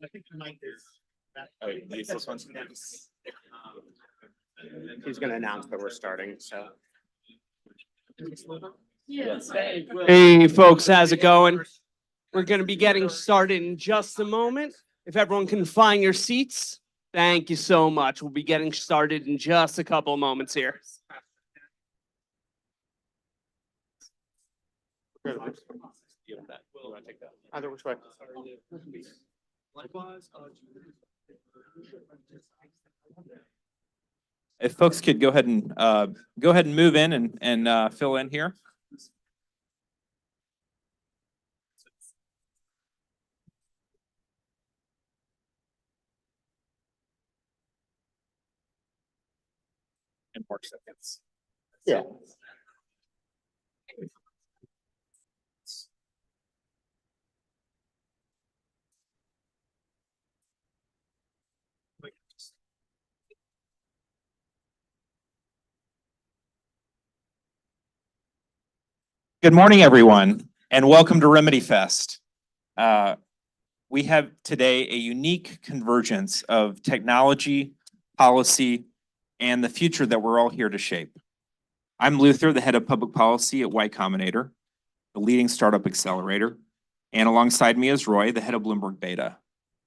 I think the mic is. He's going to announce that we're starting. So, hey folks, how's it going? We're going to be getting started in just a moment. If everyone can find your seats, thank you so much. We'll be getting started in just a couple of moments here. either which way. If folks could go ahead and move in and fill in here. In more seconds. Yeah. Good morning, everyone, and welcome to RemedyFest. We have today a unique convergence of technology, policy, and the future that we're all here to shape. I'm Luther, the head of public policy at Combinator, the leading startup accelerator, and alongside me is Roy, the head of Bloomberg Beta.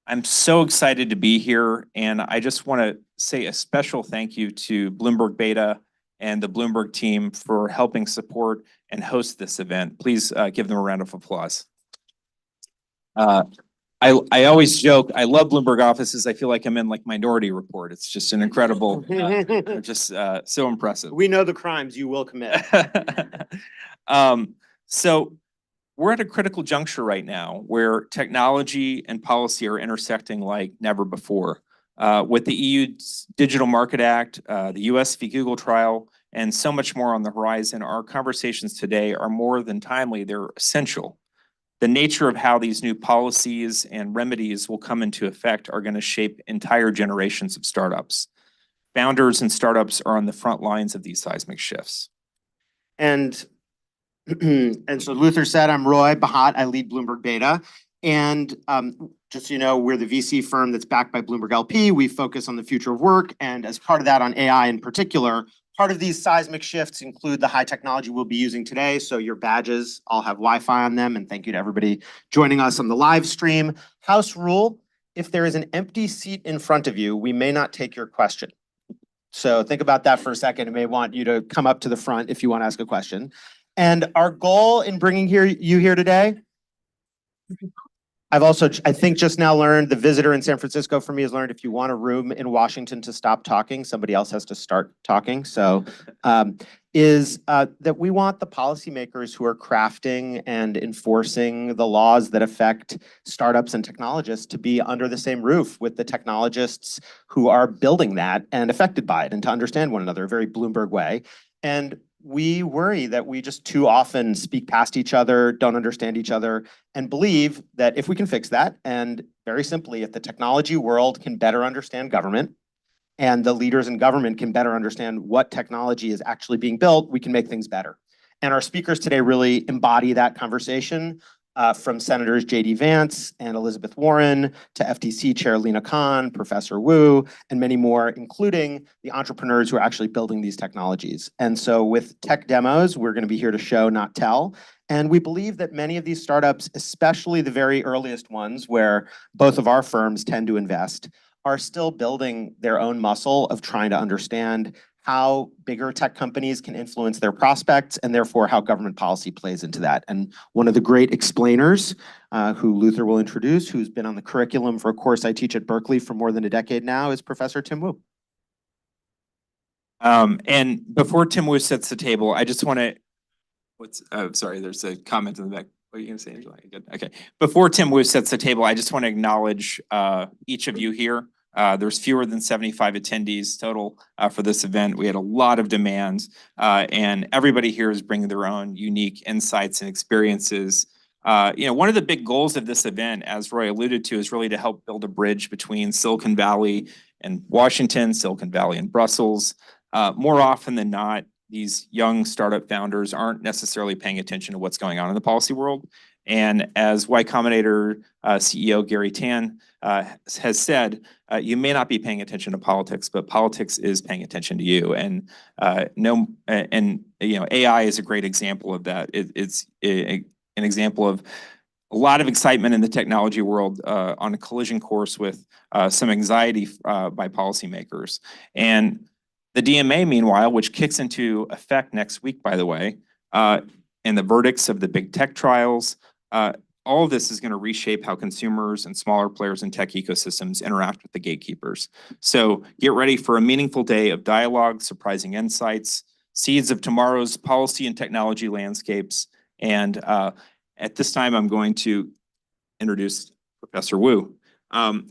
I'm so excited to be here, and I just want to say a special thank you to Bloomberg Beta and the Bloomberg team for helping support and host this event. Please give them a round of applause. I always joke, I love Bloomberg offices. I feel like I'm in like Minority Report. It's just an incredible, just so impressive. We know the crimes you will commit. So we're at a critical juncture right now where technology and policy are intersecting like never before. With the EU's Digital Market Act, the US v. Google trial, and so much more on the horizon, our conversations today are more than timely, they're essential. The nature of how these new policies and remedies will come into effect are going to shape entire generations of startups. Founders and startups are on the front lines of these seismic shifts. And so Luther said, I'm Roy Bharat, I lead Bloomberg Beta. And just so you know, we're the VC firm that's backed by Bloomberg LP. We focus on the future of work, and as part of that on AI in particular. Part of these seismic shifts include the high technology we'll be using today. So your badges all have Wi-Fi on them. And thank you to everybody joining us on the live stream. House rule, if there is an empty seat in front of you, we may not take your question. So think about that for a second. I may want you to come up to the front if you want to ask a question. And our goal in bringing you here today, I've also, I think just now learned, the visitor in San Francisco for me has learned if you want a room in Washington to stop talking, somebody else has to start talking. So that we want the policymakers who are crafting and enforcing the laws that affect startups and technologists to be under the same roof with the technologists who are building that and affected by it, and to understand one another, a very Bloomberg way. And we worry that we just too often speak past each other, don't understand each other, and believe that if we can fix that, and very simply, if the technology world can better understand government, and the leaders in government can better understand what technology is actually being built, we can make things better. And our speakers today really embody that conversation, from Senators J.D. Vance and Elizabeth Warren to FTC Chair Lina, Professor Wu, and many more, including the entrepreneurs who are actually building these technologies. And so with tech demos, we're going to be here to show, not tell. And we believe that many of these startups, especially the very earliest ones where both of our firms tend to invest, are still building their own muscle of trying to understand how bigger tech companies can influence their prospects, and therefore how government policy plays into that. And one of the great explainers, who Luther will introduce, who's been on the curriculum for a course I teach at Berkeley for more than a decade now, is Professor Tim Wu. And before Tim Wu sets the table, I just want to, sorry, there's a comment in the back. What are you going to say, Angela? Good. Okay. Before Tim Wu sets the table, I just want to acknowledge each of you here. There's fewer than 75 attendees total for this event. We had a lot of demands, and everybody here is bringing their own unique insights and experiences. One of the big goals of this event, as Roy alluded to, is really to help build a bridge between Silicon Valley and Washington, Silicon Valley and Brussels. More often than not, these young startup founders aren't necessarily paying attention to what's going on in the policy world. And as Y Combinator CEO Gary Tan has said, you may not be paying attention to politics, but politics is paying attention to you. And AI is a great example of that. It's an example of a lot of excitement in the technology world on a collision course with some anxiety by policymakers. And the DMA, meanwhile, which kicks into effect next week, by the way, and the verdicts of the big tech trials, all of this is going to reshape how consumers and smaller players in tech ecosystems interact with the gatekeepers. So get ready for a meaningful day of dialogue, surprising insights, seeds of tomorrow's policy and technology landscapes. And at this time, I'm going to introduce Professor Wu. Tim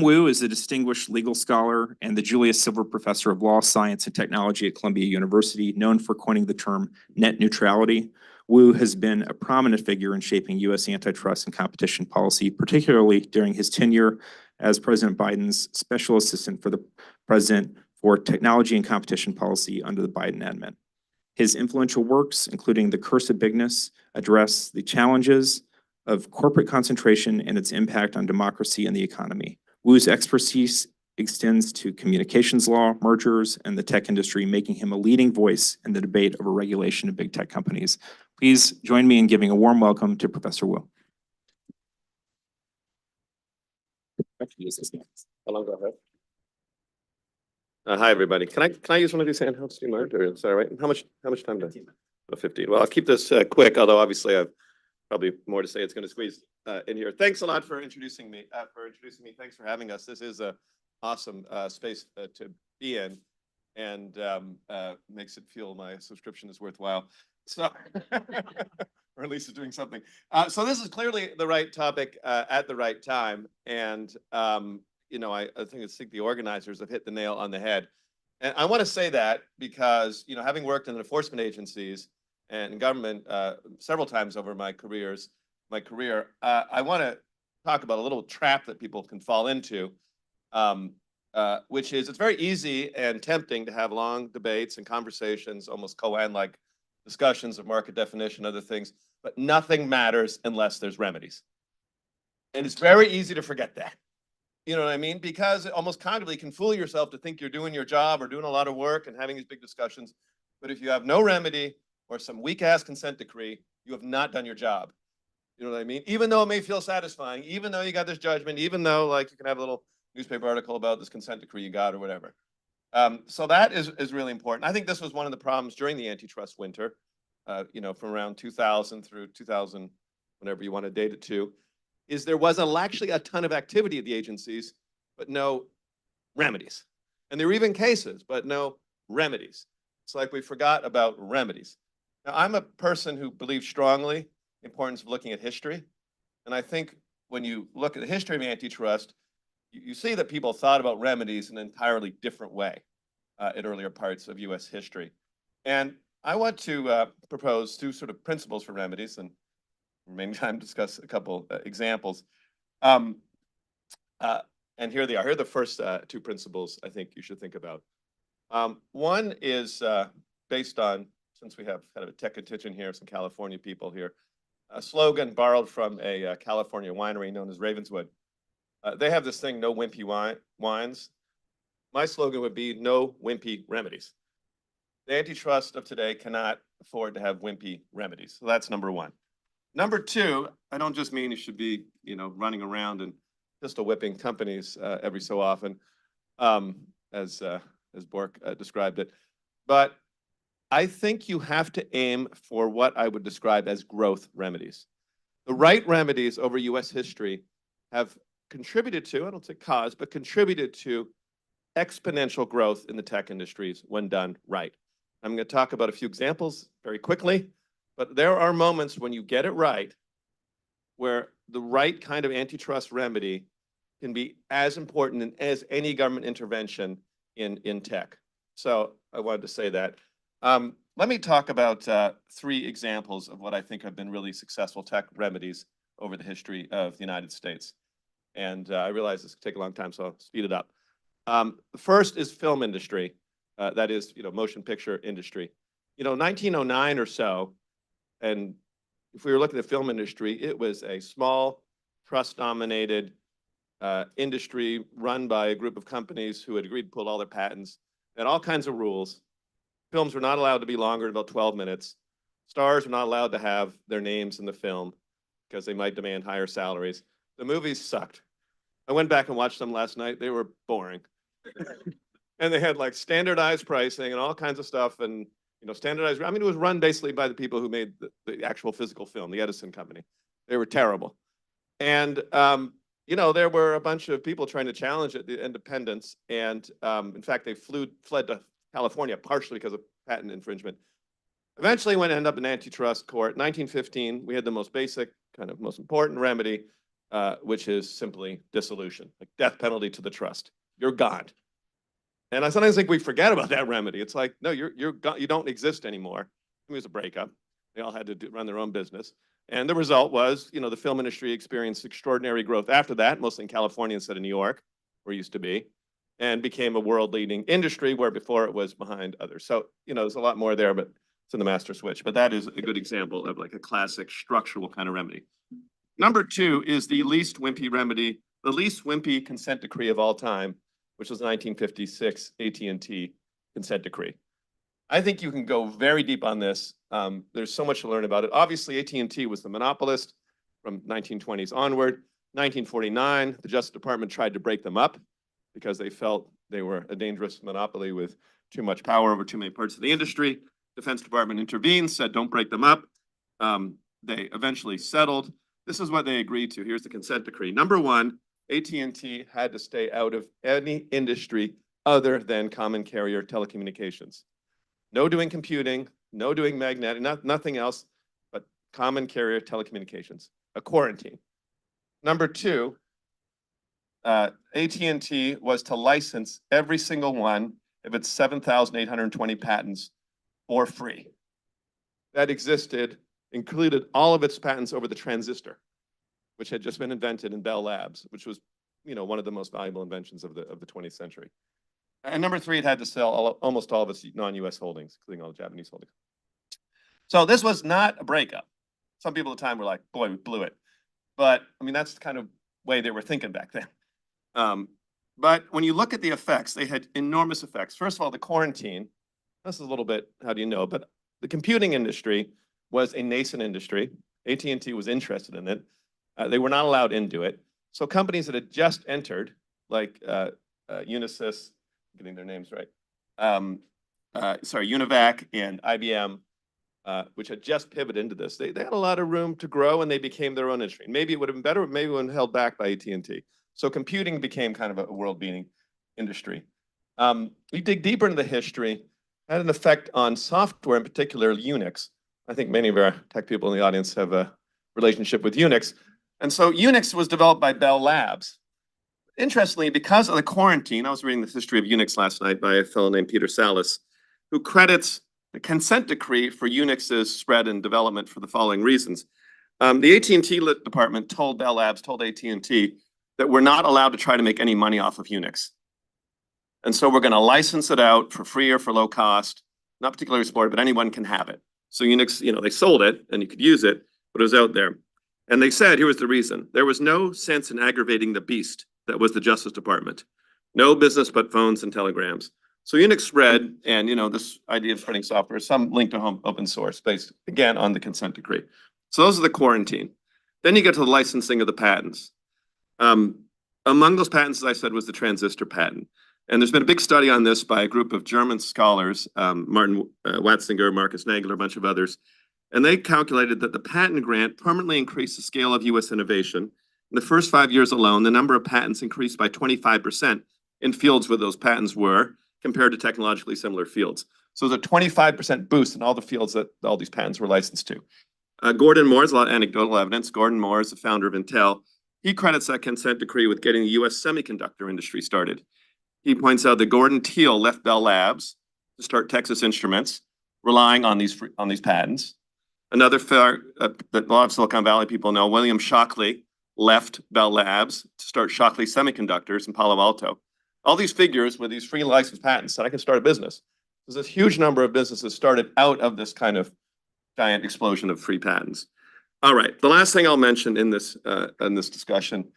Wu is a distinguished legal scholar and the Julius Silver Professor of Law, Science, and Technology at Columbia University, known for coining the term net neutrality. Wu has been a prominent figure in shaping U.S. antitrust and competition policy, particularly during his tenure as President Biden's special assistant for the president for technology and competition policy under the Biden admin. His influential works, including The Curse of Bigness, address the challenges of corporate concentration and its impact on democracy and the economy. Wu's expertise extends to communications law, mergers, and the tech industry, making him a leading voice in the debate over regulation of big tech companies. Please join me in giving a warm welcome to Professor Wu. Hi, everybody. Can I use one of these handhelds? Do you mind? Or is that all right? How much time? 15. 15. Well, I'll keep this quick, although obviously I've probably more to say. It's going to squeeze in here. Thanks a lot for introducing me. Thanks for having us. This is a awesome space to be in, and makes it feel my subscription is worthwhile. So, or at least it's doing something. So this is clearly the right topic at the right time, and I think the organizers have hit the nail on the head. And I want to say that because having worked in enforcement agencies and in government several times over my career, I want to talk about a little trap that people can fall into, which is it's very easy and tempting to have long debates and conversations, almost Cowen-like discussions of market definition, other things, but nothing matters unless there's remedies. And it's very easy to forget that. You know what I mean? Because almost cognitively you can fool yourself to think you're doing your job or doing a lot of work and having these big discussions. But if you have no remedy or some weak-ass consent decree, you have not done your job. You know what I mean? Even though it may feel satisfying, even though you got this judgment, even though like you can have a little newspaper article about this consent decree you got or whatever. So that is really important. I think this was one of the problems during the antitrust winter, from around 2000 through 2000, whenever you want to date it to, is there was actually a ton of activity at the agencies, but no remedies. And there were even cases, but no remedies. It's like we forgot about remedies. Now, I'm a person who believes strongly in the importance of looking at history. And I think when you look at the history of antitrust, you see that people thought about remedies in an entirely different way at earlier parts of US history. And I want to propose two sort of principles for remedies, and remaining time to discuss a couple examples. And here they are. Here are the first two principles I think you should think about. One is based on, since we have kind of a tech contingent here, some California people here, a slogan borrowed from a California winery known as Ravenswood. They have this thing, no wimpy wines. My slogan would be no wimpy remedies. The antitrust of today cannot afford to have wimpy remedies. So that's number one. Number two, I don't just mean you should be, running around and pistol whipping companies every so often, as Bork described it. But I think you have to aim for what I would describe as growth remedies. The right remedies over US history have contributed to, I don't say cause, but contributed to exponential growth in the tech industries when done right. I'm going to talk about a few examples very quickly, but there are moments when you get it right where the right kind of antitrust remedy can be as important as any government intervention in tech. So I wanted to say that. Let me talk about three examples of what I think have been really successful tech remedies over the history of the United States. And I realize this could take a long time, so I'll speed it up. The first is film industry. That is, motion picture industry. 1909 or so, and if we were looking at the film industry, it was a small, trust-dominated industry run by a group of companies who had agreed to pull all their patents and all kinds of rules. Films were not allowed to be longer than about 12 minutes. Stars were not allowed to have their names in the film because they might demand higher salaries. The movies sucked. I went back and watched them last night. They were boring. And they had like standardized pricing and all kinds of stuff, and standardized. I mean, it was run basically by the people who made the actual physical film, the Edison company. They were terrible. And there were a bunch of people trying to challenge it, the independence. And in fact, they fled to California partially because of patent infringement. Eventually went to end up in antitrust court. 1915, we had the most basic, kind of most important remedy, which is simply dissolution, like death penalty to the trust. You're gone. And I sometimes think we forget about that remedy. It's like, no, you don't exist anymore. It was a breakup. They all had to run their own business. And the result was, the film industry experienced extraordinary growth after that, mostly in California instead of New York, where it used to be, and became a world-leading industry where before it was behind others. So, there's a lot more there, but it's in the master switch. But that is a good example of like a classic structural kind of remedy. Number two is the least wimpy remedy, the least wimpy consent decree of all time, which was the 1956 AT&T consent decree. I think you can go very deep on this. There's so much to learn about it. Obviously, AT&T was the monopolist from 1920s onward. 1949, the Justice Department tried to break them up because they felt they were a dangerous monopoly with too much power over too many parts of the industry. Defense Department intervened, said don't break them up. They eventually settled. This is what they agreed to. Here's the consent decree. Number one, AT&T had to stay out of any industry other than common carrier telecommunications. No doing computing, no doing magnetic, nothing else but common carrier telecommunications, a quarantine. Number two, AT&T was to license every single one of its 7,820 patents for free. That included all of its patents over the transistor, which had just been invented in Bell Labs, which was, one of the most valuable inventions of the 20th century. And number three, it had to sell almost all of its non-US holdings, including all the Japanese holdings. So this was not a breakup. Some people at the time were like, boy, we blew it. But I mean, that's the kind of way they were thinking back then. But when you look at the effects, they had enormous effects. First of all, the quarantine, this is a little bit, how do you know, but the computing industry was a nascent industry. AT&T was interested in it. They were not allowed into it. So companies that had just entered, like Unisys, getting their names right, UNIVAC and IBM, which had just pivoted into this. They had a lot of room to grow and they became their own industry. Maybe it would have been better, maybe it would have been held back by AT&T. So computing became kind of a world-beating industry. We dig deeper into the history, had an effect on software, in particular Unix. I think many of our tech people in the audience have a relationship with Unix. And so Unix was developed by Bell Labs. Interestingly, because of the quarantine, I was reading the history of Unix last night by a fellow named Peter Salas, who credits the consent decree for Unix's spread and development for the following reasons. The AT&T department told Bell Labs, told AT&T that we're not allowed to try to make any money off of Unix. And so we're going to license it out for free or for low cost, not particularly supported, but anyone can have it. So Unix, they sold it and you could use it, but it was out there. And they said, here was the reason. There was no sense in aggravating the beast that was the Justice Department. No business but phones and telegrams. So Unix spread, and this idea of spreading software is some link to home open source based, again, on the consent decree. So those are the quarantine. Then you get to the licensing of the patents. Among those patents, as I said, was the transistor patent. And there's been a big study on this by a group of German scholars, Martin Watzinger, Marcus Nagler, a bunch of others. And they calculated that the patent grant permanently increased the scale of US innovation. In the first 5 years alone, the number of patents increased by 25% in fields where those patents were, compared to technologically similar fields. So there's a 25% boost in all the fields that all these patents were licensed to. Gordon Moore, there's a lot of anecdotal evidence. Gordon Moore is the founder of Intel. He credits that consent decree with getting the US semiconductor industry started. He points out that Gordon Teal left Bell Labs to start Texas Instruments, relying on these patents. Another that a lot of Silicon Valley people know, William Shockley left Bell Labs to start Shockley Semiconductors in Palo Alto. All these figures with these free licensed patents that I can start a business. There's this huge number of businesses started out of this kind of giant explosion of free patents. All right, the last thing I'll mention in this discussion,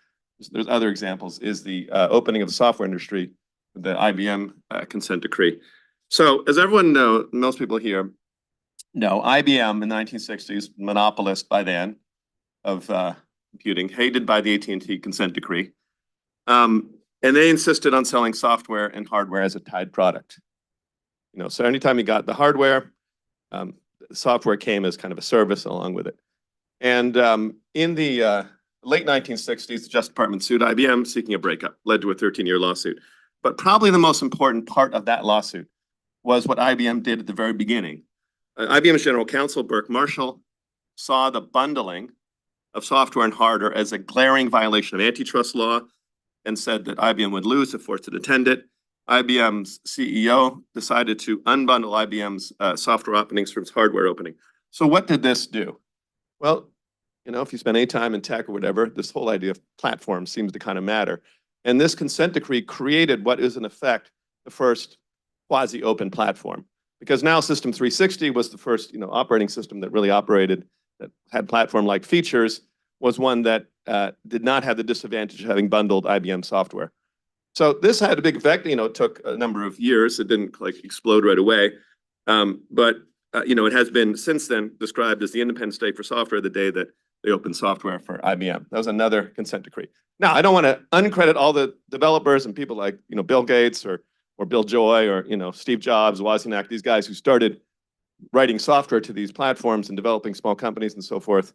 there's other examples, is the opening of the software industry, the IBM consent decree. So as everyone knows, most people here know, IBM in the 1960s, monopolist by then of computing, hated by the AT&T consent decree. And they insisted on selling software and hardware as a tied product. So anytime you got the hardware, the software came as kind of a service along with it. And in the late 1960s, the Justice Department sued IBM seeking a breakup, led to a 13-year lawsuit. But probably the most important part of that lawsuit was what IBM did at the very beginning. IBM's general counsel, Burke Marshall, saw the bundling of software and hardware as a glaring violation of antitrust law and said that IBM would lose if forced to attend it. IBM's CEO decided to unbundle IBM's software openings from its hardware opening. So what did this do? Well, if you spend any time in tech or whatever, this whole idea of platform seems to kind of matter. And this consent decree created what is in effect the first quasi-open platform. Because now System 360 was the first operating system that really operated, that had platform-like features, was one that did not have the disadvantage of having bundled IBM software. So this had a big effect. It took a number of years. It didn't explode right away. But it has been since then described as the independent state for software the day that they opened software for IBM. That was another consent decree. Now, I don't want to uncredit all the developers and people like Bill Gates or Bill Joy or Steve Jobs, Wozniak, these guys who started writing software to these platforms and developing small companies and so forth.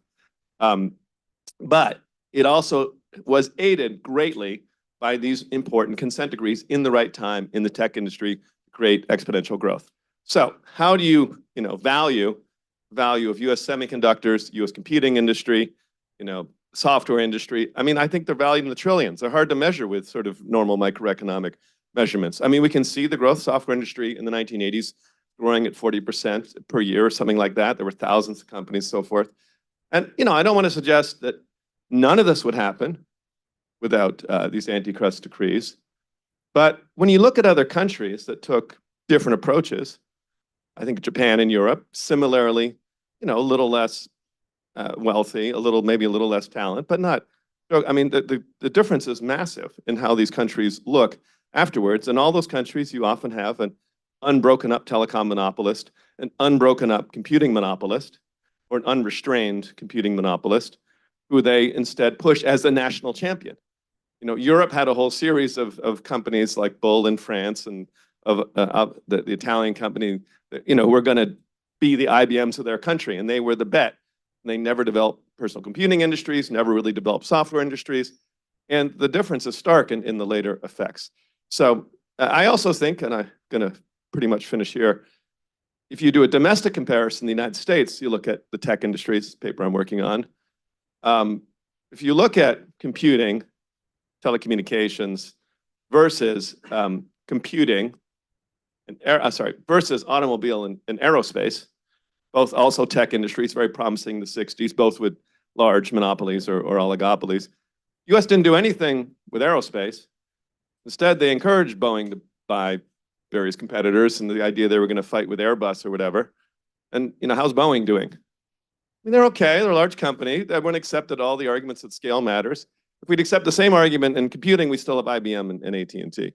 But it also was aided greatly by these important consent decrees in the right time in the tech industry to create exponential growth. So how do you, value of US semiconductors, US computing industry, software industry? I mean, I think they're valued in the trillions. They're hard to measure with sort of normal microeconomic measurements. I mean, we can see the growth software industry in the 1980s growing at 40% per year or something like that. There were thousands of companies, so forth. And, I don't want to suggest that none of this would happen without these antitrust decrees. But when you look at other countries that took different approaches, I think Japan and Europe, similarly, a little less wealthy, maybe a little less talent, but not, I mean, the difference is massive in how these countries look afterwards. In all those countries, you often have an unbroken up telecom monopolist, an unbroken up computing monopolist, or an unrestrained computing monopolist, who they instead push as the national champion. Europe had a whole series of companies like Bull in France and of the Italian company, we're going to be the IBMs of their country, and they were the bet. They never developed personal computing industries, never really developed software industries, and the difference is stark in the later effects. So I also think, and I'm going to pretty much finish here, if you do a domestic comparison in the United States, you look at the tech industries, paper I'm working on. If you look at computing, telecommunications versus computing, versus automobile and aerospace, both also tech industries, very promising in the 60s, both with large monopolies or oligopolies. US didn't do anything with aerospace. Instead, they encouraged Boeing to buy various competitors and the idea they were going to fight with Airbus or whatever. And how's Boeing doing? I mean, they're okay. They're a large company. Everyone accepted all the arguments that scale matters. If we'd accept the same argument in computing, we still have IBM and AT&T,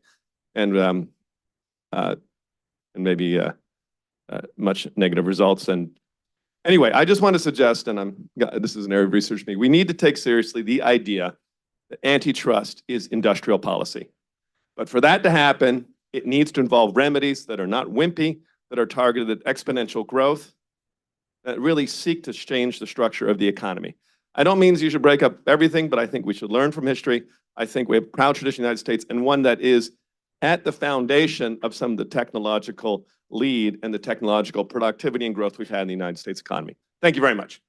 and maybe much negative results. And anyway, I just want to suggest, and this is an area of research me, we need to take seriously the idea that antitrust is industrial policy. But for that to happen, it needs to involve remedies that are not wimpy, that are targeted at exponential growth, that really seek to change the structure of the economy. I don't mean you should break up everything, but I think we should learn from history. I think we have a proud tradition in the United States, and one that is at the foundation of some of the technological lead and the technological productivity and growth we've had in the United States economy. Thank you very much.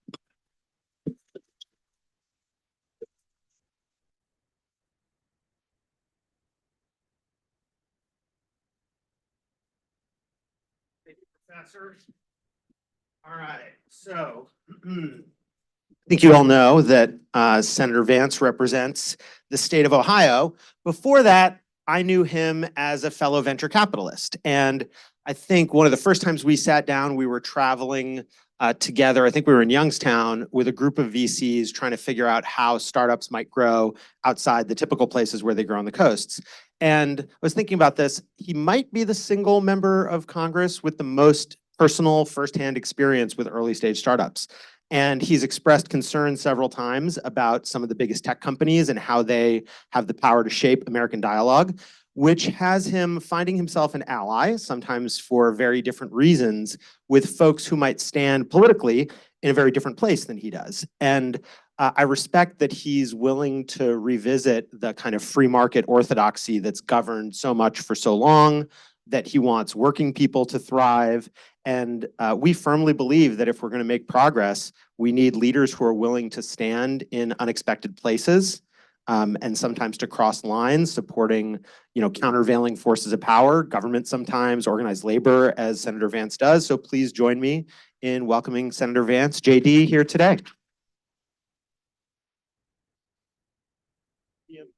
Thank you, Professor. All right, so I think you all know that Senator Vance represents the state of Ohio. Before that, I knew him as a fellow venture capitalist. And I think one of the first times we sat down, we were traveling together. I think we were in Youngstown with a group of VCs trying to figure out how startups might grow outside the typical places where they grow on the coasts. And I was thinking about this. He might be the single member of Congress with the most personal firsthand experience with early stage startups. And he's expressed concern several times about some of the biggest tech companies and how they have the power to shape American dialogue, which has him finding himself an ally, sometimes for very different reasons, with folks who might stand politically in a very different place than he does. And I respect that he's willing to revisit the kind of free market orthodoxy that's governed so much for so long, that he wants working people to thrive. And we firmly believe that if we're going to make progress, we need leaders who are willing to stand in unexpected places and sometimes to cross lines, supporting countervailing forces of power, government sometimes, organized labor, as Senator Vance does. So please join me in welcoming Senator Vance, JD, here today.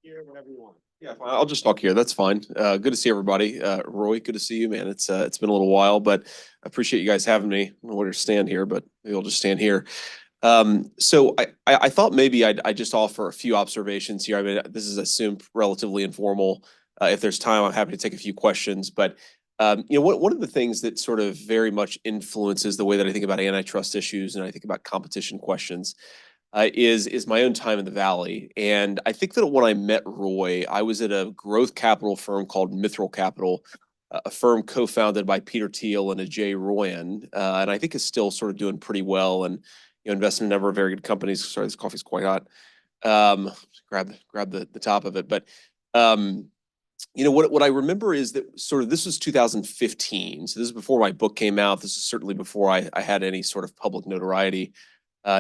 Here, whatever you want. Yeah, I'll just talk here. That's fine. Good to see everybody. Roy, good to see you, man. It's been a little while, but I appreciate you guys having me. I don't know where to stand here, but maybe I'll just stand here. So I thought maybe I'd just offer a few observations here. I mean, this is assumed relatively informal. If there's time, I'm happy to take a few questions. But one of the things that sort of very much influences the way that I think about antitrust issues and I think about competition questions is my own time in the Valley. And I think that when I met Roy, I was at a growth capital firm called Mithril Capital, a firm co-founded by Peter Thiel and Ajay Royan, and I think is still sort of doing pretty well and invest in a number of very good companies. Sorry, this coffee's quite hot. Grab the top of it. But what I remember is that sort of this was 2015. So this is before my book came out. This is certainly before I had any sort of public notoriety,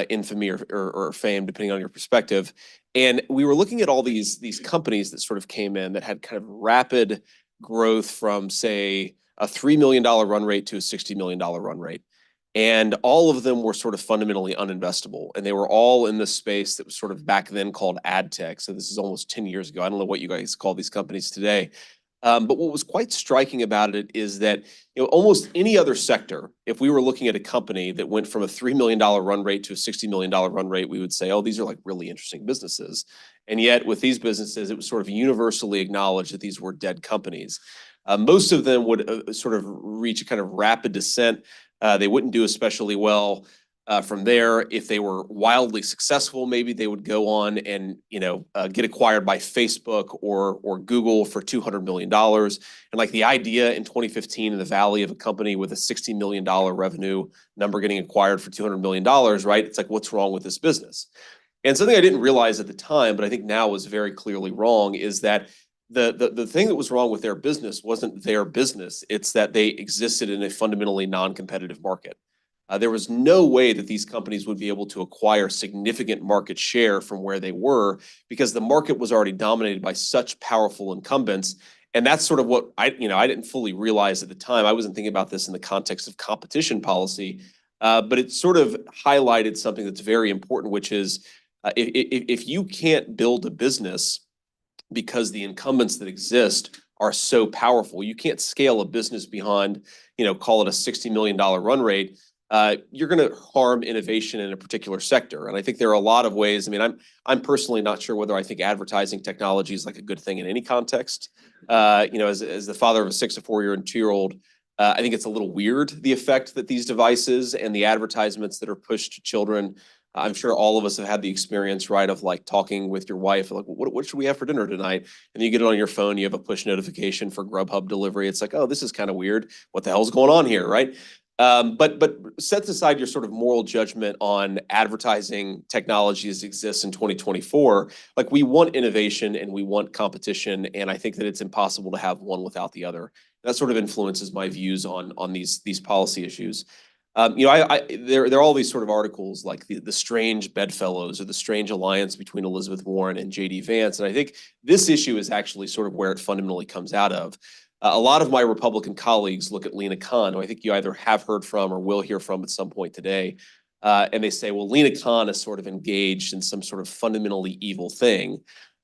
infamy or fame, depending on your perspective. And we were looking at all these companies that sort of came in that had kind of rapid growth from, say, a $3 million run rate to a $60 million run rate. And all of them were sort of fundamentally uninvestable. And they were all in this space that was sort of back then called ad tech. So this is almost 10 years ago. I don't know what you guys call these companies today. But what was quite striking about it is that almost any other sector, if we were looking at a company that went from a $3 million run rate to a $60 million run rate, we would say, oh, these are like really interesting businesses. And yet with these businesses, it was sort of universally acknowledged that these were dead companies. Most of them would sort of reach a kind of rapid descent. They wouldn't do especially well. From there, if they were wildly successful, maybe they would go on and get acquired by Facebook or Google for $200 million. And like the idea in 2015 in the Valley of a company with a $60 million revenue number getting acquired for $200 million, right? It's like, what's wrong with this business? And something I didn't realize at the time, but I think now is very clearly wrong, is that the thing that was wrong with their business wasn't their business. It's that they existed in a fundamentally non-competitive market. There was no way that these companies would be able to acquire significant market share from where they were because the market was already dominated by such powerful incumbents. And that's sort of what I didn't fully realize at the time. I wasn't thinking about this in the context of competition policy, but it sort of highlighted something that's very important, which is if you can't build a business because the incumbents that exist are so powerful, you can't scale a business beyond, call it a $60 million run rate. You're going to harm innovation in a particular sector. And I think there are a lot of ways. I mean, I'm personally not sure whether I think advertising technology is like a good thing in any context. As the father of a 6, a 4-year, and 2-year-old, I think it's a little weird, the effect that these devices and the advertisements that are pushed to children. I'm sure all of us have had the experience, right, of like talking with your wife, like, what should we have for dinner tonight? And you get it on your phone, you have a push notification for Grubhub delivery. It's like, oh, this is kind of weird. What the hell's going on here, right? But set aside your sort of moral judgment on advertising technology as exists in 2024. Like, we want innovation and we want competition, and I think that it's impossible to have one without the other. That sort of influences my views on these policy issues. There are all these sort of articles like the strange bedfellows or the strange alliance between Elizabeth Warren and J.D. Vance, and I think this issue is actually sort of where it fundamentally comes out of. A lot of my Republican colleagues look at Lina Khan, who I think you either have heard from or will hear from at some point today, and they say, well, Lina Khan is sort of engaged in some sort of fundamentally evil thing.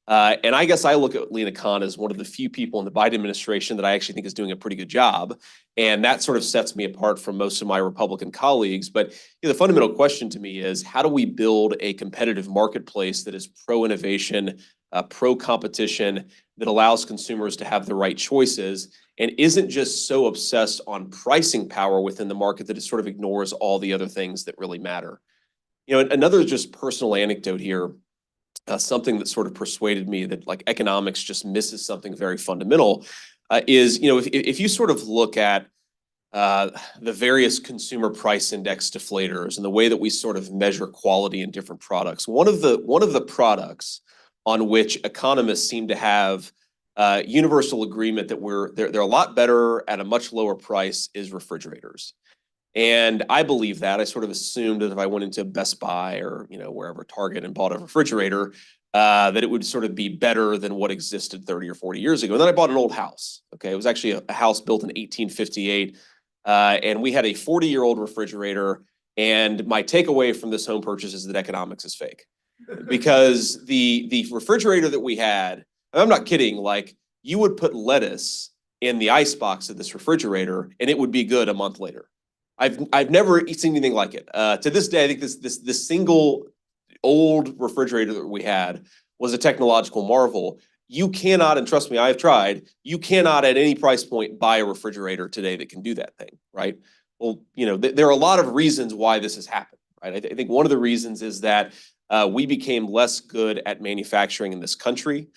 And I guess I look at Lina Khan as one of the few people in the Biden administration that I actually think is doing a pretty good job. And that sort of sets me apart from most of my Republican colleagues. But the fundamental question to me is, how do we build a competitive marketplace that is pro-innovation, pro-competition, that allows consumers to have the right choices and isn't just so obsessed on pricing power within the market that it sort of ignores all the other things that really matter? Another just personal anecdote here. Something that sort of persuaded me that like economics just misses something very fundamental is, if you sort of look at the various consumer price index deflators and the way that we sort of measure quality in different products, one of the products on which economists seem to have universal agreement that they're a lot better at a much lower price is refrigerators. And I believe that. I sort of assumed that if I went into Best Buy or, wherever, Target, and bought a refrigerator, that it would sort of be better than what existed 30 or 40 years ago. And then I bought an old house. Okay. It was actually a house built in 1858. And we had a 40-year-old refrigerator. And my takeaway from this home purchase is that economics is fake. Because the refrigerator that we had, I'm not kidding, like, you would put lettuce in the icebox of this refrigerator and it would be good a month later. I've never seen anything like it. To this day, I think this single old refrigerator that we had was a technological marvel. You cannot, and trust me, I have tried, you cannot at any price point buy a refrigerator today that can do that thing, right? Well, there are a lot of reasons why this has happened, right? I think one of the reasons is that we became less good at manufacturing in this country.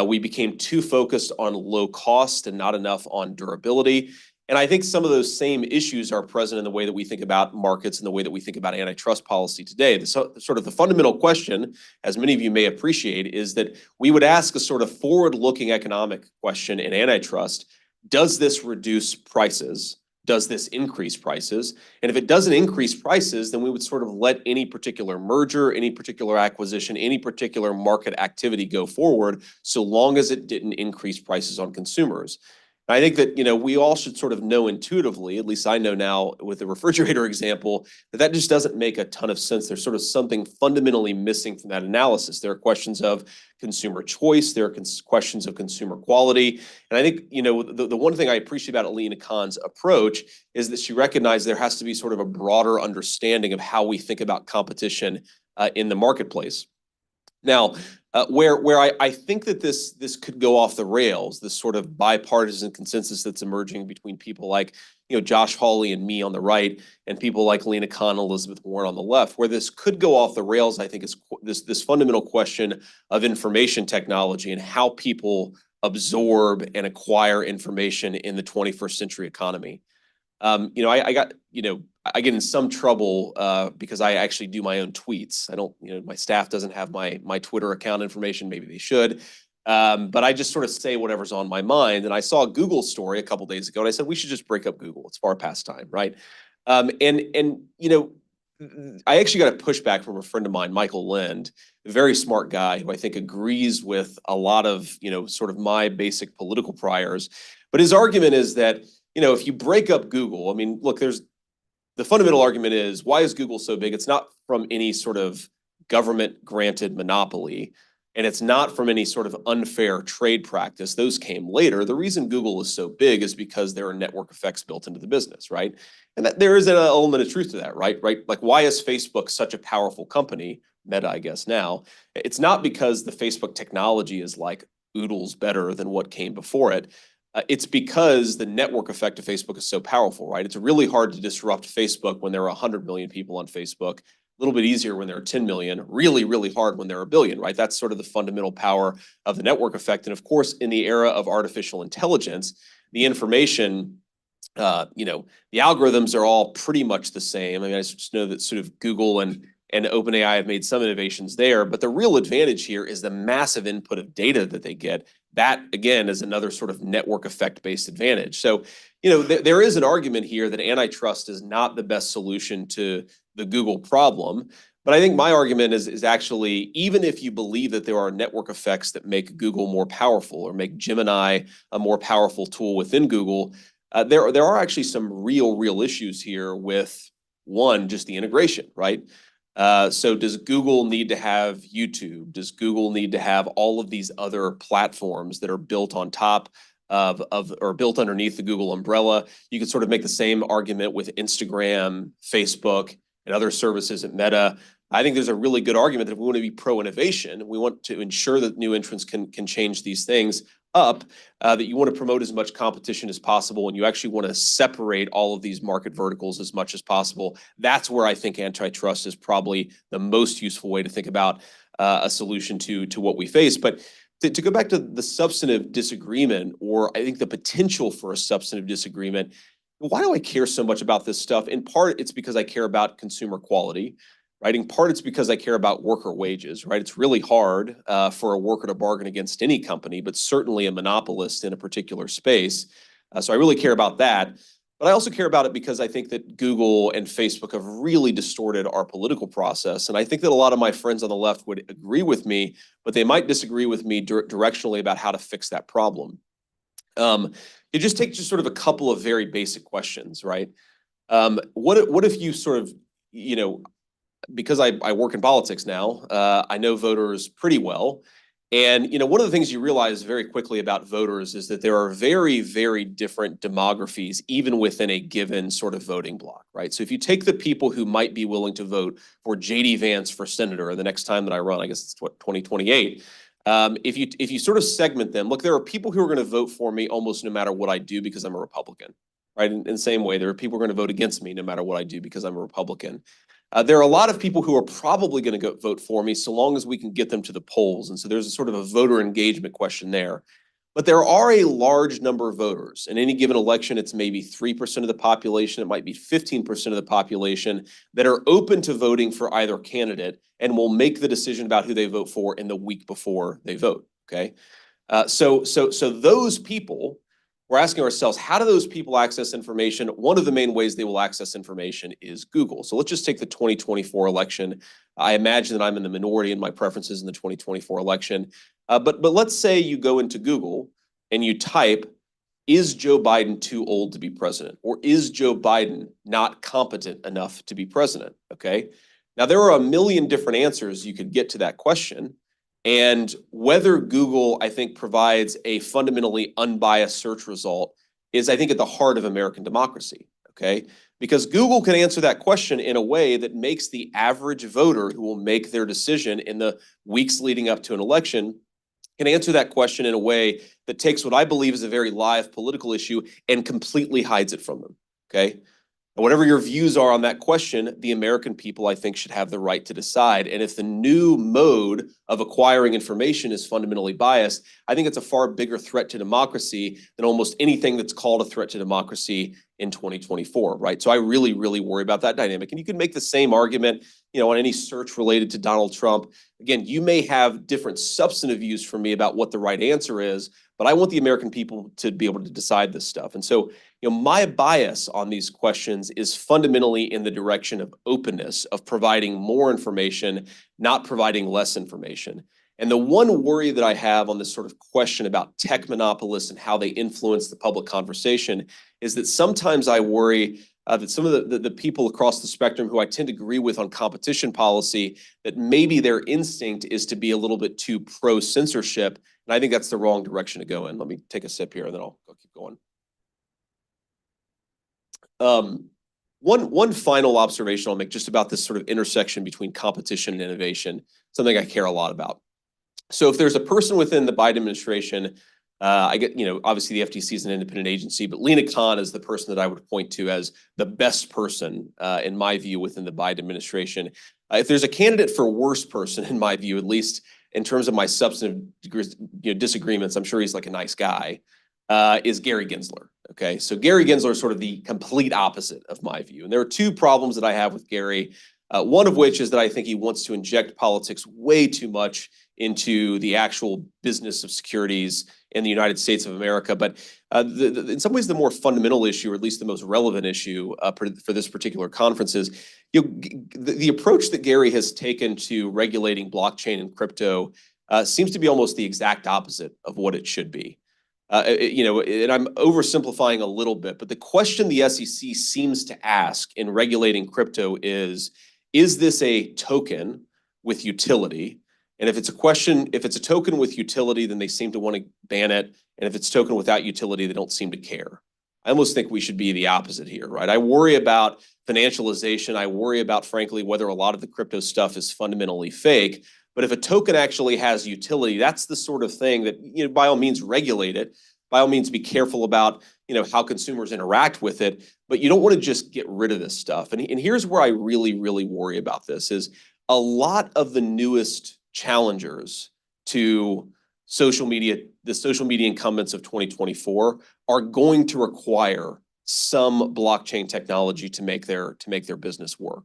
We became too focused on low cost and not enough on durability. And I think some of those same issues are present in the way that we think about markets and the way that we think about antitrust policy today. Sort of the fundamental question, as many of you may appreciate, is that we would ask a sort of forward-looking economic question in antitrust. Does this reduce prices? Does this increase prices? And if it doesn't increase prices, then we would sort of let any particular merger, any particular acquisition, any particular market activity go forward, so long as it didn't increase prices on consumers. I think that, we all should sort of know intuitively, at least I know now with the refrigerator example, that just doesn't make a ton of sense. There's sort of something fundamentally missing from that analysis. There are questions of consumer choice. There are questions of consumer quality. And I think, the one thing I appreciate about Lina Khan's approach is that she recognized there has to be sort of a broader understanding of how we think about competition in the marketplace. Now, where I think that this could go off the rails, this sort of bipartisan consensus that's emerging between people like Josh Hawley and me on the right, and people like Lina Khan, Elizabeth Warren on the left. Where this could go off the rails, I think, is this fundamental question of information technology and how people absorb and acquire information in the 21st century economy. I get in some trouble because I actually do my own tweets. I don't, my staff doesn't have my Twitter account information. Maybe they should. But I just sort of say whatever's on my mind. And I saw a Google story a couple of days ago, and I said, we should just break up Google. It's far past time, right? I actually got a pushback from a friend of mine, Michael Lind, a very smart guy who I think agrees with a lot of, sort of my basic political priors. But his argument is that, if you break up Google, I mean, look, the fundamental argument is, why is Google so big? It's not from any sort of government granted monopoly, and it's not from any sort of unfair trade practice. Those came later. The reason Google is so big is because there are network effects built into the business, right? And that there is an element of truth to that, right? Like, why is Facebook such a powerful company? Meta, I guess now. It's not because the Facebook technology is like oodles better than what came before it. It's because the network effect of Facebook is so powerful, right? It's really hard to disrupt Facebook when there are 100 million people on Facebook. A little bit easier when there are 10 million, really, really hard when there are a billion, right? That's sort of the fundamental power of the network effect. And of course, in the era of artificial intelligence, the information, the algorithms are all pretty much the same. I mean, I just know that sort of Google and OpenAI have made some innovations there, but the real advantage here is the massive input of data that they get. That, again, is another sort of network effect-based advantage. So, there is an argument here that antitrust is not the best solution to the Google problem. But I think my argument is actually, even if you believe that there are network effects that make Google more powerful or make Gemini a more powerful tool within Google, there are actually some real issues here with, one, just the integration, right? So does Google need to have YouTube? Does Google need to have all of these other platforms that are built on top of or built underneath the Google umbrella? You could sort of make the same argument with Instagram, Facebook, and other services at Meta. I think there's a really good argument that if we want to be pro-innovation, we want to ensure that new entrants can change these things up, that you want to promote as much competition as possible, and you actually want to separate all of these market verticals as much as possible. That's where I think antitrust is probably the most useful way to think about a solution to what we face. But to go back to the substantive disagreement, or I think the potential for a substantive disagreement, why do I care so much about this stuff? In part, it's because I care about consumer quality. Right? In part, it's because I care about worker wages, right? It's really hard for a worker to bargain against any company, but certainly a monopolist in a particular space. So I really care about that. But I also care about it because I think that Google and Facebook have really distorted our political process. And I think that a lot of my friends on the left would agree with me, but they might disagree with me directionally about how to fix that problem. You just take sort of a couple of very basic questions, right? What if you sort of, because I work in politics now, I know voters pretty well. And, one of the things you realize very quickly about voters is that there are very, very different demographies, even within a given sort of voting block, right? So if you take the people who might be willing to vote for J.D. Vance for senator the next time that I run, I guess it's 2028, if you sort of segment them, look, there are people who are going to vote for me almost no matter what I do because I'm a Republican, right? In the same way, there are people who are going to vote against me no matter what I do because I'm a Republican. There are a lot of people who are probably going to go vote for me so long as we can get them to the polls. And so there's a sort of a voter engagement question there. But there are a large number of voters. In any given election, it's maybe 3% of the population. It might be 15% of the population that are open to voting for either candidate and will make the decision about who they vote for in the week before they vote, okay? So those people, we're asking ourselves, how do those people access information? One of the main ways they will access information is Google. So let's just take the 2024 election. I imagine that I'm in the minority in my preferences in the 2024 election. But let's say you go into Google and you type, is Joe Biden too old to be president? Or is Joe Biden not competent enough to be president? Okay. Now, there are a million different answers you could get to that question. And whether Google, I think, provides a fundamentally unbiased search result is, I think, at the heart of American democracy, okay? Because Google can answer that question in a way that makes the average voter who will make their decision in the weeks leading up to an election can answer that question in a way that takes what I believe is a very live political issue and completely hides it from them. okay? And whatever your views are on that question, the American people, I think, should have the right to decide. And if the new mode of acquiring information is fundamentally biased, I think it's a far bigger threat to democracy than almost anything that's called a threat to democracy in 2024, right? So I really, really worry about that dynamic. And you can make the same argument, on any search related to Donald Trump. Again, you may have different substantive views from me about what the right answer is, but I want the American people to be able to decide this stuff. And so, my bias on these questions is fundamentally in the direction of openness, of providing more information, not providing less information. And the one worry that I have on this sort of question about tech monopolists and how they influence the public conversation is that sometimes I worry that some of the people across the spectrum who I tend to agree with on competition policy, that maybe their instinct is to be a little bit too pro-censorship. And I think that's the wrong direction to go in. Let me take a sip here and then I'll keep going. One final observation I'll make just about this sort of intersection between competition and innovation, something I care a lot about. So if there's a person within the Biden administration, I get, obviously the FTC is an independent agency, but Lina Khan is the person that I would point to as the best person, in my view, within the Biden administration. If there's a candidate for worst person, in my view, at least in terms of my substantive disagreements, I'm sure he's like a nice guy, is Gary Gensler. Okay, so Gary Gensler is sort of the complete opposite of my view. And there are two problems that I have with Gary. One of which is that I think he wants to inject politics way too much into the actual business of securities in the United States of America. But in some ways, the more fundamental issue, or at least the most relevant issue for this particular conference is, the approach that Gary has taken to regulating blockchain and crypto seems to be almost the exact opposite of what it should be. And I'm oversimplifying a little bit, but the question the SEC seems to ask in regulating crypto is this a token with utility? And if it's a token with utility, then they seem to want to ban it. And if it's a token without utility, they don't seem to care. I almost think we should be the opposite here, right? I worry about financialization. I worry about, frankly, whether a lot of the crypto stuff is fundamentally fake. But if a token actually has utility, that's the sort of thing that, by all means, regulate it. By all means, be careful about, how consumers interact with it. But you don't want to just get rid of this stuff. And here's where I really, really worry about this is a lot of the newest challengers to social media, the social media incumbents of 2024 are going to require some blockchain technology to make their business work.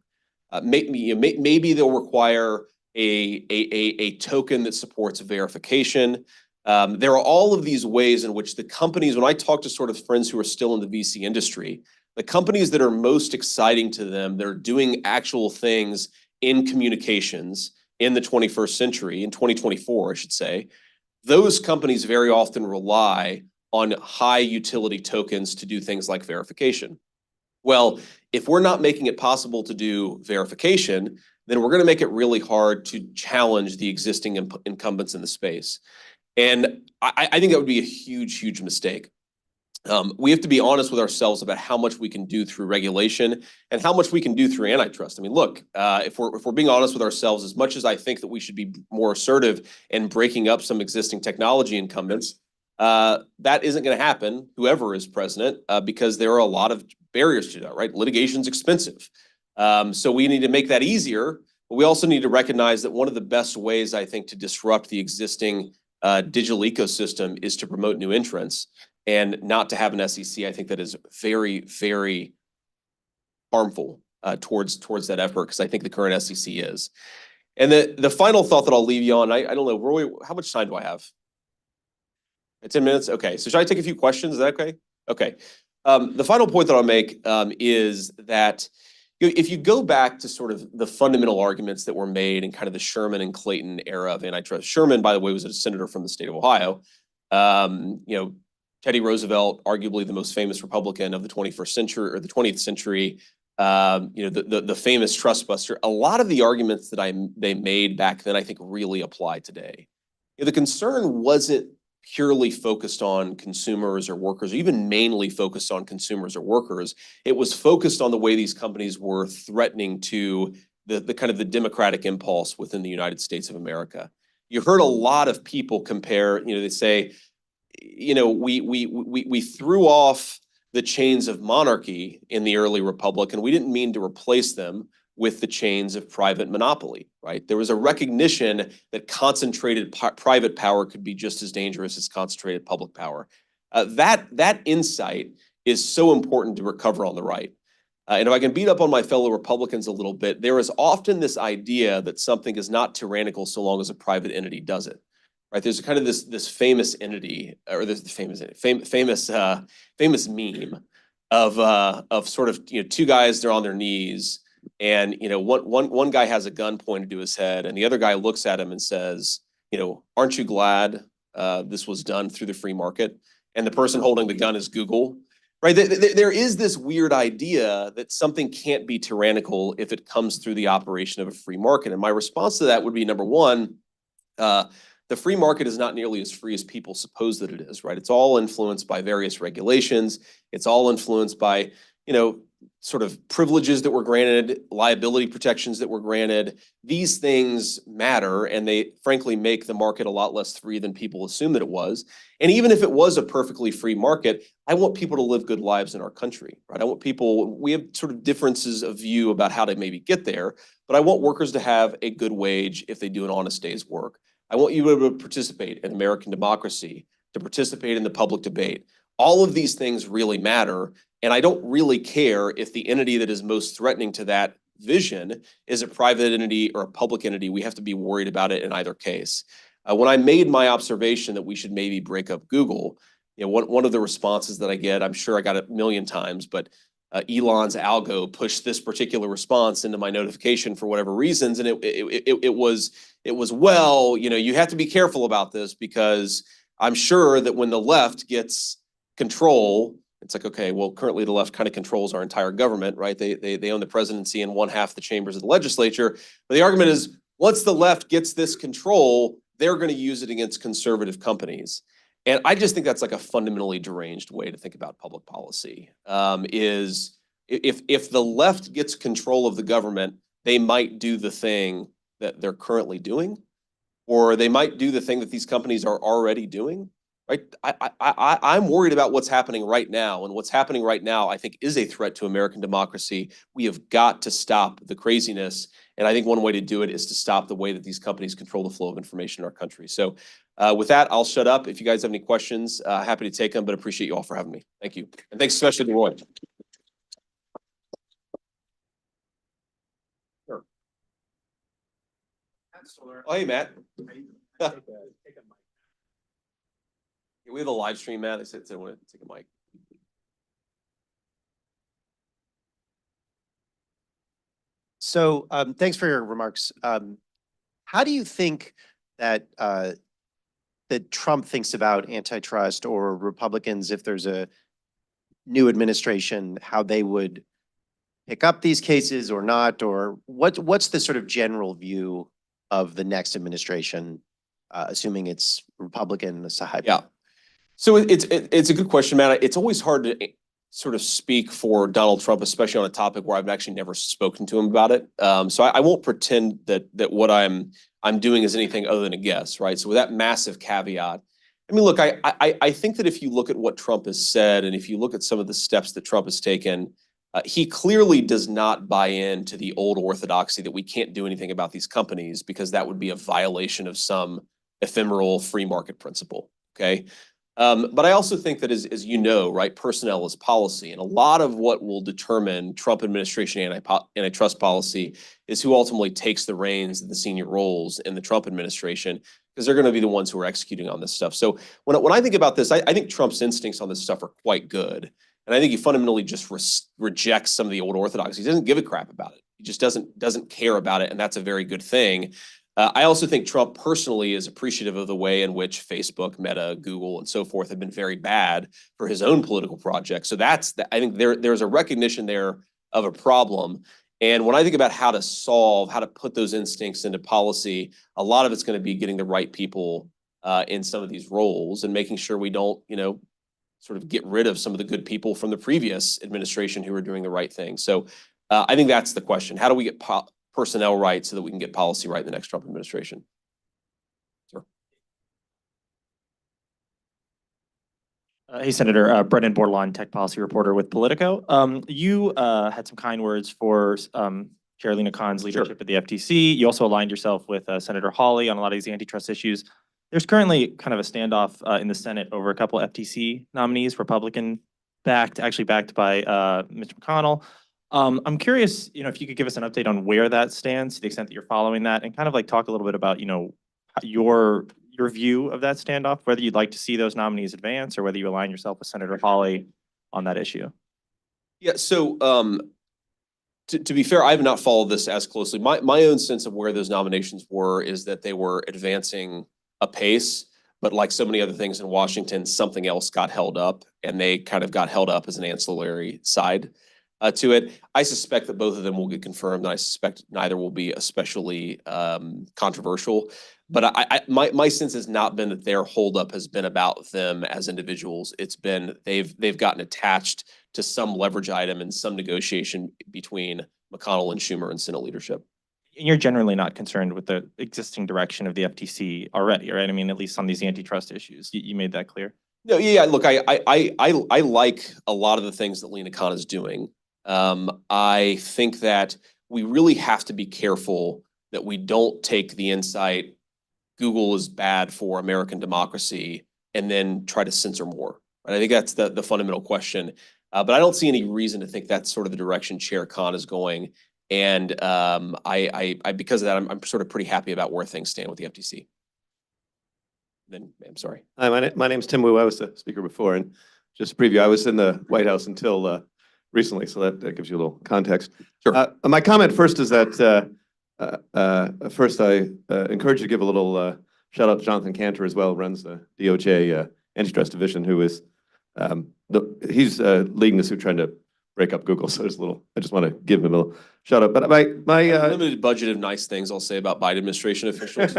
Maybe they'll require a token that supports verification. There are all of these ways in which the companies, when I talk to sort of friends who are still in the VC industry, the companies that are most exciting to them, they're doing actual things in communications in the 21st century, in 2024, I should say, those companies very often rely on high utility tokens to do things like verification. Well, if we're not making it possible to do verification, then we're going to make it really hard to challenge the existing incumbents in the space. And I think that would be a huge, huge mistake. We have to be honest with ourselves about how much we can do through regulation and how much we can do through antitrust. I mean, look, if we're being honest with ourselves, as much as I think that we should be more assertive in breaking up some existing technology incumbents, that isn't going to happen, whoever is president, because there are a lot of barriers to that, right? Litigation's expensive. So we need to make that easier, but we also need to recognize that one of the best ways, I think, to disrupt the existing digital ecosystem is to promote new entrants. And not to have an SEC, I think that is very, very harmful towards that effort, because I think the current SEC is. And the final thought that I'll leave you on, I don't know, Roy, how much time do I have? 10 minutes? Okay, so should I take a few questions? Is that okay? Okay. The final point that I'll make is that if you go back to sort of the fundamental arguments that were made in kind of the Sherman and Clayton era of antitrust. Sherman, by the way, was a senator from the state of Ohio. Teddy Roosevelt, arguably the most famous Republican of the 21st century or the 20th century, the famous trust buster. A lot of the arguments that they made back then, I think, really apply today. The concern wasn't purely focused on consumers or workers, or even mainly focused on consumers or workers. It was focused on the way these companies were threatening to the kind of the democratic impulse within the United States of America. You heard a lot of people compare, they say, we threw off the chains of monarchy in the early republic, and we didn't mean to replace them with the chains of private monopoly, right? There was a recognition that concentrated private power could be just as dangerous as concentrated public power. That insight is so important to recover on the right. And if I can beat up on my fellow Republicans a little bit, there is often this idea that something is not tyrannical so long as a private entity does it, right? There's kind of this famous entity, or this famous meme of sort of, you know, two guys, they're on their knees, and, you know, one guy has a gun pointed to his head, and the other guy looks at him and says, you know, aren't you glad this was done through the free market? And the person holding the gun is Google, right? There is this weird idea that something can't be tyrannical if it comes through the operation of a free market. And my response to that would be, number one, the free market is not nearly as free as people suppose that it is, right? It's all influenced by various regulations. It's all influenced by, you know, sort of privileges that were granted, liability protections that were granted. These things matter, and they frankly make the market a lot less free than people assume that it was. And even if it was a perfectly free market, I want people to live good lives in our country, right? I want people, we have sort of differences of view about how to maybe get there, but I want workers to have a good wage if they do an honest day's work. I want you to be able to participate in American democracy, to participate in the public debate. All of these things really matter. And I don't really care if the entity that is most threatening to that vision is a private entity or a public entity. We have to be worried about it in either case. When I made my observation that we should maybe break up Google, you know, one of the responses that I get, I'm sure I got it a million times, but Elon's algo pushed this particular response into my notification for whatever reasons, and it was, well, you know, you have to be careful about this because I'm sure that when the left gets control, it's like, okay, well, currently the left kind of controls our entire government, right? They own the presidency and one half the chambers of the legislature. But the argument is, once the left gets this control, they're going to use it against conservative companies. And I just think that's like a fundamentally deranged way to think about public policy. Is if the left gets control of the government, they might do the thing that they're currently doing, or they might do the thing that these companies are already doing. Right? I'm worried about what's happening right now, and what's happening right now, I think, is a threat to American democracy. We have got to stop the craziness, and I think one way to do it is to stop the way that these companies control the flow of information in our country. So with that, I'll shut up. If you guys have any questions, happy to take them, but appreciate you all for having me. Thank you. And thanks especially to Roy. Sure. Oh, hey, Matt. We have a live stream, Matt. I said I want to take a mic. So thanks for your remarks. How do you think that that Trump thinks about antitrust, or Republicans, if there's a new administration, how they would pick up these cases or not, or what's the sort of general view of the next administration, assuming it's Republican aside? Yeah. So it's a good question, Matt. It's always hard to sort of speak for Donald Trump, especially on a topic where I've actually never spoken to him about it. So I won't pretend that what I'm doing is anything other than a guess, right? So with that massive caveat, I mean, look, I think that if you look at what Trump has said, and if you look at some of the steps that Trump has taken, he clearly does not buy into the old orthodoxy that we can't do anything about these companies because that would be a violation of some ephemeral free market principle, okay? But I also think that as you know, right, personnel is policy, and a lot of what will determine Trump administration antitrust policy is who ultimately takes the reins of the senior roles in the Trump administration, because they're going to be the ones who are executing on this stuff. So when I think about this, I think Trump's instincts on this stuff are quite good, and I think he fundamentally just rejects some of the old orthodoxy. He doesn't give a crap about it. He just doesn't care about it, and that's a very good thing. I also think Trump personally is appreciative of the way in which Facebook, Meta, Google, and so forth have been very bad for his own political project. So I think there's a recognition there of a problem. And when I think about how to put those instincts into policy, a lot of it's going to be getting the right people in some of these roles and making sure we don't, sort of get rid of some of the good people from the previous administration who were doing the right thing. So I think that's the question. How do we get personnel right so that we can get policy right in the next Trump administration? Sure. Hey, Senator, Brendan Bordelon, tech policy reporter with Politico. You had some kind words for Chair Lina Khan's leadership at the FTC. You also aligned yourself with Senator Hawley on a lot of these antitrust issues. There's currently kind of a standoff in the Senate over a couple FTC nominees, Republican backed, actually backed by Mr. McConnell. I'm curious, if you could give us an update on where that stands, to the extent that you're following that, and kind of like talk a little bit about, your view of that standoff, whether you'd like to see those nominees advance or whether you align yourself with Senator Hawley on that issue. Yeah, so to be fair, I have not followed this as closely. My own sense of where those nominations were is that they were advancing apace, but like so many other things in Washington, something else got held up, and they kind of got held up as an ancillary side to it. I suspect that both of them will get confirmed, and I suspect neither will be especially controversial. But my sense has not been that their holdup has been about them as individuals. It's been they've gotten attached to some leverage item in some negotiation between McConnell and Schumer and Senate leadership. And you're generally not concerned with the existing direction of the FTC already, right? I mean, at least on these antitrust issues, you made that clear. No, yeah, look, I like a lot of the things that Lina Khan is doing. I think that we really have to be careful that we don't take the insight Google is bad for American democracy and then try to censor more. Right? I think that's the fundamental question. But I don't see any reason to think that's sort of the direction Chair Khan is going. And because of that, I'm sort of pretty happy about where things stand with the FTC. Then, I'm sorry. Hi, my name's Tim Wu. I was the speaker before, and just to preview, I was in the White House until recently, so that gives you a little context. Sure. My comment first is that first I encourage you to give a little shout out to Jonathan Cantor as well, runs the DOJ antitrust division, who is he's leading the suit trying to break up Google. So there's a little. I just want to give him a little shout out. But my limited budget of nice things I'll say about Biden administration officials.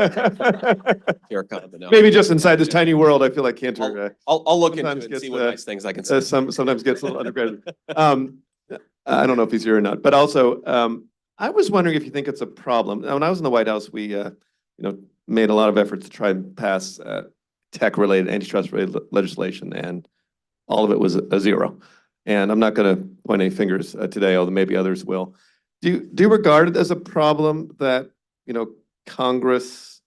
Maybe just inside this tiny world, I feel like Cantor. I'll look into it and see what nice things I can say. Sometimes gets a little undergraduate. I don't know if he's here or not, but also I was wondering if you think it's a problem. Now, when I was in the White House, we made a lot of efforts to try and pass tech-related, antitrust-related legislation, and all of it was a zero. And I'm not going to point any fingers today, although maybe others will. Do you regard it as a problem that Congress,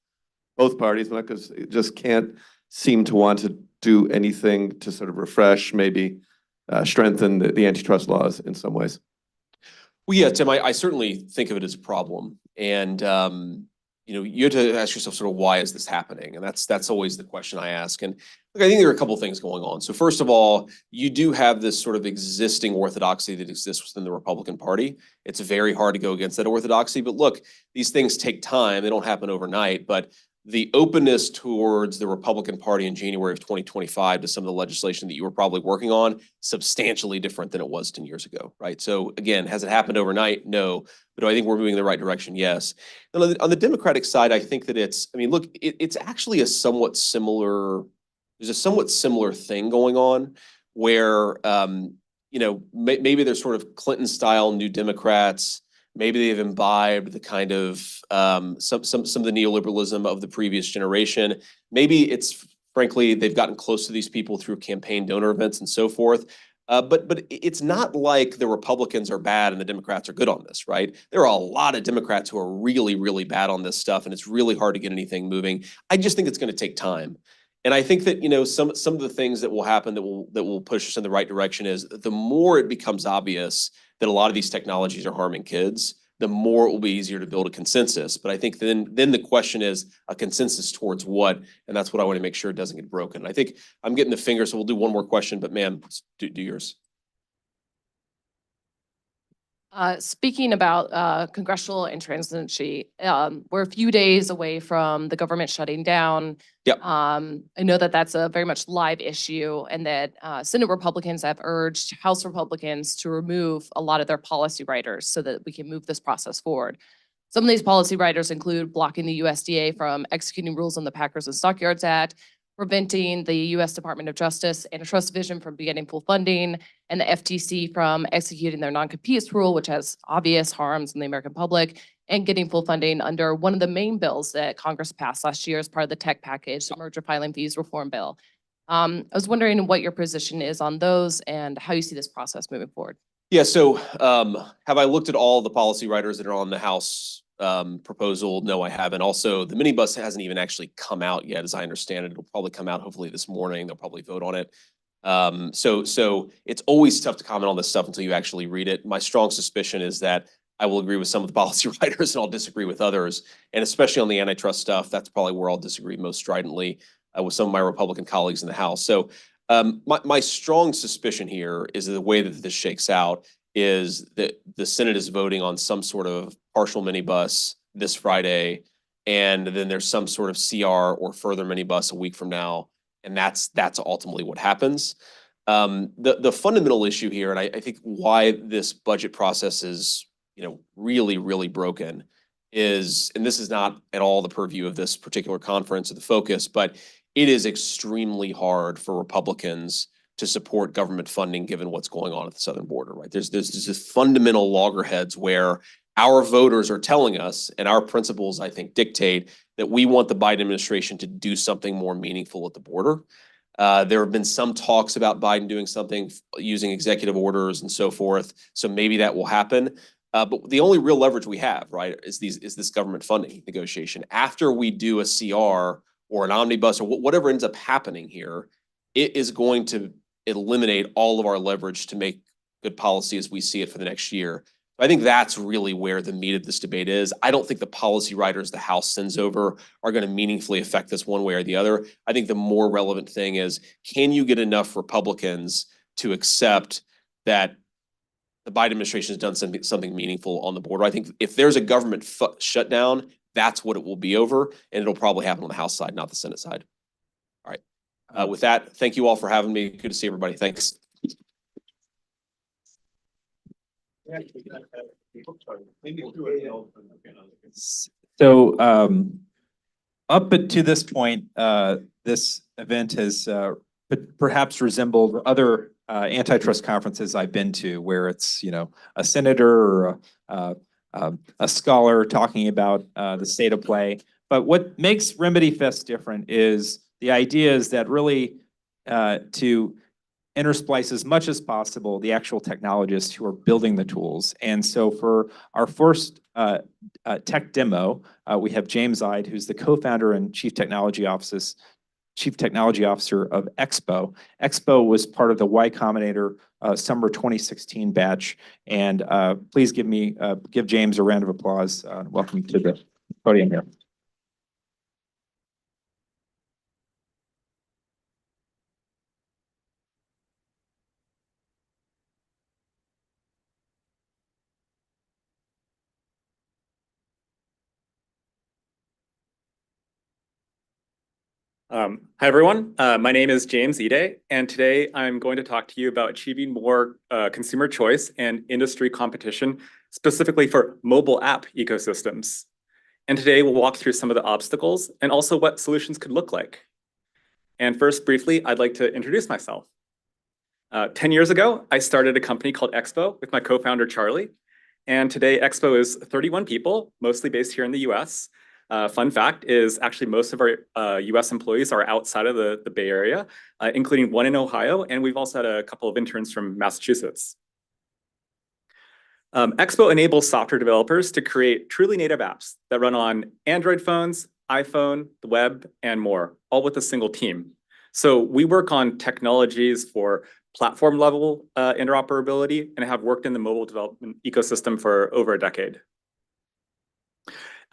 both parties, because it just can't seem to want to do anything to sort of refresh, maybe strengthen the antitrust laws in some ways? Well, yeah, Tim, I certainly think of it as a problem, and you have to ask yourself sort of why is this happening, and that's always the question I ask. And look, I think there are a couple of things going on. So first of all, you do have this sort of existing orthodoxy that exists within the Republican Party. It's very hard to go against that orthodoxy, but look, these things take time; they don't happen overnight. But the openness towards the Republican Party in January of 2025 to some of the legislation that you were probably working on, substantially different than it was 10 years ago, right? So again, has it happened overnight? No. But do I think we're moving in the right direction? Yes. And on the Democratic side, I think that it's actually a somewhat similar, there's a somewhat similar thing going on where, maybe they're sort of Clinton-style New Democrats. Maybe they've imbibed the kind of some of the neoliberalism of the previous generation. Maybe it's frankly they've gotten close to these people through campaign donor events and so forth. But it's not like the Republicans are bad and the Democrats are good on this, right? There are a lot of Democrats who are really, really bad on this stuff, and it's really hard to get anything moving. I just think it's going to take time. And I think that some of the things that will happen that will push us in the right direction is the more it becomes obvious that a lot of these technologies are harming kids, the more it will be easier to build a consensus. But I think then the question is a consensus towards what, and that's what I want to make sure it doesn't get broken. I think I'm getting the finger, so we'll do one more question, but ma'am, do yours. Speaking about congressional intransigency, we're a few days away from the government shutting down. Yep. I know that that's a very much live issue, and that Senate Republicans have urged House Republicans to remove a lot of their policy writers so that we can move this process forward. Some of these policy writers include blocking the USDA from executing rules on the Packers and Stockyards Act, preventing the U.S. Department of Justice Antitrust Division from getting full funding, and the FTC from executing their non-competes rule, which has obvious harms on the American public, and getting full funding under one of the main bills that Congress passed last year as part of the tech package, the merger filing fees reform bill. I was wondering what your position is on those and how you see this process moving forward. Yeah, so have I looked at all the policy writers that are on the House proposal? No, I haven't. Also, the minibus hasn't even actually come out yet, as I understand it. It'll probably come out hopefully this morning. They'll probably vote on it. So it's always tough to comment on this stuff until you actually read it. My strong suspicion is that I will agree with some of the policy writers and I'll disagree with others. And especially on the antitrust stuff, that's probably where I'll disagree most stridently with some of my Republican colleagues in the House. So my strong suspicion here is that the way that this shakes out is that the Senate is voting on some sort of partial minibus this Friday, and then there's some sort of CR or further minibus a week from now, and that's ultimately what happens. The fundamental issue here, and I think why this budget process is really, really broken is, and this is not at all the purview of this particular conference or the focus, but it is extremely hard for Republicans to support government funding given what's going on at the southern border, right? There's this fundamental loggerheads where our voters are telling us, and our principles, I think, dictate that we want the Biden administration to do something more meaningful at the border. There have been some talks about Biden doing something using executive orders and so forth, so maybe that will happen. But the only real leverage we have, right, is this government funding negotiation. After we do a CR or an omnibus or whatever ends up happening here, it is going to eliminate all of our leverage to make good policy as we see it for the next year. I think that's really where the meat of this debate is. I don't think the policy writers the House sends over are going to meaningfully affect this one way or the other. I think the more relevant thing is, can you get enough Republicans to accept that the Biden administration has done something meaningful on the border? I think if there's a government shutdown, that's what it will be over, and it'll probably happen on the House side, not the Senate side. All right. With that, thank you all for having me. Good to see everybody. Thanks. So up to this point, this event has perhaps resembled other antitrust conferences I've been to, where it's a senator or a scholar talking about the state of play. But what makes RemedyFest different is the idea is that really to intersplice as much as possible the actual technologists who are building the tools. And so for our first tech demo, we have James Ide, who's the co-founder and chief technology officer of Expo. Expo was part of the Y Combinator summer 2016 batch. And please give James a round of applause. Welcome to the podium here. Hi, everyone. My name is James Ide, and today I'm going to talk to you about achieving more consumer choice and industry competition, specifically for mobile app ecosystems. And today we'll walk through some of the obstacles and also what solutions could look like. And first, briefly, I'd like to introduce myself. 10 years ago, I started a company called Expo with my co-founder, Charlie. And today, Expo is 31 people, mostly based here in the US. Fun fact is actually most of our US employees are outside of the Bay Area, including one in Ohio, and we've also had a couple of interns from Massachusetts. Expo enables software developers to create truly native apps that run on Android phones, iPhone, the web, and more, all with a single team. So we work on technologies for platform level interoperability and have worked in the mobile development ecosystem for over a decade.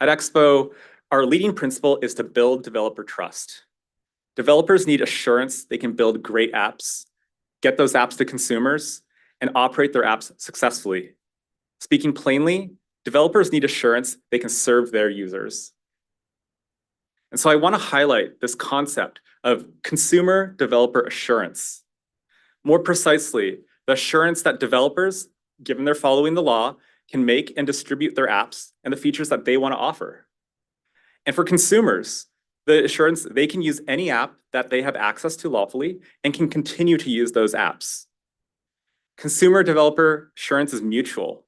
At Expo, our leading principle is to build developer trust. Developers need assurance they can build great apps, get those apps to consumers, and operate their apps successfully. Speaking plainly, developers need assurance they can serve their users. And so I want to highlight this concept of consumer developer assurance. More precisely, the assurance that developers, given they're following the law, can make and distribute their apps and the features that they want to offer. And for consumers, the assurance they can use any app that they have access to lawfully and can continue to use those apps. Consumer developer assurance is mutual.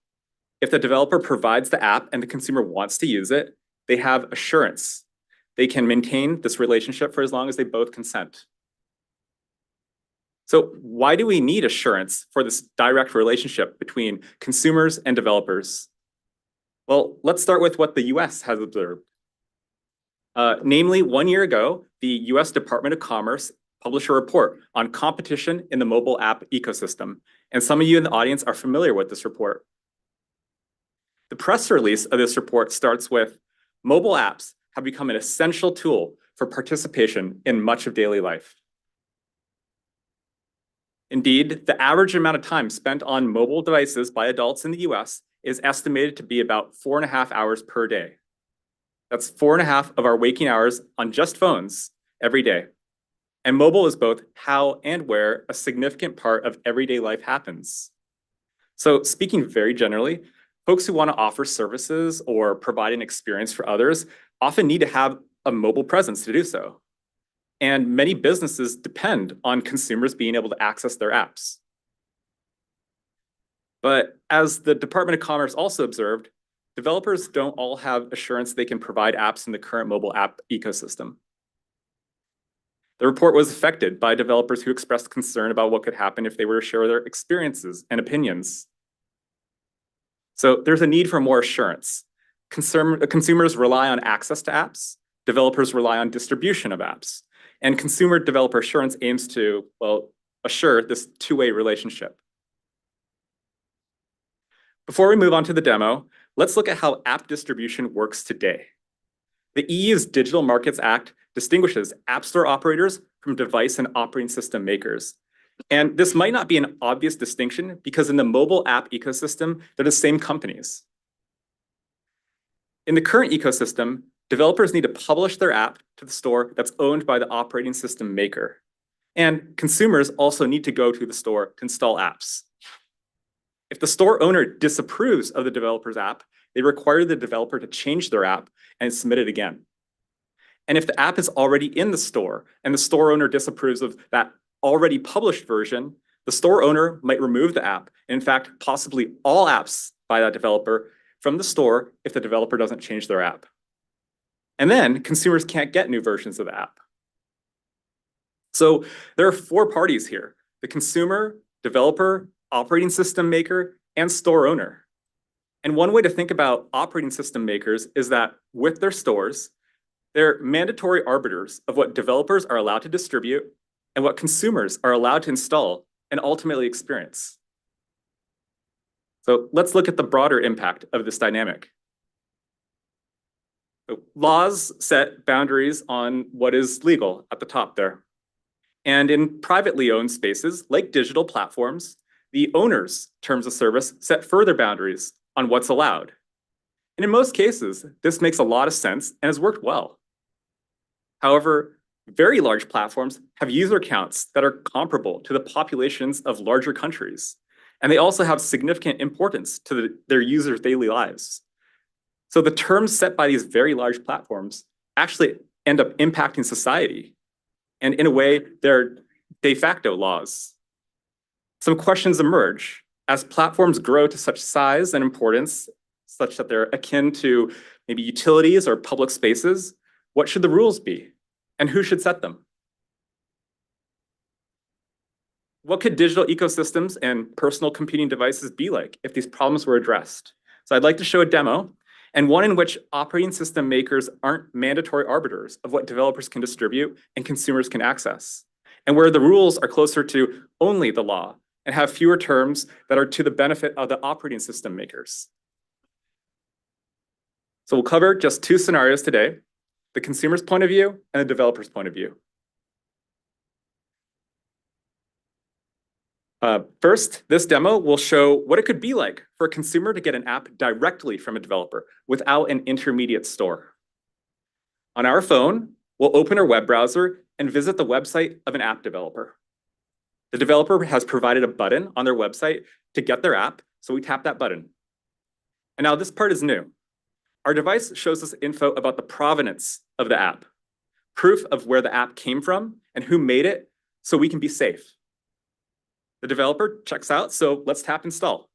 If the developer provides the app and the consumer wants to use it, they have assurance. They can maintain this relationship for as long as they both consent. So why do we need assurance for this direct relationship between consumers and developers? Well, let's start with what the US has observed. Namely, 1 year ago, the US Department of Commerce published a report on competition in the mobile app ecosystem. And some of you in the audience are familiar with this report. The press release of this report starts with, mobile apps have become an essential tool for participation in much of daily life. Indeed, the average amount of time spent on mobile devices by adults in the US is estimated to be about 4.5 hours per day. That's 4.5 of our waking hours on just phones every day. And mobile is both how and where a significant part of everyday life happens. So speaking very generally, folks who want to offer services or provide an experience for others often need to have a mobile presence to do so. And many businesses depend on consumers being able to access their apps. But as the Department of Commerce also observed, developers don't all have assurance they can provide apps in the current mobile app ecosystem. The report was affected by developers who expressed concern about what could happen if they were to share their experiences and opinions. So there's a need for more assurance. Consumers rely on access to apps, developers rely on distribution of apps, and consumer developer assurance aims to, well, assure this two-way relationship. Before we move on to the demo, let's look at how app distribution works today. The EU's Digital Markets Act distinguishes app store operators from device and operating system makers. And this might not be an obvious distinction because in the mobile app ecosystem, they're the same companies. In the current ecosystem, developers need to publish their app to the store that's owned by the operating system maker. And consumers also need to go to the store to install apps. If the store owner disapproves of the developer's app, they require the developer to change their app and submit it again. And if the app is already in the store and the store owner disapproves of that already published version, the store owner might remove the app, and in fact, possibly all apps by that developer from the store if the developer doesn't change their app. And then consumers can't get new versions of the app. So there are 4 parties here: the consumer, developer, operating system maker, and store owner. And one way to think about operating system makers is that with their stores, they're mandatory arbiters of what developers are allowed to distribute and what consumers are allowed to install and ultimately experience. So let's look at the broader impact of this dynamic. So laws set boundaries on what is legal at the top there. And in privately owned spaces like digital platforms, the owner's terms of service set further boundaries on what's allowed. And in most cases, this makes a lot of sense and has worked well. However, very large platforms have user counts that are comparable to the populations of larger countries. And they also have significant importance to their users' daily lives. So the terms set by these very large platforms actually end up impacting society. And in a way, they're de facto laws. Some questions emerge. As platforms grow to such size and importance, such that they're akin to maybe utilities or public spaces, what should the rules be? And who should set them? What could digital ecosystems and personal computing devices be like if these problems were addressed? So I'd like to show a demo, and one in which operating system makers aren't mandatory arbiters of what developers can distribute and consumers can access, and where the rules are closer to only the law and have fewer terms that are to the benefit of the operating system makers. So we'll cover just 2 scenarios today: the consumer's point of view and the developer's point of view. First, this demo will show what it could be like for a consumer to get an app directly from a developer without an intermediate store. On our phone, we'll open our web browser and visit the website of an app developer. The developer has provided a button on their website to get their app, so we tap that button. And now this part is new. Our device shows us info about the provenance of the app, proof of where the app came from and who made it, so we can be safe. The developer checks out, so let's tap install.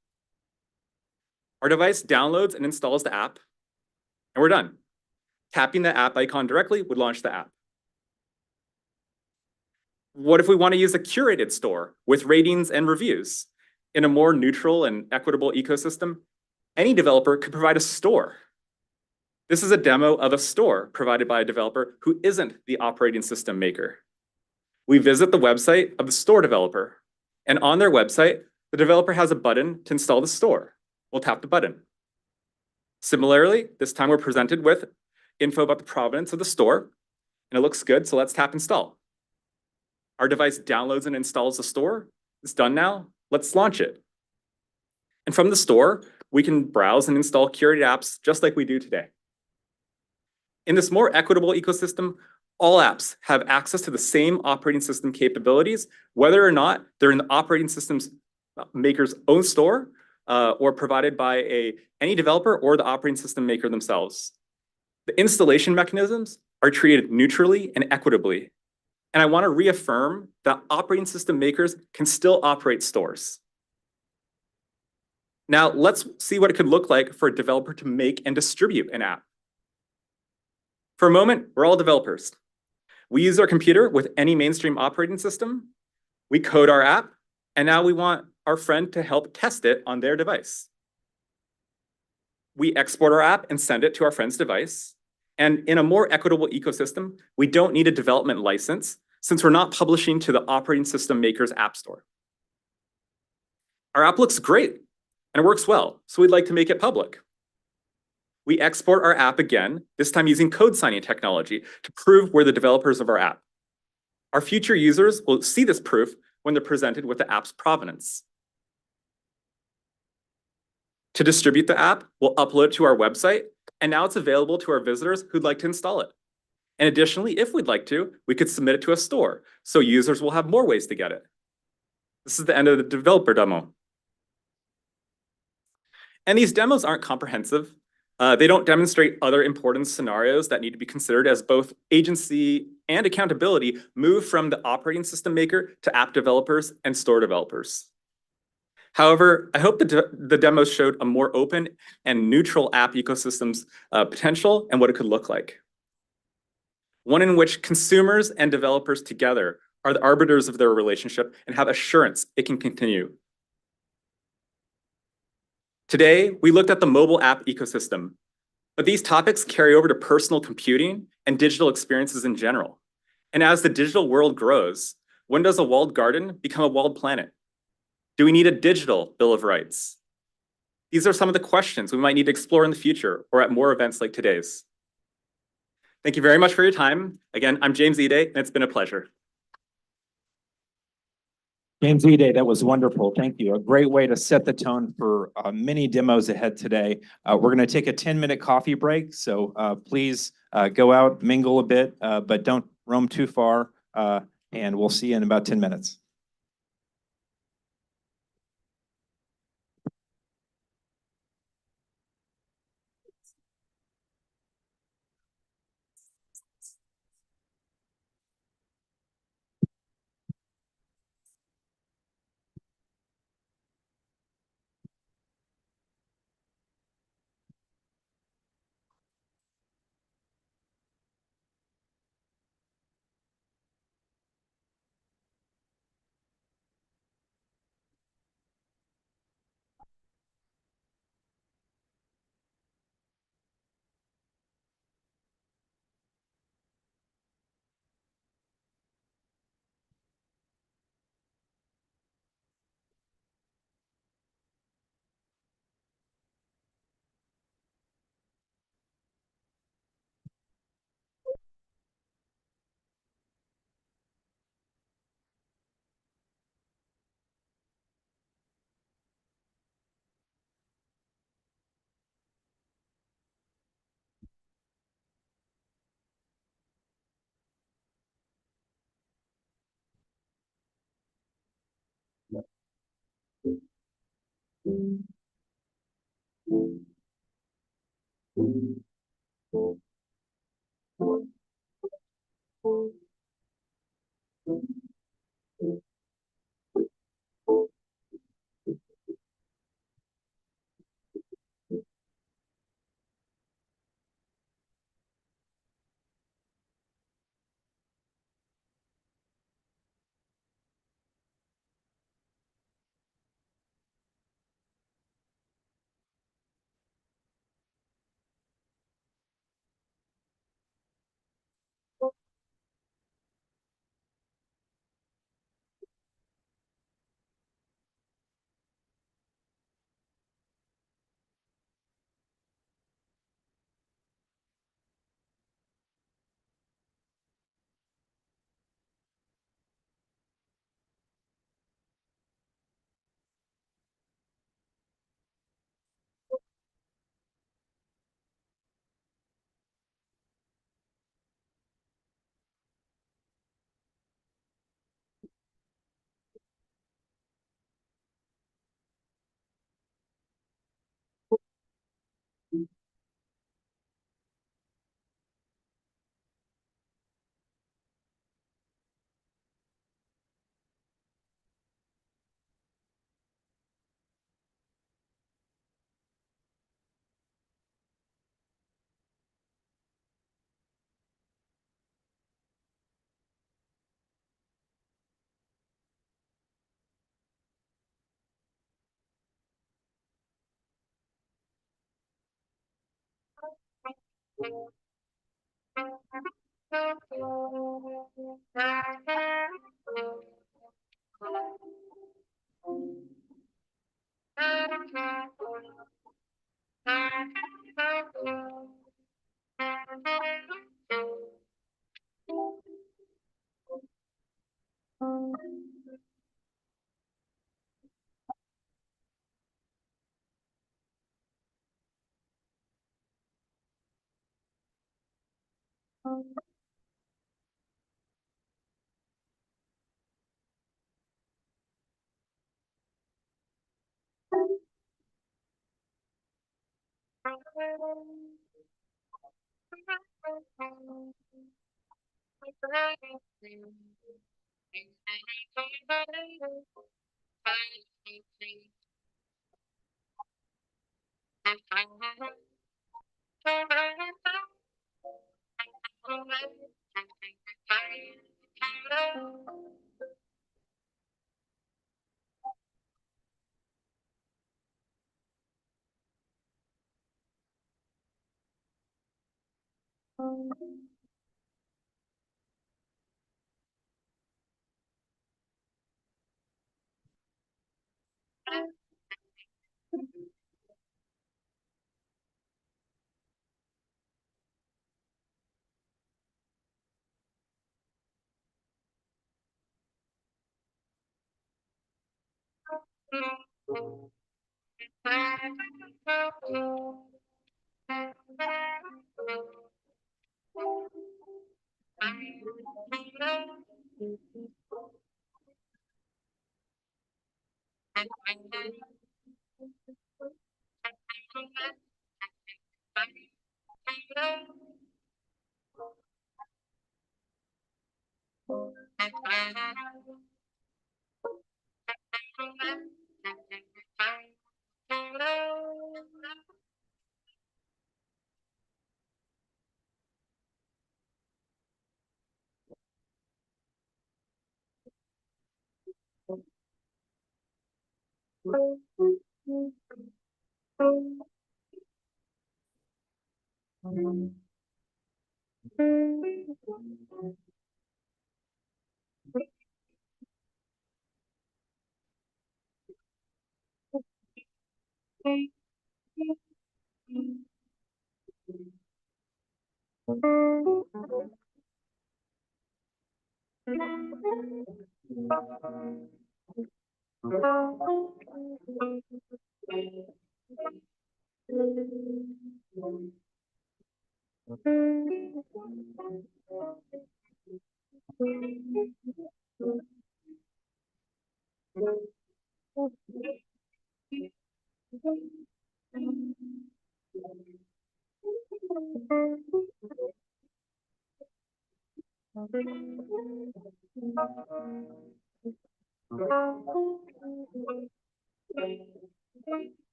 Our device downloads and installs the app, and we're done. Tapping the app icon directly would launch the app. What if we want to use a curated store with ratings and reviews? In a more neutral and equitable ecosystem, any developer could provide a store. This is a demo of a store provided by a developer who isn't the operating system maker. We visit the website of the store developer, and on their website, the developer has a button to install the store. We'll tap the button. Similarly, this time we're presented with info about the provenance of the store, and it looks good, so let's tap install. Our device downloads and installs the store. It's done now. Let's launch it. And from the store, we can browse and install curated apps just like we do today. In this more equitable ecosystem, all apps have access to the same operating system capabilities, whether or not they're in the operating system's maker's own store or provided by any developer or the operating system maker themselves. The installation mechanisms are treated neutrally and equitably. And I want to reaffirm that operating system makers can still operate stores. Now, let's see what it could look like for a developer to make and distribute an app. For a moment, we're all developers. We use our computer with any mainstream operating system. We code our app, and now we want our friend to help test it on their device. We export our app and send it to our friend's device. And in a more equitable ecosystem, we don't need a development license since we're not publishing to the operating system maker's app store. Our app looks great and it works well, so we'd like to make it public. We export our app again, this time using code signing technology to prove we're the developers of our app. Our future users will see this proof when they're presented with the app's provenance. To distribute the app, we'll upload it to our website, and now it's available to our visitors who'd like to install it. And additionally, if we'd like to, we could submit it to a store, so users will have more ways to get it. This is the end of the developer demo. And these demos aren't comprehensive. They don't demonstrate other important scenarios that need to be considered as both agency and accountability move from the operating system maker to app developers and store developers. However, I hope the demos showed a more open and neutral app ecosystem's potential and what it could look like. One in which consumers and developers together are the arbiters of their relationship and have assurance it can continue. Today, we looked at the mobile app ecosystem, but these topics carry over to personal computing and digital experiences in general. And as the digital world grows, when does a walled garden become a walled planet? Do we need a digital Bill of Rights? These are some of the questions we might need to explore in the future or at more events like today's. Thank you very much for your time. Again, I'm James Ide, and it's been a pleasure. James Ide, that was wonderful. Thank you. A great way to set the tone for many demos ahead today. We're going to take a 10-minute coffee break, so please go out, mingle a bit, but don't roam too far, and we'll see you in about 10 minutes.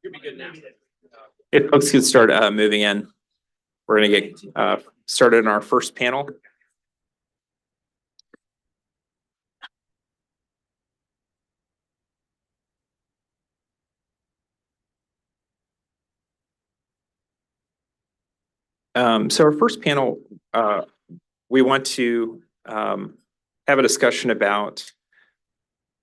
You'll be good now. If folks could start moving in, we're gonna get started in our first panel. So our first panel, we want to have a discussion about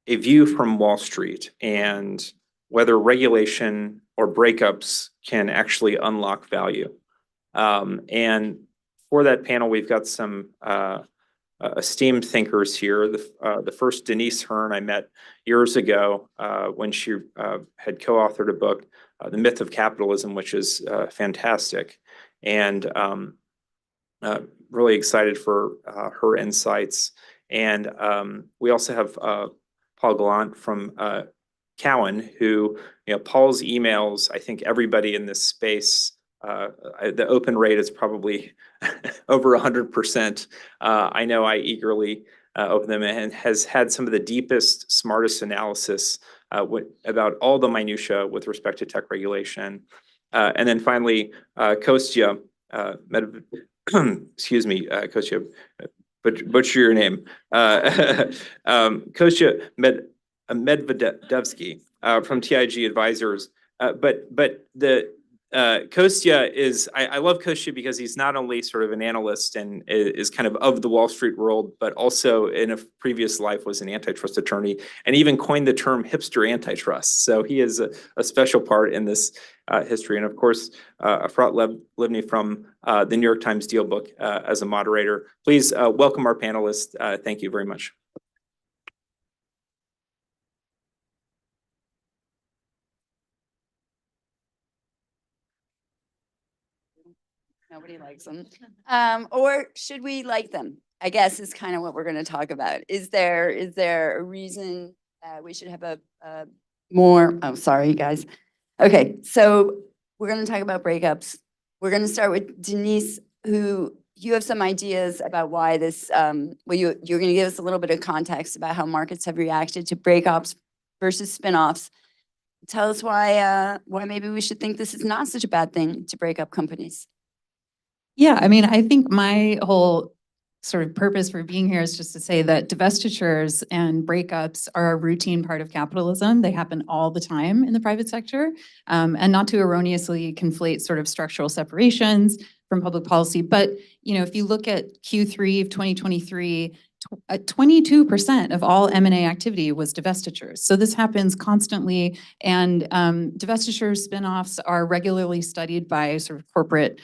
a view from Wall Street and whether regulation or breakups can actually unlock value. And for that panel, we've got some esteemed thinkers here. The first, Denise Hearn, I met years ago when she had co-authored a book, The Myth of Capitalism, which is fantastic. And really excited for her insights. And we also have Paul Gallant from Cowen, who, Paul's emails, I think everybody in this space, the open rate is probably over 100%. I know I eagerly open them and has had some of the deepest, smartest analysis about all the minutia with respect to tech regulation. And then finally, Kostya, excuse me, Kostya, butcher your name. Kostya Medvedovsky from TIG Advisors. But the Kostya is, I love Kostya because he's not only sort of an analyst and is kind of the Wall Street world, but also in a previous life was an antitrust attorney and even coined the term hipster antitrust. So he is a special part in this history. And of course, Ephrat Livni from the New York Times DealBook as a moderator. Please welcome our panelists. Thank you very much. Nobody likes them. Or should we like them? I guess is kind of what we're going to talk about. Is there a reason we should have a more, oh, sorry, guys. Okay, so we're going to talk about breakups. We're going to start with Denise, who you have some ideas about why this, well, you're going to give us a little bit of context about how markets have reacted to breakups versus spinoffs. Tell us why maybe we should think this is not such a bad thing to break up companies. Yeah, I mean, I think my whole sort of purpose for being here is just to say that divestitures and breakups are a routine part of capitalism. They happen all the time in the private sector, and not to erroneously conflate sort of structural separations from public policy. But, you know, if you look at Q3 of 2023, 22% of all M&A activity was divestitures. So this happens constantly, and divestitures, spinoffs are regularly studied by sort of corporate,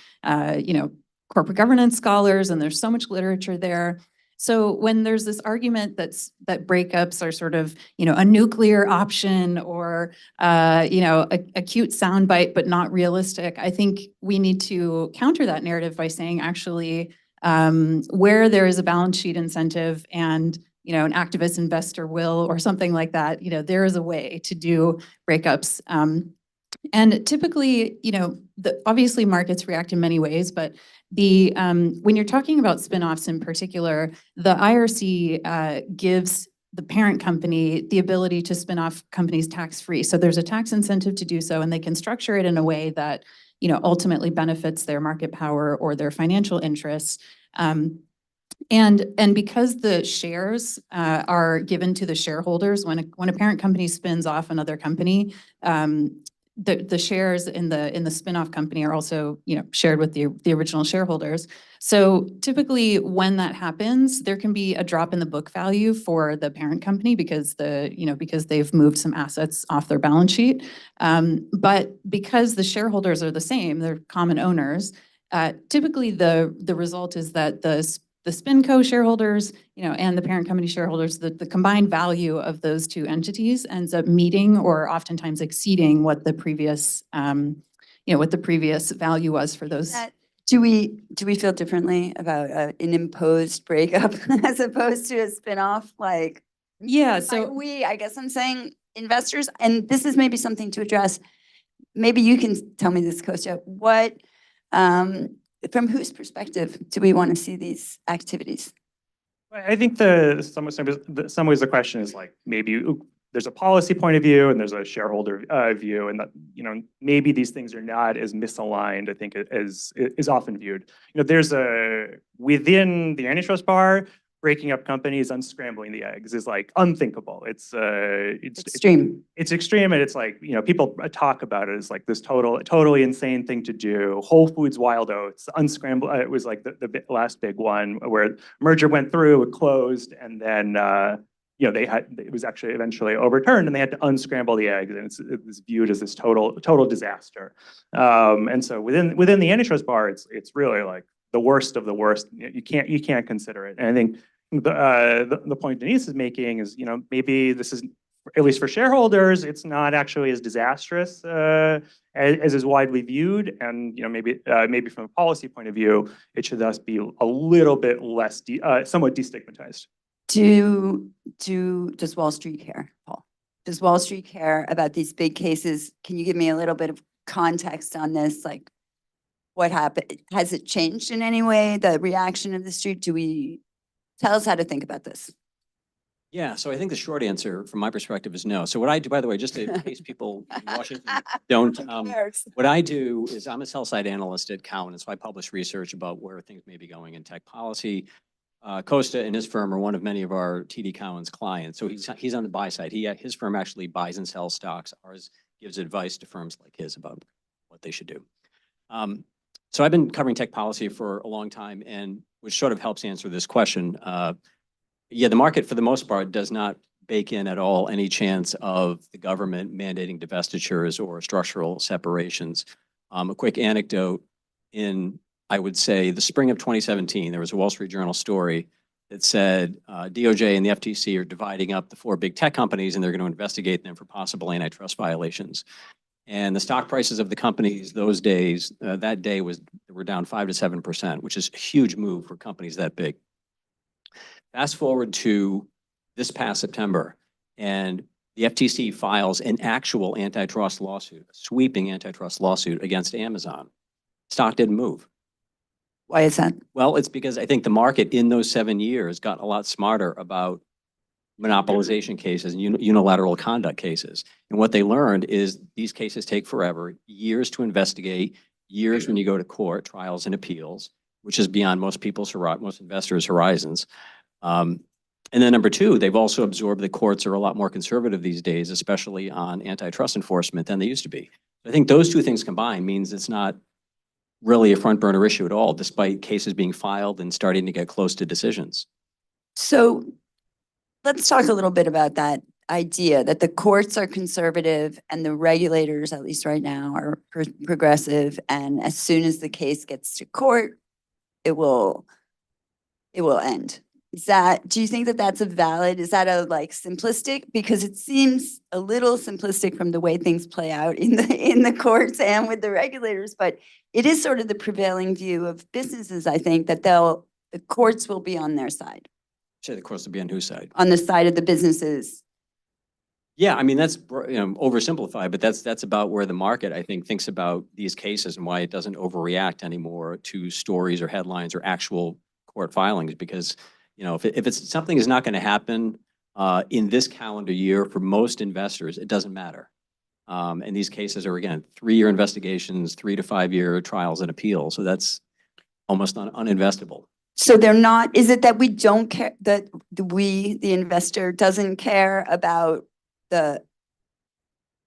corporate governance scholars, and there's so much literature there. So when there's this argument that breakups are sort of, a nuclear option or, a cute soundbite, but not realistic, I think we need to counter that narrative by saying actually, where there is a balance sheet incentive and, an activist investor will or something like that, there is a way to do breakups. And typically, obviously markets react in many ways, but when you're talking about spinoffs in particular, the IRC gives the parent company the ability to spin off companies tax-free. So there's a tax incentive to do so, and they can structure it in a way that, ultimately benefits their market power or their financial interests. And because the shares are given to the shareholders when a parent company spins off another company, the shares in the spin-off company are also, shared with the original shareholders. So typically when that happens, there can be a drop in the book value for the parent company because because they've moved some assets off their balance sheet. But because the shareholders are the same, they're common owners, typically the result is that the SpinCo shareholders, and the parent company shareholders, the combined value of those two entities ends up meeting or oftentimes exceeding what the previous, value was for those. Do we feel differently about an imposed breakup as opposed to a spinoff? Yeah, so I guess I'm saying investors, and this is maybe something to address. Maybe you can tell me this, Kostya. What, from whose perspective do we want to see these activities? I think some ways the question is like maybe there's a policy point of view and there's a shareholder view, and that maybe these things are not as misaligned, I think, as is often viewed. There's within the antitrust bar, breaking up companies, unscrambling the eggs is like unthinkable. It's extreme. It's extreme, and it's like people talk about it as like this totally insane thing to do. Whole Foods Wild Oats unscramble. It was like the last big one where merger went through, it closed, and then it was actually eventually overturned, and they had to unscramble the eggs, and it was viewed as this total disaster. And so within the antitrust bar, it's really like the worst of the worst. You can't consider it. And I think the point Denise is making is, maybe this is, at least for shareholders, it's not actually as disastrous as is widely viewed. And maybe from a policy point of view, it should thus be a little bit less, somewhat destigmatized. Does Wall Street care, Paul? Does Wall Street care about these big cases? Can you give me a little bit of context on this? Like, what happened? Has it changed in any way, the reaction of the street? Tell us how to think about this. Yeah, so I think the short answer from my perspective is no. So what I do, by the way, just in case people in Washington don't, what I do is I'm a sell-side analyst at Cowen, and so I publish research about where things may be going in tech policy. Kostya and his firm are one of many of our TD Cowen's clients. So he's on the buy side. His firm actually buys and sells stocks. Ours gives advice to firms like his about what they should do. So I've been covering tech policy for a long time, and which sort of helps answer this question. Yeah, the market for the most part does not bake in at all any chance of the government mandating divestitures or structural separations. A quick anecdote: I would say the spring of 2017, there was a Wall Street Journal story that said DOJ and the FTC are dividing up the 4 big tech companies, and they're going to investigate them for possible antitrust violations. And the stock prices of the companies those days, that day were down 5 to 7%, which is a huge move for companies that big. Fast forward to this past September, and the FTC files an actual antitrust lawsuit, a sweeping antitrust lawsuit against Amazon. Stock didn't move. Why is that? Well, it's because I think the market in those 7 years got a lot smarter about monopolization cases and unilateral conduct cases. And what they learned is these cases take forever, years to investigate, years when you go to court, trials and appeals, which is beyond most investors' horizons. And then number two, they've also absorbed the courts are a lot more conservative these days, especially on antitrust enforcement than they used to be. I think those two things combined means it's not really a front burner issue at all, despite cases being filed and starting to get close to decisions. So let's talk a little bit about that idea that the courts are conservative and the regulators, at least right now, are progressive. And as soon as the case gets to court, it will end. Do you think that that's is that a simplistic? Because it seems a little simplistic from the way things play out in the courts and with the regulators, but it is sort of the prevailing view of businesses, I think, that the courts will be on their side. Say the courts will be on whose side? On the side of the businesses. Yeah, I mean, that's oversimplified, but that's about where the market, I think, thinks about these cases and why it doesn't overreact anymore to stories or headlines or actual court filings, because if it's something is not going to happen in this calendar year for most investors, it doesn't matter. And these cases are, again, 3-year investigations, 3 to 5 year trials and appeals. So that's almost uninvestable. So they're not, is it that we don't care, that the investor doesn't care about the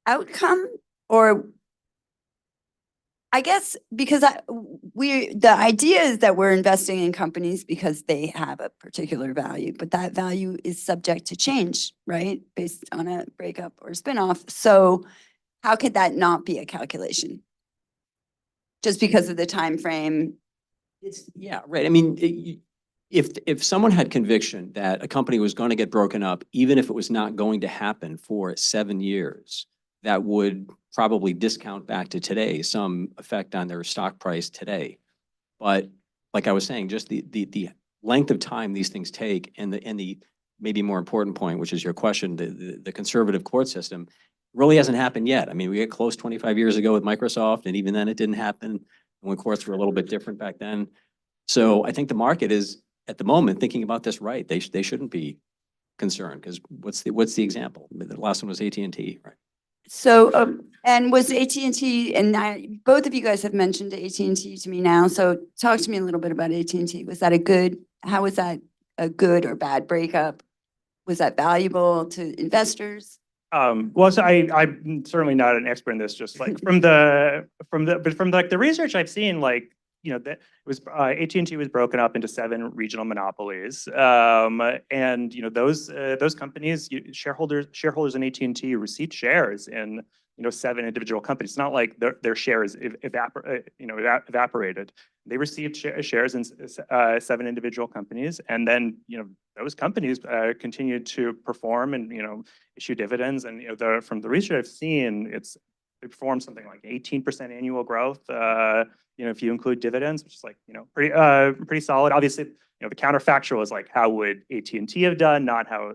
outcome? Or I guess because the idea is that we're investing in companies because they have a particular value, but that value is subject to change, right? Based on a breakup or spinoff. So how could that not be a calculation? Just because of the time frame? Yeah, right. I mean, if someone had conviction that a company was going to get broken up, even if it was not going to happen for 7 years, that would probably discount back to today some effect on their stock price today. But like I was saying, just the length of time these things take and the maybe more important point, which is your question, the conservative court system really hasn't happened yet. I mean, we get close 25 years ago with Microsoft, and even then it didn't happen when courts were a little bit different back then. So I think the market is at the moment thinking about this right. They shouldn't be concerned because what's the example? The last one was AT&T, right? So, and was AT&T, and both of you guys have mentioned AT&T to me now. So talk to me a little bit about AT&T. How was that a good or bad breakup? Was that valuable to investors? Well, so I'm certainly not an expert in this, just like from the research I've seen, that it was AT&T was broken up into 7 regional monopolies, and those companies, shareholders in AT&T received shares in 7 individual companies. It's not like their shares evaporated. They received shares in 7 individual companies, and then those companies continued to perform and issue dividends. And from the research I've seen, they performed something like 18% annual growth. If you include dividends, which is pretty solid. Obviously, the counterfactual is how would AT&T have done, not how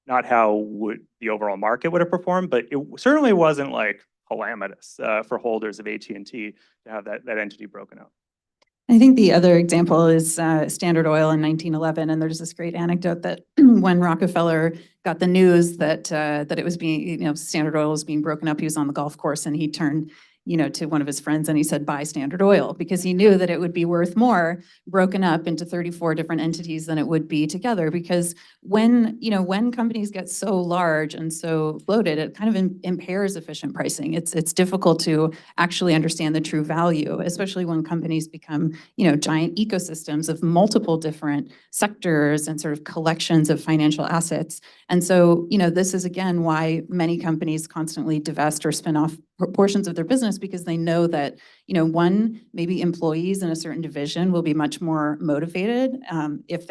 not how would the overall market would have performed, but it certainly wasn't calamitous for holders of AT&T to have that entity broken up. I think the other example is Standard Oil in 1911, and there's this great anecdote that when Rockefeller got the news that it was being, Standard Oil was being broken up, he was on the golf course and he turned to one of his friends and he said, buy Standard Oil, because he knew that it would be worth more broken up into 34 different entities than it would be together. Because when companies get so large and so bloated, it kind of impairs efficient pricing. It's difficult to actually understand the true value, especially when companies become, giant ecosystems of multiple different sectors and sort of collections of financial assets. And so, this is again why many companies constantly divest or spin off portions of their business, because they know that, maybe employees in a certain division will be much more motivated if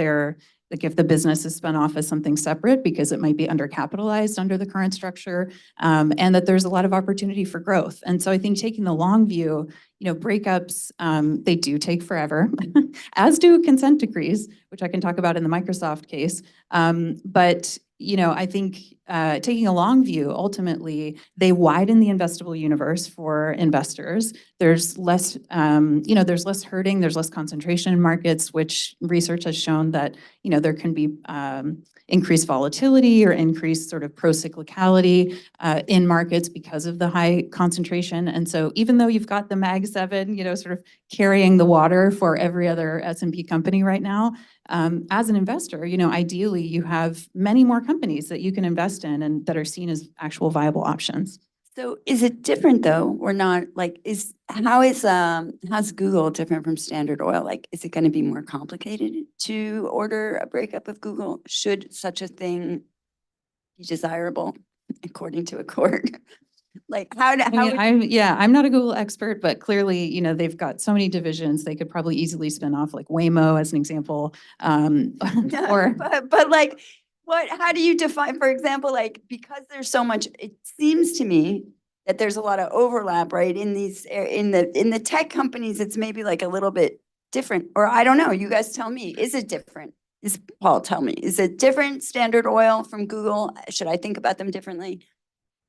the business is spun off as something separate, because it might be undercapitalized under the current structure, and that there's a lot of opportunity for growth. And so I think taking the long view, breakups, they do take forever, as do consent decrees, which I can talk about in the Microsoft case. But I think taking a long view, ultimately, they widen the investable universe for investors. There's less, there's less herding, there's less concentration in markets, which research has shown that, there can be increased volatility or increased sort of pro-cyclicality in markets because of the high concentration. And so even though you've got the Mag 7, sort of carrying the water for every other S&P company right now, as an investor, ideally you have many more companies that you can invest in and that are seen as actual viable options. So is it different though, or not? Like, how's Google different from Standard Oil? Like, is it going to be more complicated to order a breakup of Google? Should such a thing be desirable according to a court? Like, I'm not a Google expert, but clearly, they've got so many divisions. They could probably easily spin off like Waymo as an example. But like, how do you define, for example, like, because there's so much, it seems to me that there's a lot of overlap, right? In the tech companies, it's maybe like a little bit different, or I don't know. You guys tell me, is it different? Paul, tell me, is it different, Standard Oil from Google? Should I think about them differently?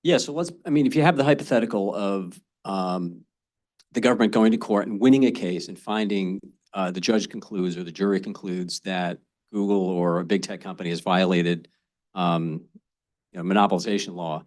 Yeah, so if you have the hypothetical of the government going to court and winning a case and finding the judge concludes or the jury concludes that Google or a big tech company has violated monopolization law,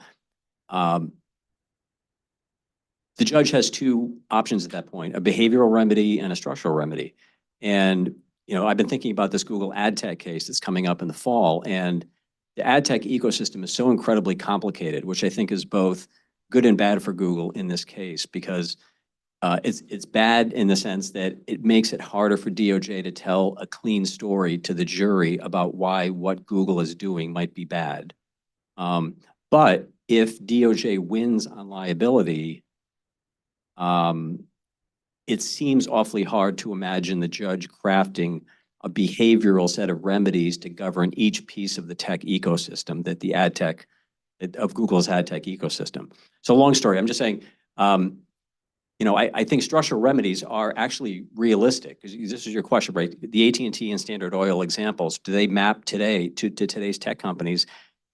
the judge has two options at that point, a behavioral remedy and a structural remedy. And I've been thinking about this Google ad tech case that's coming up in the fall, and the ad tech ecosystem is so incredibly complicated, which I think is both good and bad for Google in this case, because it's bad in the sense that it makes it harder for DOJ to tell a clean story to the jury about why what Google is doing might be bad. But if DOJ wins on liability, it seems awfully hard to imagine the judge crafting a behavioral set of remedies to govern each piece of the tech ecosystem that the ad tech, of Google's ad tech ecosystem. So long story, I'm just saying, I think structural remedies are actually realistic. This is your question, right? The AT&T and Standard Oil examples, do they map today to today's tech companies?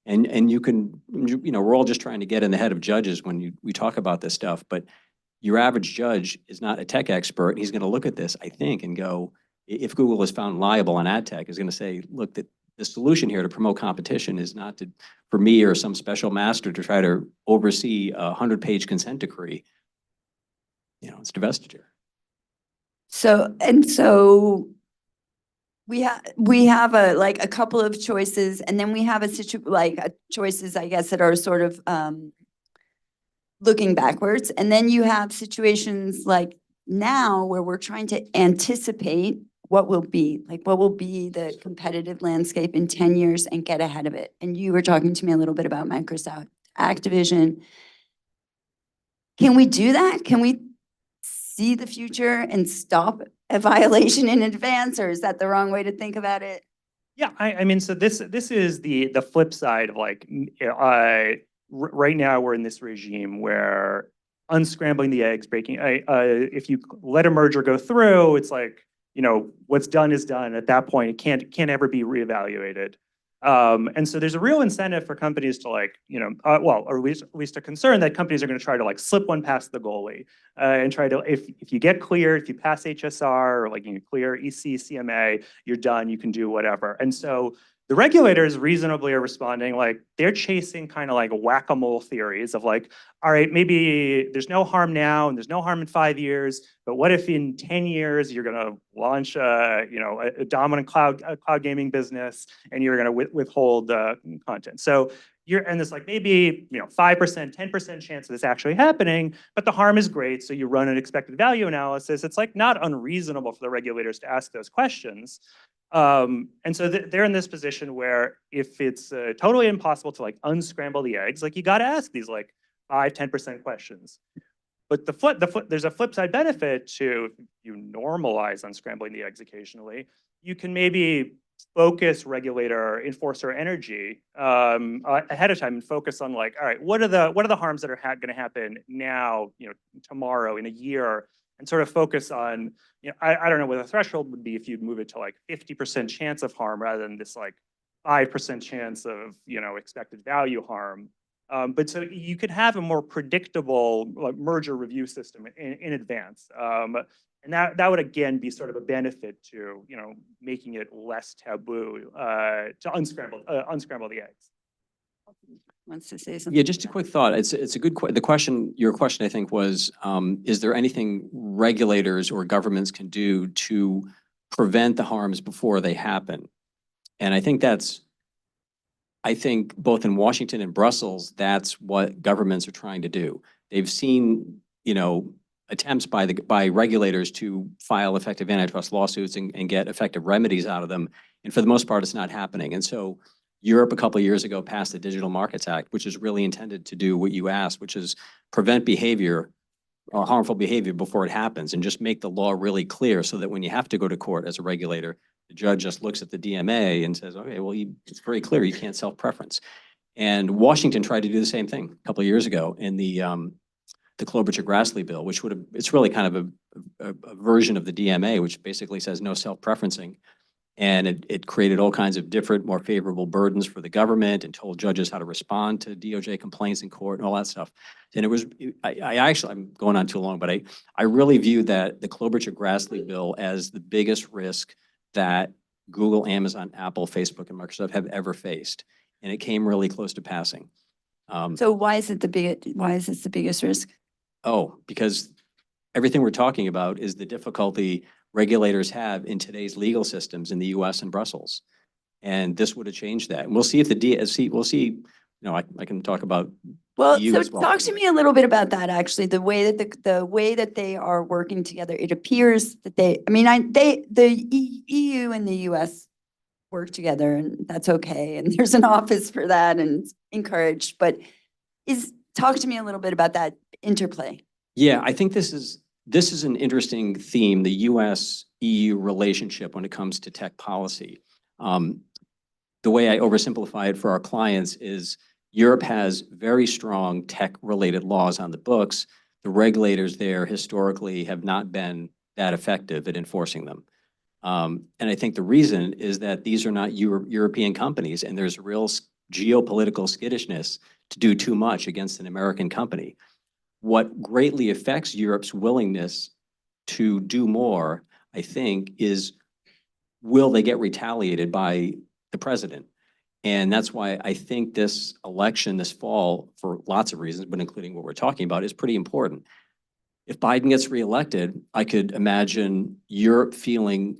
And you can, we're all just trying to get in the head of judges when we talk about this stuff, but your average judge is not a tech expert. He's going to look at this, I think, and go, if Google is found liable on ad tech, is going to say, look, the solution here to promote competition is not for me or some special master to try to oversee a 100-page consent decree. It's divestiture. So we have a couple of choices, and then we have choices, I guess, that are sort of looking backwards. And then you have situations like now where we're trying to anticipate what will be the competitive landscape in 10 years and get ahead of it. And you were talking to me a little bit about Microsoft Activision. Can we do that? Can we see the future and stop a violation in advance, or is that the wrong way to think about it? Yeah, I mean, so this is the flip side of right now we're in this regime where unscrambling the eggs, if you let a merger go through, it's like, what's done is done. At that point, it can't ever be reevaluated. And so there's a real incentive for companies to or at least a concern that companies are going to try to slip one past the goalie and try to, if you get cleared, if you pass HSR or you clear EC, CMA, you're done, you can do whatever. And so the regulators reasonably are responding they're chasing kind of whack-a-mole theories of all right, maybe there's no harm now and there's no harm in 5 years, but what if in 10 years you're going to launch a dominant cloud gaming business and you're going to withhold content. So and there's maybe 5%, 10% chance of this actually happening, but the harm is great. So you run an expected value analysis. It's not unreasonable for the regulators to ask those questions. And so they're in this position where if it's totally impossible to unscramble the eggs, you got to ask these 5-10% questions. But there's a flip side benefit to you normalize unscrambling the eggs occasionally. You can maybe focus regulator, enforcer energy ahead of time and focus on all right, what are the harms that are going to happen now, tomorrow, in a year, and sort of focus on, I don't know what the threshold would be if you move it to 50% chance of harm rather than this 5% chance of, expected value harm. But so you could have a more predictable like, merger review system in advance. And that would again be sort of a benefit to, making it less taboo to unscramble the eggs. Wants to say something? Yeah, just a quick thought. It's a good your question, I think, was, is there anything regulators or governments can do to prevent the harms before they happen? And I think both in Washington and Brussels, that's what governments are trying to do. They've seen, attempts by regulators to file effective antitrust lawsuits and get effective remedies out of them. And for the most part, it's not happening. And so Europe a couple of years ago passed the Digital Markets Act, which is really intended to do what you asked, which is prevent behavior or harmful behavior before it happens and just make the law really clear so that when you have to go to court as a regulator, the judge just looks at the DMA and says, okay, well, it's very clear you can't self-preference. And Washington tried to do the same thing a couple of years ago in the Klobuchar-Grassley bill, which it's really kind of a version of the DMA, which basically says no self-preferencing. And it created all kinds of different, more favorable burdens for the government and told judges how to respond to DOJ complaints in court and all that stuff. And it was, I'm going on too long, but I really view that the Klobuchar-Grassley bill as the biggest risk that Google, Amazon, Apple, Facebook, and Microsoft have ever faced. And it came really close to passing. So why is this the biggest risk? Oh, because everything we're talking about is the difficulty regulators have in today's legal systems in the US and Brussels. And this would have changed that. And we'll see if I can talk about EU So as well. talk to me a little bit about that, actually, the way that they are working together. It appears that the EU and the US work together, and that's okay. And there's an office for that and it's encouraged, but talk to me a little bit about that interplay. Yeah, I think this is an interesting theme, the US-EU relationship when it comes to tech policy. The way I oversimplify it for our clients is Europe has very strong tech-related laws on the books. The regulators there historically have not been that effective at enforcing them. And I think the reason is that these are not European companies, and there's real geopolitical skittishness to do too much against an American company. What greatly affects Europe's willingness to do more, I think, is will they get retaliated by the president? And that's why I think this election this fall, for lots of reasons, but including what we're talking about, is pretty important. If Biden gets reelected, I could imagine Europe feeling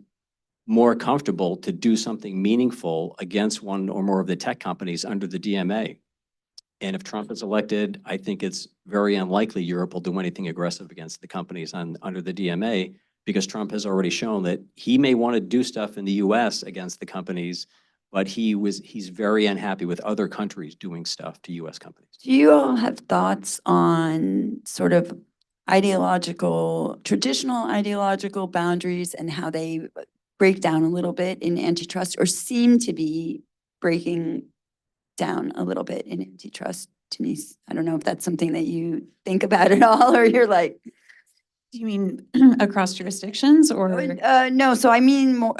more comfortable to do something meaningful against one or more of the tech companies under the DMA. And if Trump is elected, I think it's very unlikely Europe will do anything aggressive against the companies under the DMA, because Trump has already shown that he may want to do stuff in the US against the companies, but he's very unhappy with other countries doing stuff to US companies. Do you all have thoughts on sort of traditional ideological boundaries and how they break down a little bit in antitrust, or seem to be breaking down a little bit in antitrust? Denise, I don't know if that's something that you think about at all, or you're like. Do you mean across jurisdictions or? No, so I mean more,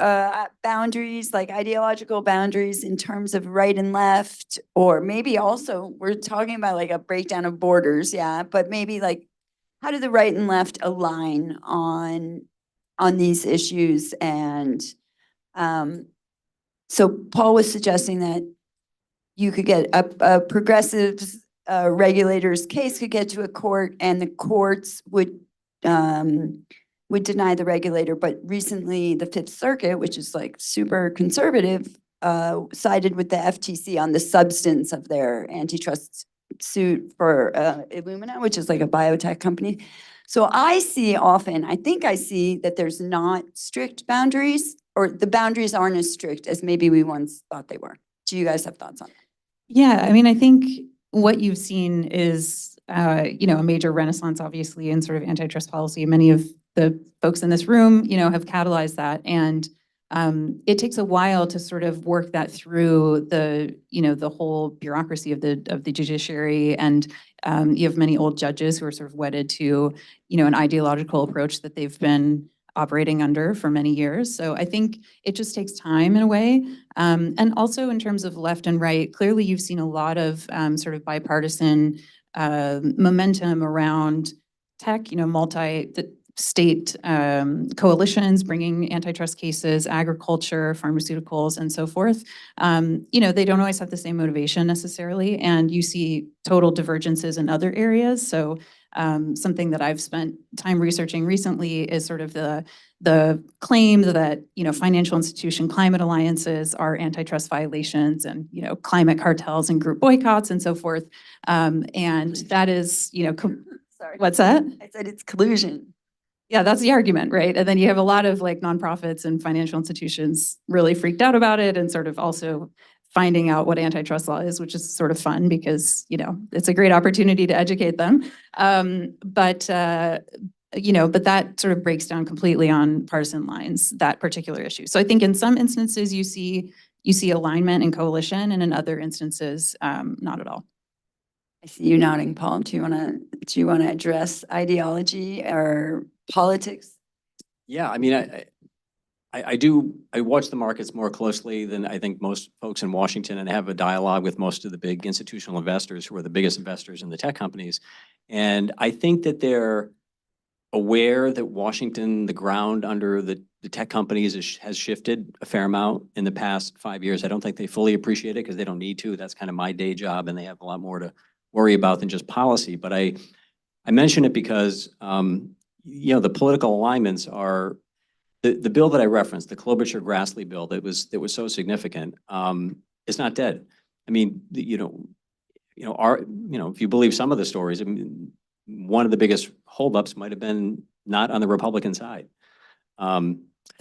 boundaries, like ideological boundaries in terms of right and left, or maybe also we're talking about like a breakdown of borders, yeah, but maybe like how do the right and left align on these issues? And so Paul was suggesting that you could get a progressive regulator's case could get to a court, and the courts would deny the regulator. But recently the Fifth Circuit, which is like super conservative, sided with the FTC on the substance of their antitrust suit for Illumina, which is like a biotech company. So I see that there's not strict boundaries, or the boundaries aren't as strict as maybe we once thought they were. Do you guys have thoughts on that? Yeah, I mean, I think what you've seen is, a major renaissance, obviously, in sort of antitrust policy. Many of the folks in this room, have catalyzed that. And it takes a while to sort of work that through the whole bureaucracy of the judiciary. And you have many old judges who are sort of wedded to, an ideological approach that they've been operating under for many years. So I think it just takes time in a way. And also in terms of left and right, clearly you've seen a lot of sort of bipartisan momentum around tech, multi-state coalitions bringing antitrust cases, agriculture, pharmaceuticals, and so forth. They don't always have the same motivation necessarily, and you see total divergences in other areas. So something that I've spent time researching recently is sort of the claim that financial institution climate alliances are antitrust violations, and climate cartels and group boycotts and so forth. And that is Sorry. what's that? I said it's collusion. Yeah, that's the argument, right? And then you have a lot of like nonprofits and financial institutions really freaked out about it, and sort of also finding out what antitrust law is, which is sort of fun because, it's a great opportunity to educate them. But that sort of breaks down completely on partisan lines, that particular issue. So I think in some instances you see alignment and coalition, and in other instances, not at all. I see you nodding, Paul. Do you want to address ideology or politics? Yeah, I mean, I watch the markets more closely than I think most folks in Washington, and have a dialogue with most of the big institutional investors who are the biggest investors in the tech companies. And I think that they're aware that Washington, the ground under the tech companies has shifted a fair amount in the past 5 years. I don't think they fully appreciate it because they don't need to. That's kind of my day job, and they have a lot more to worry about than just policy. But I mention it because, the political alignments are, the bill that I referenced, the Klobuchar-Grassley bill that was so significant, is not dead. I mean, if you believe some of the stories, I mean, one of the biggest holdups might have been not on the Republican side.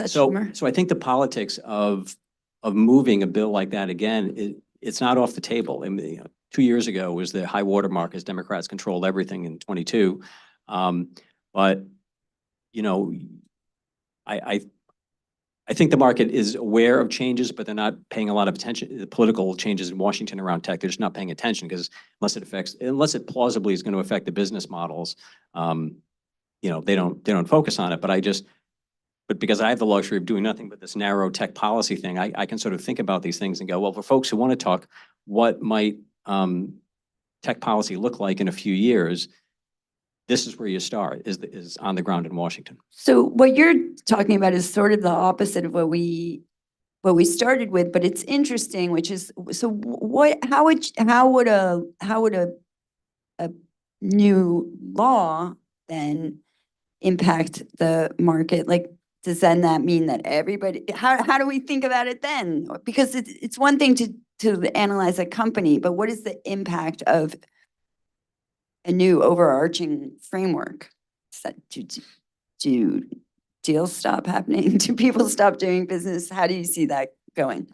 So I think the politics of moving a bill like that again, it's not off the table. I mean, 2 years ago was the high water mark as Democrats controlled everything in 22. But I think the market is aware of changes, but they're not paying a lot of attention. The political changes in Washington around tech, they're just not paying attention because unless it plausibly is going to affect the business models, they don't focus on it. But because I have the luxury of doing nothing but this narrow tech policy thing, I can sort of think about these things and go, well, for folks who want to talk, what might tech policy look like in a few years? This is where you start, is on the ground in Washington. So what you're talking about is sort of the opposite of what we started with, but it's interesting, which is, so how would a new law then impact the market? Like, does then that mean that everybody, how do we think about it then? Because it's one thing to analyze a company, but what is the impact of a new overarching framework? Do deals stop happening? Do people stop doing business? How do you see that going?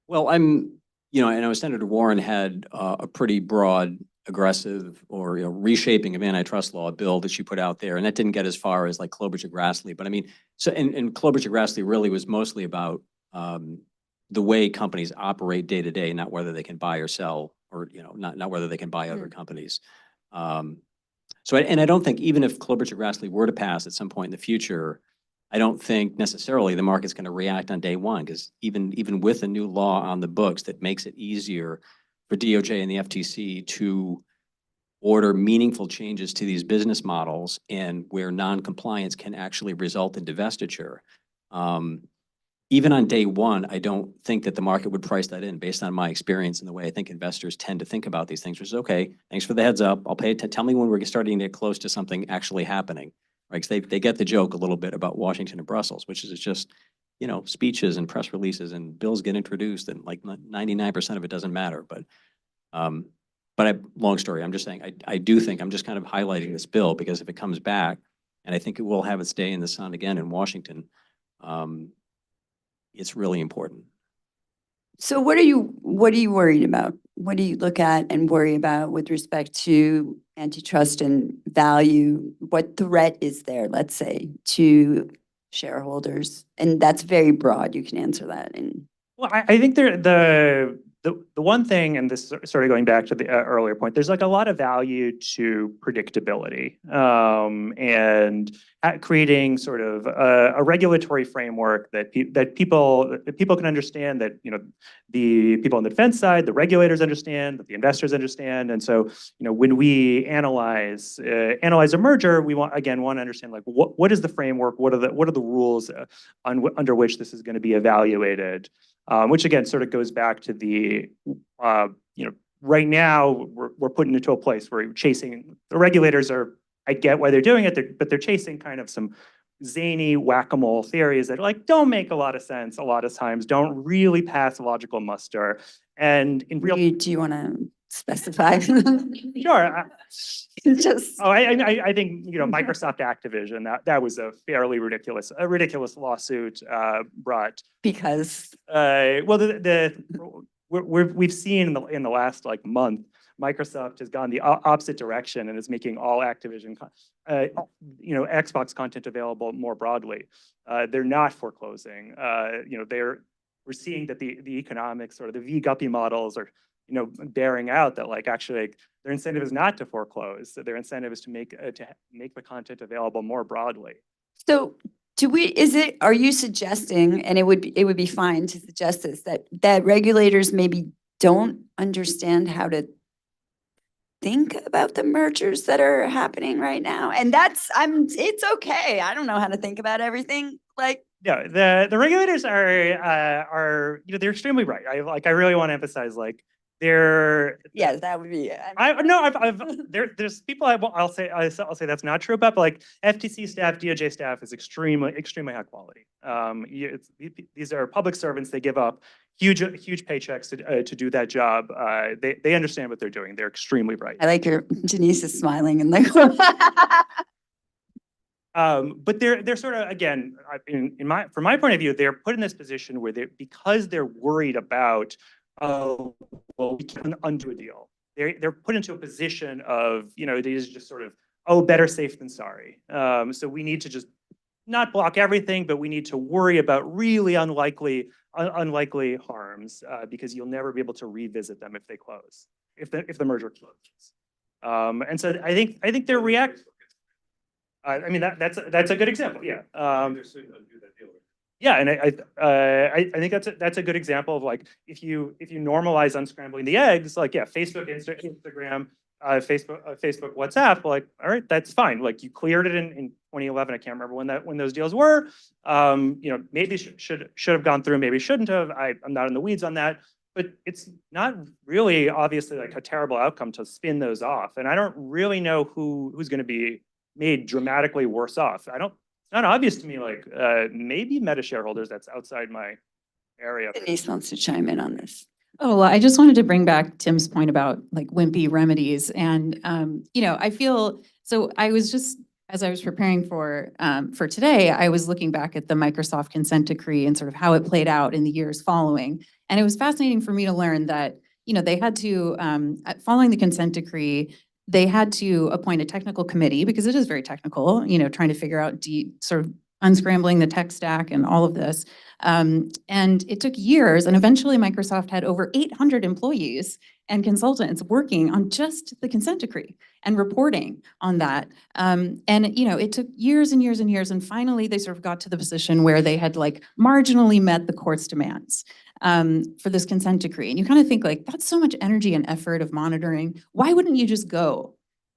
Well, I know Senator Warren had a pretty broad, aggressive, or reshaping of antitrust law bill that she put out there, and that didn't get as far as like Klobuchar-Grassley. But I mean, and Klobuchar-Grassley really was mostly about the way companies operate day to day, not whether they can buy or sell, or not whether they can buy other companies. And I don't think, even if Klobuchar-Grassley were to pass at some point in the future, I don't think necessarily the market's going to react on day one, because even with a new law on the books that makes it easier for DOJ and the FTC to order meaningful changes to these business models, and where non-compliance can actually result in divestiture, even on day one, I don't think that the market would price that in, based on my experience and the way I think investors tend to think about these things, which is, okay, thanks for the heads up. I'll pay tell me when we're starting to get close to something actually happening, right? Because they get the joke a little bit about Washington and Brussels, which is just, speeches and press releases and bills get introduced, and like 99% of it doesn't matter. But long story, I'm just saying, I do think, I'm just kind of highlighting this bill because if it comes back, and I think it will have its day in the sun again in Washington, it's really important. So what are you worried about? What do you look at and worry about with respect to antitrust and value? What threat is there, let's say, to shareholders? And that's very broad. You can answer that. Well, I think the the one thing, and this is sort of going back to the earlier point, there's like a lot of value to predictability, and creating sort of a regulatory framework that people can understand, that the people on the defense side, the regulators understand, that the investors understand. And so when we analyze a merger, we want to understand like what is the framework, what are the rules under which this is going to be evaluated. Which again sort of goes back to the, right now we're putting into a place where chasing, the regulators are, I get why they're doing it, but they're chasing kind of some zany whack-a-mole theories that like don't make a lot of sense a lot of times, don't really pass logical muster. And in real, Do you want to specify? sure. Just. Oh, I think Microsoft Activision, that was a fairly ridiculous lawsuit brought Because well we've seen in the last like month, Microsoft has gone the opposite direction and is making all Activision Xbox content available more broadly. They're not foreclosing. We're seeing that the economics or the V-Guppy models are bearing out that like actually their incentive is not to foreclose. Their incentive is to make the content available more broadly. So are you suggesting, and it would be fine to suggest this, that regulators maybe don't understand how to think about the mergers that are happening right now? And it's okay. I don't know how to think about everything. Like, yeah, the regulators are they're extremely right. I really want to emphasize like yeah, that would be. There's people I'll say that's not true about, but like FTC staff, DOJ staff is extremely high quality. These are public servants. They give up huge paychecks to do that job. They understand what they're doing. They're extremely bright. I like Denise is smiling and like. But they're sort of, again, from my point of view, they're put in this position where because they're worried about, oh, well, we can undo a deal. They're put into a position of, it is just sort of, oh, better safe than sorry. So we need to just not block everything, but we need to worry about really unlikely harms, because you'll never be able to revisit them if they close, if the merger closes. And so I think they're I mean that's a good example, yeah. Yeah, and I think that's a good example of like if you normalize unscrambling the eggs, like yeah, Facebook, Instagram, Facebook, WhatsApp, like all right, that's fine. Like you cleared it in 2011. I can't remember when those deals were. Maybe should have gone through, maybe shouldn't have. I'm not in the weeds on that, but it's not really obviously like a terrible outcome to spin those off. And I don't really know who's going to be made dramatically worse off. It's not obvious to me, like maybe Meta shareholders, that's outside my area. Denise wants to chime in on this. Oh, well, I just wanted to bring back Tim's point about like wimpy remedies. And, I feel, so I was just, as I was preparing for today, I was looking back at the Microsoft consent decree and sort of how it played out in the years following. And it was fascinating for me to learn that, they had to, following the consent decree, they had to appoint a technical committee because it is very technical, trying to figure out sort of unscrambling the tech stack and all of this. And it took years, and eventually Microsoft had over 800 employees and consultants working on just the consent decree and reporting on that. It took years and years and years, and finally they sort of got to the position where they had like marginally met the court's demands for this consent decree. And you kind of think like, that's so much energy and effort of monitoring. Why wouldn't you just go?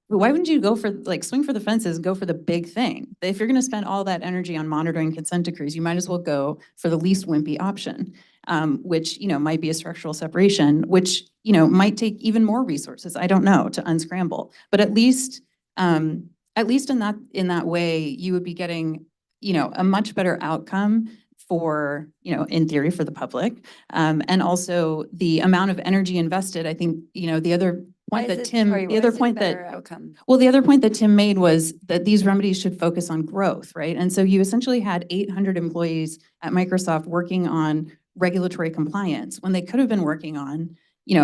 Why wouldn't you go for like swing for the fences and go for the big thing? If you're going to spend all that energy on monitoring consent decrees, you might as well go for the least wimpy option, which might be a structural separation, which might take even more resources. I don't know, to unscramble, but at least in that way, you would be getting a much better outcome for in theory for the public, and also the amount of energy invested. I think the other point that Tim, the other point that Tim made was that these remedies should focus on growth, right? And so you essentially had 800 employees at Microsoft working on regulatory compliance when they could have been working on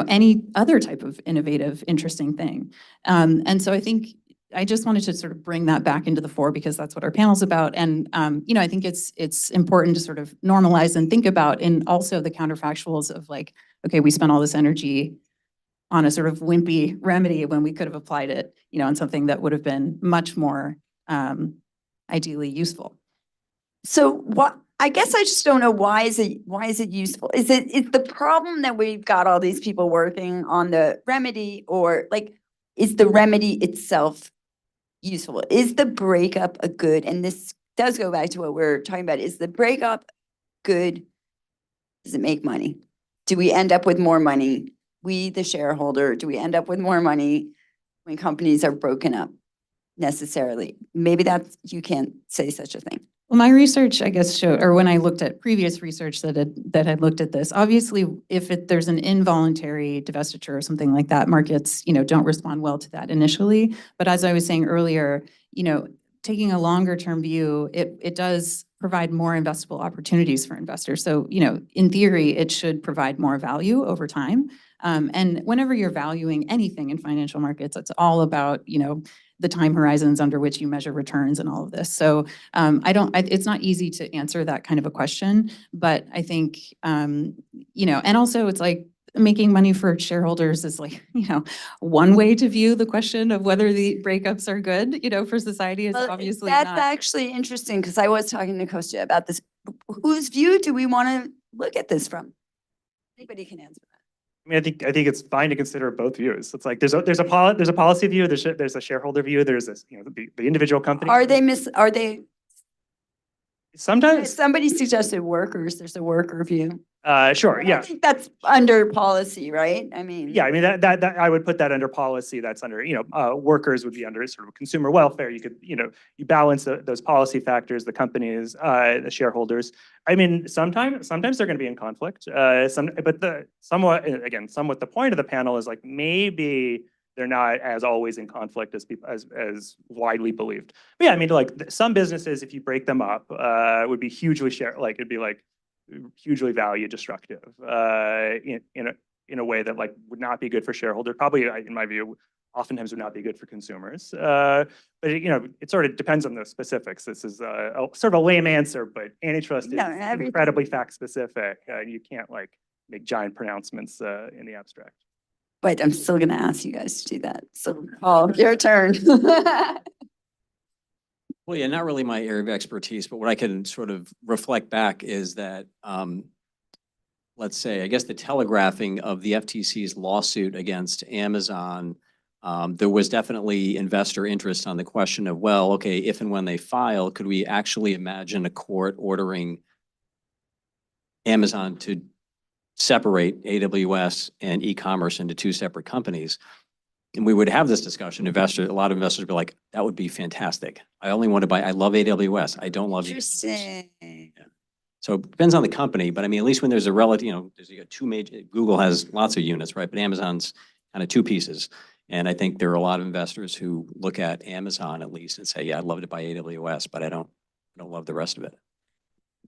any other type of innovative, interesting thing. And so I think I just wanted to sort of bring that back into the fore because that's what our panel's about. And, I think it's important to sort of normalize and think about in also the counterfactuals of like okay, we spent all this energy on a sort of wimpy remedy when we could have applied it, on something that would have been much more ideally useful. So what, I guess I just don't know, why is it useful? Is the problem that we've got all these people working on the remedy, or like, is the remedy itself useful? Is the breakup a good, and this does go back to what we're talking about, is the breakup good? Does it make money? Do we end up with more money? We, the shareholder, do we end up with more money when companies are broken up necessarily? Maybe that's, you can't say such a thing. Well, my research, I guess, showed, or when I looked at previous research that had looked at this, obviously, if there's an involuntary divestiture or something like that, markets, don't respond well to that initially. But as I was saying earlier, taking a longer term view, it does provide more investable opportunities for investors. So, in theory, it should provide more value over time. And whenever you're valuing anything in financial markets, it's all about, the time horizons under which you measure returns and all of this. So it's not easy to answer that kind of a question, but I think, and also it's like making money for shareholders is like, one way to view the question of whether the breakups are good, for society is obviously that's not. actually interesting, because I was talking to Kostya about this. Whose view do we want to look at this from? Anybody can answer that. I mean, I think it's fine to consider both views. It's like there's a policy view, there's a shareholder view, there's this, the individual company. Are they sometimes somebody suggested workers, there's a worker view. Sure, yeah. I think that's under policy, right? I mean. Yeah, I mean, that I would put that under policy. That's under, workers would be under sort of consumer welfare. You could, you balance those policy factors, the companies, the shareholders. I mean, sometimes they're going to be in conflict. But somewhat the point of the panel is like, maybe they're not as always in conflict as people as widely believed. But yeah, I mean, like some businesses, if you break them up, would be hugely it'd be like hugely value destructive in a way that like would not be good for shareholders. Probably, in my view, oftentimes would not be good for consumers. But it sort of depends on the specifics. This is a sort of a lame answer, but antitrust is incredibly fact specific. You can't like make giant pronouncements in the abstract. But I'm still going to ask you guys to do that. So, Paul, your turn. Well, yeah, not really my area of expertise, but what I can sort of reflect back is that, let's say, I guess the telegraphing of the FTC's lawsuit against Amazon, there was definitely investor interest on the question of, well, okay, if and when they file, could we actually imagine a court ordering Amazon to separate AWS and e-commerce into two separate companies? And we would have this discussion. A lot of investors would be like, that would be fantastic. I only want to buy, I love AWS. I don't love Interesting. Yeah. So it depends on the company, but I mean, at least when there's a relative, there's two major, Google has lots of units, right? But Amazon's kind of two pieces. And I think there are a lot of investors who look at Amazon at least and say, yeah, I'd love to buy AWS, but I don't love the rest of it.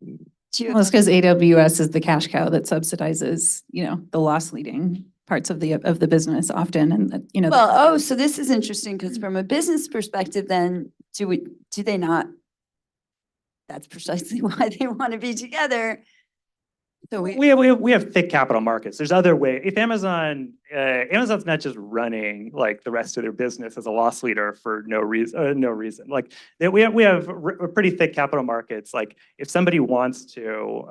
Well, it's because AWS is the cash cow that subsidizes, the loss leading parts of the business often, and Well, so this is interesting, because from a business perspective, then do they not? That's precisely why they want to be together. So we have thick capital markets. There's other ways. If Amazon's not just running like the rest of their business as a loss leader for no reason. Like we have pretty thick capital markets. Like if somebody wants to,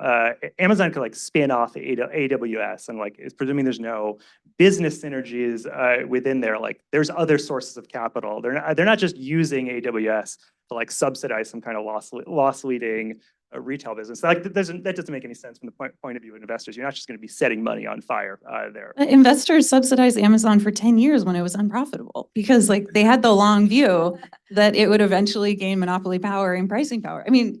Amazon could like spin off AWS, and like it's presuming there's no business synergies within there. Like there's other sources of capital. They're not just using AWS to like subsidize some kind of loss leading retail business. Like that doesn't make any sense from the point of view of investors. You're not just going to be setting money on fire there. Investors subsidized Amazon for 10 years when it was unprofitable, because like they had the long view that it would eventually gain monopoly power and pricing power. I mean,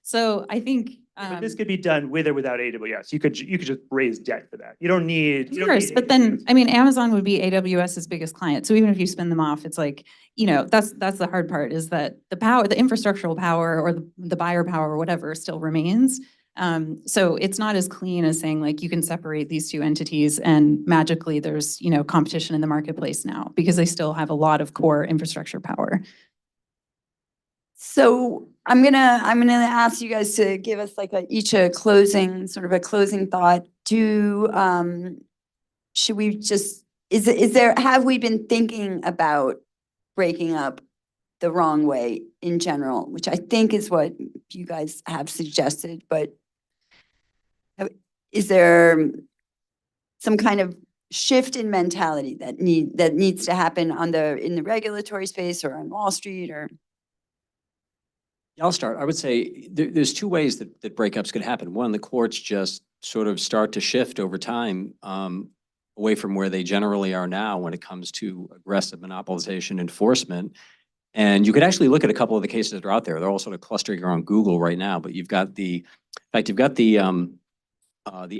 so I think but this could be done with or without AWS. You could just raise debt for that. You don't need. Of course, but then I mean, Amazon would be AWS's biggest client. So even if you spin them off, it's like, that's the hard part, is that the power, the infrastructural power, or the buyer power or whatever still remains. So it's not as clean as saying like you can separate these two entities and magically there's, competition in the marketplace now, because they still have a lot of core infrastructure power. So I'm gonna ask you guys to give us like each a closing thought should we just, have we been thinking about breaking up the wrong way in general, which I think is what you guys have suggested, but is there some kind of shift in mentality that needs to happen in the regulatory space or on Wall Street or? I'll start. I would say there's two ways that breakups could happen. One, the courts just sort of start to shift over time away from where they generally are now when it comes to aggressive monopolization enforcement. And you could actually look at a couple of the cases that are out there. They're all sort of clustering around Google right now, but you've got the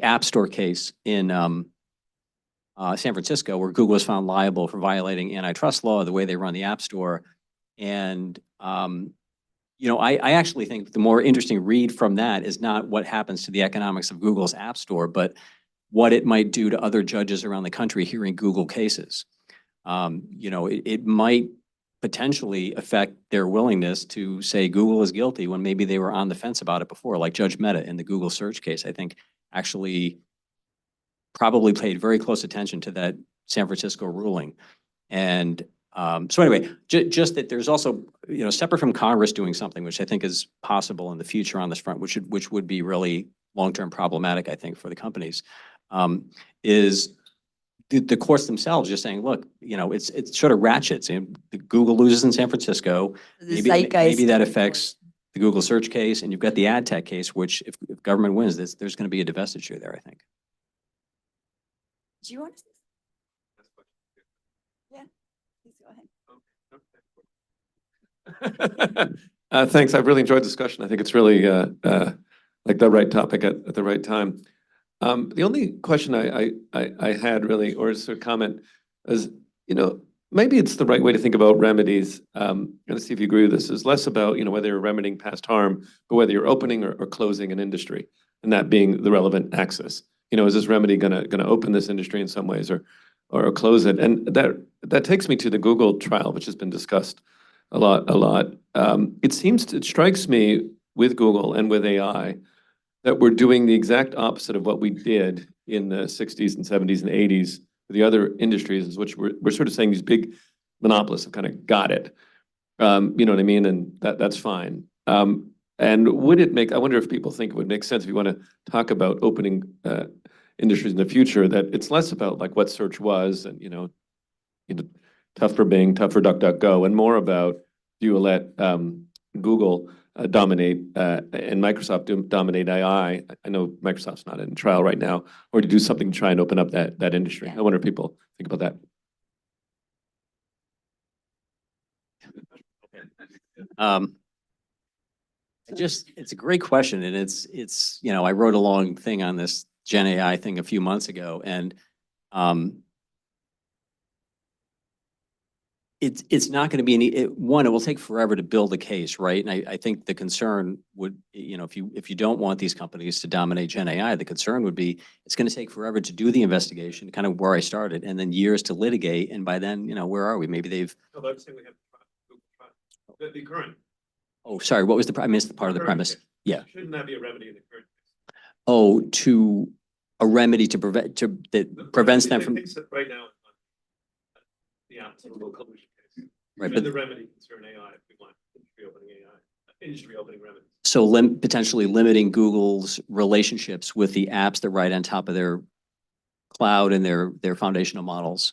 App Store case in San Francisco, where Google was found liable for violating antitrust law, the way they run the App Store. And I actually think the more interesting read from that is not what happens to the economics of Google's App Store, but what it might do to other judges around the country hearing Google cases. It might potentially affect their willingness to say Google is guilty when maybe they were on the fence about it before, like Judge Mehta in the Google search case, I think actually probably paid very close attention to that San Francisco ruling. And so anyway, just that there's also, separate from Congress doing something, which I think is possible in the future on this front, which would be really long-term problematic, I think, for the companies, is the courts themselves just saying, look, it's sort of ratchets. And Google loses in San Francisco. Maybe that affects the Google search case, and you've got the ad tech case, which if government wins, there's going to be a divestiture there, I think. Do you want to? Yeah, please go ahead. Thanks. I've really enjoyed the discussion. I think it's really like the right topic at the right time. The only question I had really, or sort of comment, is maybe it's the right way to think about remedies. I'm going to see if you agree with this. Is less about whether you're remedying past harm, but whether you're opening or closing an industry, and that being the relevant axis. Is this remedy gonna open this industry in some ways or close it? And that takes me to the Google trial, which has been discussed a lot. It strikes me with Google and with AI that we're doing the exact opposite of what we did in the 60s and 70s and 80s with the other industries, which we're sort of saying these big monopolists have kind of got it. You know what I mean? And that's fine. And I wonder if people think it would make sense if you want to talk about opening industries in the future, that it's less about like what search was and, tough for Bing, tough for DuckDuckGo, and more about do you let Google dominate and Microsoft dominate AI? I know Microsoft's not in trial right now, or to do something to try and open up that industry. Yeah. I wonder if people think about that. It's a great question, and it's I wrote a long thing on this Gen AI thing a few months ago, and it's not going to be it will take forever to build a case, right? And I think the concern would, if you don't want these companies to dominate Gen AI, the concern would be it's going to take forever to do the investigation, kind of where I started, and then years to litigate, and by then, where are we? Maybe they've. No, but I'm saying we have the current. Oh, sorry. What was I missed the part of the premise. Case. Yeah. Shouldn't that be a remedy in the current case? Oh, to a remedy to that prevents them from. Right now, the absolute collusion case. Right, Should but the remedy concern AI if we want industry opening remedies? so potentially limiting Google's relationships with the apps that ride on top of their cloud and their foundational models.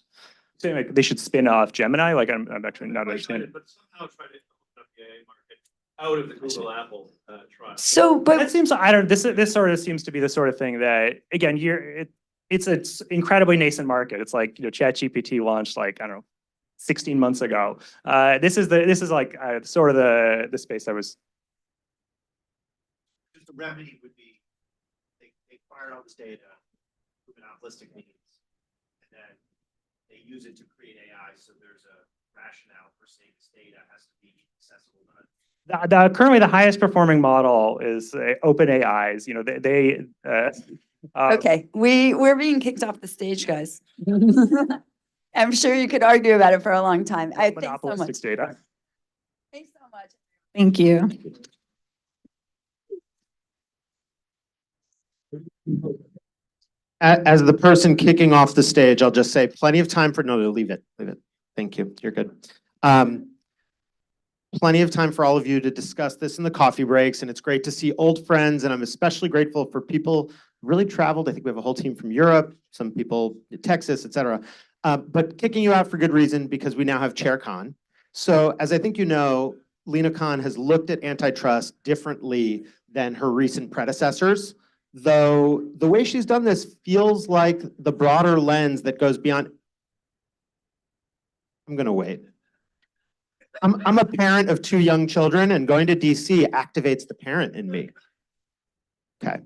Saying like they should spin off Gemini. Like I'm actually not understanding. But somehow try to open up the AI market out of the Google Apple trial. So, but That seems, I don't, this sort of seems to be the sort of thing that, again, it's incredibly nascent market. It's like, ChatGPT launched like, I don't know, 16 months ago. This is like sort of the space I was. Just the remedy would be, they acquire all this data, monopolistic means, and then they use it to create AI, so there's a rationale for saying this data has to be accessible to Currently, the highest performing model is OpenAI's. okay, we're being kicked off the stage, guys. I'm sure you could argue about it for a long time. Thanks so much. Monopolistic data. Thanks so much. Thank you. As the person kicking off the stage, I'll just say plenty of time for, no, leave it. Thank you. You're good. Plenty of time for all of you to discuss this in the coffee breaks, and it's great to see old friends, and I'm especially grateful for people who really traveled. I think we have a whole team from Europe, some people in Texas, et cetera. But kicking you out for good reason, because we now have Chair Khan. So as I think you know, Lina Khan has looked at antitrust differently than her recent predecessors, though the way she's done this feels like the broader lens that goes beyond. I'm gonna wait. I'm a parent of 2 young children, and going to DC activates the parent in me. Okay.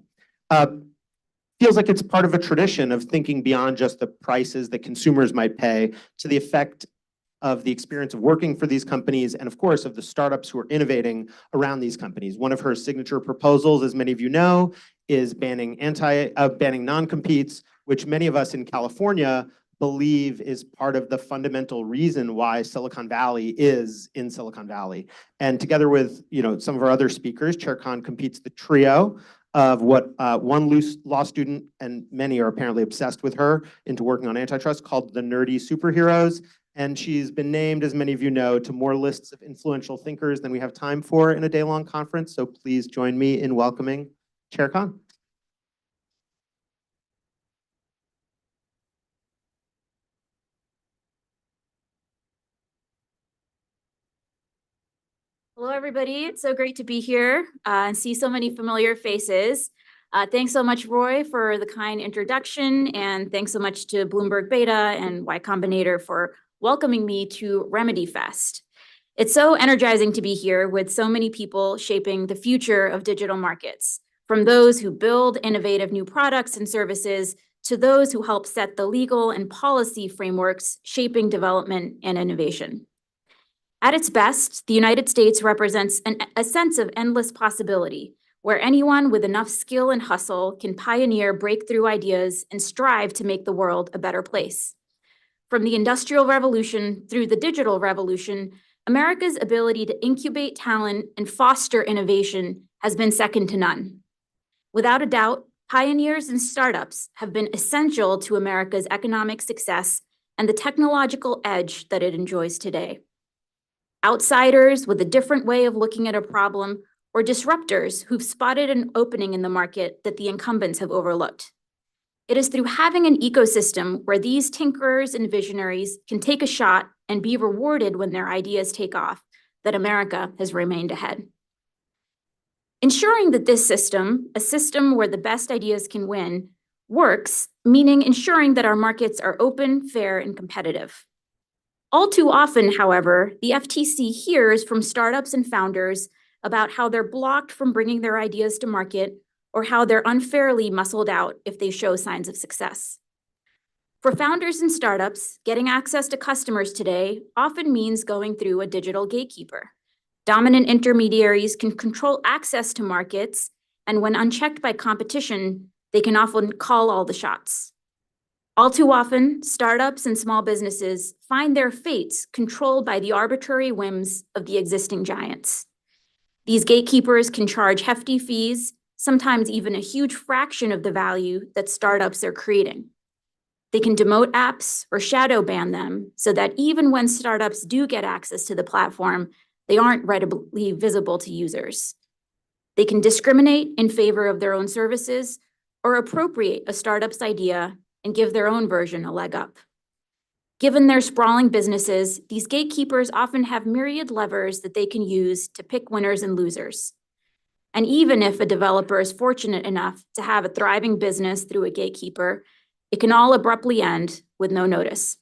Feels like it's part of a tradition of thinking beyond just the prices that consumers might pay to the effect of the experience of working for these companies, and of course of the startups who are innovating around these companies. One of her signature proposals, as many of you know, is banning non-competes, which many of us in California believe is part of the fundamental reason why Silicon Valley is in Silicon Valley. And together with some of our other speakers, Chair Khan completes the trio of what one law student and many are apparently obsessed with her into working on antitrust, called the Nerdy Superheroes. And she's been named, as many of you know, to more lists of influential thinkers than we have time for in a day-long conference. So please join me in welcoming Chair Khan. Hello, everybody. It's so great to be here and see so many familiar faces. Thanks so much, Roy, for the kind introduction, and thanks so much to Bloomberg Beta and Y Combinator for welcoming me to RemedyFest. It's so energizing to be here with so many people shaping the future of digital markets, from those who build innovative new products and services to those who help set the legal and policy frameworks shaping development and innovation. At its best, the United States represents a sense of endless possibility, where anyone with enough skill and hustle can pioneer breakthrough ideas and strive to make the world a better place. From the Industrial Revolution through the digital revolution, America's ability to incubate talent and foster innovation has been second to none. Without a doubt, pioneers and startups have been essential to America's economic success and the technological edge that it enjoys today. Outsiders with a different way of looking at a problem, or disruptors who've spotted an opening in the market that the incumbents have overlooked. It is through having an ecosystem where these tinkerers and visionaries can take a shot and be rewarded when their ideas take off that America has remained ahead. Ensuring that this system, a system where the best ideas can win, works, meaning ensuring that our markets are open, fair, and competitive. All too often, however, the FTC hears from startups and founders about how they're blocked from bringing their ideas to market or how they're unfairly muscled out if they show signs of success. For founders and startups, getting access to customers today often means going through a digital gatekeeper. Dominant intermediaries can control access to markets, and when unchecked by competition, they can often call all the shots. All too often, startups and small businesses find their fates controlled by the arbitrary whims of the existing giants. These gatekeepers can charge hefty fees, sometimes even a huge fraction of the value that startups are creating. They can demote apps or shadow ban them so that even when startups do get access to the platform, they aren't readily visible to users. They can discriminate in favor of their own services or appropriate a startup's idea and give their own version a leg up. Given their sprawling businesses, these gatekeepers often have myriad levers that they can use to pick winners and losers. And even if a developer is fortunate enough to have a thriving business through a gatekeeper, it can all abruptly end with no notice.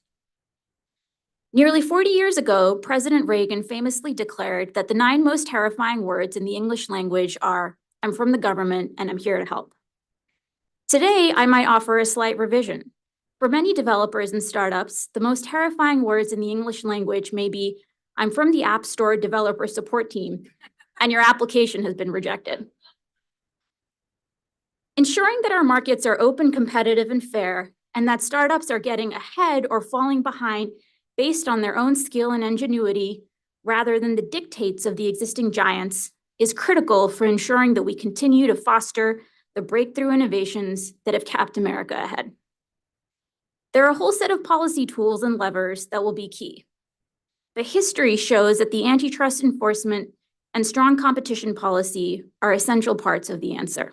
Nearly 40 years ago, President Reagan famously declared that the 9 most terrifying words in the English language are, "I'm from the government and I'm here to help." Today, I might offer a slight revision. For many developers and startups, the most terrifying words in the English language may be, "I'm from the App Store developer support team, and your application has been rejected." Ensuring that our markets are open, competitive, and fair, and that startups are getting ahead or falling behind based on their own skill and ingenuity, rather than the dictates of the existing giants, is critical for ensuring that we continue to foster the breakthrough innovations that have kept America ahead. There are a whole set of policy tools and levers that will be key. But history shows that the antitrust enforcement and strong competition policy are essential parts of the answer.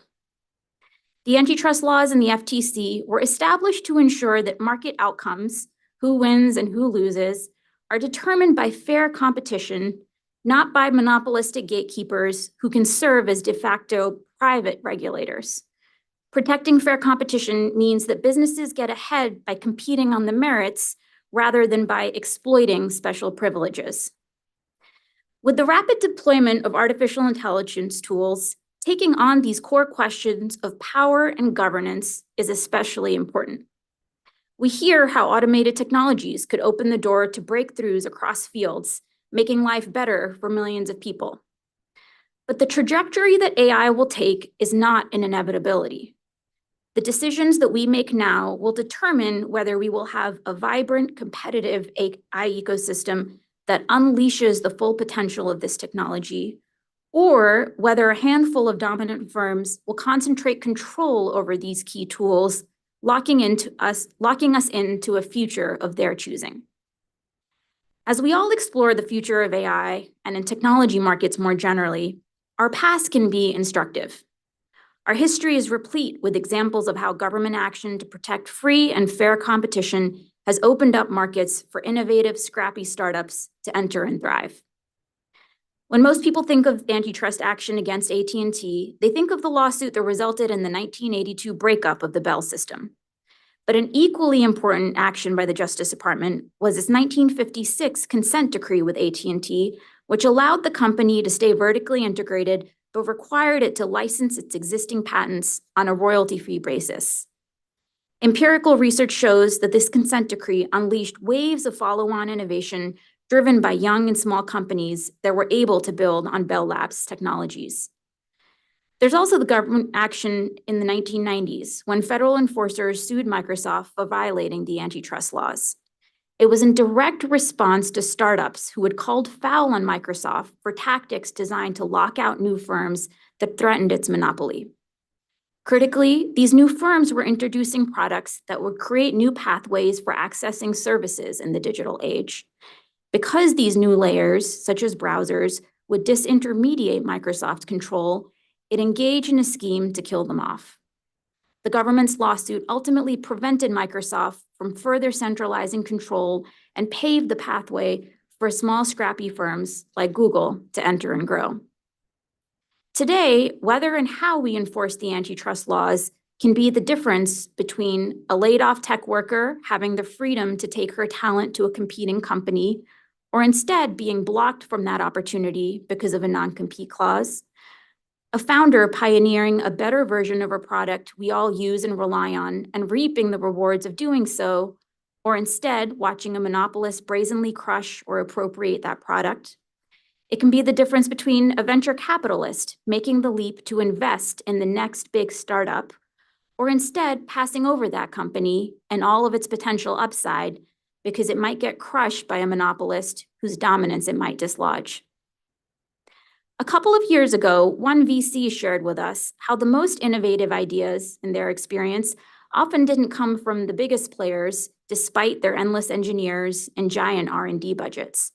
The antitrust laws and the FTC were established to ensure that market outcomes, who wins and who loses, are determined by fair competition, not by monopolistic gatekeepers who can serve as de facto private regulators. Protecting fair competition means that businesses get ahead by competing on the merits rather than by exploiting special privileges. With the rapid deployment of artificial intelligence tools, taking on these core questions of power and governance is especially important. We hear how automated technologies could open the door to breakthroughs across fields, making life better for millions of people. But the trajectory that AI will take is not an inevitability. The decisions that we make now will determine whether we will have a vibrant, competitive AI ecosystem that unleashes the full potential of this technology, or whether a handful of dominant firms will concentrate control over these key tools, locking us into a future of their choosing. As we all explore the future of AI and in technology markets more generally, our past can be instructive. Our history is replete with examples of how government action to protect free and fair competition has opened up markets for innovative, scrappy startups to enter and thrive. When most people think of antitrust action against AT&T, they think of the lawsuit that resulted in the 1982 breakup of the Bell system. But an equally important action by the Justice Department was its 1956 consent decree with AT&T, which allowed the company to stay vertically integrated, but required it to license its existing patents on a royalty-free basis. Empirical research shows that this consent decree unleashed waves of follow-on innovation driven by young and small companies that were able to build on Bell Labs technologies. There's also the government action in the 1990s when federal enforcers sued Microsoft for violating the antitrust laws. It was in direct response to startups who had called foul on Microsoft for tactics designed to lock out new firms that threatened its monopoly. Critically, these new firms were introducing products that would create new pathways for accessing services in the digital age. Because these new layers, such as browsers, would disintermediate Microsoft's control, it engaged in a scheme to kill them off. The government's lawsuit ultimately prevented Microsoft from further centralizing control and paved the pathway for small, scrappy firms like Google to enter and grow. Today, whether and how we enforce the antitrust laws can be the difference between a laid-off tech worker having the freedom to take her talent to a competing company, or instead being blocked from that opportunity because of a non-compete clause, a founder pioneering a better version of a product we all use and rely on and reaping the rewards of doing so, or instead watching a monopolist brazenly crush or appropriate that product. It can be the difference between a venture capitalist making the leap to invest in the next big startup, or instead passing over that company and all of its potential upside because it might get crushed by a monopolist whose dominance it might dislodge. A couple of years ago, one VC shared with us how the most innovative ideas, in their experience, often didn't come from the biggest players, despite their endless engineers and giant R&D budgets.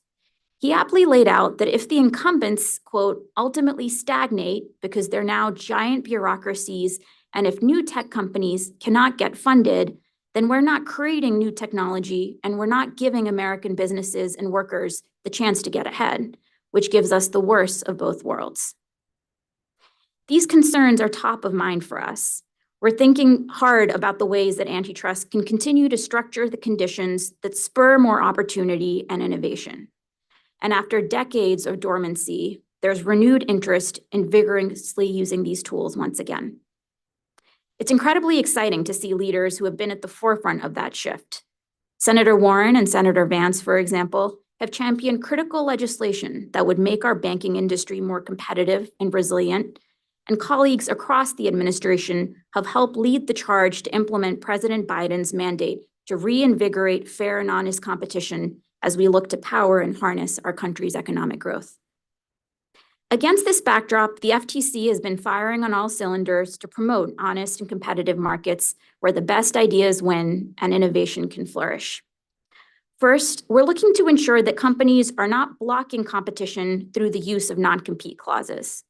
He aptly laid out that if the incumbents, quote, ultimately stagnate because they're now giant bureaucracies, and if new tech companies cannot get funded, then we're not creating new technology and we're not giving American businesses and workers the chance to get ahead, which gives us the worst of both worlds. These concerns are top of mind for us. We're thinking hard about the ways that antitrust can continue to structure the conditions that spur more opportunity and innovation. And after decades of dormancy, there's renewed interest in vigorously using these tools once again. It's incredibly exciting to see leaders who have been at the forefront of that shift. Senator Warren and Senator Vance, for example, have championed critical legislation that would make our banking industry more competitive and resilient, and colleagues across the administration have helped lead the charge to implement President Biden's mandate to reinvigorate fair and honest competition as we look to power and harness our country's economic growth. Against this backdrop, the FTC has been firing on all cylinders to promote honest and competitive markets where the best ideas win and innovation can flourish. First, we're looking to ensure that companies are not blocking competition through the use of non-compete clauses.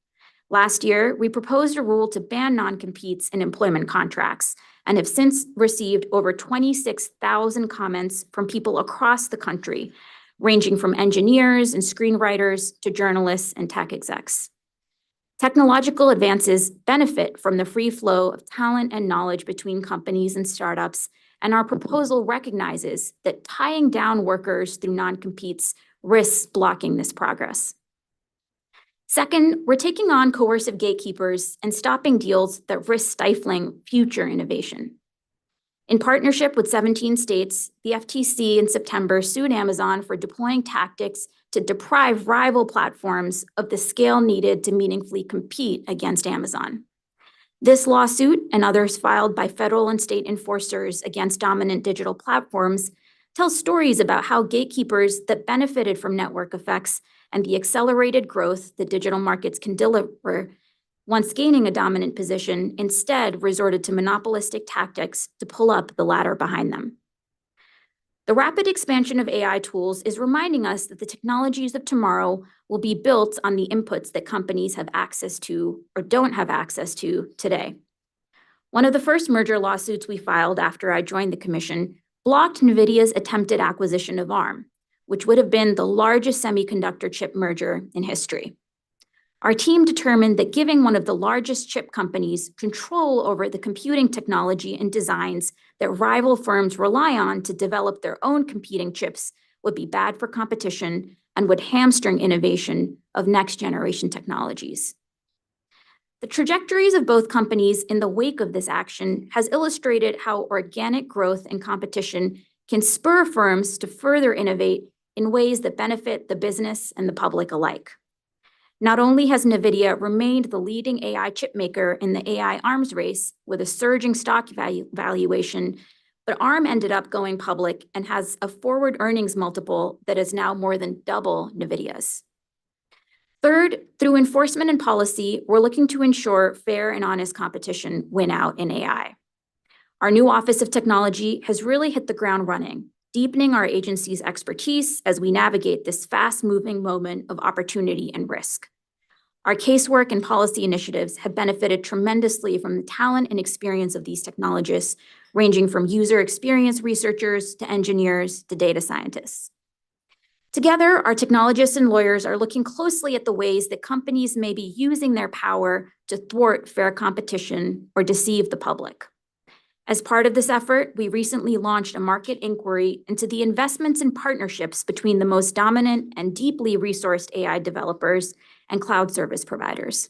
Last year, we proposed a rule to ban non-competes in employment contracts and have since received over 26,000 comments from people across the country, ranging from engineers and screenwriters to journalists and tech execs. Technological advances benefit from the free flow of talent and knowledge between companies and startups, and our proposal recognizes that tying down workers through non-competes risks blocking this progress. Second, we're taking on coercive gatekeepers and stopping deals that risk stifling future innovation. In partnership with 17 states, the FTC in September sued Amazon for deploying tactics to deprive rival platforms of the scale needed to meaningfully compete against Amazon. This lawsuit and others filed by federal and state enforcers against dominant digital platforms tell stories about how gatekeepers that benefited from network effects and the accelerated growth that digital markets can deliver, once gaining a dominant position, instead resorted to monopolistic tactics to pull up the ladder behind them. The rapid expansion of AI tools is reminding us that the technologies of tomorrow will be built on the inputs that companies have access to or don't have access to today. One of the first merger lawsuits we filed after I joined the commission blocked NVIDIA's attempted acquisition of ARM, which would have been the largest semiconductor chip merger in history. Our team determined that giving one of the largest chip companies control over the computing technology and designs that rival firms rely on to develop their own competing chips would be bad for competition and would hamstring innovation of next-generation technologies. The trajectories of both companies in the wake of this action has illustrated how organic growth and competition can spur firms to further innovate in ways that benefit the business and the public alike. Not only has NVIDIA remained the leading AI chip maker in the AI arms race with a surging stock valuation, but ARM ended up going public and has a forward earnings multiple that is now more than double NVIDIA's. Third, through enforcement and policy, we're looking to ensure fair and honest competition win out in AI. Our new Office of Technology has really hit the ground running, deepening our agency's expertise as we navigate this fast-moving moment of opportunity and risk. Our casework and policy initiatives have benefited tremendously from the talent and experience of these technologists, ranging from user experience researchers to engineers to data scientists. Together, our technologists and lawyers are looking closely at the ways that companies may be using their power to thwart fair competition or deceive the public. As part of this effort, we recently launched a market inquiry into the investments and partnerships between the most dominant and deeply resourced AI developers and cloud service providers.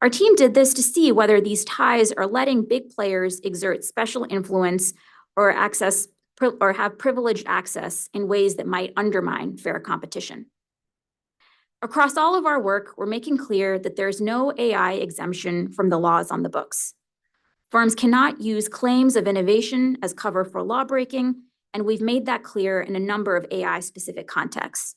Our team did this to see whether these ties are letting big players exert special influence or have privileged access in ways that might undermine fair competition. Across all of our work, we're making clear that there's no AI exemption from the laws on the books. Firms cannot use claims of innovation as cover for lawbreaking, and we've made that clear in a number of AI-specific contexts.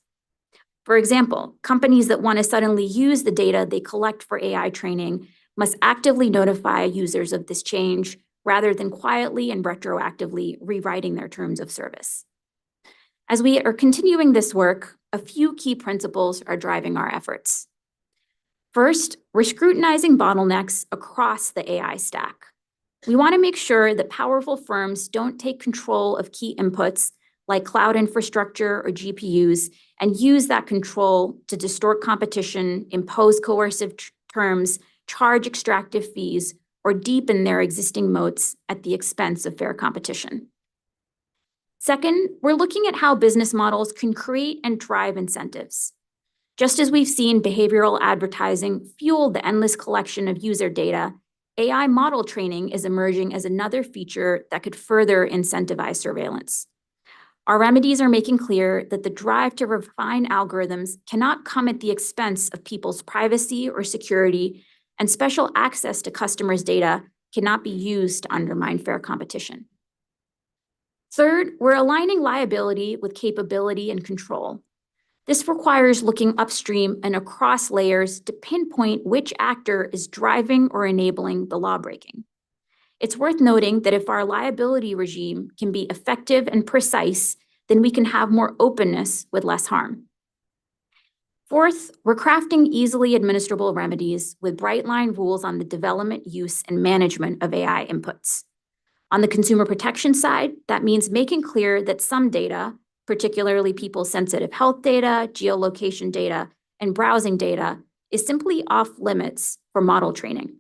For example, companies that want to suddenly use the data they collect for AI training must actively notify users of this change rather than quietly and retroactively rewriting their terms of service. As we are continuing this work, a few key principles are driving our efforts. First, we're scrutinizing bottlenecks across the AI stack. We want to make sure that powerful firms don't take control of key inputs like cloud infrastructure or GPUs and use that control to distort competition, impose coercive terms, charge extractive fees, or deepen their existing moats at the expense of fair competition. Second, we're looking at how business models can create and drive incentives. Just as we've seen behavioral advertising fuel the endless collection of user data, AI model training is emerging as another feature that could further incentivize surveillance. Our remedies are making clear that the drive to refine algorithms cannot come at the expense of people's privacy or security, and special access to customers' data cannot be used to undermine fair competition. Third, we're aligning liability with capability and control. This requires looking upstream and across layers to pinpoint which actor is driving or enabling the lawbreaking. It's worth noting that if our liability regime can be effective and precise, then we can have more openness with less harm. Fourth, we're crafting easily administrable remedies with bright line rules on the development, use, and management of AI inputs. On the consumer protection side, that means making clear that some data, particularly people's sensitive health data, geolocation data, and browsing data, is simply off limits for model training.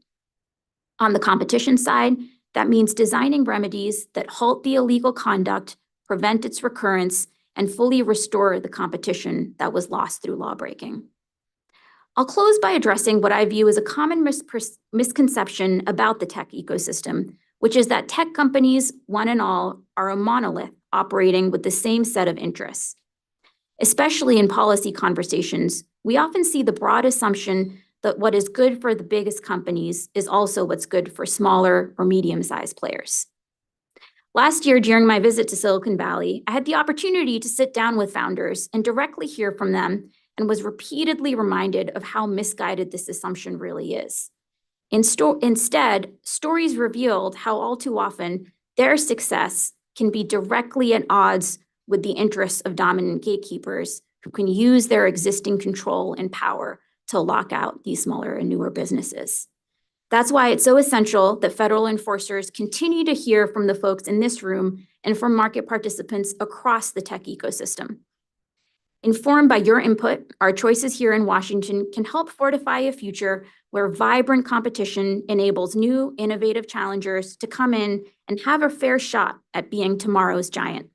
On the competition side, that means designing remedies that halt the illegal conduct, prevent its recurrence, and fully restore the competition that was lost through lawbreaking. I'll close by addressing what I view as a common misconception about the tech ecosystem, which is that tech companies, one and all, are a monolith operating with the same set of interests. Especially in policy conversations, we often see the broad assumption that what is good for the biggest companies is also what's good for smaller or medium-sized players. Last year, during my visit to Silicon Valley, I had the opportunity to sit down with founders and directly hear from them, and was repeatedly reminded of how misguided this assumption really is. Instead, stories revealed how all too often their success can be directly at odds with the interests of dominant gatekeepers who can use their existing control and power to lock out these smaller and newer businesses. That's why it's so essential that federal enforcers continue to hear from the folks in this room and from market participants across the tech ecosystem. Informed by your input, our choices here in Washington can help fortify a future where vibrant competition enables new, innovative challengers to come in and have a fair shot at being tomorrow's giant.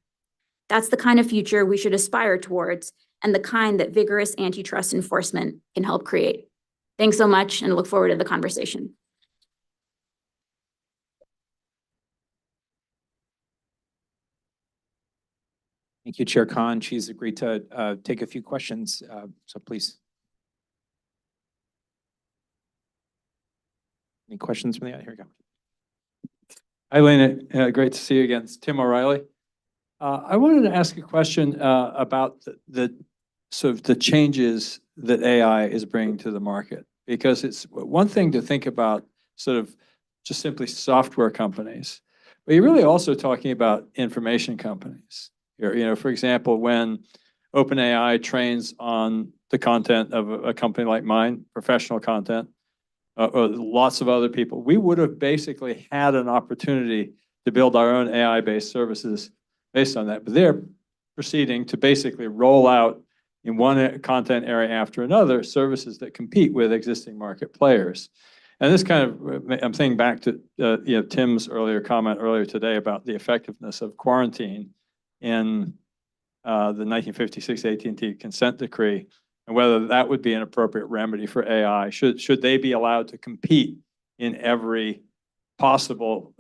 That's the kind of future we should aspire towards, and the kind that vigorous antitrust enforcement can help create. Thanks so much, and look forward to the conversation. Thank you, Chair Khan. She's agreed to take a few questions, so please. Any questions from the, here we go. Hi, Lina. Great to see you again. It's Tim O'Reilly. I wanted to ask a question about the sort of the changes that AI is bringing to the market, because it's one thing to think about sort of just simply software companies, but you're really also talking about information companies. You know, for example, when OpenAI trains on the content of a company like mine, professional content, or lots of other people, we would have basically had an opportunity to build our own AI-based services based on that. But they're proceeding to basically roll out in one content area after another services that compete with existing market players. And this kind of, I'm thinking back to you know, Tim's earlier comment earlier today about the effectiveness of quarantine in the 1956 AT&T consent decree, and whether that would be an appropriate remedy for AI. Should they be allowed to compete in every possible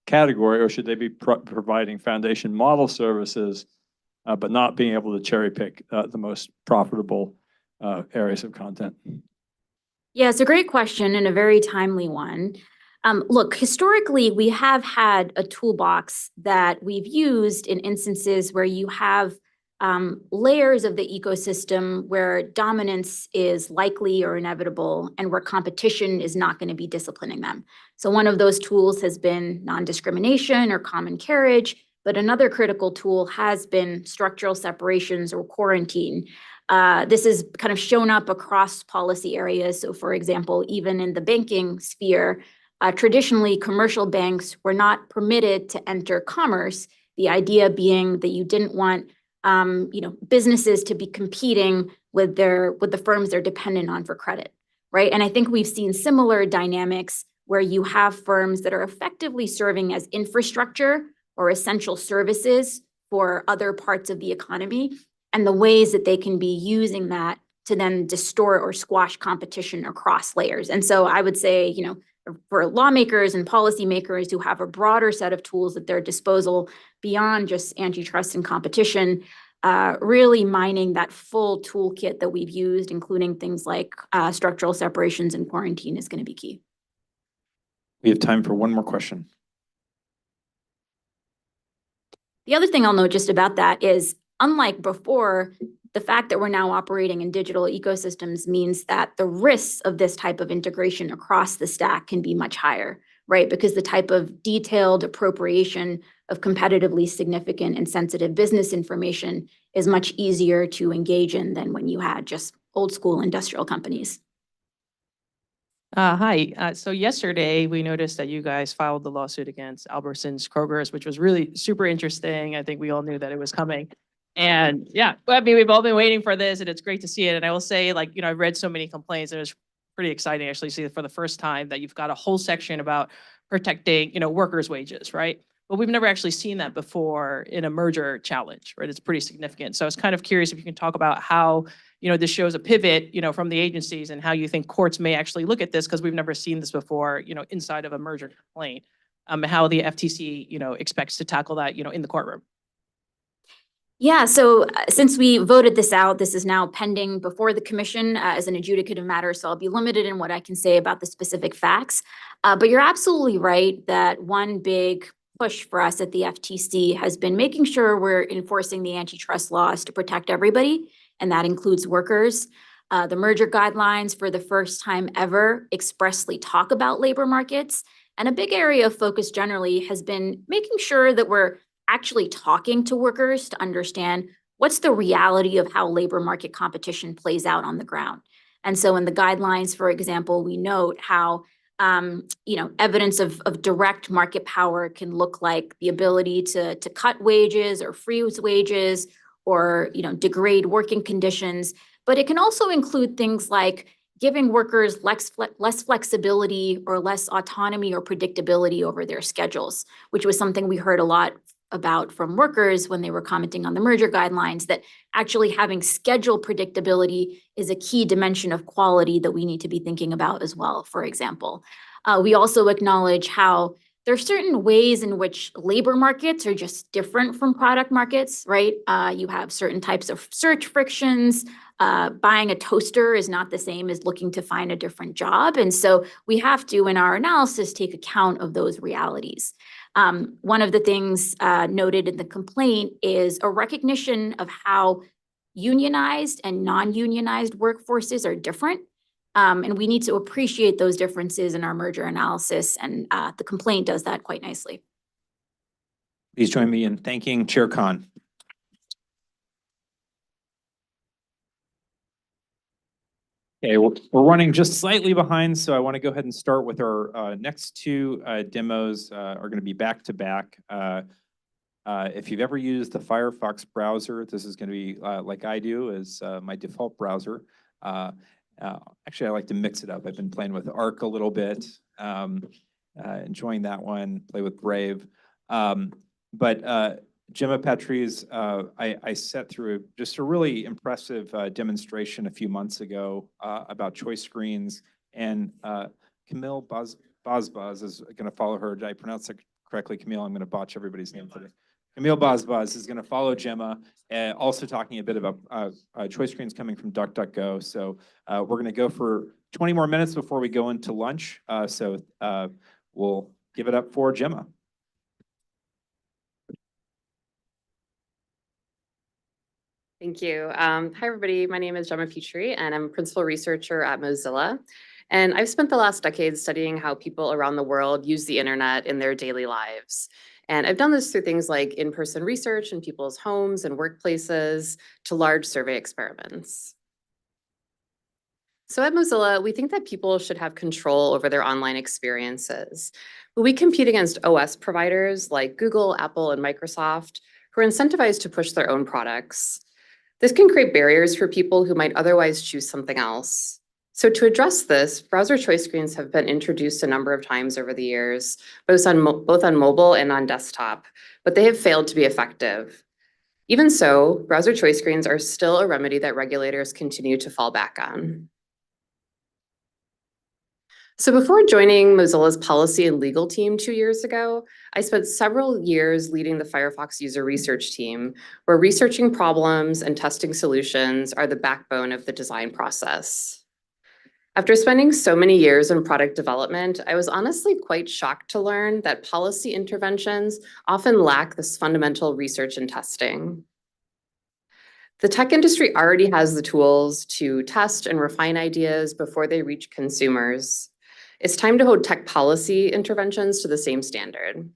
category, or should they be providing foundation model services, but not being able to cherry pick the most profitable areas of content? Yeah, it's a great question and a very timely one. Look, historically, we have had a toolbox that we've used in instances where you have layers of the ecosystem where dominance is likely or inevitable, and where competition is not going to be disciplining them. So one of those tools has been non-discrimination or common carriage, but another critical tool has been structural separations or quarantine. This has kind of shown up across policy areas. So for example, even in the banking sphere, traditionally, commercial banks were not permitted to enter commerce, the idea being that you didn't want businesses to be competing with the firms they're dependent on for credit, right? And I think we've seen similar dynamics where you have firms that are effectively serving as infrastructure or essential services for other parts of the economy, and the ways that they can be using that to then distort or squash competition across layers. And so I would say, for lawmakers and policymakers who have a broader set of tools at their disposal beyond just antitrust and competition, really mining that full toolkit that we've used, including things like structural separations and quarantine, is going to be key. We have time for one more question. The other thing I'll note just about that is unlike before, the fact that we're now operating in digital ecosystems means that the risks of this type of integration across the stack can be much higher, right? Because the type of detailed appropriation of competitively significant and sensitive business information is much easier to engage in than when you had just old school industrial companies. Hi. So yesterday we noticed that you guys filed the lawsuit against Albertsons Kroger's, which was really super interesting. I think we all knew that it was coming. And yeah, I mean, we've all been waiting for this and it's great to see it. And I will say, like, I've read so many complaints. It was pretty exciting actually to see it for the first time that you've got a whole section about protecting, workers' wages, right? But we've never actually seen that before in a merger challenge, right? It's pretty significant. So I was kind of curious if you can talk about how, this shows a pivot, from the agencies and how you think courts may actually look at this, because we've never seen this before, inside of a merger complaint, how the FTC, expects to tackle that, in the courtroom. Yeah, so since we voted this out, this is now pending before the commission as an adjudicative matter, so I'll be limited in what I can say about the specific facts. But you're absolutely right that one big push for us at the FTC has been making sure we're enforcing the antitrust laws to protect everybody, and that includes workers. The merger guidelines for the first time ever expressly talk about labor markets, and a big area of focus generally has been making sure that we're actually talking to workers to understand what's the reality of how labor market competition plays out on the ground. And so in the guidelines, for example, we note how evidence of direct market power can look like the ability to cut wages or freeze wages or degrade working conditions. But it can also include things like giving workers less flexibility or less autonomy or predictability over their schedules, which was something we heard a lot about from workers when they were commenting on the merger guidelines, that actually having schedule predictability is a key dimension of quality that we need to be thinking about as well, for example. We also acknowledge how there are certain ways in which labor markets are just different from product markets, right? You have certain types of search frictions. Buying a toaster is not the same as looking to find a different job. And so we have to, in our analysis, take account of those realities. One of the things noted in the complaint is a recognition of how unionized and non-unionized workforces are different. And we need to appreciate those differences in our merger analysis, and the complaint does that quite nicely. Please join me in thanking Chair Khan. Okay, we're running just slightly behind, so I want to go ahead and start with our next two demos are going to be back to back. If you've ever used the Firefox browser, this is going to be like I do, is my default browser. Actually, I like to mix it up. I've been playing with Arc a little bit, enjoying that one, play with Brave. But Gemma Petrie's, I set through just a really impressive demonstration a few months ago about choice screens, and Kamyl Bazbaz is going to follow her. Did I pronounce it correctly, Kamyl? I'm going to botch everybody's name today. Kamyl Bazbaz is going to follow Gemma, also talking a bit about choice screens coming from DuckDuckGo. So we're going to go for 20 more minutes before we go into lunch. So we'll give it up for Gemma. Thank you. Hi, everybody. My name is Gemma Petrie, and I'm a principal researcher at Mozilla. And I've spent the last decade studying how people around the world use the internet in their daily lives. And I've done this through things like in-person research in people's homes and workplaces to large survey experiments. So at Mozilla, we think that people should have control over their online experiences. But we compete against OS providers like Google, Apple, and Microsoft, who are incentivized to push their own products. This can create barriers for people who might otherwise choose something else. So to address this, browser choice screens have been introduced a number of times over the years, both on mobile and on desktop, but they have failed to be effective. Even so, browser choice screens are still a remedy that regulators continue to fall back on. So before joining Mozilla's policy and legal team 2 years ago, I spent several years leading the Firefox user research team, where researching problems and testing solutions are the backbone of the design process. After spending so many years in product development, I was honestly quite shocked to learn that policy interventions often lack this fundamental research and testing. The tech industry already has the tools to test and refine ideas before they reach consumers. It's time to hold tech policy interventions to the same standard.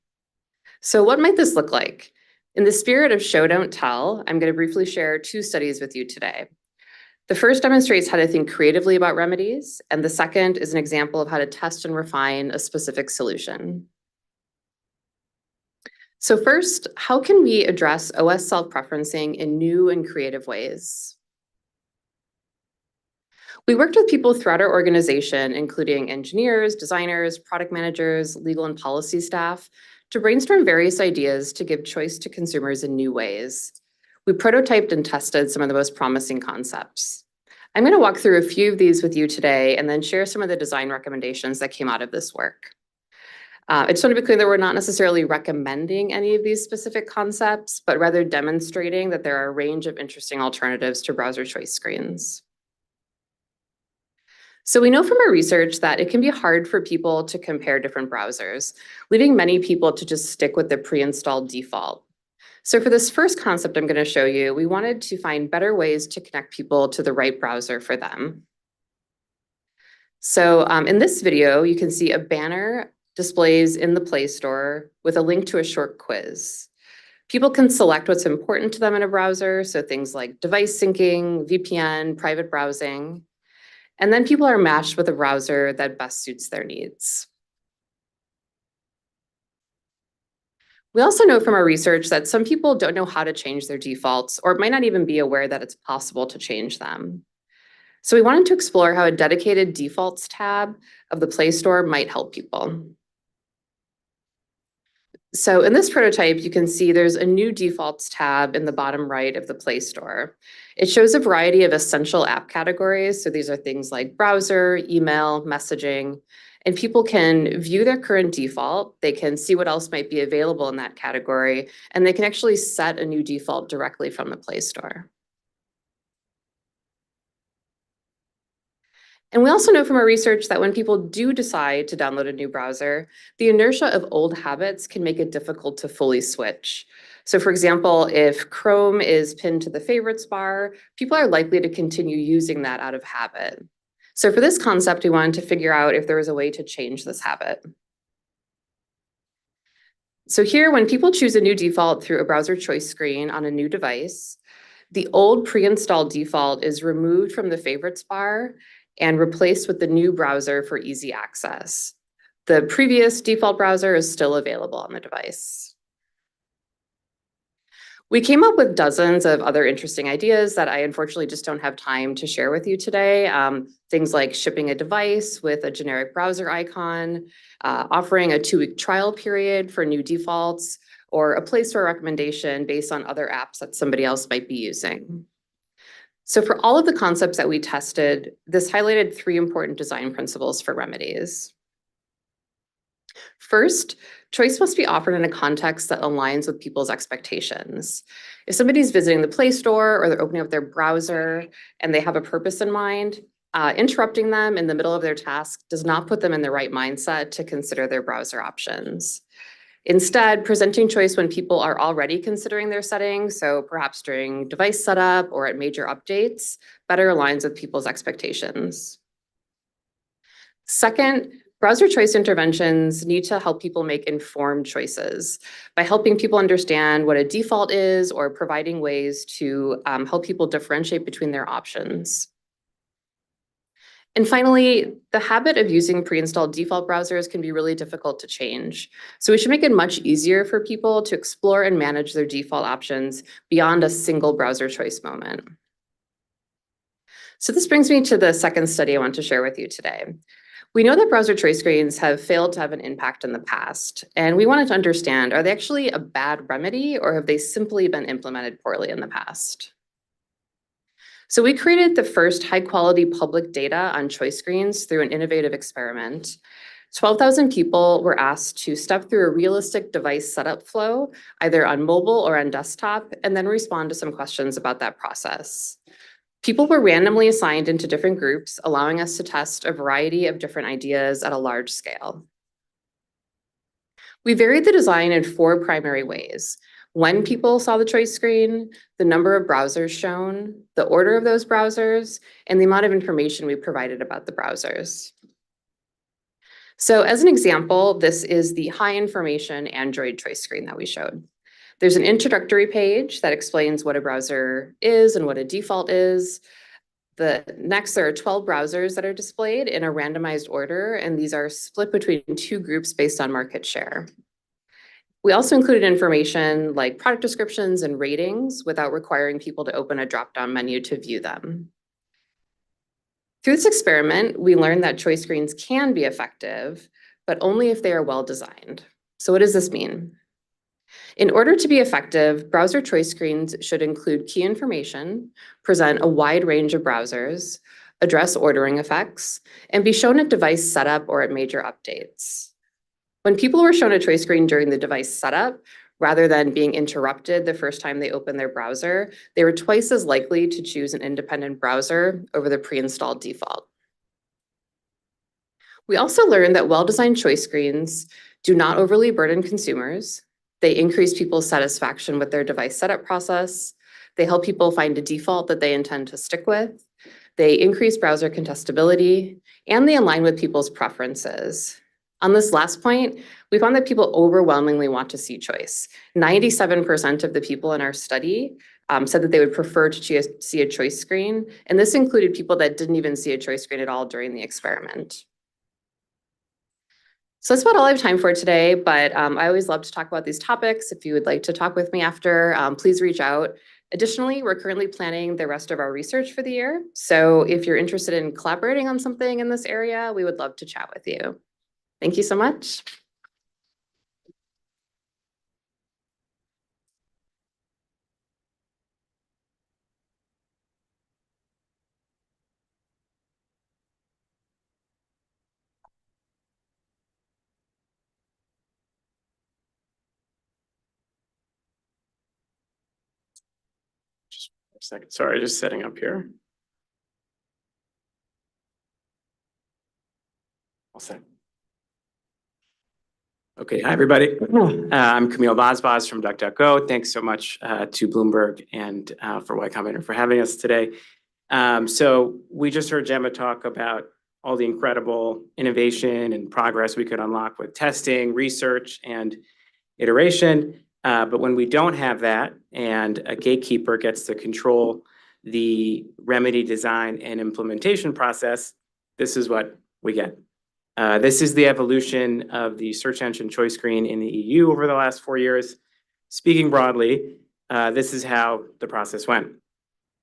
So what might this look like? In the spirit of show, don't tell, I'm going to briefly share 2 studies with you today. The first demonstrates how to think creatively about remedies, and the second is an example of how to test and refine a specific solution. So first, how can we address OS self-preferencing in new and creative ways? We worked with people throughout our organization, including engineers, designers, product managers, legal and policy staff, to brainstorm various ideas to give choice to consumers in new ways. We prototyped and tested some of the most promising concepts. I'm going to walk through a few of these with you today and then share some of the design recommendations that came out of this work. I just want to be clear that we're not necessarily recommending any of these specific concepts, but rather demonstrating that there are a range of interesting alternatives to browser choice screens. So we know from our research that it can be hard for people to compare different browsers, leading many people to just stick with the pre-installed default. So for this first concept I'm going to show you, we wanted to find better ways to connect people to the right browser for them. So in this video, you can see a banner displays in the Play Store with a link to a short quiz. People can select what's important to them in a browser, so things like device syncing, VPN, private browsing, and then people are matched with a browser that best suits their needs. We also know from our research that some people don't know how to change their defaults or might not even be aware that it's possible to change them. So we wanted to explore how a dedicated defaults tab of the Play Store might help people. So in this prototype, you can see there's a new defaults tab in the bottom right of the Play Store. It shows a variety of essential app categories. So these are things like browser, email, messaging, and people can view their current default. They can see what else might be available in that category, and they can actually set a new default directly from the Play Store. And we also know from our research that when people do decide to download a new browser, the inertia of old habits can make it difficult to fully switch. So for example, if Chrome is pinned to the favorites bar, people are likely to continue using that out of habit. So for this concept, we wanted to figure out if there was a way to change this habit. So here, when people choose a new default through a browser choice screen on a new device, the old pre-installed default is removed from the favorites bar and replaced with the new browser for easy access. The previous default browser is still available on the device. We came up with dozens of other interesting ideas that I unfortunately just don't have time to share with you today. Things like shipping a device with a generic browser icon, offering a 2-week trial period for new defaults, or a Play Store recommendation based on other apps that somebody else might be using. So for all of the concepts that we tested, this highlighted 3 important design principles for remedies. First, choice must be offered in a context that aligns with people's expectations. If somebody's visiting the Play Store or they're opening up their browser and they have a purpose in mind, interrupting them in the middle of their task does not put them in the right mindset to consider their browser options. Instead, presenting choice when people are already considering their settings, so perhaps during device setup or at major updates, better aligns with people's expectations. Second, browser choice interventions need to help people make informed choices by helping people understand what a default is or providing ways to help people differentiate between their options. And finally, the habit of using pre-installed default browsers can be really difficult to change. So we should make it much easier for people to explore and manage their default options beyond a single browser choice moment. So this brings me to the second study I want to share with you today. We know that browser choice screens have failed to have an impact in the past, and we wanted to understand, are they actually a bad remedy or have they simply been implemented poorly in the past? So we created the first high-quality public data on choice screens through an innovative experiment. 12,000 people were asked to step through a realistic device setup flow, either on mobile or on desktop, and then respond to some questions about that process. People were randomly assigned into different groups, allowing us to test a variety of different ideas at a large scale. We varied the design in 4 primary ways. when people saw the choice screen, the number of browsers shown, the order of those browsers, and the amount of information we provided about the browsers. So as an example, this is the high information Android choice screen that we showed. There's an introductory page that explains what a browser is and what a default is. Next, there are 12 browsers that are displayed in a randomized order, and these are split between two groups based on market share. We also included information like product descriptions and ratings without requiring people to open a drop-down menu to view them. Through this experiment, we learned that choice screens can be effective, but only if they are well designed. So what does this mean? In order to be effective, browser choice screens should include key information, present a wide range of browsers, address ordering effects, and be shown at device setup or at major updates. When people were shown a choice screen during the device setup, rather than being interrupted the first time they opened their browser, they were twice as likely to choose an independent browser over the pre-installed default. We also learned that well-designed choice screens do not overly burden consumers. They increase people's satisfaction with their device setup process. They help people find a default that they intend to stick with. They increase browser contestability, and they align with people's preferences. On this last point, we found that people overwhelmingly want to see choice. 97% of the people in our study said that they would prefer to see a choice screen, and this included people that didn't even see a choice screen at all during the experiment. So that's about all I have time for today, but I always love to talk about these topics. If you would like to talk with me after, please reach out. Additionally, we're currently planning the rest of our research for the year. So if you're interested in collaborating on something in this area, we would love to chat with you. Thank you so much. Just a second. Sorry, just setting up here. All set. Okay, hi everybody. I'm Kamyl Bazbaz from DuckDuckGo. Thanks so much to Bloomberg and for Y Combinator for having us today. So we just heard Gemma talk about all the incredible innovation and progress we could unlock with testing, research, and iteration. But when we don't have that and a gatekeeper gets to control the remedy design and implementation process, this is what we get. This is the evolution of the search engine choice screen in the EU over the last 4 years. Speaking broadly, this is how the process went.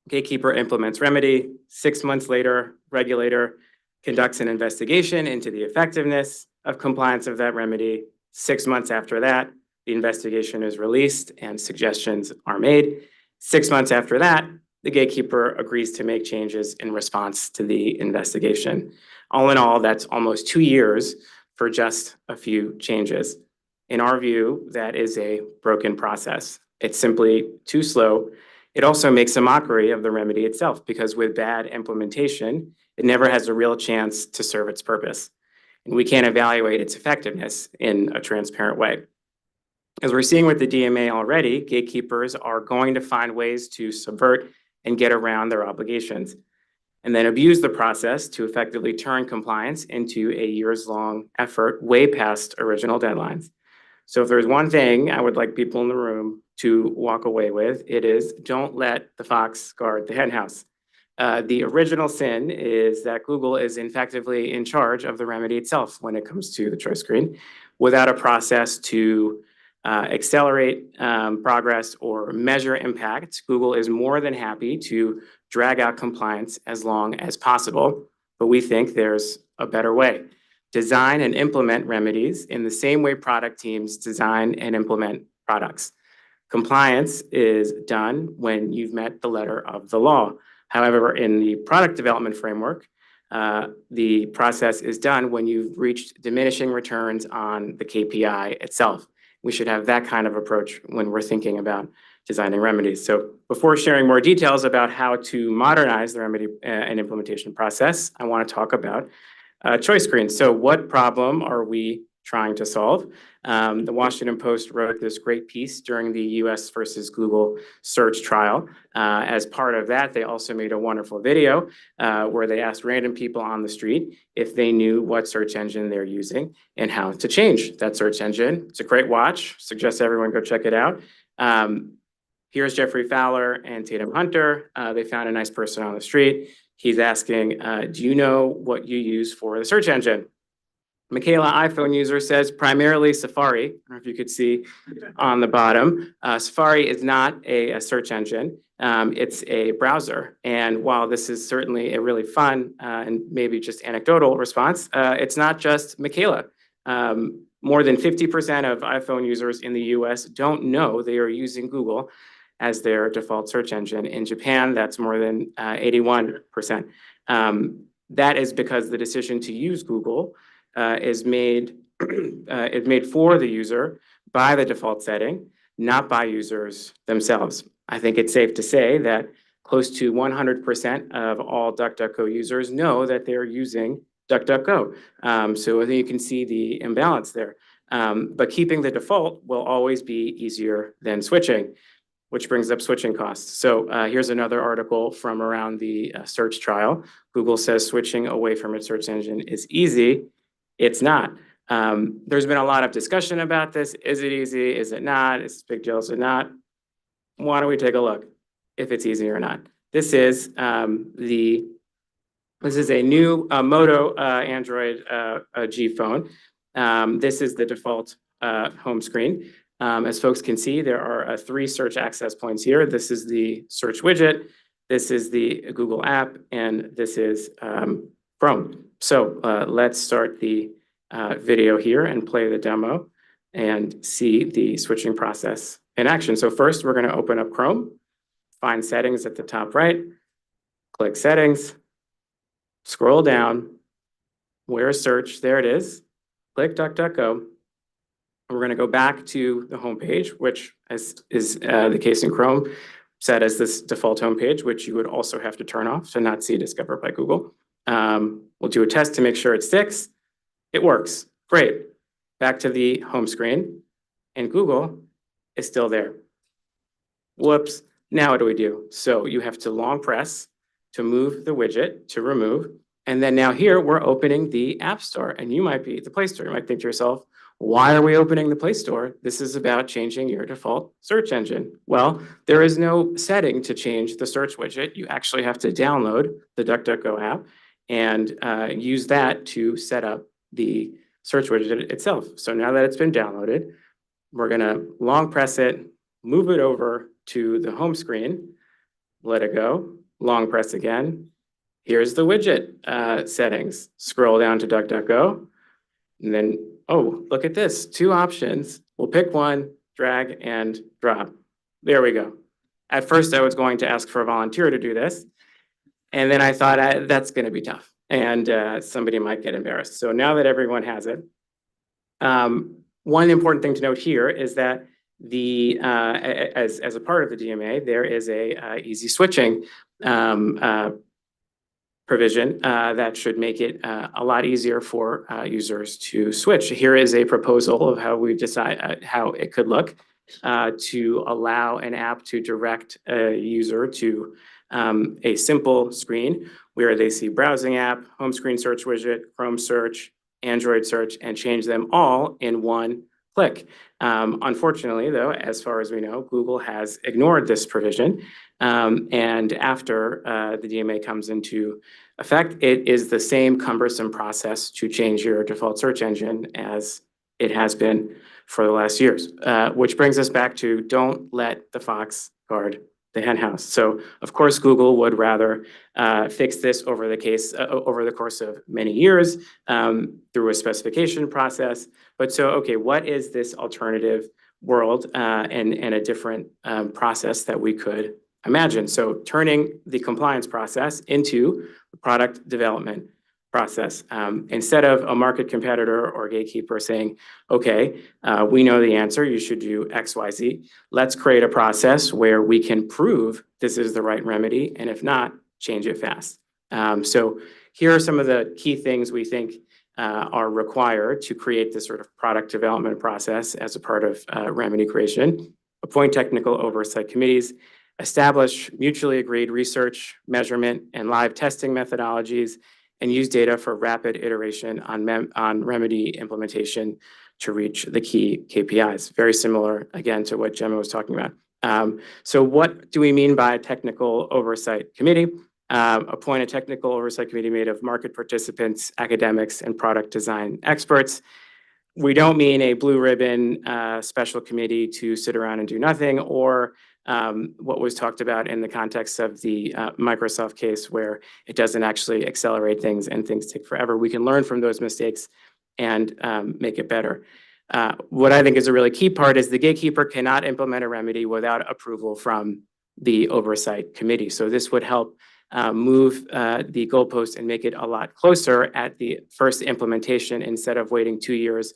Gatekeeper implements remedy. 6 months later, regulator conducts an investigation into the effectiveness of compliance of that remedy. 6 months after that, the investigation is released and suggestions are made. 6 months after that, the gatekeeper agrees to make changes in response to the investigation. All in all, that's almost 2 years for just a few changes. In our view, that is a broken process. It's simply too slow. It also makes a mockery of the remedy itself because with bad implementation, it never has a real chance to serve its purpose. And we can't evaluate its effectiveness in a transparent way. As we're seeing with the DMA already, gatekeepers are going to find ways to subvert and get around their obligations, and then abuse the process to effectively turn compliance into a years-long effort way past original deadlines. So if there's one thing I would like people in the room to walk away with, it is don't let the fox guard the henhouse. The original sin is that Google is effectively in charge of the remedy itself when it comes to the choice screen without a process to accelerate progress or measure impact. Google is more than happy to drag out compliance as long as possible, but we think there's a better way. Design and implement remedies in the same way product teams design and implement products. Compliance is done when you've met the letter of the law. However, in the product development framework, the process is done when you've reached diminishing returns on the KPI itself. We should have that kind of approach when we're thinking about designing remedies. So before sharing more details about how to modernize the remedy and implementation process, I want to talk about choice screens. So what problem are we trying to solve. The Washington Post wrote this great piece during the US versus Google search trial. As part of that, they also made a wonderful video where they asked random people on the street if they knew what search engine they're using and how to change that search engine. It's a great watch. Suggest everyone go check it out. Here's Jeffrey Fowler and Tatum Hunter. They found a nice person on the street. He's asking, do you know what you use for the search engine? Michaela, iPhone user, says primarily Safari. I don't know if you could see on the bottom. Safari is not a search engine. It's a browser. And while this is certainly a really fun and maybe just anecdotal response, it's not just Michaela. More than 50% of iPhone users in the US don't know they are using Google as their default search engine. In Japan, that's more than 81%. That is because the decision to use Google is made for the user by the default setting, not by users themselves. I think it's safe to say that close to 100% of all DuckDuckGo users know that they're using DuckDuckGo. So I think you can see the imbalance there. But keeping the default will always be easier than switching, which brings up switching costs. So here's another article from around the search trial. Google says switching away from its search engine is easy. It's not. There's been a lot of discussion about this. Is it easy? Is it not? Is it a big deal? Is it not? Why don't we take a look if it's easy or not? This is this is a new Moto Android G phone. This is the default home screen. As folks can see, there are 3 search access points here. This is the search widget, this is the Google app, and this is Chrome. So let's start the video here and play the demo and see the switching process in action. So first, we're going to open up Chrome, find settings at the top right, click settings, scroll down, where's search? There it is. Click DuckDuckGo. We're going to go back to the home page, which is the case in Chrome, set as this default home page, which you would also have to turn off to not see discovered by Google. We'll do a test to make sure it sticks. It works. Great. Back to the home screen, and Google is still there. Whoops. Now what do we do? So you have to long press to move the widget to remove. And then now here we're opening the App Store, and you might be the Play Store. You might think to yourself, why are we opening the Play Store? This is about changing your default search engine. Well, there is no setting to change the search widget. You actually have to download the DuckDuckGo app and use that to set up the search widget itself. So now that it's been downloaded, we're gonna long press it, move it over to the home screen, let it go, long press again. Here's the widget settings. Scroll down to DuckDuckGo, and then, oh, look at this, 2 options. We'll pick one, drag and drop. There we go. At first, I was going to ask for a volunteer to do this. And then I thought that's gonna be tough and somebody might get embarrassed. So now that everyone has it, one important thing to note here is that as a part of the DMA, there is a easy switching provision that should make it a lot easier for users to switch. Here is a proposal of how we decide how it could look to allow an app to direct a user to a simple screen where they see browsing app, home screen search widget, Chrome search, Android search, and change them all in one click. Unfortunately, though, as far as we know, Google has ignored this provision. And after the DMA comes into effect, it is the same cumbersome process to change your default search engine as it has been for the last years, which brings us back to don't let the fox guard the hen house. So of course, Google would rather fix this over the course of many years through a specification process. But so, okay, what is this alternative world and a different process that we could imagine? So turning the compliance process into the product development process. Instead of a market competitor or gatekeeper saying, okay, we know the answer, you should do X, Y, Z. Let's create a process where we can prove this is the right remedy, and if not, change it fast. So here are some of the key things we think are required to create this sort of product development process as a part of remedy creation, appoint technical oversight committees, establish mutually agreed research, measurement, and live testing methodologies, and use data for rapid iteration on remedy implementation to reach the key KPIs. Very similar, again, to what Gemma was talking about. So what do we mean by technical oversight committee? Appoint a technical oversight committee made of market participants, academics, and product design experts. We don't mean a blue ribbon special committee to sit around and do nothing, or what was talked about in the context of the Microsoft case where it doesn't actually accelerate things and things take forever. We can learn from those mistakes and make it better. What I think is a really key part is the gatekeeper cannot implement a remedy without approval from the oversight committee. So this would help move the goalpost and make it a lot closer at the first implementation instead of waiting 2 years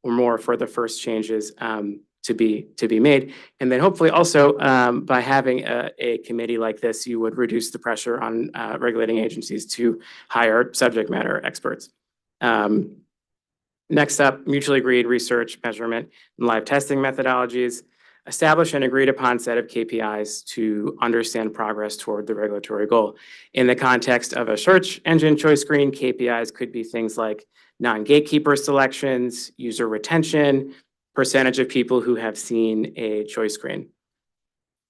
or more for the first changes to be made. And then hopefully also by having a committee like this, you would reduce the pressure on regulating agencies to hire subject matter experts. Next up, mutually agreed research, measurement, and live testing methodologies. Establish an agreed upon set of KPIs to understand progress toward the regulatory goal. In the context of a search engine choice screen, KPIs could be things like non-gatekeeper selections, user retention, percentage of people who have seen a choice screen.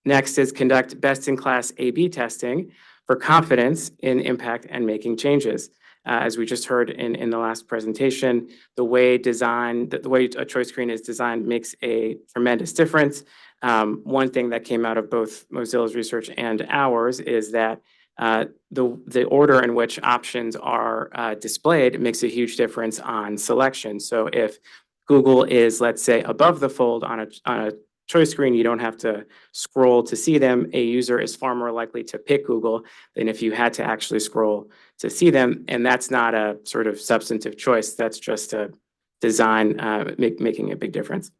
Next is conduct best-in-class A/B testing for confidence in impact and making changes. As we just heard in the last presentation, the way a choice screen is designed makes a tremendous difference. One thing that came out of both Mozilla's research and ours is that the order in which options are displayed makes a huge difference on selection. So if Google is, let's say, above the fold on a choice screen, you don't have to scroll to see them. A user is far more likely to pick Google than if you had to actually scroll to see them. And that's not a sort of substantive choice. That's just a design making a big difference.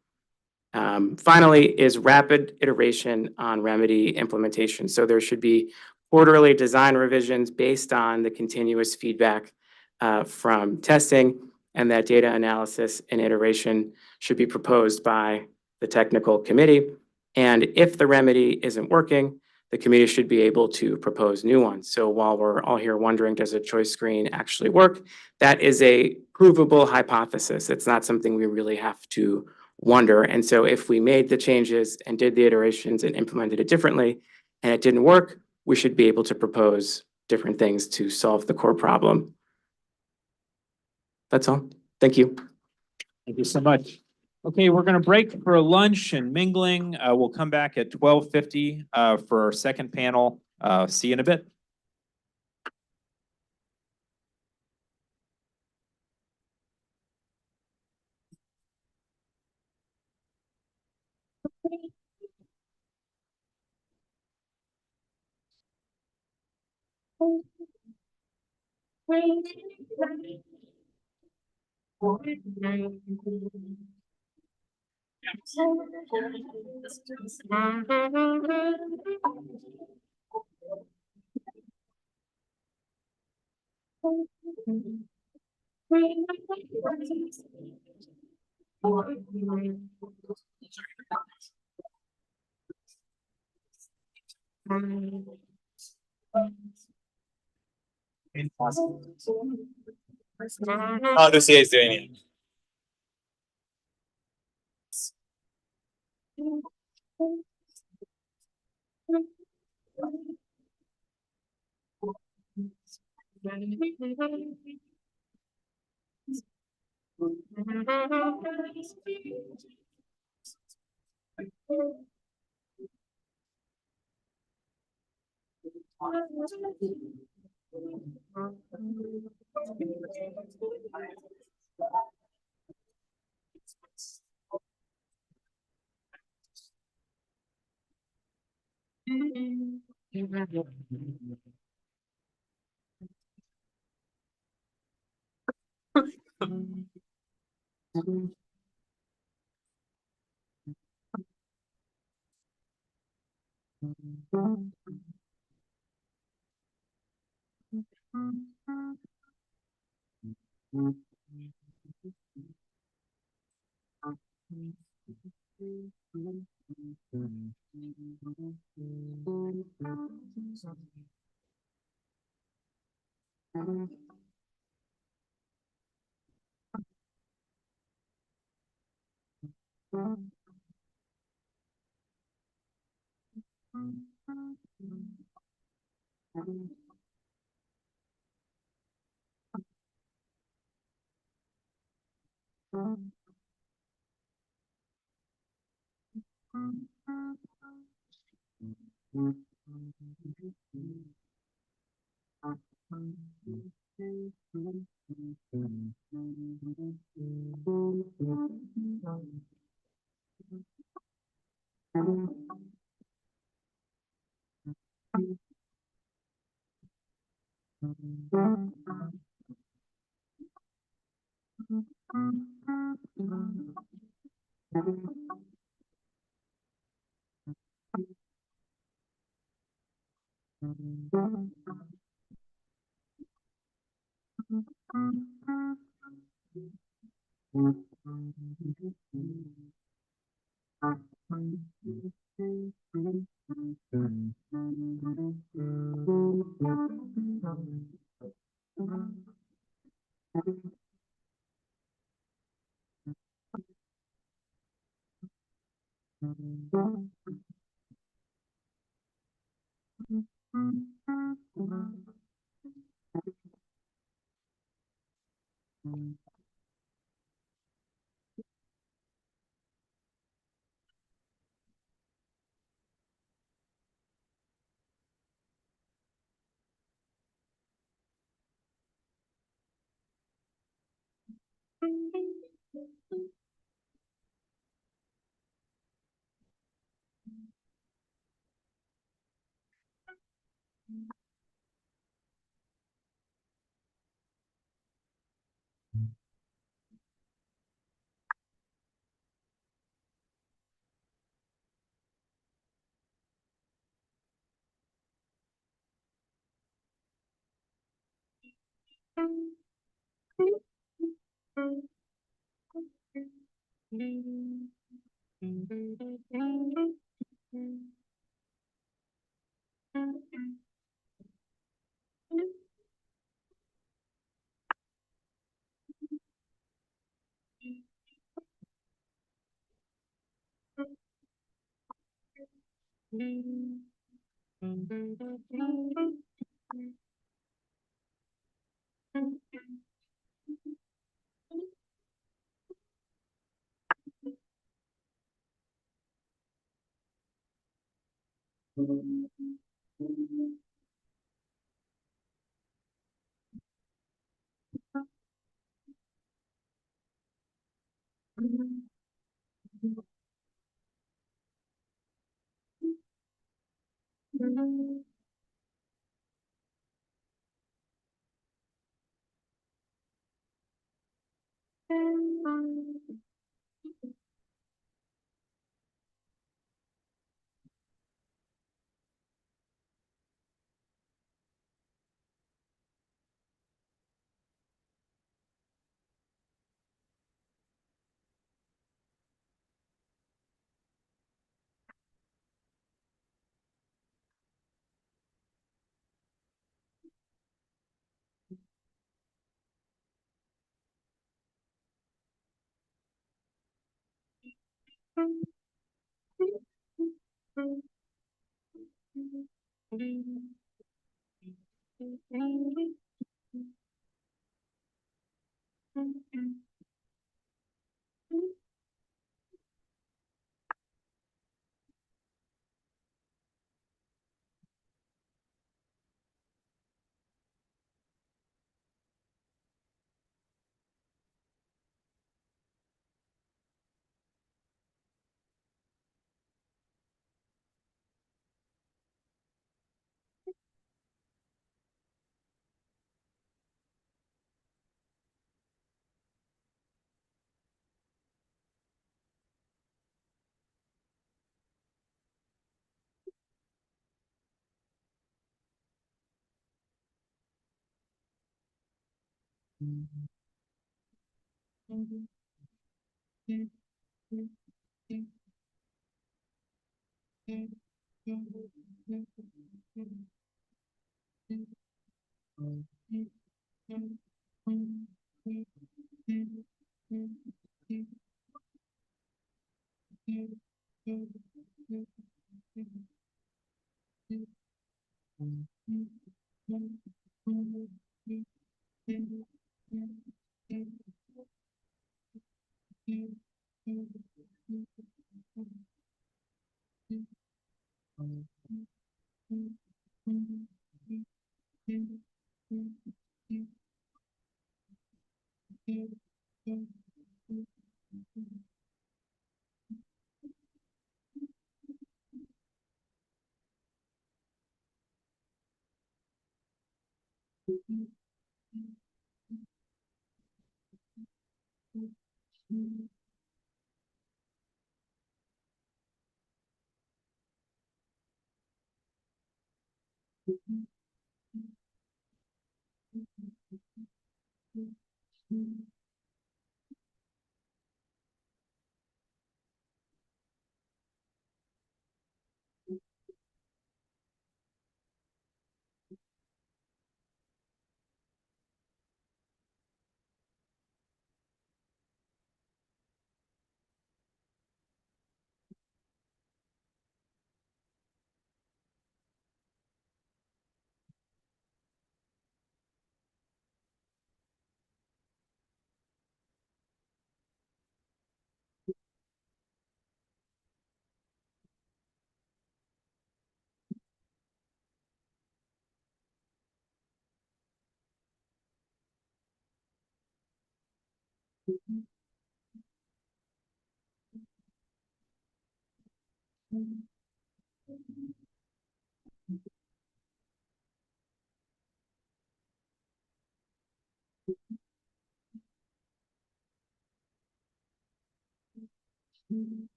Finally is rapid iteration on remedy implementation. So there should be quarterly design revisions based on the continuous feedback from testing, and that data analysis and iteration should be proposed by the technical committee. And if the remedy isn't working, the committee should be able to propose new ones. So while we're all here wondering, does a choice screen actually work? That is a provable hypothesis. It's not something we really have to wonder. And so if we made the changes and did the iterations and implemented it differently and it didn't work, we should be able to propose different things to solve the core problem. That's all. Thank you. Thank you so much. Okay, we're gonna break for lunch and mingling. We'll come back at 12:50 for our second panel. See you in a bit. How Lucia is doing it.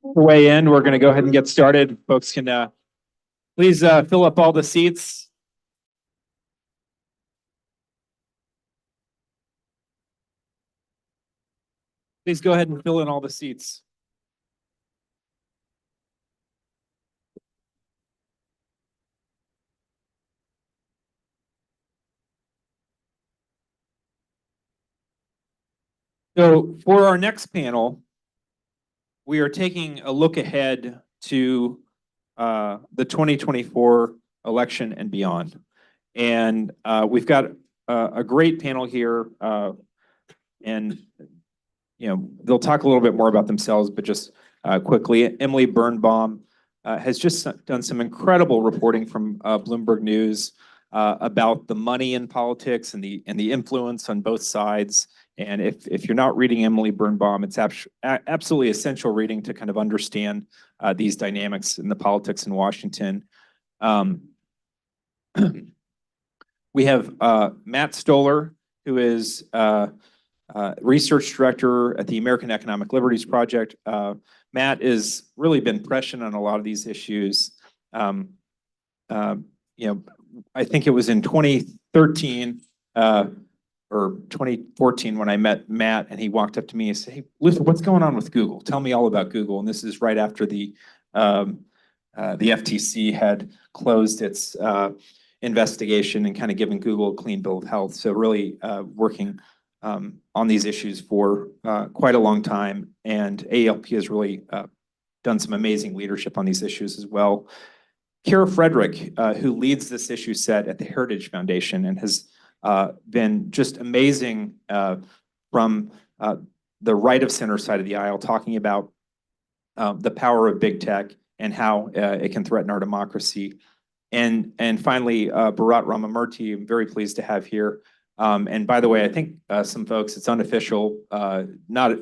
Way in, we're going to go ahead and get started. Folks can please fill up all the seats. Please go ahead and fill in all the seats. So for our next panel, we are taking a look ahead to the 2024 election and beyond. And we've got a great panel here. And they'll talk a little bit more about themselves, but just quickly, Emily Birnbaum has just done some incredible reporting from Bloomberg News about the money in politics and the influence on both sides. And if you're not reading Emily Birnbaum, it's absolutely essential reading to kind of understand these dynamics in the politics in Washington. We have Matt Stoller, who is research director at the American Economic Liberties Project. Matt has really been prescient on a lot of these issues. I think it was in 2013 or 2014 when I met Matt, and he walked up to me and said, "Hey, Luther, what's going on with Google? Tell me all about Google." And this is right after the FTC had closed its investigation and kind of giving Google a clean bill of health. So really working on these issues for quite a long time. And AELP has really done some amazing leadership on these issues as well. Frederick, who leads this issue set at the Heritage Foundation and has been just amazing from the right of center side of the aisle, talking about the power of big tech and how it can threaten our democracy. And finally, Bharat Ramamurthy, I'm very pleased to have here. And by the way, I think some folks, it's unofficial, not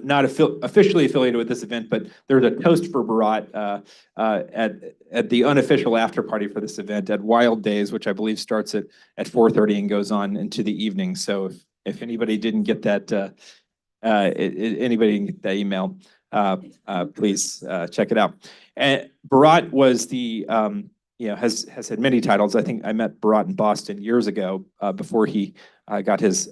officially affiliated with this event, but there's a toast for Bharat at the unofficial after party for this event at Wild Days, which I believe starts at 4:30 and goes on into the evening. So if anybody didn't get that, anybody didn't get that email, please check it out. And Bharat was the has had many titles. I think I met Bharat in Boston years ago before he got his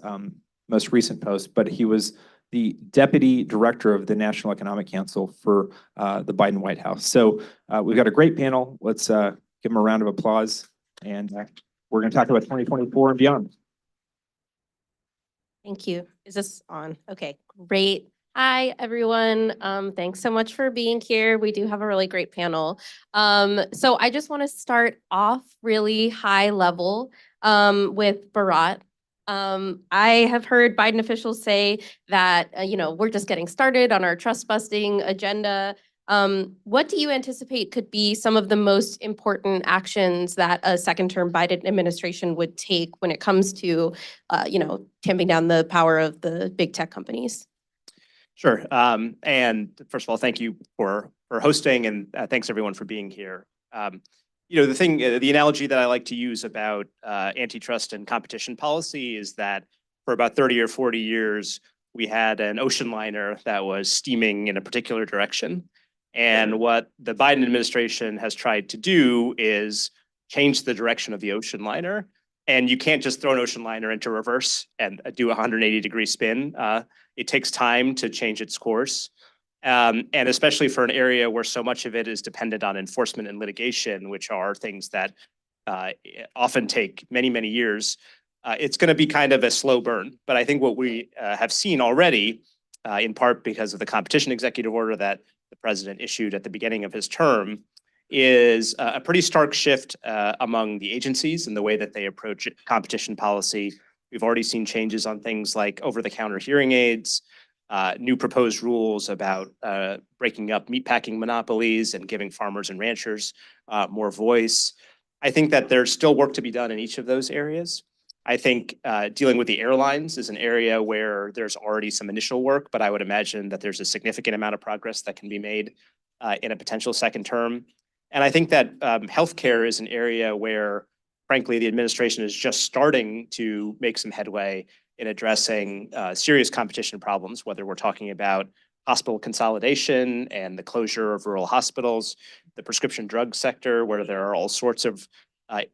most recent post, but he was the deputy director of the National Economic Council for the Biden White House. So we've got a great panel. Let's give them a round of applause. And we're going to talk about 2024 and beyond. Thank you. Is this on? Okay, great. Hi, everyone. Thanks so much for being here. We do have a really great panel. So I just want to start off really high level with Bharat. I have heard Biden officials say that, we're just getting started on our trust busting agenda. What do you anticipate could be some of the most important actions that a second-term Biden administration would take when it comes to, tamping down the power of the big tech companies? Sure. And first of all, thank you for hosting, and thanks everyone for being here. The analogy that I like to use about antitrust and competition policy is that for about 30 or 40 years, we had an ocean liner that was steaming in a particular direction. And what the Biden administration has tried to do is change the direction of the ocean liner. And you can't just throw an ocean liner into reverse and do a 180-degree spin. It takes time to change its course. And especially for an area where so much of it is dependent on enforcement and litigation, which are things that often take many, many years, it's going to be kind of a slow burn. But I think what we have seen already, in part because of the competition executive order that the president issued at the beginning of his term, is a pretty stark shift among the agencies in the way that they approach competition policy. We've already seen changes on things like over-the-counter hearing aids, new proposed rules about breaking up meatpacking monopolies and giving farmers and ranchers more voice. I think that there's still work to be done in each of those areas. I think dealing with the airlines is an area where there's already some initial work, but I would imagine that there's a significant amount of progress that can be made in a potential second term. And I think that healthcare is an area where, frankly, the administration is just starting to make some headway in addressing serious competition problems, whether we're talking about hospital consolidation and the closure of rural hospitals, the prescription drug sector, where there are all sorts of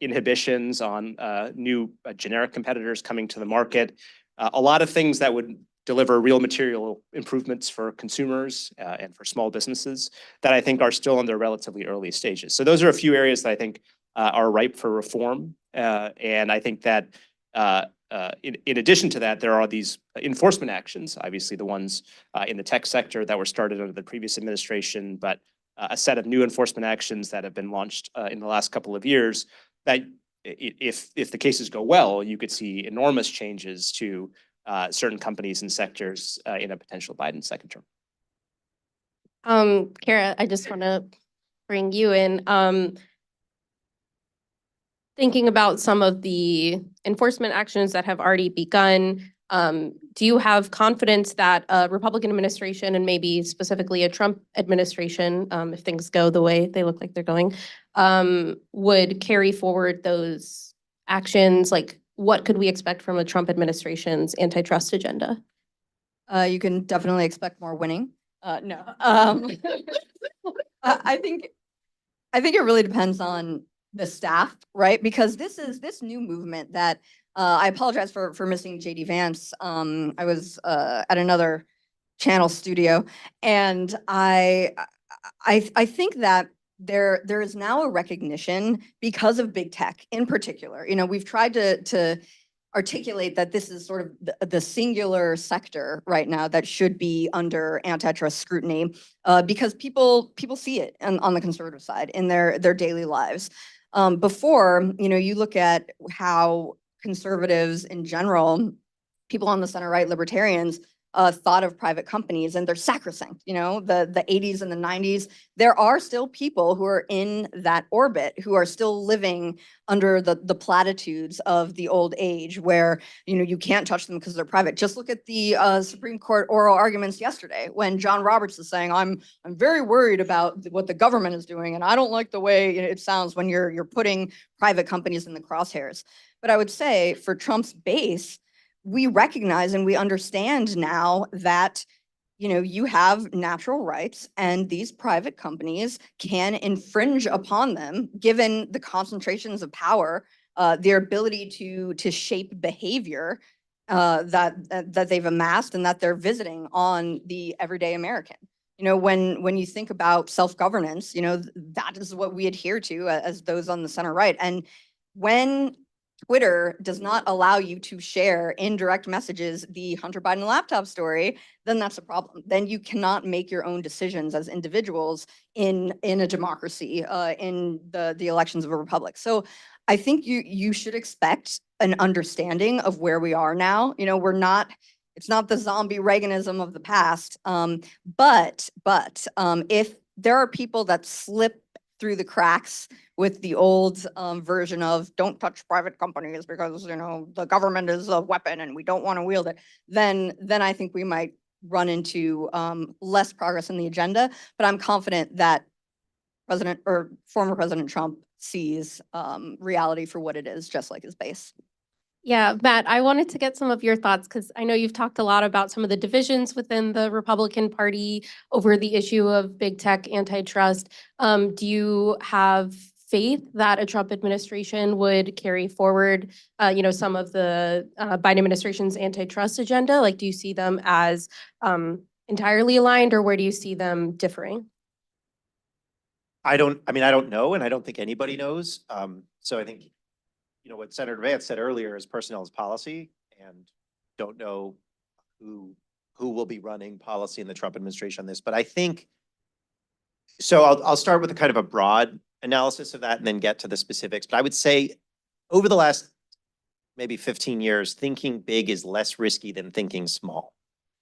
inhibitions on new generic competitors coming to the market. A lot of things that would deliver real material improvements for consumers and for small businesses that I think are still in their relatively early stages. So those are a few areas that I think are ripe for reform. And I think that in addition to that, there are these enforcement actions, obviously the ones in the tech sector that were started under the previous administration, but a set of new enforcement actions that have been launched in the last couple of years that if the cases go well, you could see enormous changes to certain companies and sectors in a potential Biden second term. Kara, I just want to bring you in. Thinking about some of the enforcement actions that have already begun, do you have confidence that a Republican administration and maybe specifically a Trump administration, if things go the way they look like they're going, would carry forward those actions? Like, what could we expect from a Trump administration's antitrust agenda? You can definitely expect more winning. No. I think it really depends on the staff, right? Because this new movement that I apologize for missing JD Vance. I was at another channel studio, and I think that there is now a recognition because of big tech in particular. We've tried to articulate that this is sort of the singular sector right now that should be under antitrust scrutiny because people see it on the conservative side in their daily lives. Before, you look at how conservatives in general, people on the center right, libertarians, thought of private companies, and they're sacrosanct. The 80s and the 90s, there are still people who are in that orbit who are still living under the platitudes of the old age where you can't touch them because they're private. Just look at the Supreme Court oral arguments yesterday when John Roberts is saying, I'm very worried about what the government is doing, and I don't like the way it sounds when you're putting private companies in the crosshairs. But I would say for Trump's base, we recognize and we understand now that you have natural rights and these private companies can infringe upon them given the concentrations of power, their ability to shape behavior that they've amassed and that they're visiting on the everyday American. When you think about self-governance, that is what we adhere to as those on the center right. And when Twitter does not allow you to share in direct messages the Hunter Biden laptop story, then that's a problem. Then you cannot make your own decisions as individuals in a democracy, in the elections of a republic. So I think you should expect an understanding of where we are now. It's not the zombie Reaganism of the past, but if there are people that slip through the cracks with the old version of don't touch private companies because the government is a weapon and we don't want to wield it, then I think we might run into less progress in the agenda. But I'm confident that former President Trump sees reality for what it is, just like his base. Yeah, Matt, I wanted to get some of your thoughts because I know you've talked a lot about some of the divisions within the Republican Party over the issue of big tech antitrust. Do you have faith that a Trump administration would carry forward, some of the Biden administration's antitrust agenda? Like, do you see them as entirely aligned, or where do you see them differing? I don't know, and I don't think anybody knows. So I think what Senator Vance said earlier is personnel is policy, and don't know who will be running policy in the Trump administration on this. But I think, so I'll start with a kind of a broad analysis of that and then get to the specifics. But I would say over the last maybe 15 years, thinking big is less risky than thinking small.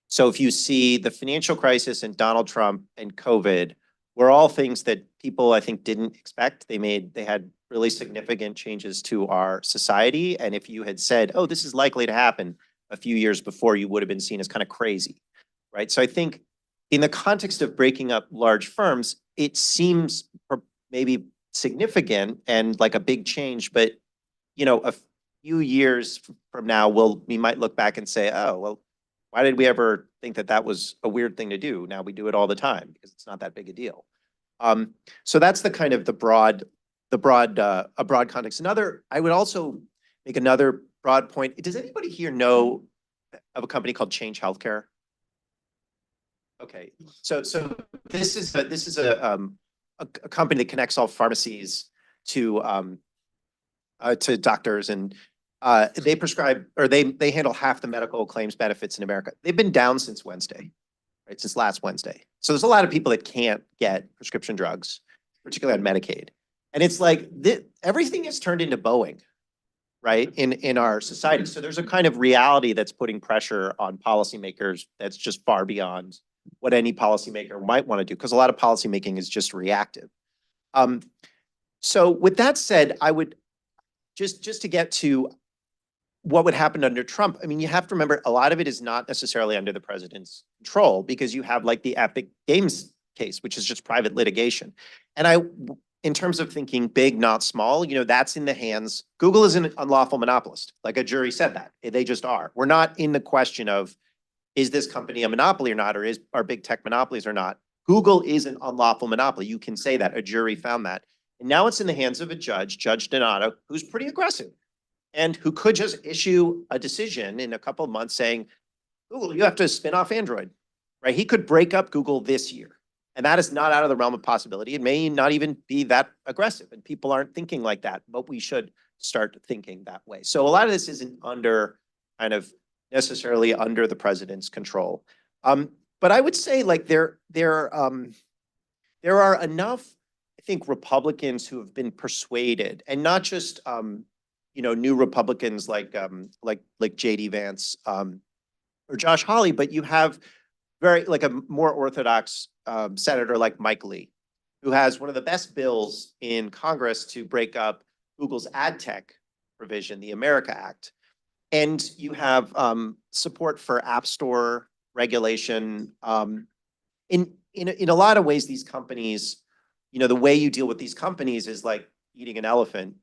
So if you see the financial crisis and Donald Trump and COVID were all things that people, I think, didn't expect. They had really significant changes to our society. And if you had said, oh, this is likely to happen a few years before, you would have been seen as kind of crazy, right? So I think in the context of breaking up large firms, it seems maybe significant and like a big change, but a few years from now, we might look back and say, oh, well, why did we ever think that was a weird thing to do? Now we do it all the time because it's not that big a deal. So that's the kind of a broad context. I would also make another broad point. Does anybody here know of a company called Change Healthcare? Okay, so this is a company that connects all pharmacies to doctors, and they prescribe, or they handle half the medical claims benefits in America. They've been down since Wednesday, right? Since last Wednesday. So there's a lot of people that can't get prescription drugs, particularly on Medicaid. And it's like everything is turned into Boeing, right? In our society. So there's a kind of reality that's putting pressure on policymakers that's just far beyond what any policymaker might want to do, because a lot of policymaking is just reactive. So with that said, I would just to get to what would happen under Trump, I mean, you have to remember a lot of it is not necessarily under the president's control, because you have like the Epic Games case, which is just private litigation. And in terms of thinking big, not small, that's in the hands. Google is an unlawful monopolist. Like a jury said that. They just are. We're not in the question of, is this company a monopoly or not, or are big tech monopolies or not? Google is an unlawful monopoly. You can say that. A jury found that. And now it's in the hands of a judge, Judge Donato, who's pretty aggressive and who could just issue a decision in a couple of months saying, Google, you have to spin off Android, right? He could break up Google this year. And that is not out of the realm of possibility. It may not even be that aggressive, and people aren't thinking like that, but we should start thinking that way. So a lot of this isn't necessarily under the president's control. But I would say like there are enough, I think, Republicans who have been persuaded, and not just new Republicans like JD Vance or Josh Hawley, but you have a more orthodox senator like Mike Lee, who has one of the best bills in Congress to break up Google's ad tech provision, the America Act. And you have support for App Store regulation. In a lot of ways, these companies, the way you deal with these companies is like eating an elephant,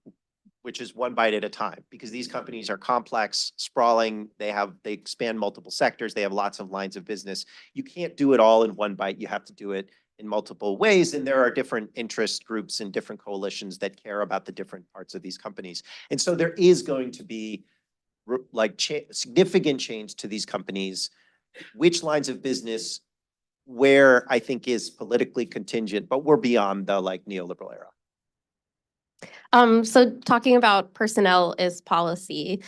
which is one bite at a time, because these companies are complex, sprawling, they span multiple sectors, they have lots of lines of business. You can't do it all in one bite, you have to do it in multiple ways, and there are different interest groups and different coalitions that care about the different parts of these companies. And so there is going to be significant change to these companies, which lines of business, where I think is politically contingent, but we're beyond the neoliberal era. So talking about personnel is policy.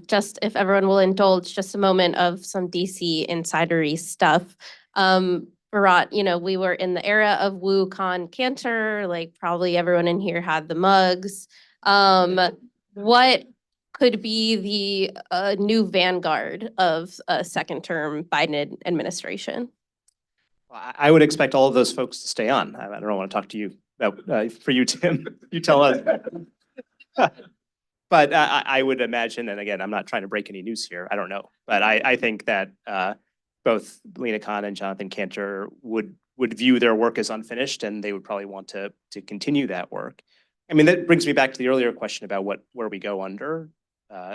Just if everyone will indulge just a moment of some DC insidery stuff. Bharat, we were in the era of Wu Con Cantor, probably everyone in here had the mugs. What could be the new vanguard of a second term Biden administration? I would expect all of those folks to stay on. I don't want to talk to you about, for you, Tim, you tell us. But I would imagine, and again, I'm not trying to break any news here, I don't know. But I think that both Lina Khan and Jonathan Cantor would view their work as unfinished, and they would probably want to continue that work. I mean, that brings me back to the earlier question about where we go under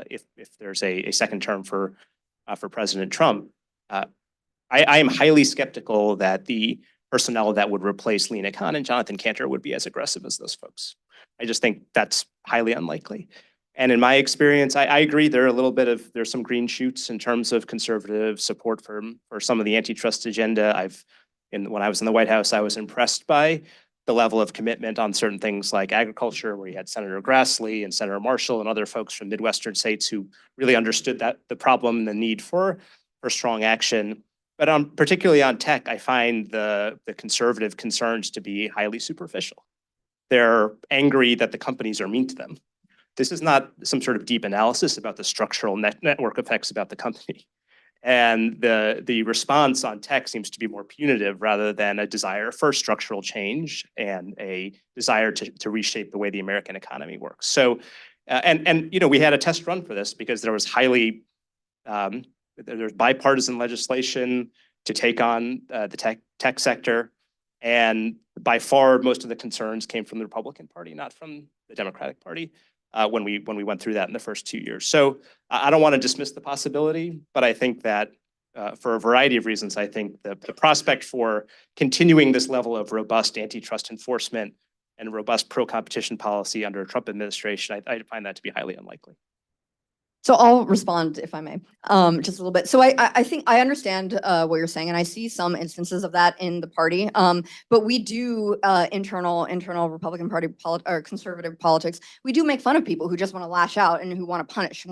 if there's a second term for President Trump. I am highly skeptical that the personnel that would replace Lina Khan and Jonathan Cantor would be as aggressive as those folks. I just think that's highly unlikely. And in my experience, I agree there's some green shoots in terms of conservative support for some of the antitrust agenda. When I was in the White House, I was impressed by the level of commitment on certain things like agriculture, where you had Senator Grassley and Senator Marshall and other folks from Midwestern states who really understood the problem and the need for strong action. But particularly on tech, I find the conservative concerns to be highly superficial. They're angry that the companies are mean to them. This is not some sort of deep analysis about the structural network effects about the company. And the response on tech seems to be more punitive rather than a desire for structural change and a desire to reshape the way the American economy works. So, we had a test run for this because there was there's bipartisan legislation to take on the tech sector. And by far, most of the concerns came from the Republican Party, not from the Democratic Party, when we went through that in the first 2 years. So I don't want to dismiss the possibility, but I think that for a variety of reasons, I think the prospect for continuing this level of robust antitrust enforcement and robust pro-competition policy under a Trump administration, I find that to be highly unlikely. So I'll respond, if I may, just a little bit. So I think I understand what you're saying, and I see some instances of that in the party. But we do internal Republican Party or conservative politics. We do make fun of people who just want to lash out and who want to punish.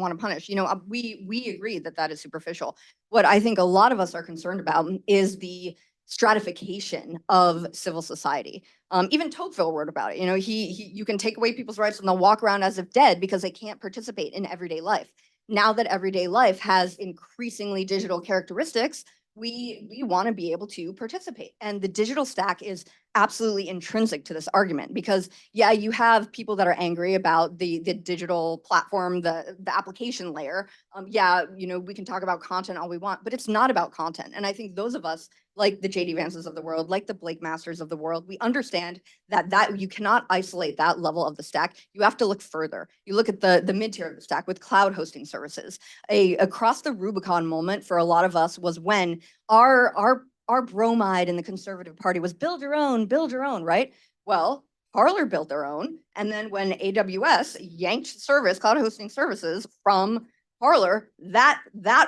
We agree that is superficial. What I think a lot of us are concerned about is the stratification of civil society. Even Tocqueville wrote about it. You can take away people's rights and they'll walk around as if dead because they can't participate in everyday life. Now that everyday life has increasingly digital characteristics, we want to be able to participate. And the digital stack is absolutely intrinsic to this argument because, yeah, you have people that are angry about the digital platform, the application layer. We can talk about content all we want, but it's not about content. And I think those of us, like the JD Vances of the world, like the Blake Masters of the world, we understand that you cannot isolate that level of the stack. You have to look further. You look at the mid-tier of the stack with cloud hosting services. Across the Rubicon moment for a lot of us was when our bromide in the Conservative Party was build your own, right? Well, Parler built their own. And then when AWS yanked cloud hosting services from Parler, that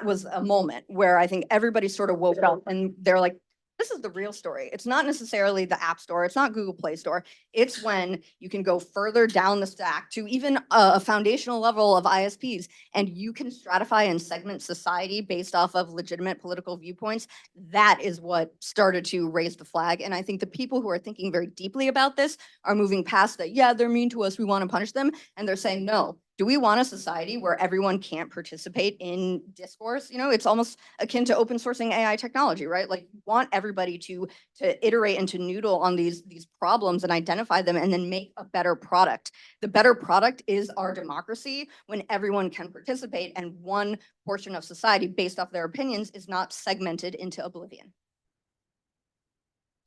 was a moment where I think everybody sort of woke up and they're like, This is the real story. It's not necessarily the App Store. It's not Google Play Store. It's when you can go further down the stack to even a foundational level of ISPs, and you can stratify and segment society based off of legitimate political viewpoints. That is what started to raise the flag. And I think the people who are thinking very deeply about this are moving past that, yeah, they're mean to us, we want to punish them. And they're saying, no, do we want a society where everyone can't participate in discourse? You know, it's almost akin to open sourcing AI technology, right? Like, you want everybody to iterate and to noodle on these problems and identify them and then make a better product. The better product is our democracy when everyone can participate and one portion of society based off their opinions is not segmented into oblivion.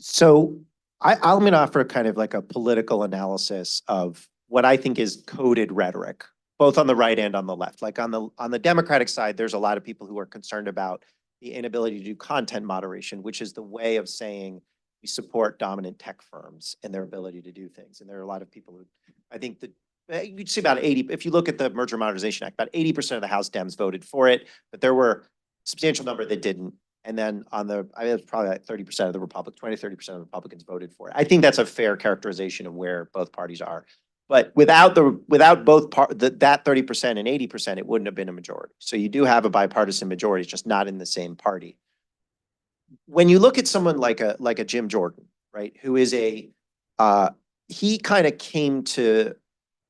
So I'm going to offer kind of like a political analysis of what I think is coded rhetoric, both on the right and on the left. Like on the Democratic side, there's a lot of people who are concerned about the inability to do content moderation, which is the way of saying we support dominant tech firms and their ability to do things. And there are a lot of people who, I think that you'd see about 80, if you look at the Merger Modernization Act, about 80% of the House Dems voted for it, but there were a substantial number that didn't. And then on the, I mean, it's probably like 30% of the Republicans, 20, 30% of the Republicans voted for it. I think that's a fair characterization of where both parties are. But without both that 30% and 80%, it wouldn't have been a majority. So you do have a bipartisan majority, it's just not in the same party. When you look at someone like a Jim Jordan, right, who is he kind of came to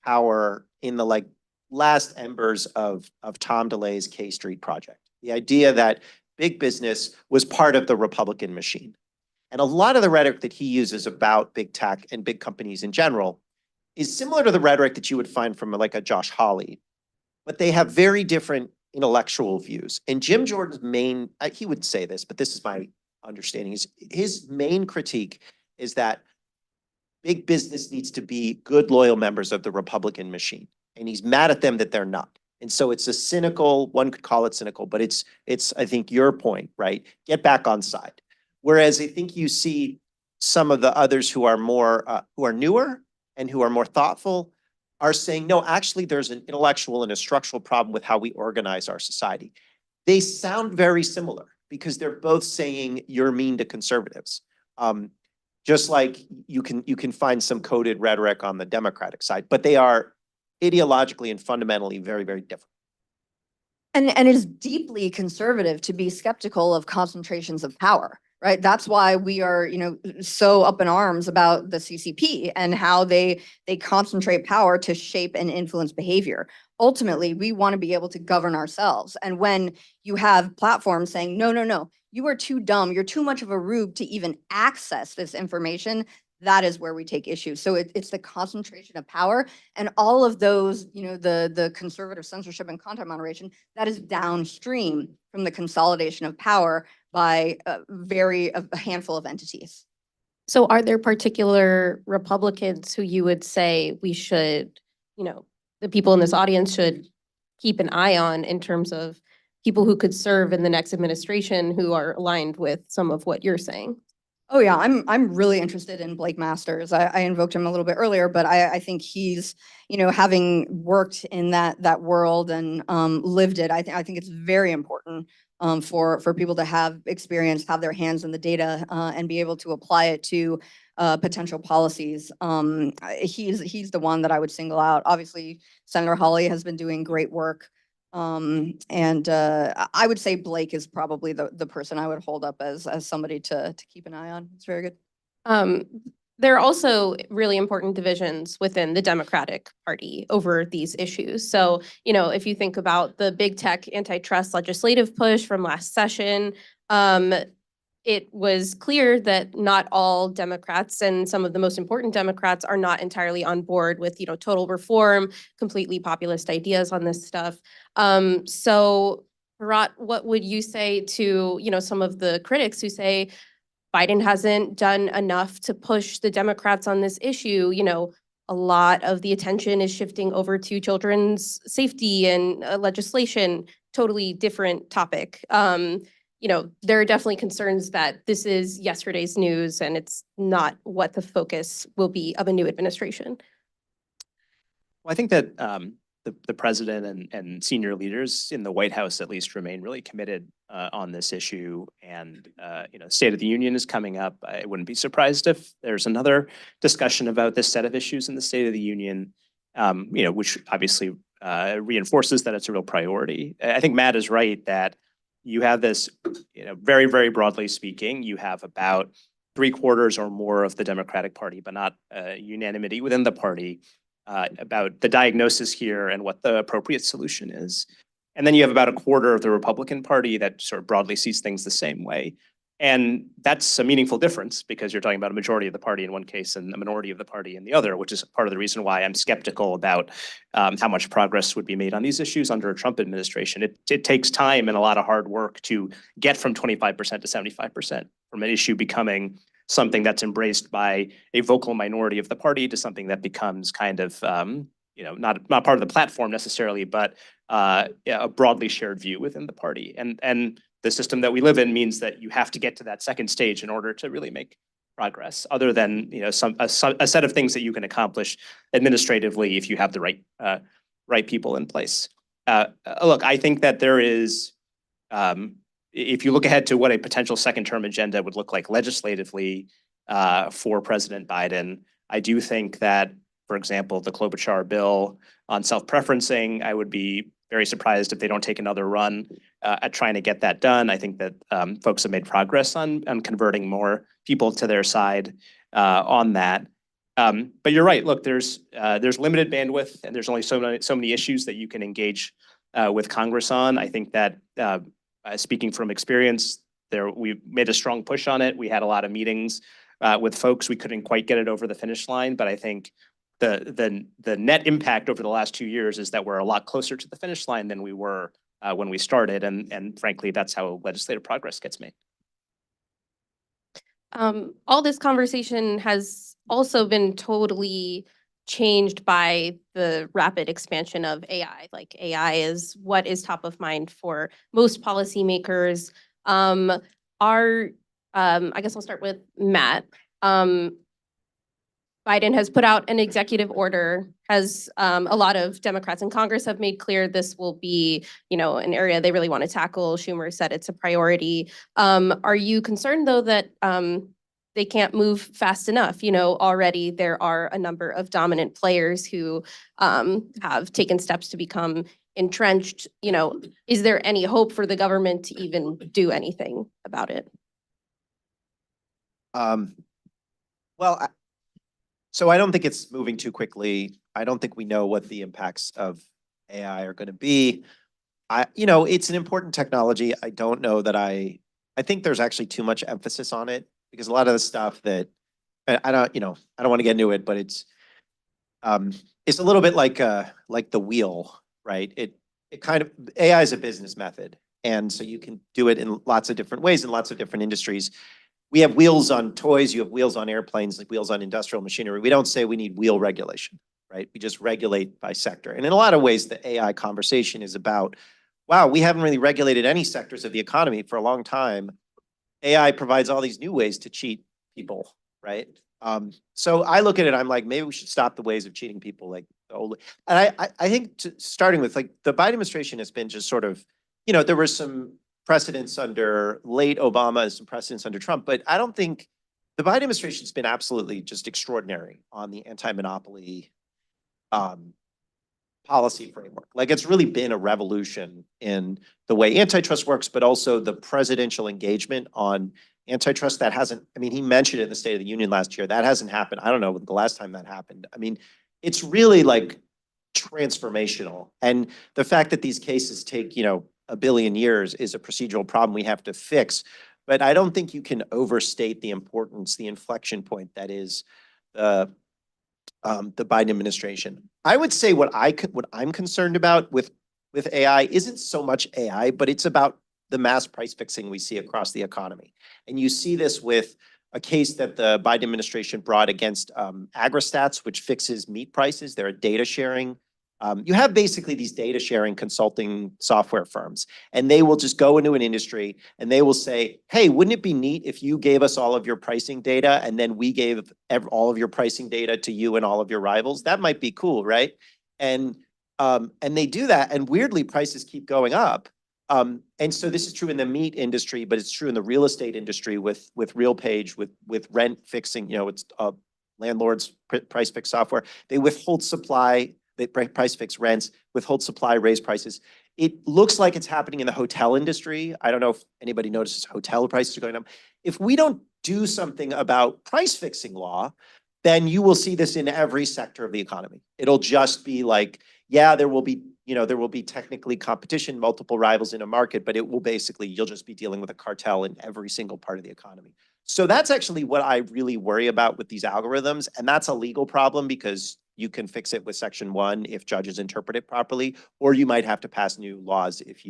power in the like last embers of Tom DeLay's K Street project. The idea that big business was part of the Republican machine. And a lot of the rhetoric that he uses about big tech and big companies in general is similar to the rhetoric that you would find from like a Josh Hawley, but they have very different intellectual views. And Jim Jordan's main, he would say this, but this is my understanding, is his main critique is that big business needs to be good, loyal members of the Republican machine. And he's mad at them that they're not. And so it's a cynical, one could call it cynical, but it's I think your point, right? Get back on side. Whereas I think you see some of the others who are more, who are newer and who are more thoughtful are saying, no, actually there's an intellectual and a structural problem with how we organize our society. They sound very similar because they're both saying you're mean to conservatives. Just like you can find some coded rhetoric on the Democratic side, but they are ideologically and fundamentally very, very different. And it is deeply conservative to be skeptical of concentrations of power, right? That's why we are, you know, so up in arms about the CCP and how they concentrate power to shape and influence behavior. Ultimately, we want to be able to govern ourselves. And when you have platforms saying, no, no, no, you are too dumb, you're too much of a rube to even access this information, that is where we take issue. So it's the concentration of power and all of those, you know, the conservative censorship and content moderation that is downstream from the consolidation of power by a handful of entities. So are there particular Republicans who you would say we should, you know, the people in this audience should keep an eye on in terms of people who could serve in the next administration who are aligned with some of what you're saying? Oh yeah, I'm really interested in Blake Masters. I invoked him a little bit earlier, but I think he's, you know, having worked in that world and lived it. I think it's very important for people to have experience, have their hands in the data, and be able to apply it to potential policies. He's the one that I would single out. Obviously, Senator Hawley has been doing great work. I would say Blake is probably the person I would hold up as somebody to keep an eye on. It's very good. There are also really important divisions within the Democratic Party over these issues. So, you know, if you think about the big tech antitrust legislative push from last session, it was clear that not all Democrats and some of the most important Democrats are not entirely on board with, you know, total reform, completely populist ideas on this stuff. So, Bharat, what would you say to, you know, some of the critics who say Biden hasn't done enough to push the Democrats on this issue? You know, a lot of the attention is shifting over to children's safety and legislation, totally different topic. You know, there are definitely concerns that this is yesterday's news and it's not what the focus will be of a new administration. Well, I think that the president and senior leaders in the White House at least remain really committed on this issue. And, State of the Union is coming up. I wouldn't be surprised if there's another discussion about this set of issues in the State of the Union, which obviously reinforces that it's a real priority. I think Matt is right that you have this, very, very broadly speaking, you have about 3/4 or more of the Democratic Party, but not unanimity within the party about the diagnosis here and what the appropriate solution is. And then you have about 1/4 of the Republican Party that sort of broadly sees things the same way. And that's a meaningful difference because you're talking about a majority of the party in one case and a minority of the party in the other, which is part of the reason why I'm skeptical about how much progress would be made on these issues under a Trump administration. It takes time and a lot of hard work to get from 25% to 75% from an issue becoming something that's embraced by a vocal minority of the party to something that becomes kind of, not part of the platform necessarily, but a broadly shared view within the party. And the system that we live in means that you have to get to that second stage in order to really make progress, other than a set of things that you can accomplish administratively if you have the right people in place. Look, I think that there is, if you look ahead to what a potential second term agenda would look like legislatively for President Biden, I do think that, for example, the Klobuchar bill on self-preferencing, I would be very surprised if they don't take another run at trying to get that done. I think that folks have made progress on converting more people to their side on that. But you're right. Look, there's limited bandwidth, and there's only so many issues that you can engage with Congress on. I think that speaking from experience, we made a strong push on it. We had a lot of meetings with folks. We couldn't quite get it over the finish line, but I think the net impact over the last 2 years is that we're a lot closer to the finish line than we were when we started. And frankly, that's how legislative progress gets made. All this conversation has also been totally changed by the rapid expansion of AI. Like AI is what is top of mind for most policymakers. I guess I'll start with Matt. Biden has put out an executive order, has a lot of Democrats in Congress have made clear this will be, an area they really want to tackle. Schumer said it's a priority. Are you concerned, though, that they can't move fast enough? Already there are a number of dominant players who have taken steps to become entrenched. Is there any hope for the government to even do anything about it? So I don't think it's moving too quickly. I don't think we know what the impacts of AI are going to be. It's an important technology. I don't know that I think there's actually too much emphasis on it because a lot of the stuff that I don't want to get into it, but it's a little bit like the wheel, right? It kind of, AI is a business method. And so you can do it in lots of different ways in lots of different industries. We have wheels on toys, you have wheels on airplanes, like wheels on industrial machinery. We don't say we need wheel regulation, right? We just regulate by sector. And in a lot of ways, the AI conversation is about, wow, we haven't really regulated any sectors of the economy for a long time. AI provides all these new ways to cheat people, right? So I look at it, I'm like, maybe we should stop the ways of cheating people like the old. And I think starting with like the Biden administration has been just sort of, there were some precedents under late Obama and some precedents under Trump, but I don't think the Biden administration has been absolutely just extraordinary on the anti-monopoly policy framework. Like it's really been a revolution in the way antitrust works, but also the presidential engagement on antitrust that hasn't, he mentioned it in the State of the Union last year. That hasn't happened. I don't know the last time that happened. It's really like transformational. And the fact that these cases take, 1 billion years is a procedural problem we have to fix. But I don't think you can overstate the importance, the inflection point that is the Biden administration. I would say what I'm concerned about with AI isn't so much AI, but it's about the mass price fixing we see across the economy. And you see this with a case that the Biden administration brought against AgriStats, which fixes meat prices. They're a data sharing. You have basically these data sharing consulting software firms, and they will just go into an industry and they will say, hey, wouldn't it be neat if you gave us all of your pricing data and then we gave all of your pricing data to you and all of your rivals? That might be cool, right? And they do that, and weirdly prices keep going up And so this is true in the meat industry, but it's true in the real estate industry with RealPage, with rent fixing, it's landlords, price fix software. They withhold supply, they price fix rents, withhold supply, raise prices. It looks like it's happening in the hotel industry. I don't know if anybody notices hotel prices are going up. If we don't do something about price fixing law, then you will see this in every sector of the economy. It'll just be like, yeah, there will be technically competition, multiple rivals in a market, but it will basically, you'll just be dealing with a cartel in every single part of the economy. So that's actually what I really worry about with these algorithms. And that's a legal problem because you can fix it with Section 1 if judges interpret it properly, or you might have to pass new laws if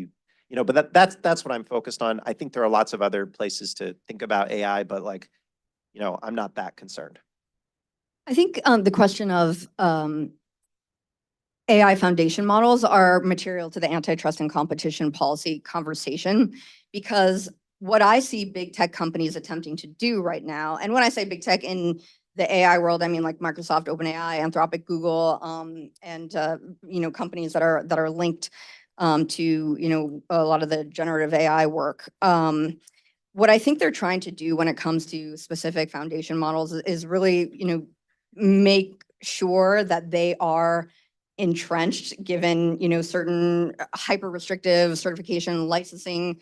but that's what I'm focused on. I think there are lots of other places to think about AI, but I'm not that concerned. I think the question of AI foundation models are material to the antitrust and competition policy conversation, because what I see big tech companies attempting to do right now, and when I say big tech in the AI world, I mean like Microsoft, OpenAI, Anthropic, Google, and companies that are linked to a lot of the generative AI work. What I think they're trying to do when it comes to specific foundation models is really make sure that they are entrenched, given certain hyper restrictive certification licensing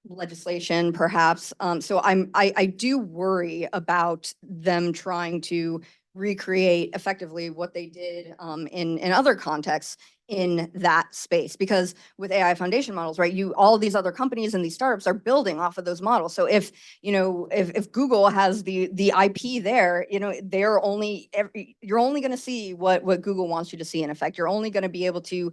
legislation, perhaps. So I do worry about them trying to recreate effectively what they did in other contexts in that space, because with AI foundation models, right, all of these other companies and these startups are building off of those models. So if Google has the IP there, you're only going to see what Google wants you to see. In effect, you're only going to be able to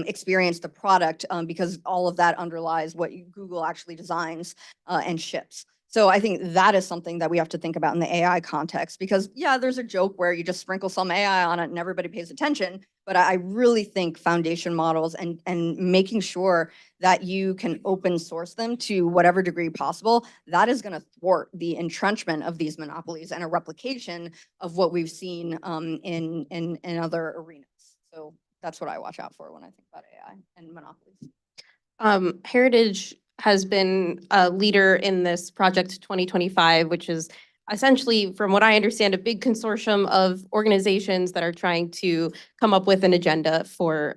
experience the product because all of that underlies what Google actually designs and ships. So I think that is something that we have to think about in the AI context, because yeah, there's a joke where you just sprinkle some AI on it and everybody pays attention. But I really think foundation models and making sure that you can open source them to whatever degree possible, that is going to thwart the entrenchment of these monopolies and a replication of what we've seen in other arenas. So that's what I watch out for when I think about AI and monopolies. Heritage has been a leader in this Project 2025, which is essentially, from what I understand, a big consortium of organizations that are trying to come up with an agenda for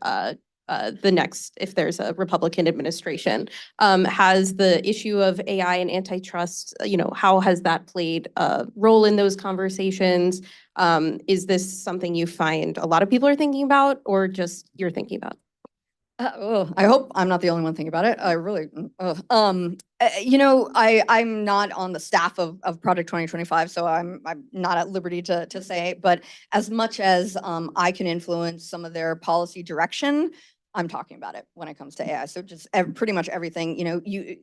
the next, if there's a Republican administration. Has the issue of AI and antitrust, how has that played a role in those conversations? Is this something you find a lot of people are thinking about, or just you're thinking about? I hope I'm not the only one thinking about it. I really, I'm not on the staff of Project 2025, so I'm not at liberty to say. But as much as I can influence some of their policy direction, I'm talking about it when it comes to AI. So just pretty much everything.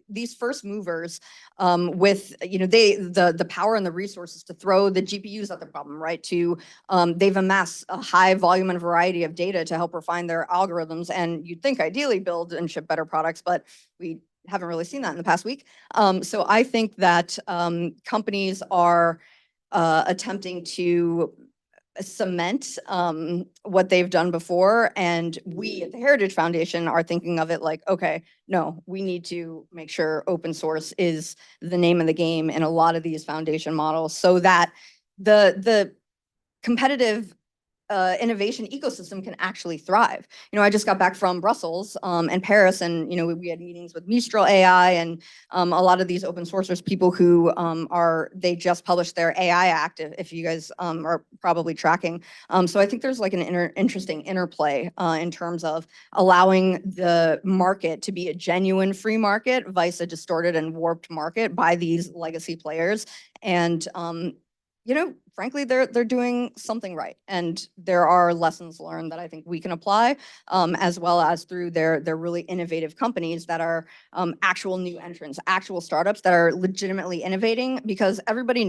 These first movers with the power and the resources to throw the GPUs at the problem, right? They've amassed a high volume and variety of data to help refine their algorithms, and you'd think ideally build and ship better products, but we haven't really seen that in the past week. So I think that companies are attempting to cement what they've done before, and we at the Heritage Foundation are thinking of it like, okay, no, we need to make sure open source is the name of the game in a lot of these foundation models, so that the competitive innovation ecosystem can actually thrive. I just got back from Brussels and Paris, and we had meetings with Mistral AI and a lot of these open sourcers, people who they just published their AI Act, if you guys are probably tracking. So I think there's like an interesting interplay in terms of allowing the market to be a genuine free market, vice a distorted and warped market by these legacy players. And frankly, they're doing something right, and there are lessons learned that I think we can apply, as well as through their really innovative companies that are actual new entrants, actual startups that are legitimately innovating. Because everybody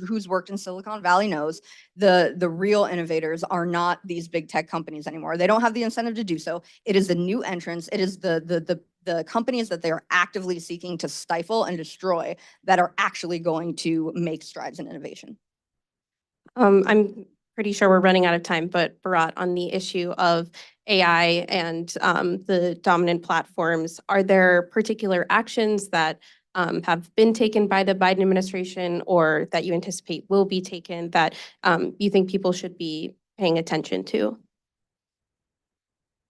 who's worked in Silicon Valley knows the real innovators are not these big tech companies anymore. They don't have the incentive to do so. It is the new entrants. It is the companies that they are actively seeking to stifle and destroy that are actually going to make strides in innovation. I'm pretty sure we're running out of time, but Bharat, on the issue of AI and the dominant platforms, are there particular actions that have been taken by the Biden administration or that you anticipate will be taken that you think people should be paying attention to?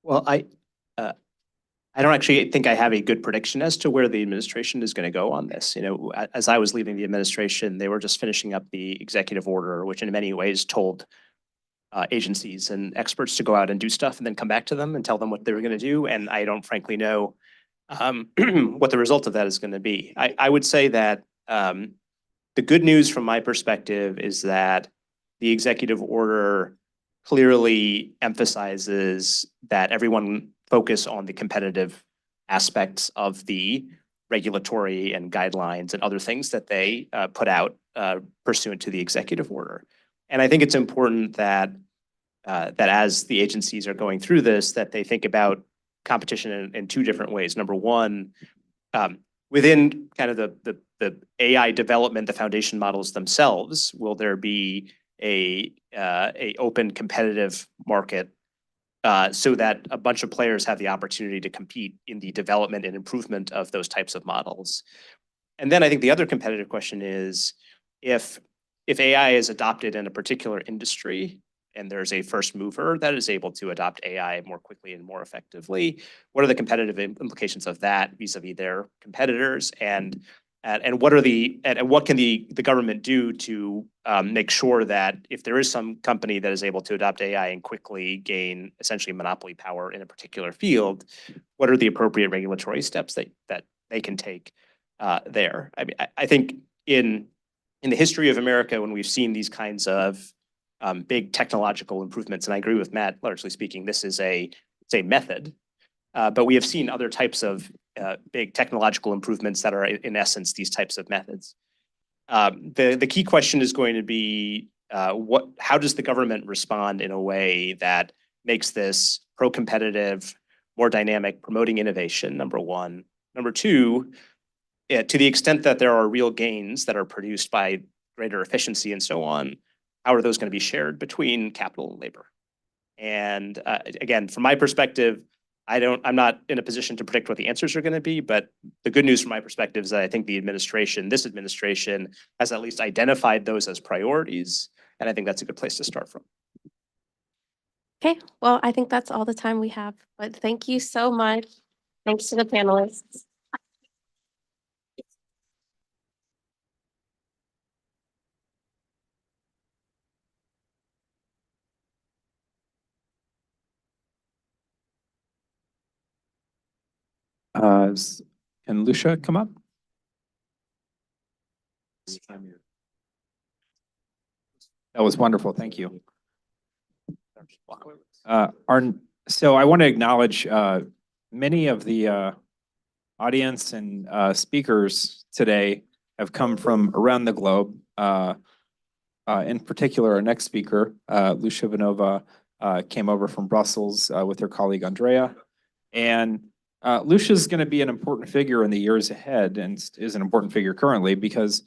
Well, I don't actually think I have a good prediction as to where the administration is going to go on this. You know, as I was leaving the administration, they were just finishing up the executive order, which in many ways told agencies and experts to go out and do stuff and then come back to them and tell them what they were going to do. And I don't frankly know what the result of that is going to be. I would say that the good news from my perspective is that the executive order clearly emphasizes that everyone focus on the competitive aspects of the regulatory and guidelines and other things that they put out pursuant to the executive order. And I think it's important that that as the agencies are going through this, that they think about competition in two different ways. Number one, within kind of the AI development, the foundation models themselves, will there be a open competitive market so that a bunch of players have the opportunity to compete in the development and improvement of those types of models? And then I think the other competitive question is if AI is adopted in a particular industry and there's a first mover that is able to adopt AI more quickly and more effectively, what are the competitive implications of that vis-a-vis their competitors? And what are and what can the government do to make sure that if there is some company that is able to adopt AI and quickly gain essentially monopoly power in a particular field, what are the appropriate regulatory steps that they can take there? I mean, I think in the history of America, when we've seen these kinds of big technological improvements, and I agree with Matt, largely speaking, this is it's a method, but we have seen other types of big technological improvements that are in essence these types of methods. The key question is going to be how does the government respond in a way that makes this pro-competitive, more dynamic, promoting innovation, number one. Number two, to the extent that there are real gains that are produced by greater efficiency and so on, how are those going to be shared between capital and labor? And again, from my perspective, I'm not in a position to predict what the answers are going to be, but the good news from my perspective is that I think this administration has at least identified those as priorities. And I think that's a good place to start from. Okay, well, I think that's all the time we have, but thank you so much. Thanks to the panelists. Can Lucia come up? That was wonderful. Thank you. So I want to acknowledge many of the audience and speakers today have come from around the globe. In particular, our next speaker, Lucia Vanova, came over from Brussels with her colleague Andrea. And Lucia is going to be an important figure in the years ahead and is an important figure currently because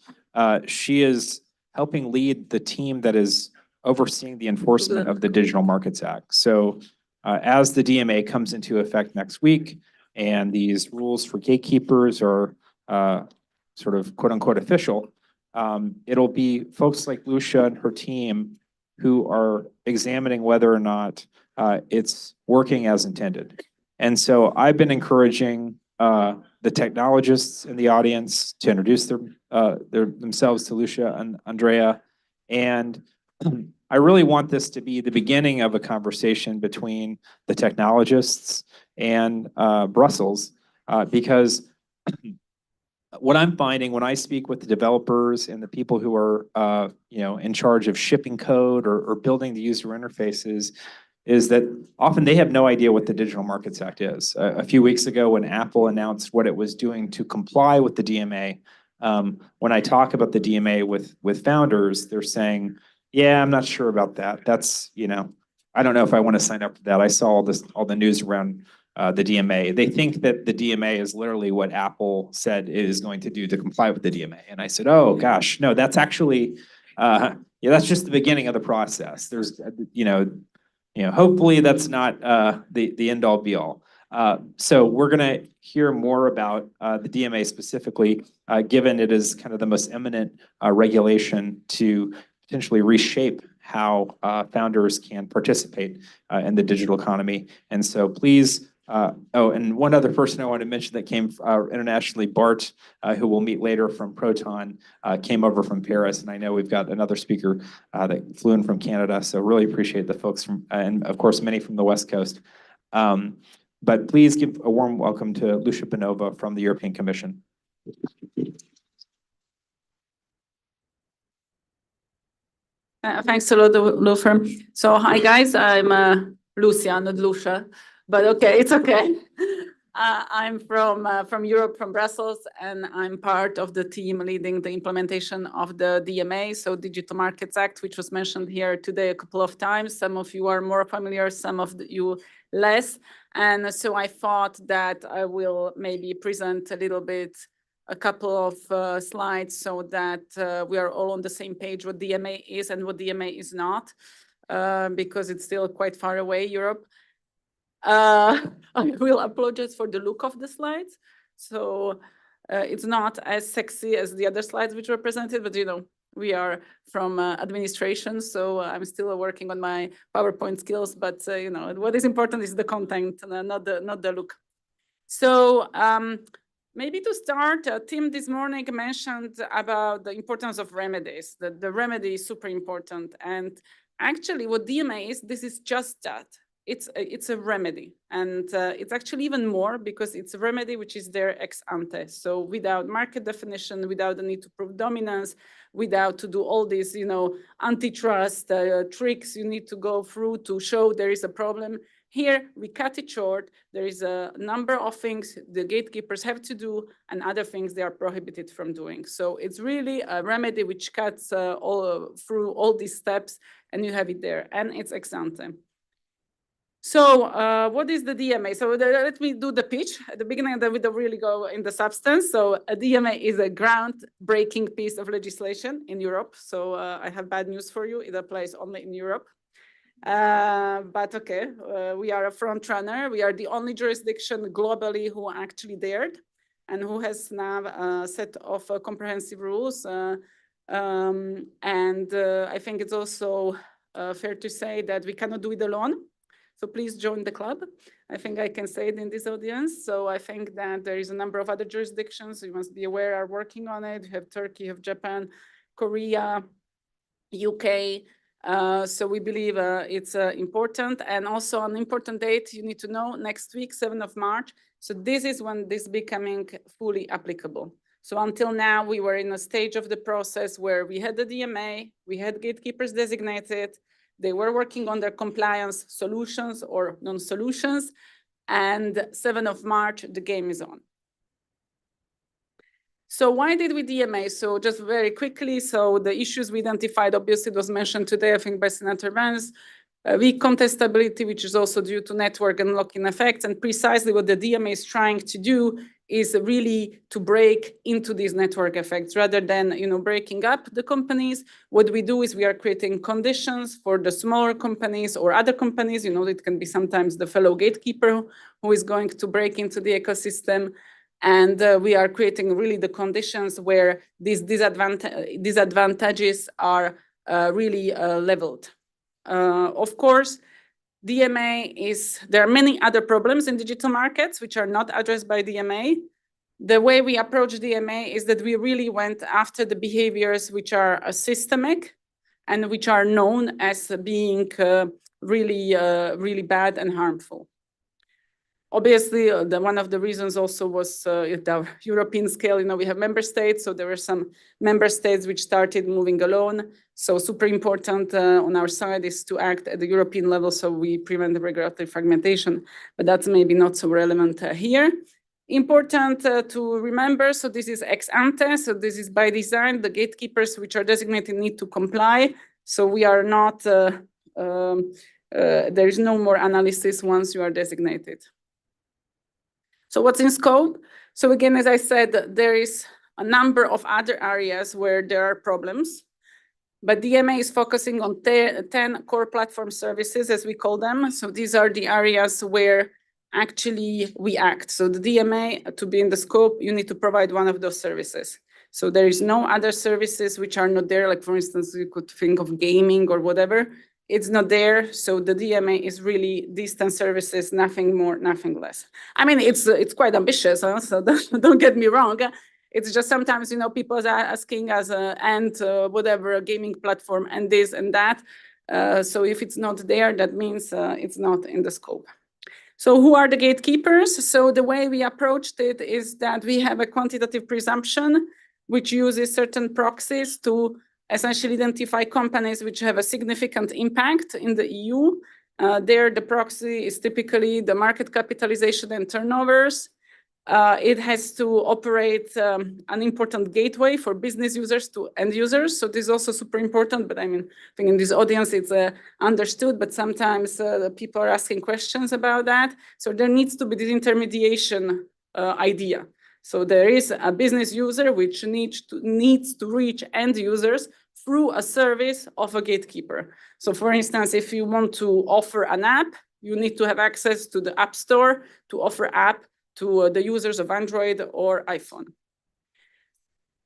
she is helping lead the team that is overseeing the enforcement of the Digital Markets Act. So as the DMA comes into effect next week and these rules for gatekeepers are sort of quote unquote official, it'll be folks like Lucia and her team who are examining whether or not it's working as intended. And so I've been encouraging the technologists in the audience to introduce themselves to Lucia and Andrea. And I really want this to be the beginning of a conversation between the technologists and Brussels, because what I'm finding when I speak with the developers and the people who are in charge of shipping code or building the user interfaces is that often they have no idea what the Digital Markets Act is. A few weeks ago when Apple announced what it was doing to comply with the DMA, when I talk about the DMA with founders, they're saying, yeah, I'm not sure about that. That's, I don't know if I want to sign up for that. I saw all the news around the DMA. They think that the DMA is literally what Apple said it is going to do to comply with the DMA. And I said, oh gosh, no, that's actually yeah, that's just the beginning of the process. There's, hopefully that's not the end all be all. So we're gonna hear more about the DMA specifically, given it is kind of the most imminent regulation to potentially reshape how founders can participate in the digital economy. And so please, and one other person I want to mention that came internationally, Bart, who we'll meet later from Proton, came over from Paris. And I know we've got another speaker that flew in from Canada. So really appreciate the folks from, and of course, many from the West Coast. But please give a warm welcome to Lucia Panova from the European Commission. Thanks a lot, law firm. So hi guys, I'm Lucia, not Lucia, but okay, it's okay. I'm from Europe, from Brussels, and I'm part of the team leading the implementation of the DMA, so Digital Markets Act, which was mentioned here today a couple of times. Some of you are more familiar, some of you less. And so I thought that I will maybe present a little bit a couple of slides so that we are all on the same page what DMA is and what DMA is not, because it's still quite far away, Europe. I will apologize for the look of the slides. So it's not as sexy as the other slides which were presented, but we are from administration, so I'm still working on my PowerPoint skills, but what is important is the content, not the look. So maybe to start, Tim this morning mentioned about the importance of remedies. The remedy is super important. And actually what DMA is, this is just that. It's a remedy. And it's actually even more because it's a remedy which is there ex ante. So without market definition, without the need to prove dominance, without to do all these, antitrust tricks you need to go through to show there is a problem. Here, we cut it short. There is a number of things the gatekeepers have to do and other things they are prohibited from doing. So it's really a remedy which cuts through all these steps, and you have it there, and it's ex ante. So what is the DMA? So let me do the pitch at the beginning, and then we don't really go in the substance. So a DMA is a groundbreaking piece of legislation in Europe. So I have bad news for you. It applies only in Europe. But okay, we are a front runner. We are the only jurisdiction globally who actually dared and who has now a set of comprehensive rules. And I think it's also fair to say that we cannot do it alone. So please join the club. I think I can say it in this audience. So I think that there is a number of other jurisdictions you must be aware are working on it. You have Turkey, you have Japan, Korea, UK. So we believe it's important, and also an important date you need to know, next week, 7th of March. So this is when this is becoming fully applicable. So until now, we were in a stage of the process where we had the DMA, we had gatekeepers designated, they were working on their compliance solutions or non-solutions, and 7th of March, the game is on. So why did we DMA? So just very quickly, so the issues we identified, obviously it was mentioned today, I think by Senator Vance, weak contestability, which is also due to network and lock-in effects. And precisely what the DMA is trying to do is really to break into these network effects rather than breaking up the companies. What we do is we are creating conditions for the smaller companies or other companies. It can be sometimes the fellow gatekeeper who is going to break into the ecosystem. And we are creating really the conditions where these disadvantages are really leveled. Of course, DMA there are many other problems in digital markets which are not addressed by DMA. The way we approach DMA is that we really went after the behaviors which are systemic and which are known as being really bad and harmful. Obviously, one of the reasons also was the European scale. We have member states, so there were some member states which started moving alone. So super important on our side is to act at the European level so we prevent the regulatory fragmentation, but that's maybe not so relevant here. Important to remember, so this is ex ante, so this is by design. The gatekeepers which are designated need to comply. So we are not, there is no more analysis once you are designated. So what's in scope? So again, as I said, there is a number of other areas where there are problems. But DMA is focusing on 10 core platform services, as we call them. So these are the areas where actually we act. So the DMA, to be in the scope, you need to provide one of those services. So there is no other services which are not there. Like, for instance, you could think of gaming or whatever. It's not there. So the DMA is really these 10 services, nothing more, nothing less. I mean, it's quite ambitious, huh? So don't get me wrong. It's just sometimes, people are asking us, whatever, a gaming platform and this and that. So if it's not there, that means it's not in the scope. So who are the gatekeepers? So the way we approached it is that we have a quantitative presumption, which uses certain proxies to essentially identify companies which have a significant impact in the EU. There, the proxy is typically the market capitalization and turnovers. It has to operate an important gateway for business users to end users. So this is also super important, but I mean, I think in this audience it's understood, but sometimes people are asking questions about that. So there needs to be this intermediation idea. So there is a business user which needs to reach end users through a service of a gatekeeper. So for instance, if you want to offer an app, you need to have access to the App Store to offer app to the users of Android or iPhone.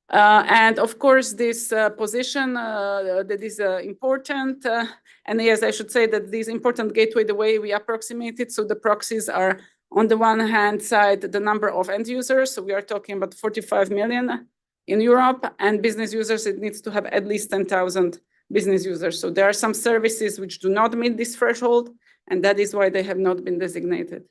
And of course, this position that is important. And yes, I should say that this important gateway, the way we approximate it, so the proxies are on the one hand side, the number of end users. So we are talking about 45 million in Europe, and business users, it needs to have at least 10,000 business users. So there are some services which do not meet this threshold, and that is why they have not been designated.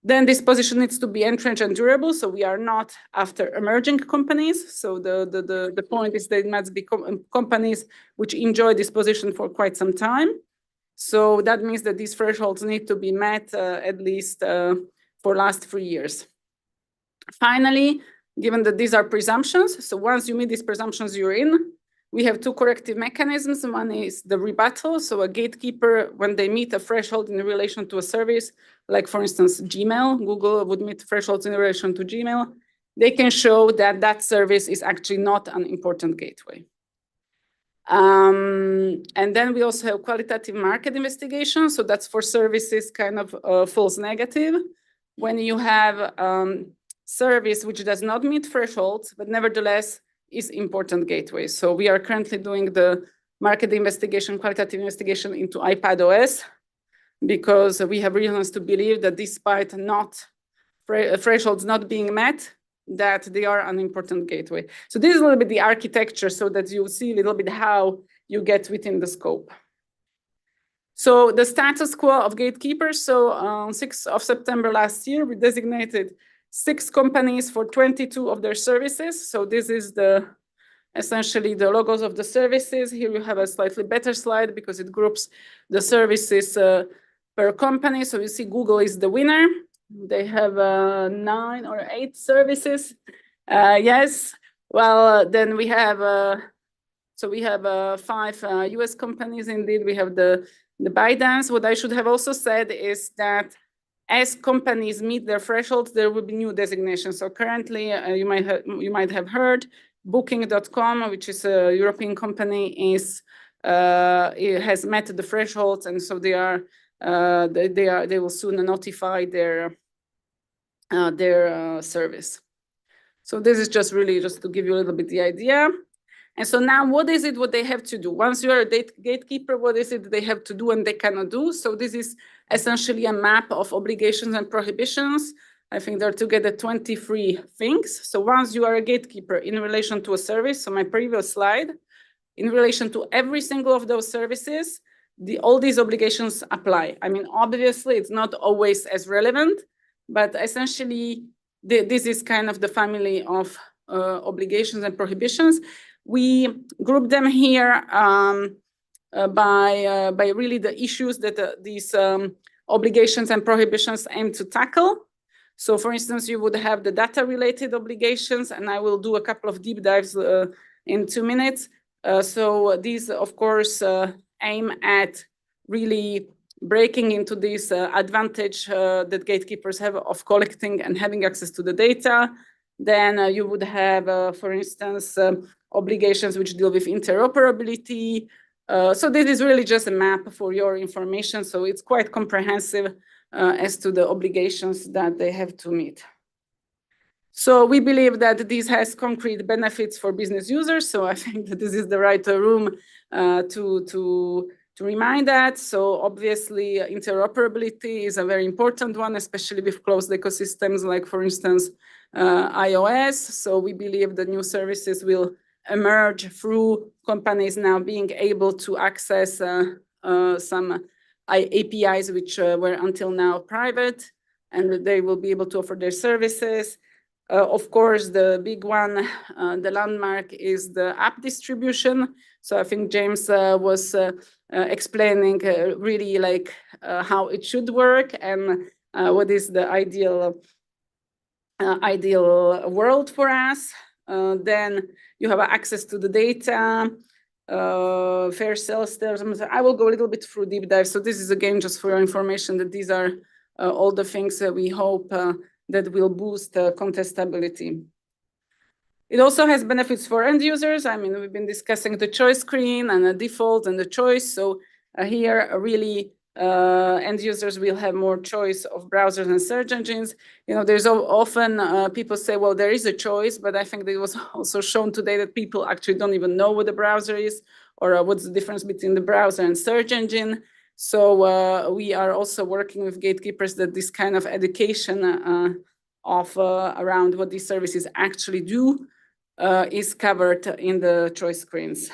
Then this position needs to be entrenched and durable. So we are not after emerging companies. So the point is they must be companies which enjoy this position for quite some time. So that means that these thresholds need to be met at least for last 3 years. Finally, given that these are presumptions, so once you meet these presumptions, you're in. We have two corrective mechanisms. One is the rebuttal. So a gatekeeper, when they meet a threshold in relation to a service, like for instance, Gmail, Google would meet thresholds in relation to Gmail, they can show that that service is actually not an important gateway. And then we also have qualitative market investigation. So that's for services kind of false negative. When you have service which does not meet thresholds, but nevertheless is important gateway. So we are currently doing the market investigation, qualitative investigation into iPadOS, because we have reasons to believe that despite thresholds not being met, that they are an important gateway. So this is a little bit the architecture so that you see a little bit how you get within the scope. So the status quo of gatekeepers. So on 6th of September last year, we designated 6 companies for 22 of their services. So this is essentially the logos of the services. Here you have a slightly better slide because it groups the services per company. So you see Google is the winner. They have 9 or 8 services. Yes. Well, then we have, so we have 5 US companies. Indeed, we have the ByteDance. What I should have also said is that as companies meet their thresholds, there will be new designations. So currently, you might have heard Booking.com, which is a European company, it has met the thresholds, and so they will soon notify their service. So this is just really just to give you a little bit the idea. And so now what is it what they have to do? Once you are a gatekeeper, what is it they have to do and they cannot do? So this is essentially a map of obligations and prohibitions. I think there are together 23 things. So once you are a gatekeeper in relation to a service, so my previous slide, in relation to every single of those services, all these obligations apply. I mean, obviously, it's not always as relevant, but essentially, this is kind of the family of obligations and prohibitions. We group them here by really the issues that these obligations and prohibitions aim to tackle. So for instance, you would have the data-related obligations, and I will do a couple of deep dives in 2 minutes. So these, of course, aim at really breaking into this advantage that gatekeepers have of collecting and having access to the data. Then you would have, for instance, obligations which deal with interoperability. So this is really just a map for your information. So it's quite comprehensive as to the obligations that they have to meet. So we believe that this has concrete benefits for business users. So I think that this is the right room to remind that. So obviously interoperability is a very important one, especially with closed ecosystems like, for instance, iOS. So we believe the new services will emerge through companies now being able to access some APIs which were until now private, and they will be able to offer their services. Of course, the big one, the landmark, is the app distribution. So I think James was explaining really like how it should work and what is the ideal world for us. Then you have access to the data, fair sales terms. I will go a little bit through deep dive. So this is again just for your information that these are all the things that we hope that will boost contestability. It also has benefits for end users. I mean, we've been discussing the choice screen and the default and the choice. So here really end users will have more choice of browsers and search engines. You know, there's often people say, well, there is a choice, but I think it was also shown today that people actually don't even know what the browser is or what's the difference between the browser and search engine. So we are also working with gatekeepers that this kind of education around what these services actually do is covered in the choice screens.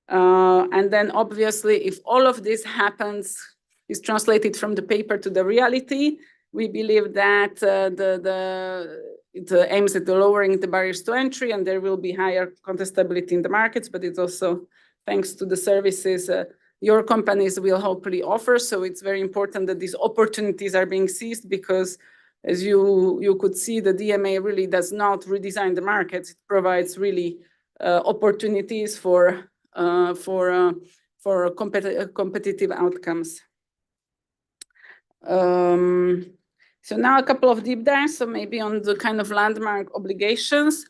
And then obviously, if all of this happens, is translated from the paper to the reality, we believe that it aims at lowering the barriers to entry, and there will be higher contestability in the markets, but it's also thanks to the services your companies will hopefully offer. So it's very important that these opportunities are being seized, because as you could see, the DMA really does not redesign the markets. It provides really opportunities for competitive outcomes. So now a couple of deep dives, so maybe on the kind of landmark obligations.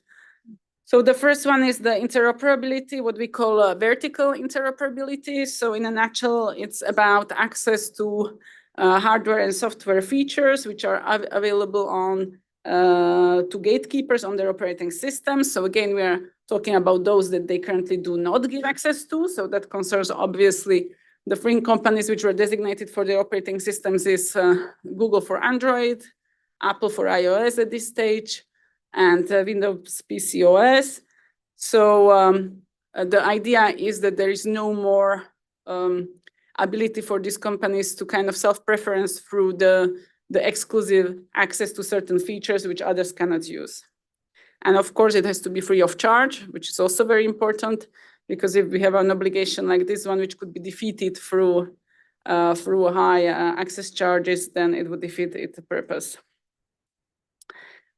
So the first one is the interoperability, what we call vertical interoperability. So in a nutshell, it's about access to hardware and software features which are available on to gatekeepers on their operating systems. So again, we are talking about those that they currently do not give access to. So that concerns obviously the three companies which were designated for their operating systems is Google for Android, Apple for iOS at this stage, and Windows PC OS. So the idea is that there is no more ability for these companies to kind of self-preference through the exclusive access to certain features which others cannot use. And of course, it has to be free of charge, which is also very important, because if we have an obligation like this one, which could be defeated through high access charges, then it would defeat its purpose.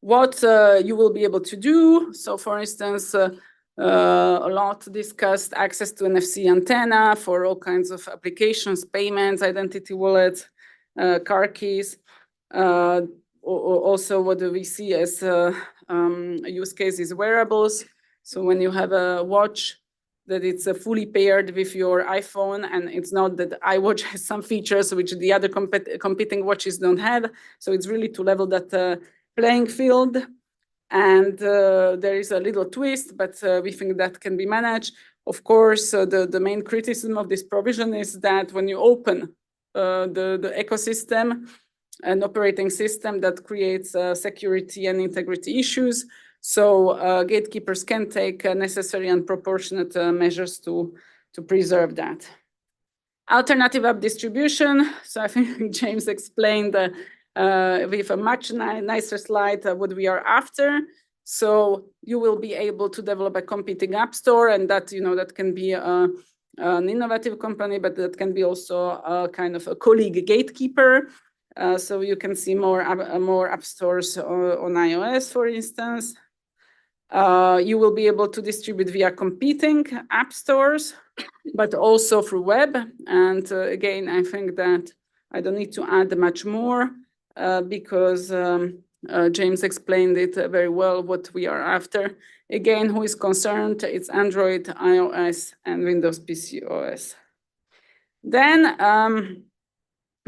What you will be able to do. So for instance, a lot discussed access to NFC antenna for all kinds of applications, payments, identity wallets, car keys. Also, what do we see as use cases? Wearables. So when you have a watch that it's fully paired with your iPhone, and it's not that iWatch has some features which the other competing watches don't have. So it's really to level that playing field. And there is a little twist, but we think that can be managed. Of course, the main criticism of this provision is that when you open the ecosystem, an operating system that creates security and integrity issues. So gatekeepers can take necessary and proportionate measures to preserve that. Alternative app distribution. So I think James explained with a much nicer slide what we are after. So you will be able to develop a competing app store, and that that can be an innovative company, but that can be also a kind of a colleague gatekeeper. So you can see more app stores on iOS, for instance. You will be able to distribute via competing app stores, but also through web. And again, I think that I don't need to add much more because James explained it very well what we are after. Again, who is concerned? It's Android, iOS, and Windows PC OS. Then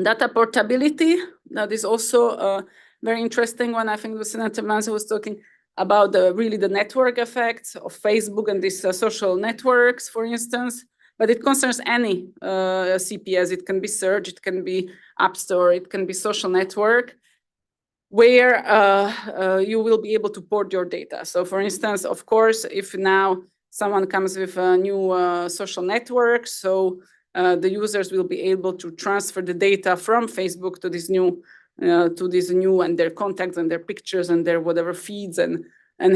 data portability. That is also a very interesting one. I think Senator Vance was talking about really the network effects of Facebook and these social networks, for instance. But it concerns any CPS. It can be search, it can be App Store, it can be social network, where you will be able to port your data. So for instance, of course, if now someone comes with a new social network, so the users will be able to transfer the data from Facebook to this new and their contacts and their pictures and their whatever feeds and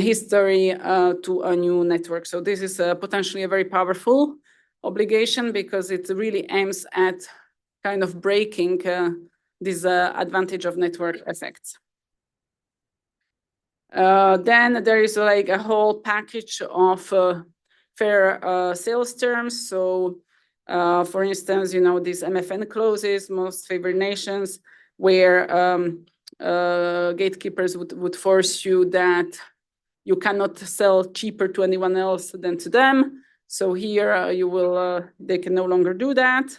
history to a new network. So this is potentially a very powerful obligation because it really aims at kind of breaking this advantage of network effects. Then there is like a whole package of fair sales terms. So for instance, you know, these MFN clauses, most favored nations, where gatekeepers would force you that you cannot sell cheaper to anyone else than to them. So here you will, they can no longer do that.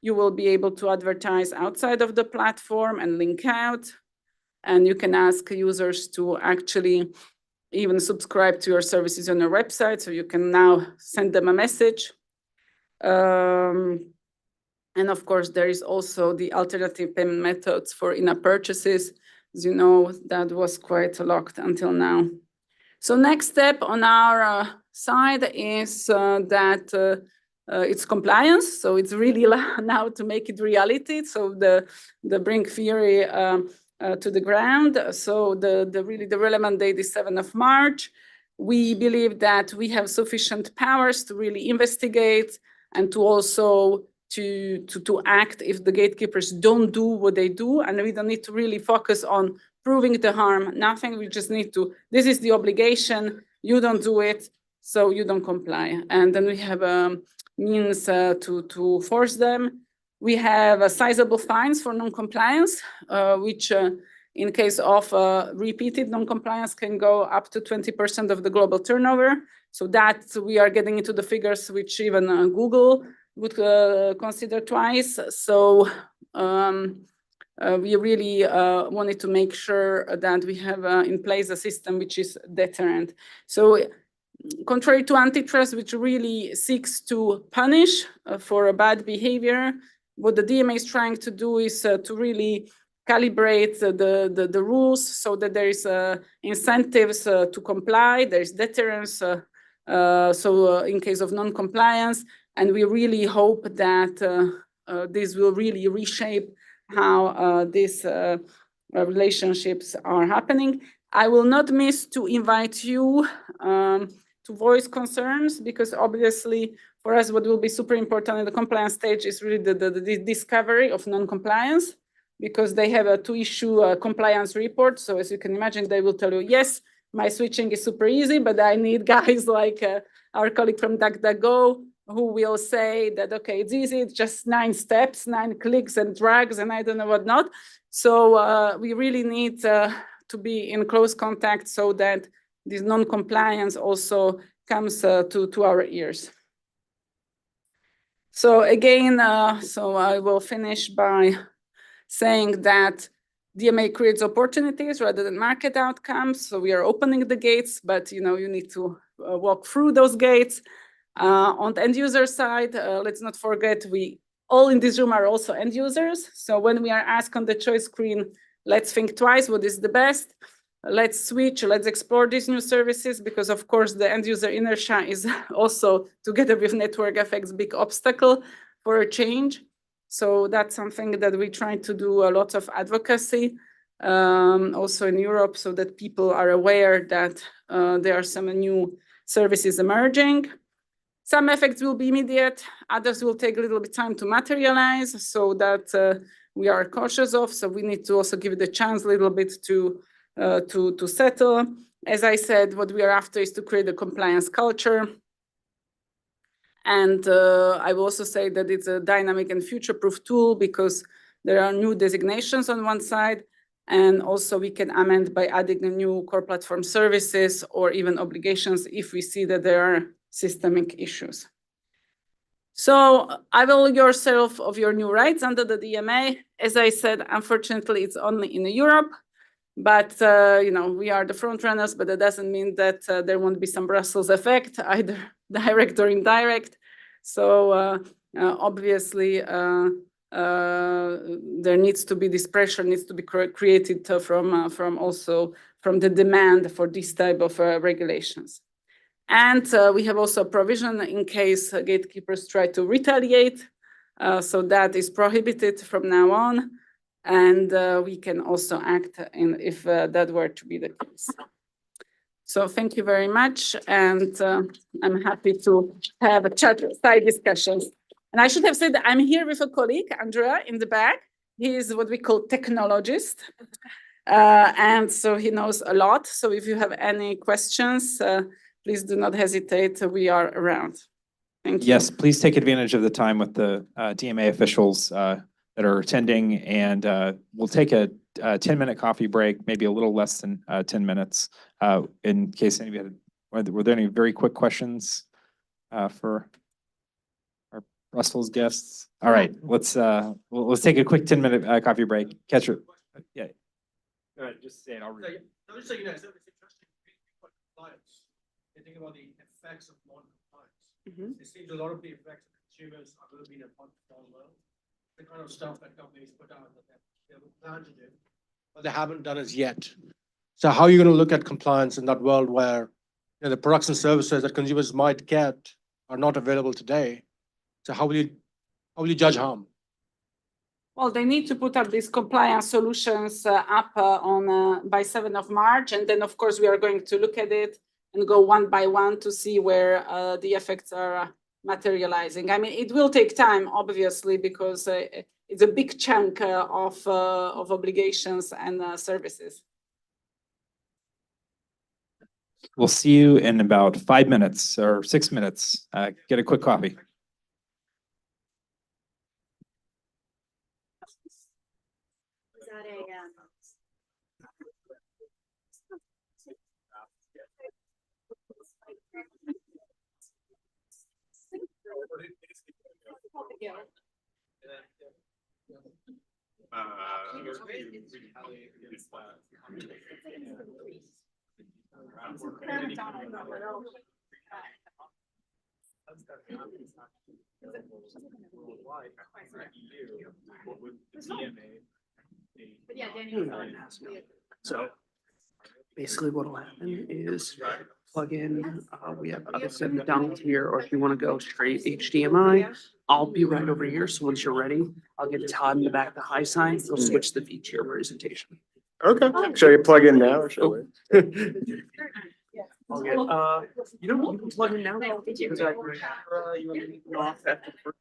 You will be able to advertise outside of the platform and link out. And you can ask users to actually even subscribe to your services on your website. So you can now send them a message. And of course, there is also the alternative payment methods for in-app purchases. As you know, that was quite locked until now. So next step on our side is that it's compliance. So it's really now to make it reality. So the bring theory to the ground. So the relevant date is 7th of March. We believe that we have sufficient powers to really investigate and to also to act if the gatekeepers don't do what they do. And we don't need to really focus on proving the harm, nothing. We just need to, this is the obligation, you don't do it, so you don't comply. And then we have means to force them. We have sizable fines for non-compliance, which in case of repeated non-compliance can go up to 20% of the global turnover. So that we are getting into the figures which even Google would consider twice. So we really wanted to make sure that we have in place a system which is deterrent. So contrary to antitrust, which really seeks to punish for a bad behavior, what the DMA is trying to do is to really calibrate the rules so that there is incentives to comply, there is deterrence, so in case of non-compliance, and we really hope that this will really reshape how these relationships are happening. I will not miss to invite you to voice concerns, because obviously for us what will be super important in the compliance stage is really the discovery of non-compliance, because they have to issue a compliance report. So as you can imagine, they will tell you, yes, my switching is super easy, but I need guys like our colleague from DuckDuckGo who will say that, okay, it's easy, it's just 9 steps, 9 clicks and drags and I don't know what not. So we really need to be in close contact so that this non-compliance also comes to our ears. So again, so I will finish by saying that DMA creates opportunities rather than market outcomes. So we are opening the gates, but you know, you need to walk through those gates. On the end user side, let's not forget, we all in this room are also end users. So when we are asked on the choice screen, let's think twice, what is the best? Let's switch, let's explore these new services, because of course the end user inertia is also, together with network effects, big obstacle for a change. So that's something that we try to do a lot of advocacy, also in Europe, so that people are aware that there are some new services emerging. Some effects will be immediate, others will take a little bit time to materialize, so that we are cautious of. So we need to also give it a chance a little bit to settle. As I said, what we are after is to create a compliance culture. And I will also say that it's a dynamic and future-proof tool, because there are new designations on one side. And also we can amend by adding a new core platform services or even obligations if we see that there are systemic issues. So avail yourself of your new rights under the DMA. As I said, unfortunately, it's only in Europe, but we are the front runners, but that doesn't mean that there won't be some Brussels effect, either direct or indirect. So obviously, there needs to be this pressure needs to be created from the demand for this type of regulations. And we have also a provision in case gatekeepers try to retaliate. So that is prohibited from now on. And we can also act if that were to be the case. So thank you very much. And I'm happy to have a chat, side discussions. And I should have said that I'm here with a colleague, Andrea, in the back. He is what we call technologist. And so he knows a lot. So if you have any questions, please do not hesitate. We are around. Thank you. Yes, please take advantage of the time with the DMA officials that are attending, and we'll take a 10-minute coffee break, maybe a little less than 10 minutes, in case anybody had, were there any very quick questions for our Brussels guests? All right, let's take a quick 10-minute coffee break. Catch it. Yeah. All right, just say it. I'll read it. Just so you know, it's interesting compliance. You think about the effects of non-compliance. It seems a lot of the effects of consumers are going to be in a bunch down low. The kind of stuff that companies put out that they have a plan to do, but they haven't done as yet. So how are you going to look at compliance in that world where the products and services that consumers might get are not available today? So how will you judge harm? Well, they need to put up these compliance solutions up by 7th of March. And then, of course, we are going to look at it and go one by one to see where the effects are materializing. I mean, it will take time, obviously, because it's a big chunk of obligations and services. We'll see you in about 5 minutes or 6 minutes. Get a quick coffee. So basically what will happen is plug in, we have obviously the dongle here, or if you want to go straight HDMI, I'll be right over here. So once you're ready, I'll get Todd in the back, the high sign, we'll switch the feed to your presentation. Okay, shall you plug in now or shall we? I'll get, you can plug in now. Because I, you want to leave them off after the first.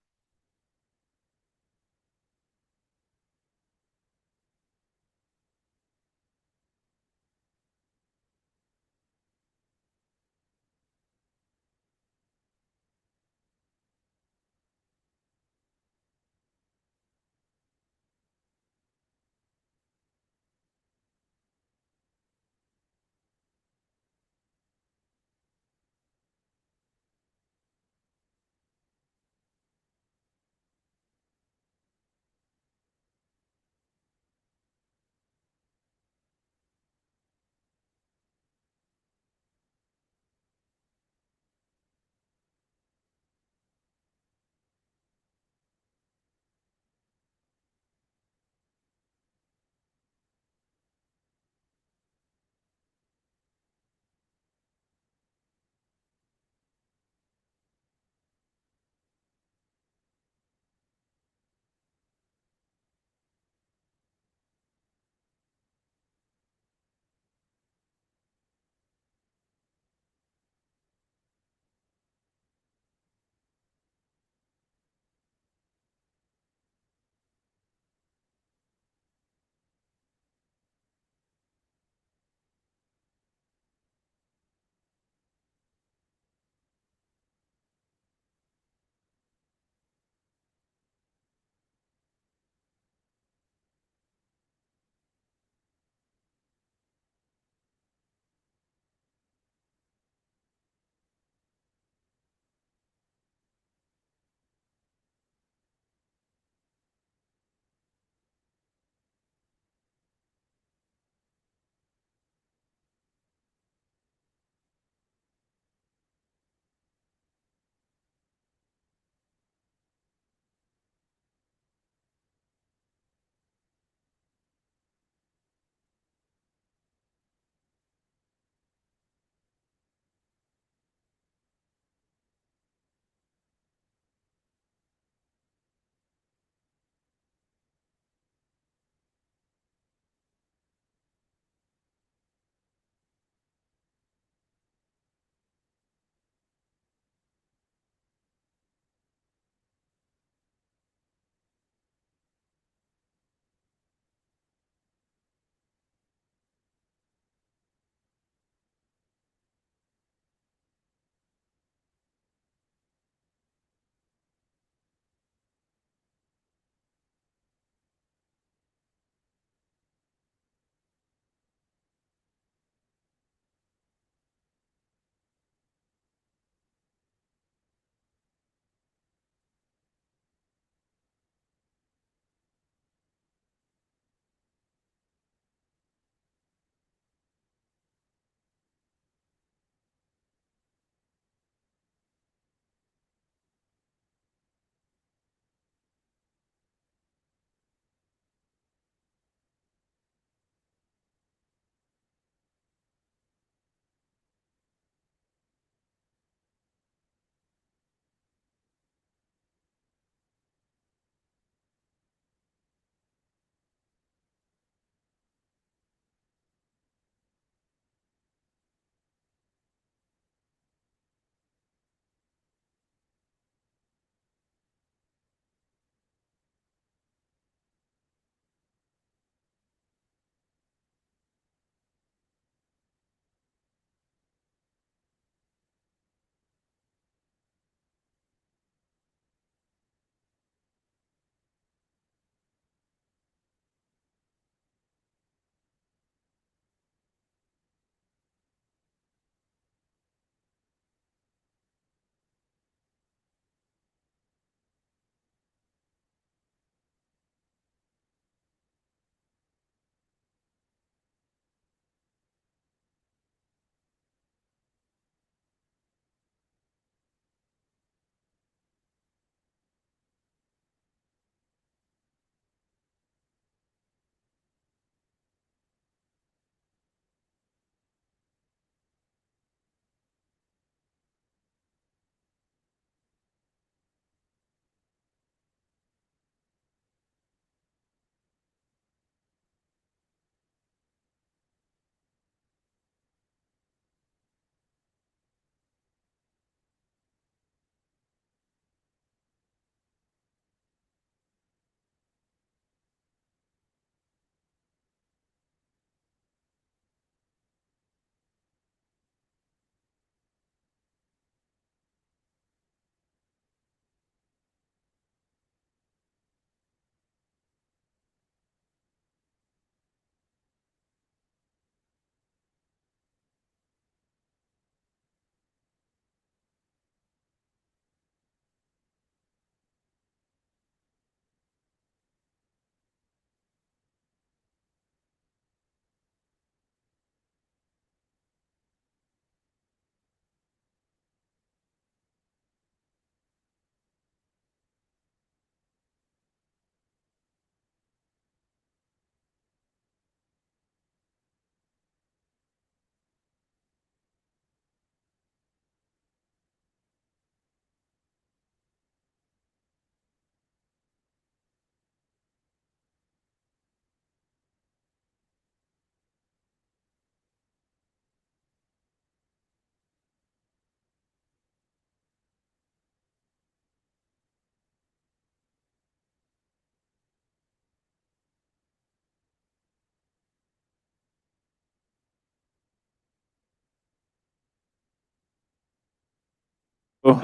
Oh.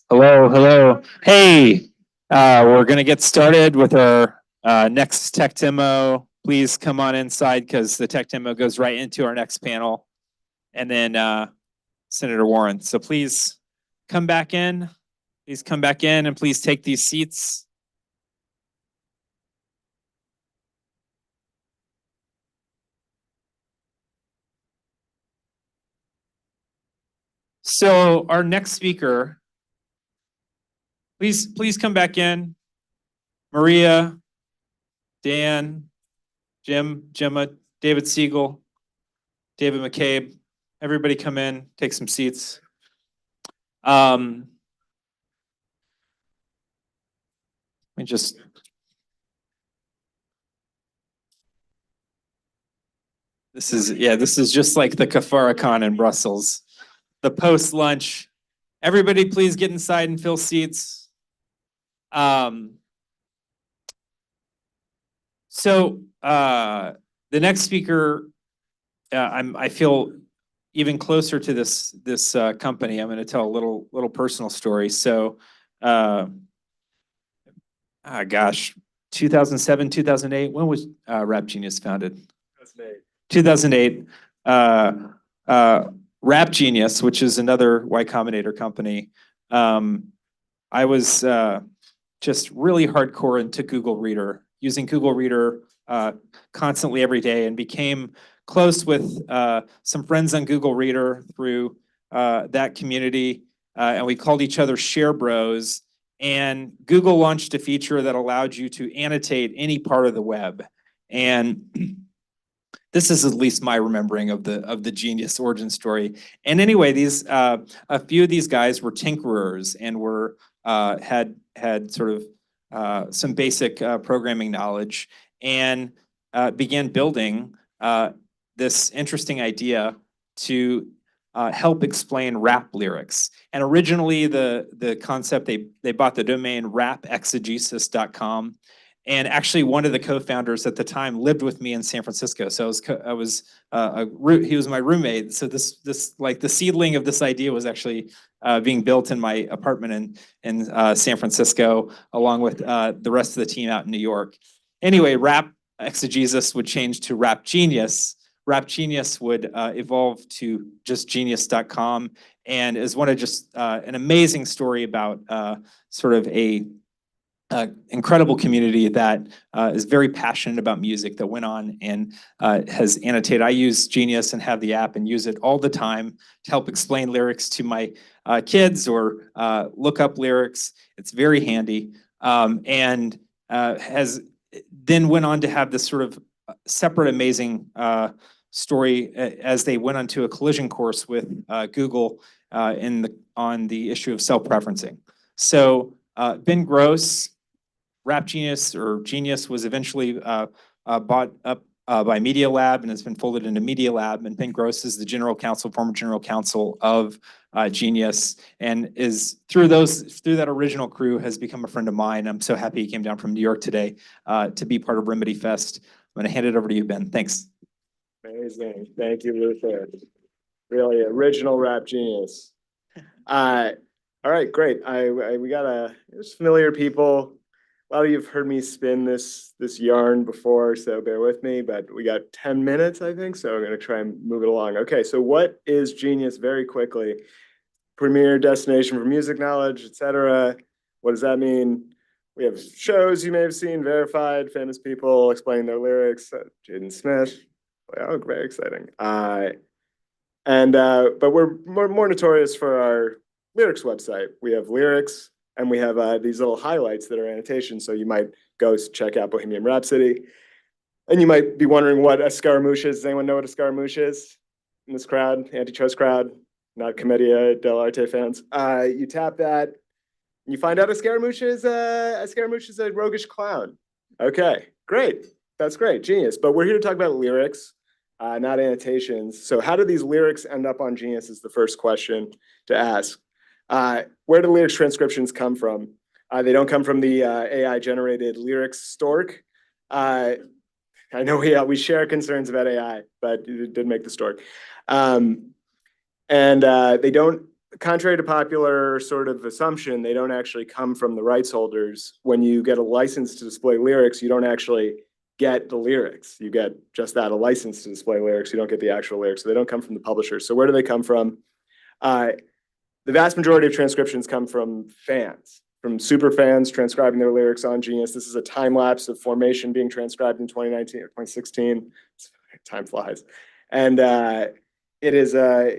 Hello, hello. Hey, we're gonna get started with our next tech demo. Please come on inside because the tech demo goes right into our next panel. And then Senator Warren. So please come back in. Please come back in and please take these seats. So our next speaker, please come back in. Maria, Dan, Jim, Gemma, David Siegel, David McCabe, everybody come in, take some seats. Let me just. This is just like the Kafara in Brussels. The post-lunch. Everybody please get inside and fill seats. So the next speaker, I feel even closer to this company. I'm going to tell a little personal story. So, gosh, 2007, 2008. When was Rap Genius founded? 2008. Rap Genius, which is another Y Combinator company. I was just really hardcore into Google Reader, using Google Reader constantly every day, and became close with some friends on Google Reader through that community. And we called each other Share Bros. And Google launched a feature that allowed you to annotate any part of the web. And this is at least my remembering of the Genius origin story. And anyway, a few of these guys were tinkerers and had sort of some basic programming knowledge, and began building this interesting idea to help explain rap lyrics. And originally the concept, they bought the domain rapexegesis.com. And actually, one of the co-founders at the time lived with me in San Francisco. So he was my roommate. So this like the seedling of this idea was actually being built in my apartment in San Francisco, along with the rest of the team out in New York. Anyway, Rap Exegesis would change to Rap Genius. Rap Genius would evolve to just genius.com, and is one of just an amazing story about sort of a incredible community that is very passionate about music, that went on and has annotated. I use Genius and have the app and use it all the time to help explain lyrics to my kids or look up lyrics. It's very handy, and has then went on to have this sort of separate amazing story as they went onto a collision course with Google on the issue of self-preferencing. So Ben Gross, Rap Genius or Genius, was eventually bought up by Media Lab and has been folded into Media Lab. And Ben Gross is the former general counsel of Genius, and is through that original crew has become a friend of mine. I'm so happy he came down from New York today to be part of RemedyFest. I'm going to hand it over to you, Ben. Thanks. Amazing. Thank you, Luther. Really original Rap Genius. All right, great. We got there's familiar people. A lot of you have heard me spin this yarn before, so bear with me, but we got 10 minutes, I think, so I'm gonna try and move it along. Okay, so what is Genius very quickly? Premier destination for music knowledge, etc. What does that mean? We have shows you may have seen, verified, famous people explaining their lyrics, Jaden Smith. Oh, very exciting. But we're more notorious for our lyrics website. We have lyrics, and we have these little highlights that are annotations. So you might go check out Bohemian Rhapsody. And you might be wondering what a Scaramouche is. Does anyone know what a Scaramouche is in this crowd, antitrust crowd, not Commedia dell'arte fans? You tap that, and you find out a Scaramouche is a roguish clown. Okay, great. That's great, genius. But we're here to talk about lyrics, not annotations. So how do these lyrics end up on Genius is the first question to ask. Where do lyrics transcriptions come from? They don't come from the AI-generated lyrics stork. I know we share concerns about AI, but it did make the stork. And they don't contrary to popular sort of assumption, they don't actually come from the rights holders. When you get a license to display lyrics, you don't actually get the lyrics. You get just that, a license to display lyrics. You don't get the actual lyrics. So they don't come from the publishers. So where do they come from? The vast majority of transcriptions come from fans, from super fans transcribing their lyrics on Genius. This is a time lapse of Formation being transcribed in 2019 or 2016. Time flies. And it is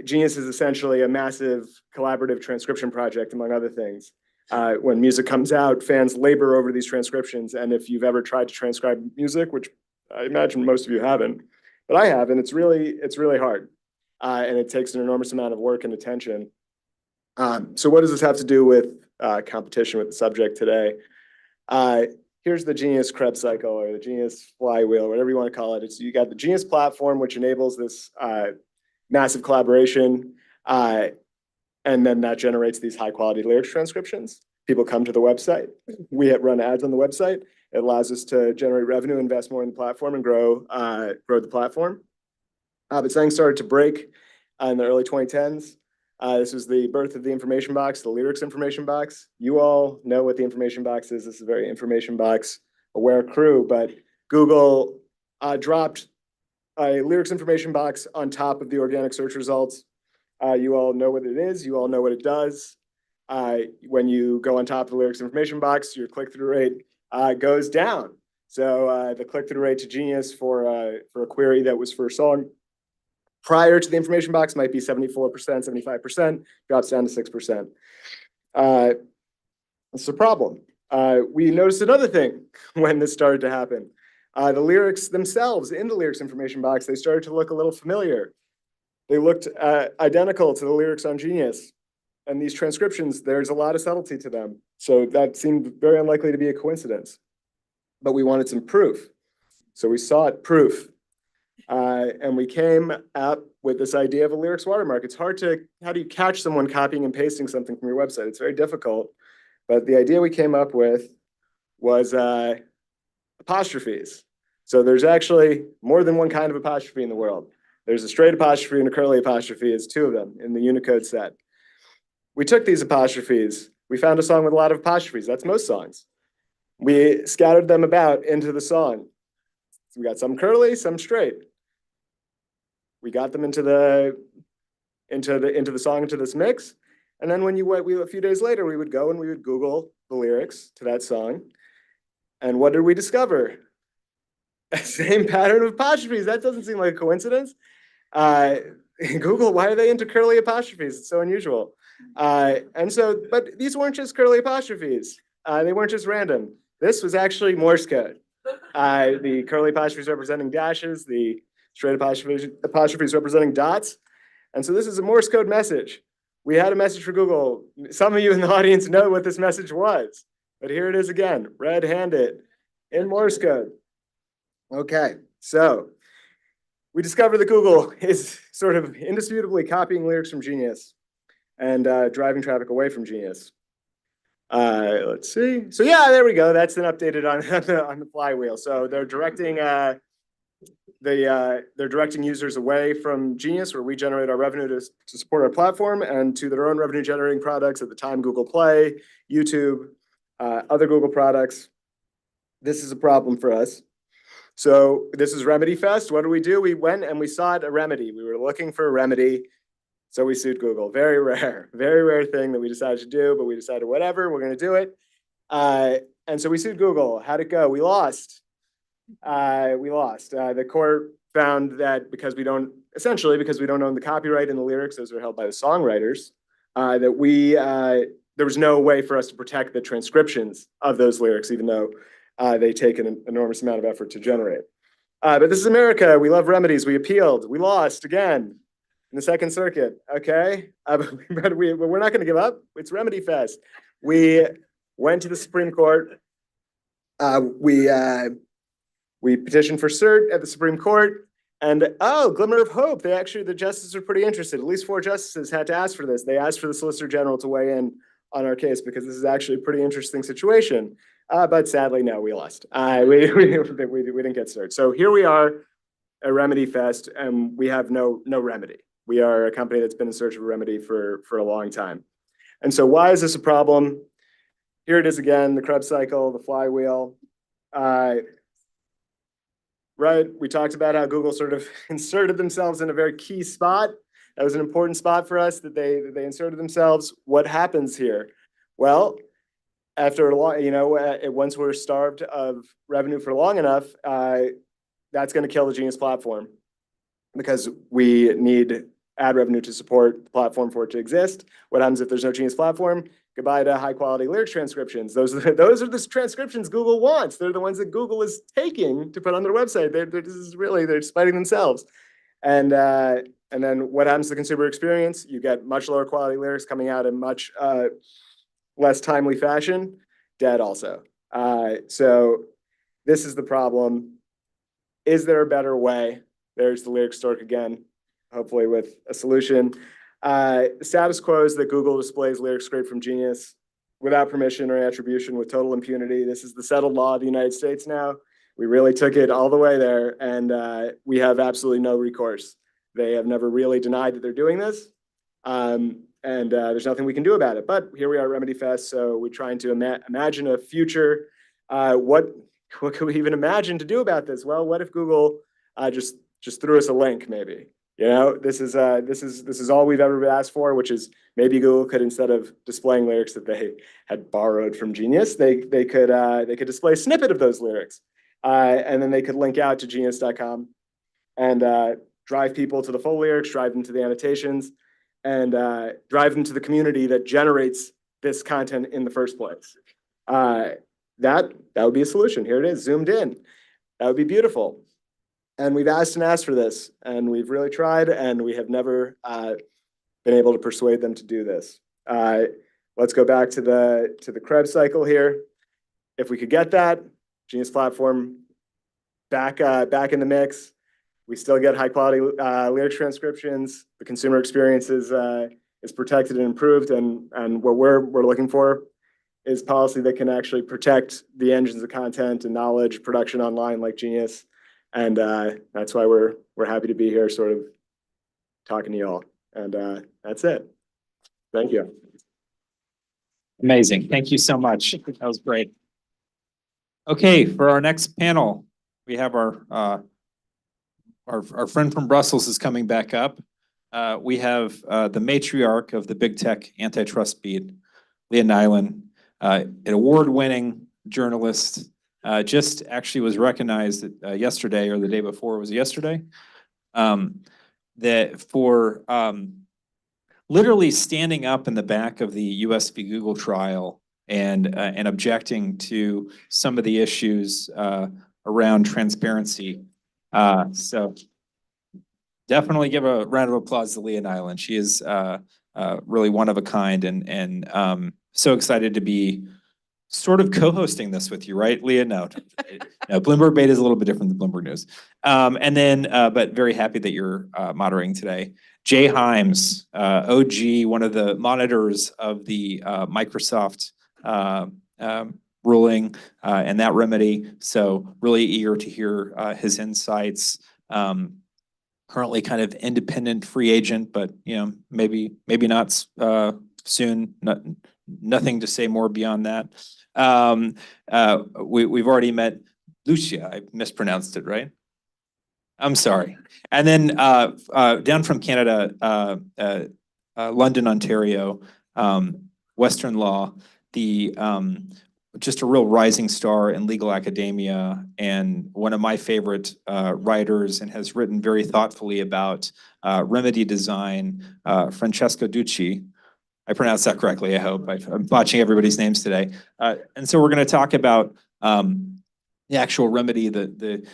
Genius is essentially a massive collaborative transcription project, among other things. When music comes out, fans labor over these transcriptions. And if you've ever tried to transcribe music, which I imagine most of you haven't, but I have, and it's really hard. And it takes an enormous amount of work and attention. So what does this have to do with competition with the subject today? Here's the Genius Krebs cycle, or the Genius flywheel, whatever you want to call it. You got the Genius platform, which enables this massive collaboration. And then that generates these high quality lyrics transcriptions. People come to the website. We run ads on the website. It allows us to generate revenue, invest more in the platform, and grow the platform. But something started to break in the early 2010s. This was the birth of the information box, the lyrics information box. You all know what the information box is. This is a very information box aware crew, but Google dropped a lyrics information box on top of the organic search results. You all know what it is. You all know what it does. When you go on top of the lyrics information box, your click-through rate goes down. So the click-through rate to Genius for a query that was for a song prior to the information box might be 74%, 75%, drops down to 6%. It's a problem. We noticed another thing when this started to happen. The lyrics themselves in the lyrics information box, they started to look a little familiar. They looked identical to the lyrics on Genius. And these transcriptions, there's a lot of subtlety to them. So that seemed very unlikely to be a coincidence. But we wanted some proof. So we sought proof. And we came up with this idea of a lyrics watermark. It's hard to, how do you catch someone copying and pasting something from your website? It's very difficult. But the idea we came up with was apostrophes. So there's actually more than one kind of apostrophe in the world. There's a straight apostrophe and a curly apostrophe, is two of them in the Unicode set. We took these apostrophes. We found a song with a lot of apostrophes. That's most songs. We scattered them about into the song. So we got some curly, some straight. We got them into the song, into this mix. And then when a few days later, we would go and we would Google the lyrics to that song. And what did we discover? Same pattern of apostrophes. That doesn't seem like a coincidence. Google, why are they into curly apostrophes? It's so unusual. But these weren't just curly apostrophes. They weren't just random. This was actually Morse code. The curly apostrophes representing dashes, the straight apostrophes representing dots. And so this is a Morse code message. We had a message for Google. Some of you in the audience know what this message was, but here it is again, red-handed in Morse code. Okay, so we discovered that Google is sort of indisputably copying lyrics from Genius and driving traffic away from Genius. Let's see. So yeah, there we go. That's been updated on the flywheel. So they're directing users away from Genius, where we generate our revenue to support our platform, and to their own revenue generating products, at the time Google Play, YouTube, other Google products. This is a problem for us. So this is RemedyFest. What do? We went and we sought a remedy. We were looking for a remedy. So we sued Google. Very rare thing that we decided to do, but we decided whatever, we're going to do it. And so we sued Google. How'd it go? We lost. The court found that because we don't own the copyright in the lyrics, those are held by the songwriters, that there was no way for us to protect the transcriptions of those lyrics, even though they take an enormous amount of effort to generate. But this is America. We love remedies. We appealed. We lost again in the Second Circuit. Okay, but we're not going to give up. It's RemedyFest. We went to the Supreme Court. We petitioned for cert at the Supreme Court, and glimmer of hope. The justices are pretty interested. At least 4 justices had to ask for this. They asked for the Solicitor General to weigh in on our case, because this is actually a pretty interesting situation. But sadly, no, we lost. We didn't get cert. So here we are at RemedyFest, and we have no remedy. We are a company that's been in search of a remedy for a long time. And so why is this a problem? Here it is again, the Krebs cycle, the flywheel. Right, we talked about how Google sort of inserted themselves in a very key spot. That was an important spot for us that they inserted themselves. What happens here? Well, after a long, once we're starved of revenue for long enough, that's going to kill the Genius platform because we need ad revenue to support the platform for it to exist. What happens if there's no Genius platform? Goodbye to high quality lyrics transcriptions. Those are the transcriptions Google wants. They're the ones that Google is taking to put on their website. They're spiting themselves. And then what happens to the consumer experience? You get much lower quality lyrics coming out in much less timely fashion. Dead also. So this is the problem. Is there a better way? There's the lyric stork again, hopefully with a solution. The status quo is that Google displays lyrics scraped from Genius without permission or attribution with total impunity. This is the settled law of the United States now. We really took it all the way there, and we have absolutely no recourse. They have never really denied that they're doing this, and there's nothing we can do about it. But here we are at RemedyFest, so we're trying to imagine a future. What could we even imagine to do about this? Well, what if Google just threw us a link, maybe? This is all we've ever asked for, which is maybe Google could, instead of displaying lyrics that they had borrowed from Genius, they could display a snippet of those lyrics, and then they could link out to genius.com and drive people to the full lyrics, drive them to the annotations, and drive them to the community that generates this content in the first place. That would be a solution. Here it is, zoomed in. That would be beautiful. And we've asked and asked for this, and we've really tried, and we have never been able to persuade them to do this. Let's go back to the Krebs cycle here. If we could get that Genius platform back in the mix, we still get high quality lyric transcriptions. The consumer experience is protected and improved, and what we're looking for is policy that can actually protect the engines of content and knowledge production online like Genius. And that's why we're happy to be here, sort of talking to you all. And that's it. Thank you. Amazing. Thank you so much. That was great. Okay, for our next panel, we have our friend from Brussels is coming back up. We have the matriarch of the big tech antitrust beat, Lina, an award-winning journalist. Just actually was recognized yesterday or the day before, was it yesterday? That for literally standing up in the back of the US v. Google trial and objecting to some of the issues around transparency. So definitely give a round of applause to Lina. She is really one of a kind, and so excited to be sort of co-hosting this with you, right, Leah? No, Bloomberg Beta is a little bit different than Bloomberg News. And then, but very happy that you're moderating today. Jay Himes, OG, one of the monitors of the Microsoft ruling and that remedy. So really eager to hear his insights. Currently kind of independent free agent, but maybe not soon. Nothing to say more beyond that. We've already met Lucia. I mispronounced it, right? I'm sorry. And then down from Canada, London, Ontario, Western law, just a real rising star in legal academia and one of my favorite writers, and has written very thoughtfully about remedy design, Francesco Ducci. I pronounced that correctly, I hope. I'm botching everybody's names today. And so we're going to talk about the actual remedy. The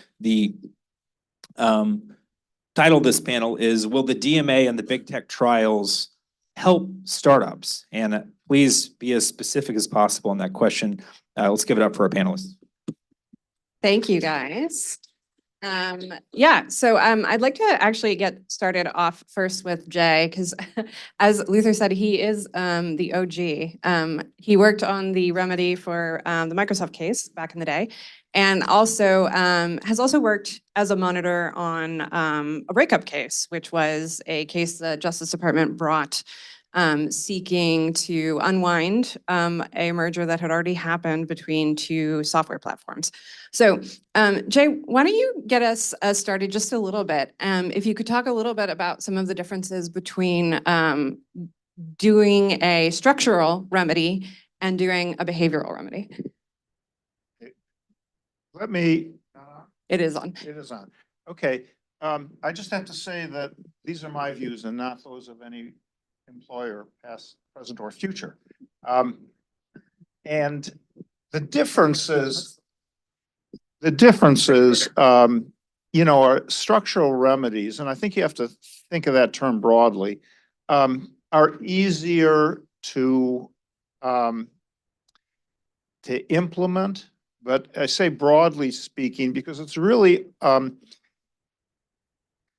title of this panel is, will the DMA and the big tech trials help startups? And please be as specific as possible in that question. Let's give it up for our panelists. Thank you, guys. Yeah, so I'd like to actually get started off first with Jay, because as Luther said, he is the OG. He worked on the remedy for the Microsoft case back in the day, and also has also worked as a monitor on a breakup case, which was a case the Justice Department brought seeking to unwind a merger that had already happened between two software platforms. So Jay, why don't you get us started just a little bit? If you could talk a little bit about some of the differences between doing a structural remedy and doing a behavioral remedy. Let me. It is on. It is on. Okay. I just have to say that these are my views and not those of any employer, past, present, or future. And the differences, you know, are structural remedies, and I think you have to think of that term broadly, are easier to implement. But I say broadly speaking, because it's really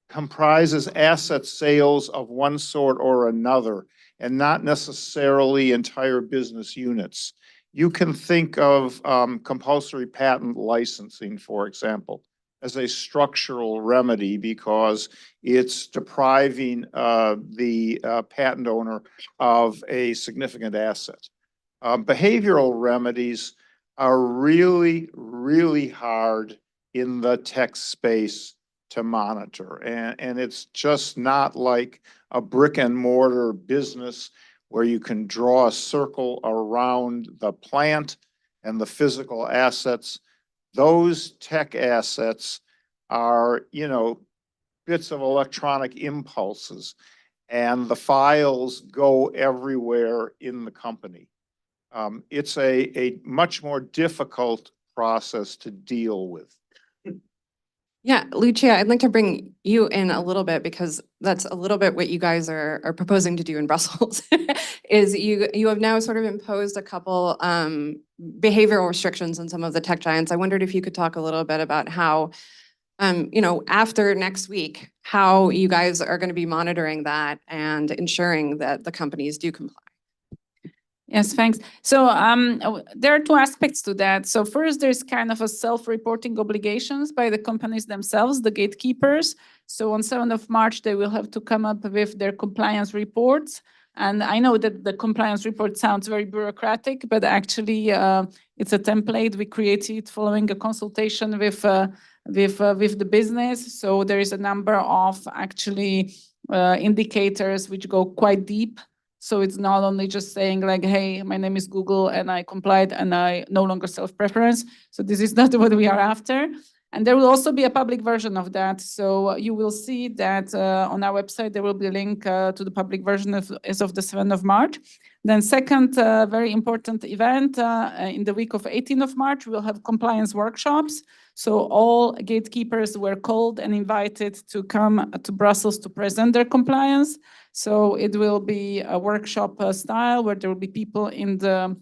comprises asset sales of one sort or another, and not necessarily entire business units. You can think of compulsory patent licensing, for example, as a structural remedy because it's depriving the patent owner of a significant asset. Behavioral remedies are really, really hard in the tech space to monitor. And it's just not like a brick and mortar business where you can draw a circle around the plant and the physical assets. Those tech assets are, you know, bits of electronic impulses, and the files go everywhere in the company. It's a much more difficult process to deal with. Yeah, Lucia, I'd like to bring you in a little bit because that's a little bit what you guys are proposing to do in Brussels. Is you have now sort of imposed a couple behavioral restrictions on some of the tech giants. I wondered if you could talk a little bit about how, you know, after next week, how you guys are going to be monitoring that and ensuring that the companies do comply. Yes, thanks. So there are two aspects to that. So first, there's kind of a self-reporting obligations by the companies themselves, the gatekeepers. So on 7th of March, they will have to come up with their compliance reports. And I know that the compliance report sounds very bureaucratic, but actually it's a template we created following a consultation with the business. So there is a number of actually indicators which go quite deep. So it's not only just saying like, hey, my name is Google and I complied and I no longer self-preference. So this is not what we are after. And there will also be a public version of that. So you will see that on our website, there will be a link to the public version as of the 7th of March. Then second, very important event in the week of 18th of March, we'll have compliance workshops. So all gatekeepers were called and invited to come to Brussels to present their compliance. So it will be a workshop style where there will be people in the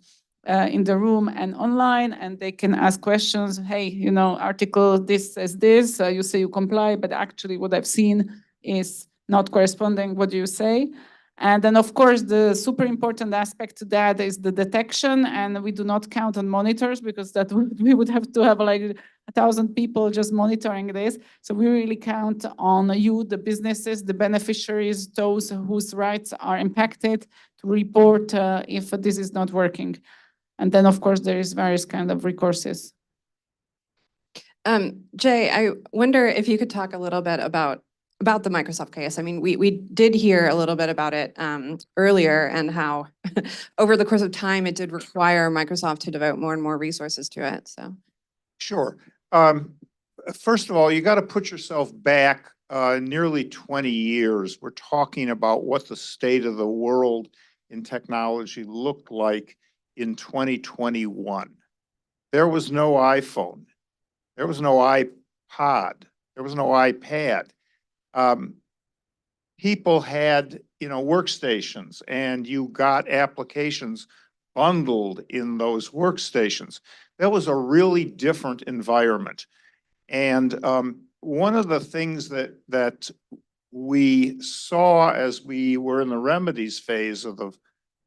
room and online, and they can ask questions. Hey, you know, article this says this, you say you comply, but actually what I've seen is not corresponding. What do you say? And then, of course, the super important aspect to that is the detection, and we do not count on monitors because that we would have to have like 1,000 people just monitoring this. So we really count on you, the businesses, the beneficiaries, those whose rights are impacted, to report if this is not working. And then, of course, there is various kind of recourses. Jay, I wonder if you could talk a little bit about the Microsoft case. I mean, we did hear a little bit about it earlier, and how over the course of time it did require Microsoft to devote more and more resources to it. So, sure. First of all, you got to put yourself back nearly 20 years. We're talking about what the state of the world in technology looked like in 2021. There was no iPhone. There was no iPod. There was no iPad. People had, you know, workstations, and you got applications bundled in those workstations. That was a really different environment. And one of the things that we saw as we were in the remedies phase of the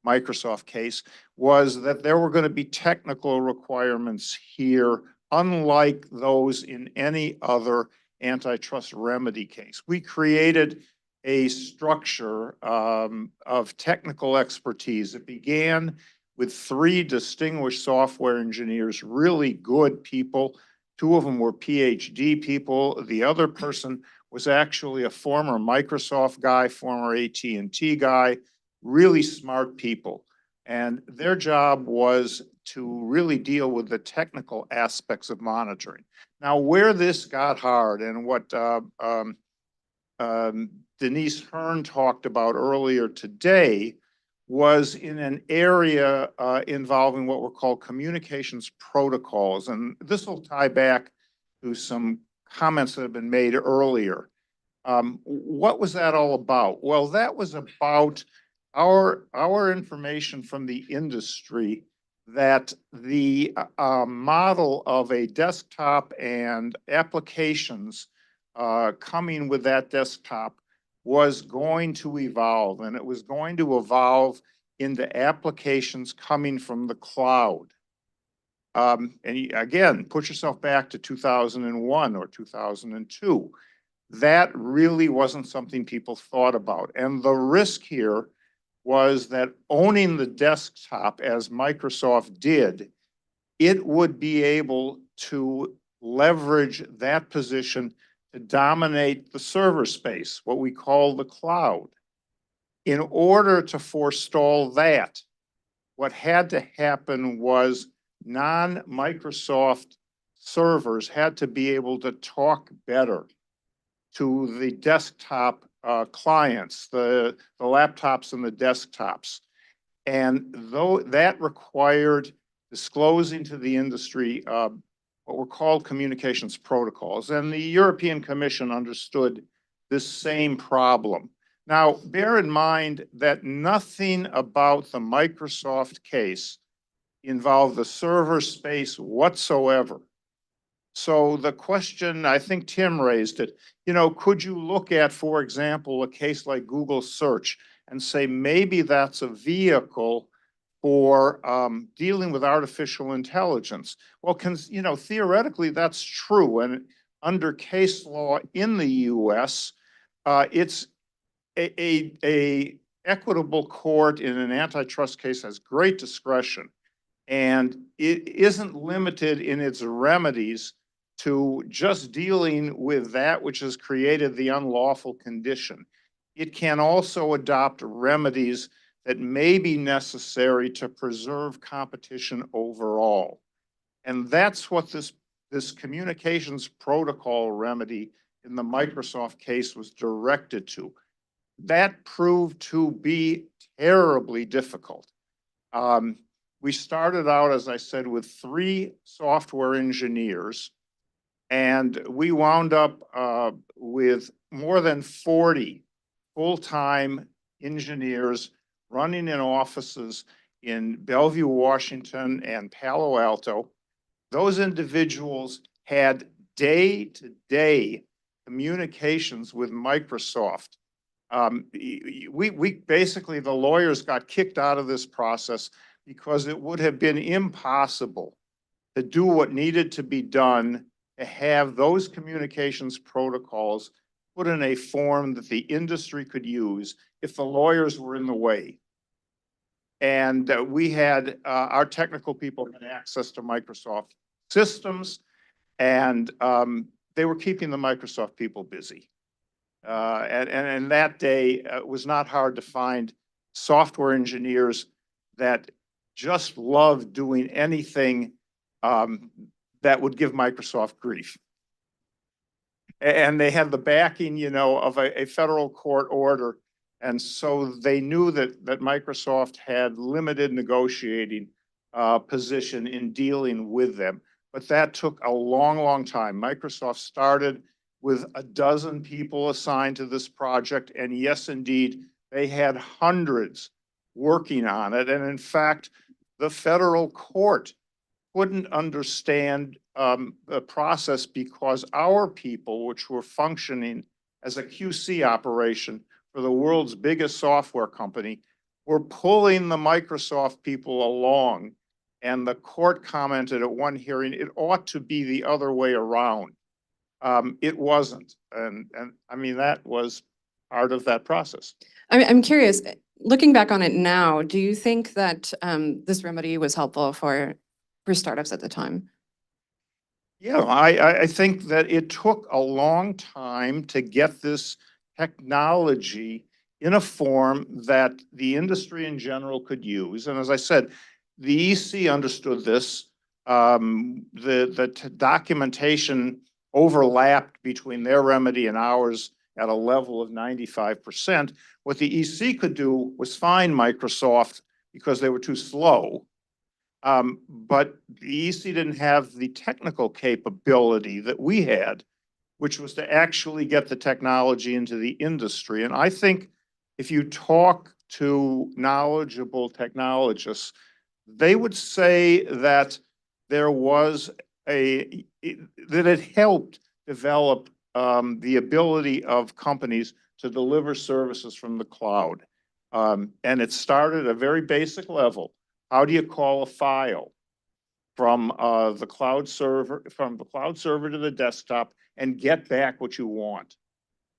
Microsoft case was that there were going to be technical requirements here, unlike those in any other antitrust remedy case. We created a structure of technical expertise. It began with 3 distinguished software engineers, really good people. 2 of them were PhD people. The other person was actually a former Microsoft guy, former AT&T guy, really smart people. And their job was to really deal with the technical aspects of monitoring. Now, where this got hard and what Denise Hearn talked about earlier today was in an area involving what were called communications protocols. And this will tie back to some comments that have been made earlier. What was that all about? Well, that was about our information from the industry that the model of a desktop and applications coming with that desktop was going to evolve, and it was going to evolve into applications coming from the cloud. And again, put yourself back to 2001 or 2002. That really wasn't something people thought about. And the risk here was that owning the desktop, as Microsoft did, it would be able to leverage that position to dominate the server space, what we call the cloud. In order to forestall that, what had to happen was non-Microsoft servers had to be able to talk better to the desktop clients, the laptops and the desktops. And though that required disclosing to the industry what were called communications protocols, and the European Commission understood this same problem. Now, bear in mind that nothing about the Microsoft case involved the server space whatsoever. So the question, I think Tim raised it, could you look at, for example, a case like Google search and say maybe that's a vehicle for dealing with artificial intelligence? Well, theoretically that's true, and under case law in the US, it's a equitable court in an antitrust case has great discretion, and it isn't limited in its remedies to just dealing with that which has created the unlawful condition. It can also adopt remedies that may be necessary to preserve competition overall. And that's what this communications protocol remedy in the Microsoft case was directed to. That proved to be terribly difficult. We started out, as I said, with 3 software engineers, and we wound up with more than 40 full-time engineers running in offices in Bellevue, Washington, and Palo Alto. Those individuals had day-to-day communications with Microsoft. We basically, the lawyers got kicked out of this process because it would have been impossible to do what needed to be done to have those communications protocols put in a form that the industry could use if the lawyers were in the way. And we had, our technical people had access to Microsoft systems, and they were keeping the Microsoft people busy. And that day, it was not hard to find software engineers that just loved doing anything that would give Microsoft grief. And they had the backing, of a federal court order. And so they knew that Microsoft had limited negotiating position in dealing with them. But that took a long, long time. Microsoft started with 12 people assigned to this project. And yes, indeed, they had hundreds working on it. And in fact, the federal court couldn't understand the process because our people, which were functioning as a QC operation for the world's biggest software company, were pulling the Microsoft people along. And the court commented at one hearing, it ought to be the other way around. It wasn't. And I mean, that was part of that process. I'm curious, looking back on it now, do you think that this remedy was helpful for startups at the time? Yeah, I think that it took a long time to get this technology in a form that the industry in general could use. And as I said, the EC understood this. The documentation overlapped between their remedy and ours at a level of 95%. What the EC could do was fine Microsoft because they were too slow. But the EC didn't have the technical capability that we had, which was to actually get the technology into the industry. And I think if you talk to knowledgeable technologists, they would say that there was that it helped develop the ability of companies to deliver services from the cloud. And it started at a very basic level. How do you call a file from the cloud server to the desktop and get back what you want?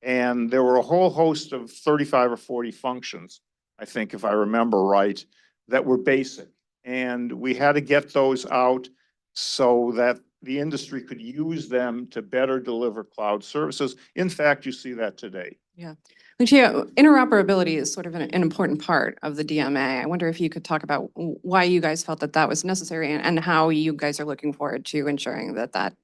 And there were a whole host of 35 or 40 functions, I think, if I remember right, that were basic. And we had to get those out so that the industry could use them to better deliver cloud services. In fact, you see that today. Yeah. Lucia, interoperability is sort of an important part of the DMA. I wonder if you could talk about why you guys felt that that was necessary and how you guys are looking forward to ensuring that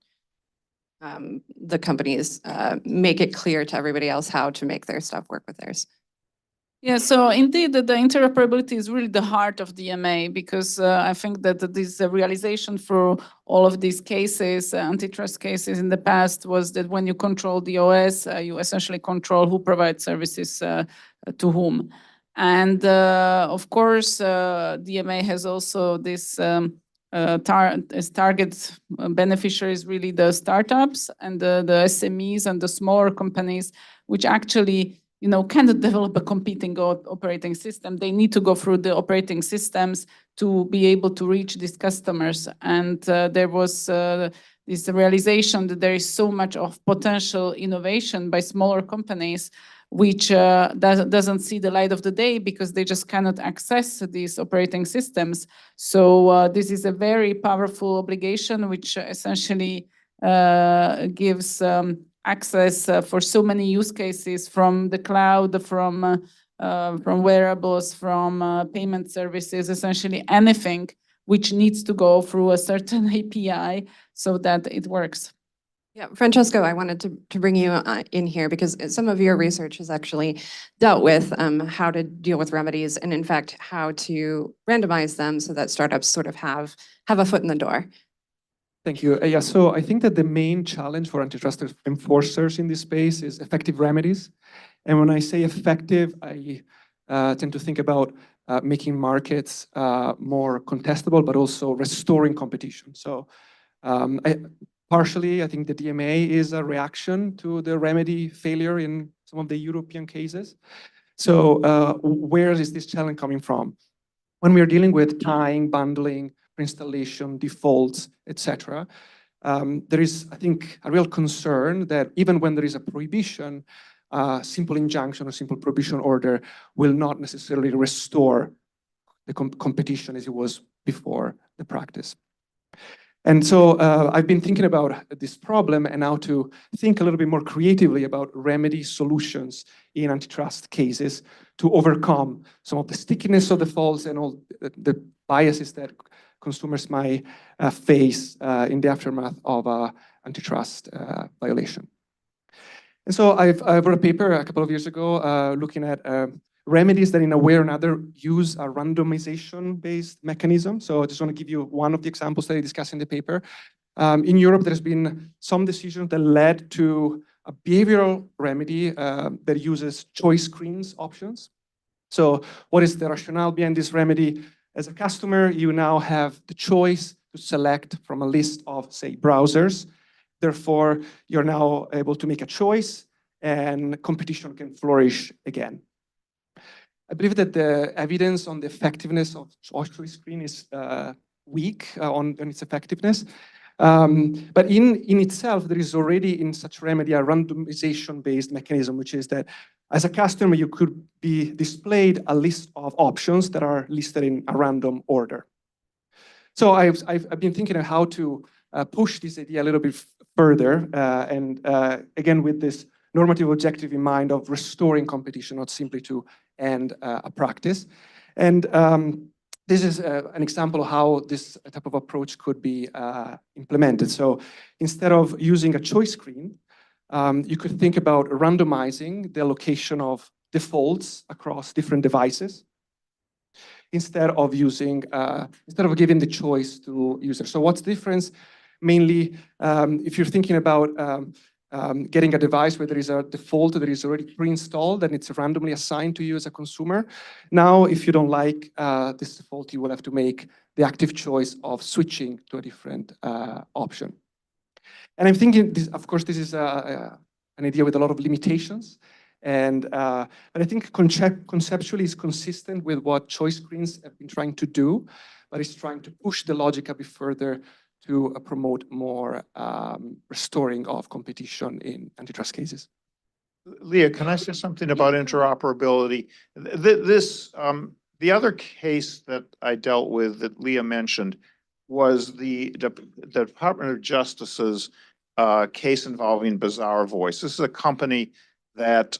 the companies make it clear to everybody else how to make their stuff work with theirs. Yeah, so indeed, the interoperability is really the heart of DMA because I think that this realization for all of these cases, antitrust cases in the past, was that when you control the OS, you essentially control who provides services to whom. And of course, DMA has also this as target beneficiaries, really the startups and the SMEs and the smaller companies, which actually cannot develop a competing operating system. They need to go through the operating systems to be able to reach these customers. And there was this realization that there is so much of potential innovation by smaller companies, which doesn't see the light of the day because they just cannot access these operating systems. So this is a very powerful obligation, which essentially gives access for so many use cases from the cloud, from wearables, from payment services, essentially anything which needs to go through a certain API so that it works. Yeah, Francesco, I wanted to bring you in here because some of your research has actually dealt with how to deal with remedies and in fact how to randomize them so that startups sort of have a foot in the door. Thank you. Yeah, so I think that the main challenge for antitrust enforcers in this space is effective remedies. And when I say effective, I tend to think about making markets more contestable, but also restoring competition. So partially, I think the DMA is a reaction to the remedy failure in some of the European cases. So where is this challenge coming from? When we're dealing with tying, bundling, installation, defaults, etc., there is, I think, a real concern that even when there is a prohibition, simple injunction or simple prohibition order will not necessarily restore the competition as it was before the practice. And so I've been thinking about this problem and how to think a little bit more creatively about remedy solutions in antitrust cases to overcome some of the stickiness of the faults and all the biases that consumers might face in the aftermath of an antitrust violation. And so I wrote a paper a couple of years ago looking at remedies that in a way or another use a randomization-based mechanism. So I just want to give you one of the examples that I discuss in the paper. In Europe, there's been some decisions that led to a behavioral remedy that uses choice screens options. So what is the rationale behind this remedy? As a customer, you now have the choice to select from a list of, say, browsers. Therefore, you're now able to make a choice and competition can flourish again. I believe that the evidence on the effectiveness of choice screen is weak on its effectiveness. But in itself, there is already in such remedy a randomization-based mechanism, which is that as a customer, you could be displayed a list of options that are listed in a random order. So I've been thinking of how to push this idea a little bit further, and again, with this normative objective in mind of restoring competition, not simply to end a practice. And this is an example of how this type of approach could be implemented. So instead of using a choice screen, you could think about randomizing the allocation of defaults across different devices instead of giving the choice to users. So what's the difference? Mainly, if you're thinking about getting a device where there is a default that is already pre-installed and it's randomly assigned to you as a consumer. Now, if you don't like this default, you will have to make the active choice of switching to a different option. And I'm thinking, of course, this is an idea with a lot of limitations. But I think conceptually is consistent with what choice screens have been trying to do, but it's trying to push the logic a bit further to promote more restoring of competition in antitrust cases. Leah, can I say something about interoperability? The other case that I dealt with that Leah mentioned was the Department of Justice's case involving Bazaar Voice. This is a company that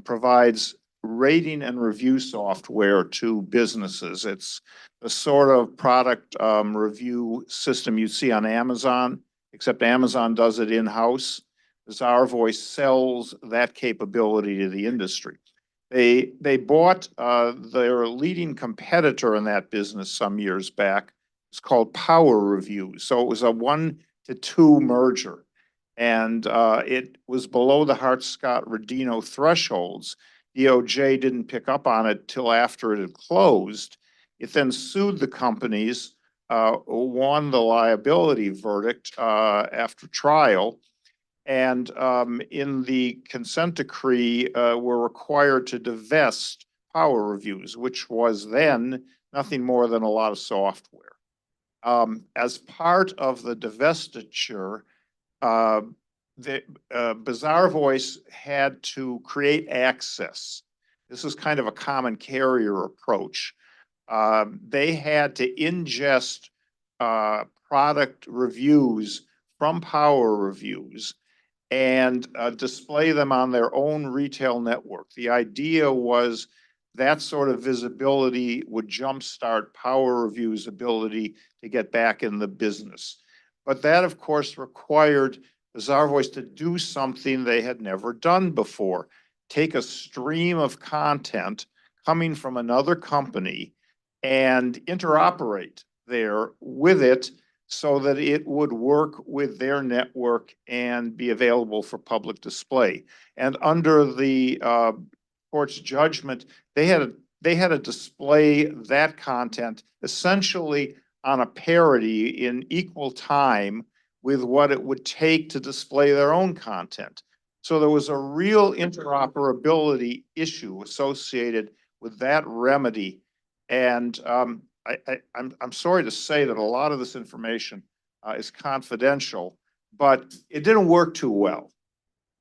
provides rating and review software to businesses. It's the sort of product review system you see on Amazon, except Amazon does it in-house. Bazaar Voice sells that capability to the industry. They bought their leading competitor in that business some years back. It's called Power Review. So it was a 1-to-2 merger. And it was below the Hart-Scott-Rodino thresholds. DOJ didn't pick up on it till after it had closed. It then sued the companies, won the liability verdict after trial, and in the consent decree were required to divest Power Reviews, which was then nothing more than a lot of software. As part of the divestiture, Bazaar Voice had to create access. This is kind of a common carrier approach. They had to ingest product reviews from Power Reviews and display them on their own retail network. The idea was that sort of visibility would jumpstart Power Reviews' ability to get back in the business. But that, of course, required Bazaar Voice to do something they had never done before. Take a stream of content coming from another company and interoperate there with it so that it would work with their network and be available for public display. And under the court's judgment, they had to display that content essentially on a parity in equal time with what it would take to display their own content. So there was a real interoperability issue associated with that remedy. And I'm sorry to say that a lot of this information is confidential, but it didn't work too well.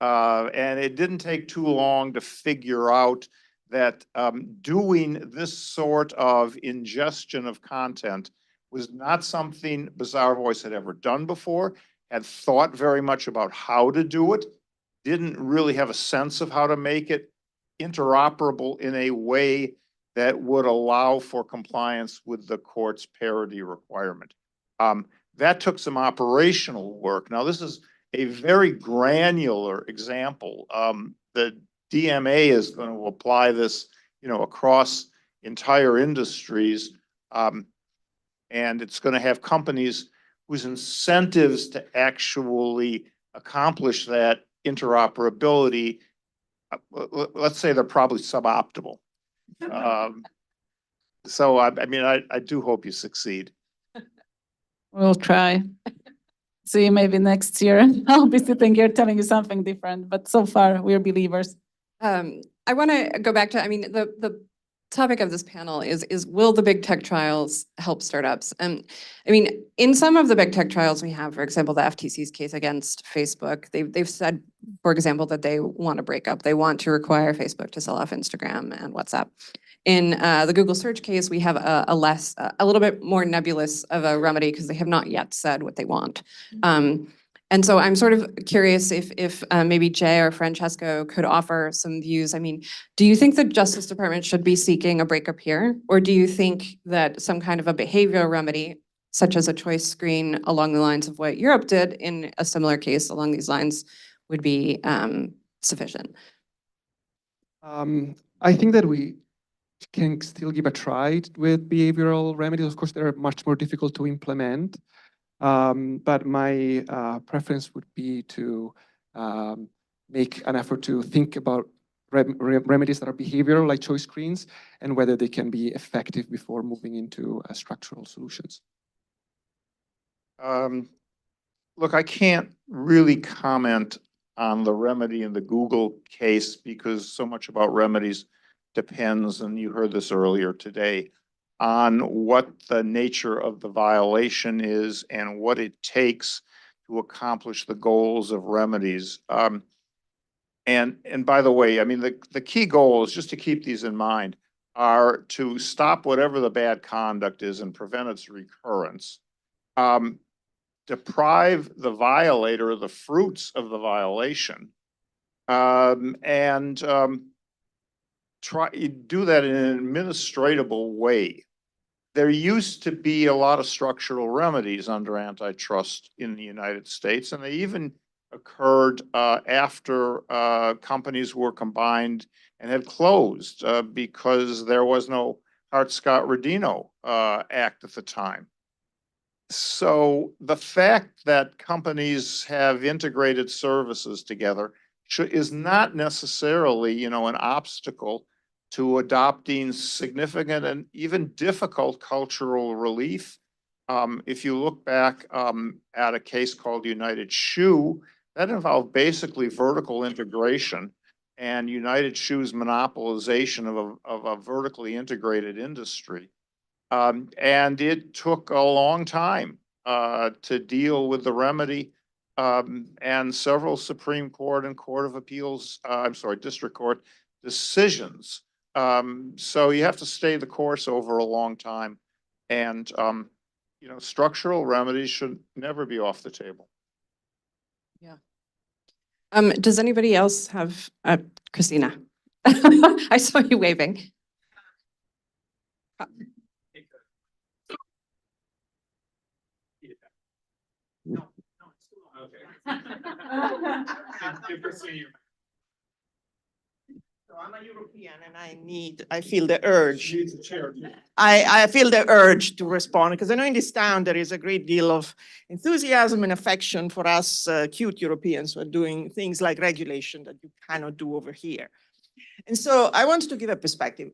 And it didn't take too long to figure out that doing this sort of ingestion of content was not something Bazaar Voice had ever done before, had thought very much about how to do it, didn't really have a sense of how to make it interoperable in a way that would allow for compliance with the court's parity requirement. That took some operational work. Now, this is a very granular example. The DMA is going to apply this, across entire industries. And it's going to have companies whose incentives to actually accomplish that interoperability, let's say they're probably suboptimal. So I do hope you succeed. We'll try. See, maybe next year I'll be sitting here telling you something different, but so far we're believers. I want to go back to, I mean, the topic of this panel is will the big tech trials help startups? And I mean, in some of the big tech trials we have, for example, the FTC's case against Facebook, they've said, for example, that they want to break up. They want to require Facebook to sell off Instagram and WhatsApp. In the Google search case, we have a little bit more nebulous of a remedy because they have not yet said what they want. And so I'm sort of curious if maybe Jay or Francesco could offer some views. I mean, do you think the Justice Department should be seeking a breakup here? Or do you think that some kind of a behavioral remedy, such as a choice screen along the lines of what Europe did in a similar case along these lines, would be sufficient? I think that we can still give a try with behavioral remedies. Of course, they're much more difficult to implement. But my preference would be to make an effort to think about remedies that are behavioral, like choice screens, and whether they can be effective before moving into structural solutions. Look, I can't really comment on the remedy in the Google case because so much about remedies depends, and you heard this earlier today, on what the nature of the violation is and what it takes to accomplish the goals of remedies. And by the way, I mean, the key goals, just to keep these in mind, are to stop whatever the bad conduct is and prevent its recurrence, deprive the violator of the fruits of the violation, and do that in an administratable way. There used to be a lot of structural remedies under antitrust in the United States, and they even occurred after companies were combined and had closed because there was no Hart-Scott-Rodino Act at the time. So the fact that companies have integrated services together is not necessarily, an obstacle to adopting significant and even difficult cultural relief. If you look back at a case called United Shoe, that involved basically vertical integration and United Shoe's monopolization of a vertically integrated industry. And it took a long time to deal with the remedy, and several Supreme Court and Court of Appeals, District Court decisions. So you have to stay the course over a long time. And, structural remedies should never be off the table. Yeah. Does anybody else have, Christina? I saw you waving. So I'm a European and I feel the urge. I feel the urge to respond because I know in this town there is a great deal of enthusiasm and affection for us cute Europeans who are doing things like regulation that you cannot do over here. And so I wanted to give a perspective.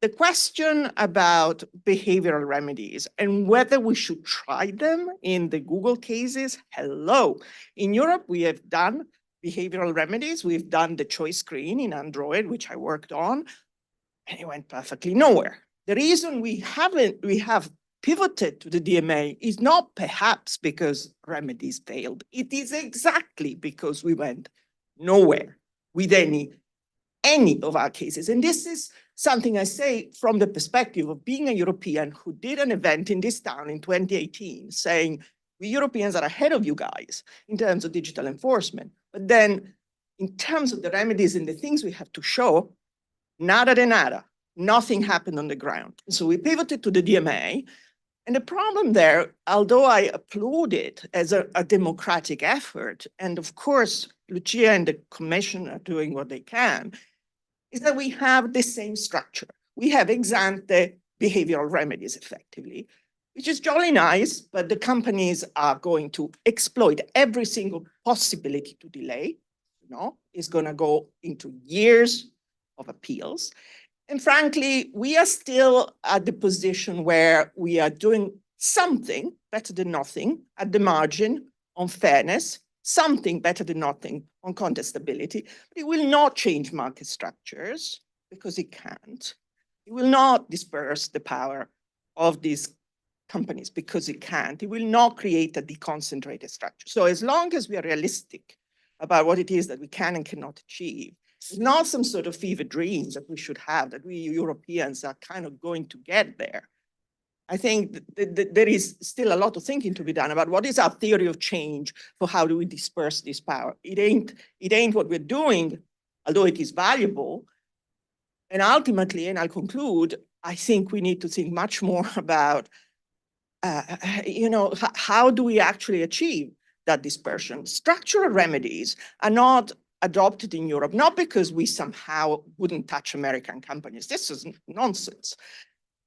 The question about behavioral remedies and whether we should try them in the Google cases, hello. In Europe, we have done behavioral remedies. We've done the choice screen in Android, which I worked on, and it went perfectly nowhere. The reason we have pivoted to the DMA is not perhaps because remedies failed. It is exactly because we went nowhere with any of our cases. And this is something I say from the perspective of being a European who did an event in this town in 2018 saying, we Europeans are ahead of you guys in terms of digital enforcement. But then in terms of the remedies and the things we have to show, nada de nada, nothing happened on the ground. So we pivoted to the DMA. And the problem there, although I applaud it as a democratic effort, and of course, Lucia and the commission are doing what they can, is that we have the same structure. We have ex-ante behavioral remedies effectively, which is jolly nice, but the companies are going to exploit every single possibility to delay. It's going to go into years of appeals. And frankly, we are still at the position where we are doing something better than nothing at the margin on fairness, something better than nothing on contestability, but it will not change market structures because it can't. It will not disperse the power of these companies because it can't. It will not create a deconcentrated structure. So as long as we are realistic about what it is that we can and cannot achieve, it's not some sort of fever dreams that we should have, that we Europeans are kind of going to get there. I think there is still a lot of thinking to be done about what is our theory of change for how do we disperse this power. It ain't what we're doing, although it is valuable. And ultimately, and I'll conclude, I think we need to think much more about, how do we actually achieve that dispersion? Structural remedies are not adopted in Europe, not because we somehow wouldn't touch American companies. This is nonsense.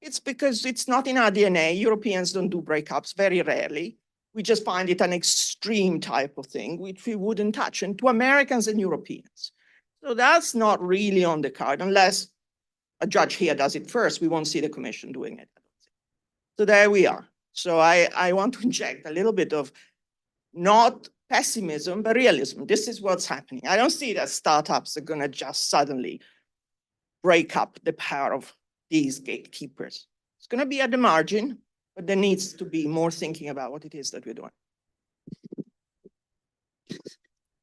It's because it's not in our DNA. Europeans don't do breakups, very rarely. We just find it an extreme type of thing, which we wouldn't touch, and to Americans and Europeans. So that's not really on the card, unless a judge here does it first. We won't see the commission doing it. So there we are. So I want to inject a little bit of not pessimism, but realism. This is what's happening. I don't see that startups are going to just suddenly break up the power of these gatekeepers. It's going to be at the margin, but there needs to be more thinking about what it is that we're doing.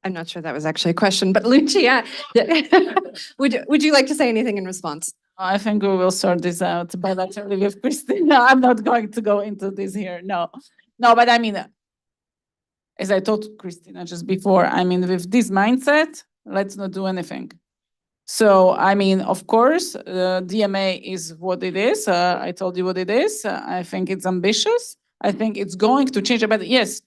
I'm not sure that was actually a question, but Lucia, would you like to say anything in response? I think we will sort this out bilaterally with Christina. I'm not going to go into this here. No, but I mean, as I told Christina just before, I mean, with this mindset, let's not do anything. So, I mean, of course, DMA is what it is. I told you what it is. I think it's ambitious. I think it's going to change. But yes,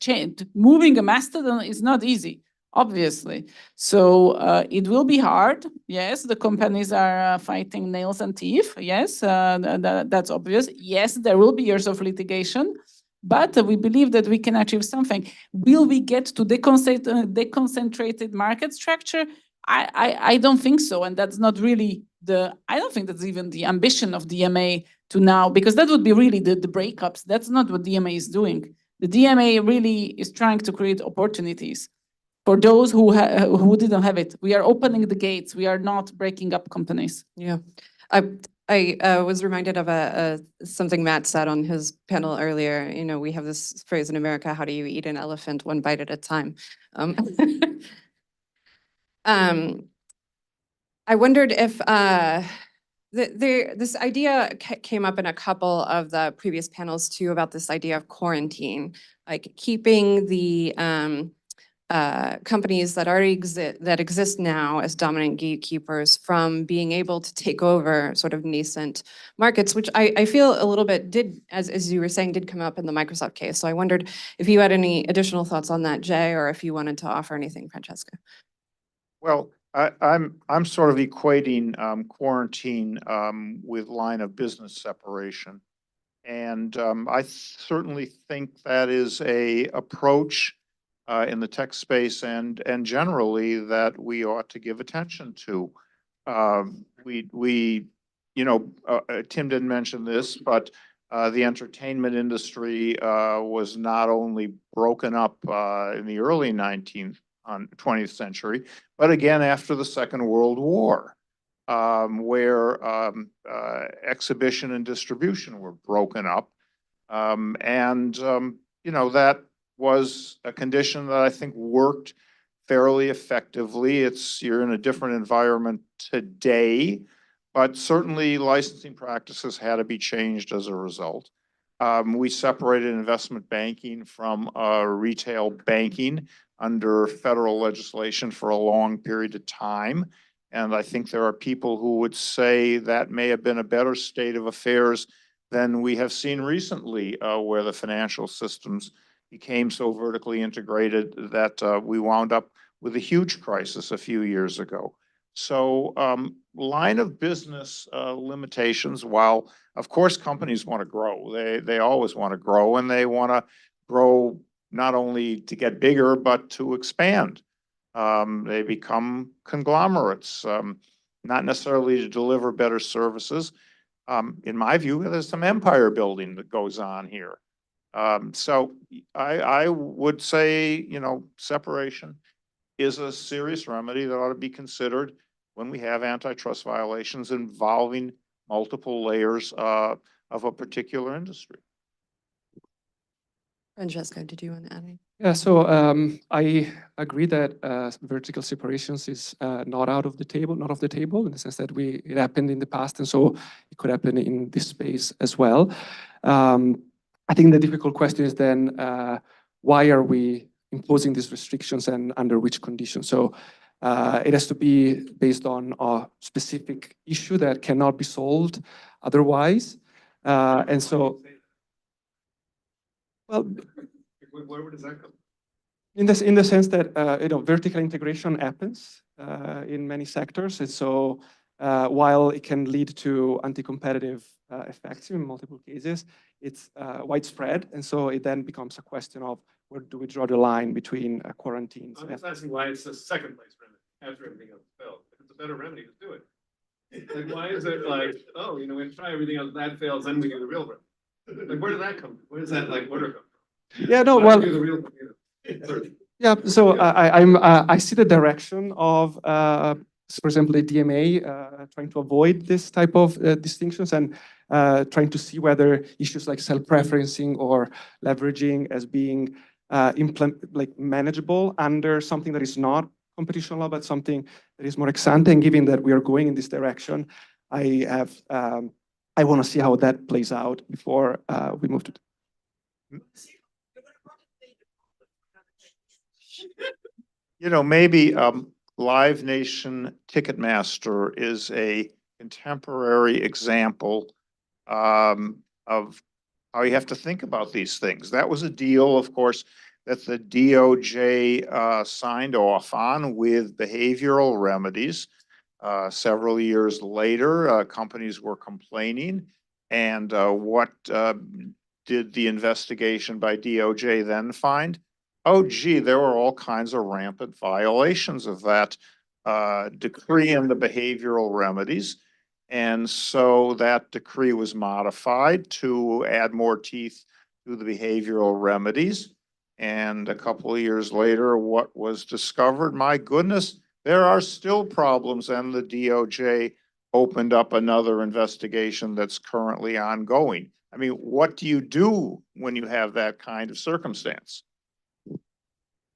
moving a mastodon is not easy, obviously. So it will be hard. Yes, the companies are fighting nails and teeth. Yes, that's obvious. Yes, there will be years of litigation. But we believe that we can achieve something. Will we get to deconcentrated market structure? I don't think so. And that's not really I don't think that's even the ambition of DMA to now, because that would be really the breakups. That's not what DMA is doing. The DMA really is trying to create opportunities for those who didn't have it. We are opening the gates. We are not breaking up companies. Yeah. I was reminded of something Matt said on his panel earlier. You know, we have this phrase in America, how do you eat an elephant one bite at a time? I wondered if this idea came up in a couple of the previous panels too, about this idea of quarantine, like keeping the companies that already exist now as dominant gatekeepers from being able to take over sort of nascent markets, which I feel a little bit as you were saying, did come up in the Microsoft case. So I wondered if you had any additional thoughts on that, Jay, or if you wanted to offer anything, Francesca. Well, I'm sort of equating quarantine with line of business separation. And I certainly think that is a approach in the tech space and generally that we ought to give attention to. Tim didn't mention this, but the entertainment industry was not only broken up in the early 20th century, but again after the Second World War, where exhibition and distribution were broken up. That was a condition that I think worked fairly effectively. You're in a different environment today, but certainly licensing practices had to be changed as a result. We separated investment banking from retail banking under federal legislation for a long period of time. And I think there are people who would say that may have been a better state of affairs than we have seen recently, where the financial systems became so vertically integrated that we wound up with a huge crisis a few years ago. So line of business limitations, while of course companies want to grow, they always want to grow, and they want to grow not only to get bigger, but to expand. They become conglomerates, not necessarily to deliver better services. In my view, there's some empire building that goes on here. So I would say, you know, separation is a serious remedy that ought to be considered when we have antitrust violations involving multiple layers of a particular industry. Francesco, did you want to add anything? Yeah, so I agree that vertical separations is not off the table in the sense that it happened in the past, and so it could happen in this space as well. I think the difficult question is then why are we imposing these restrictions and under which conditions? So it has to be based on a specific issue that cannot be solved otherwise, and so. Well, where does that come? in the sense that you know, vertical integration happens in many sectors, and so while it can lead to anti-competitive effects in multiple cases, it's widespread, and so it then becomes a question of where do we draw the line between quarantines. I'm just asking why it's the second place remedy after everything else failed. If it's a better remedy, let's do it. Like, why is it like, oh, you know, we try everything else, that fails, then we do the real remedy? Like, where did that come from? Where does that like order come from? Yeah, no, Why well. do the real, you know? Yeah, so I see the direction of, for example, the DMA trying to avoid this type of distinctions and trying to see whether issues like self-preferencing or leveraging as being manageable under something that is not competition law, but something that is more ex ante. And given that we are going in this direction, I want to see how that plays out before we move to. You know, maybe Live Nation Ticketmaster is a contemporary example of how you have to think about these things. That was a deal, of course, that the DOJ signed off on with behavioral remedies. Several years later, companies were complaining, and what did the investigation by DOJ then find? Oh, gee, there were all kinds of rampant violations of that decree and the behavioral remedies. And so that decree was modified to add more teeth to the behavioral remedies. And a couple of years later, what was discovered? My goodness, there are still problems, and the DOJ opened up another investigation that's currently ongoing. I mean, what do you do when you have that kind of circumstance?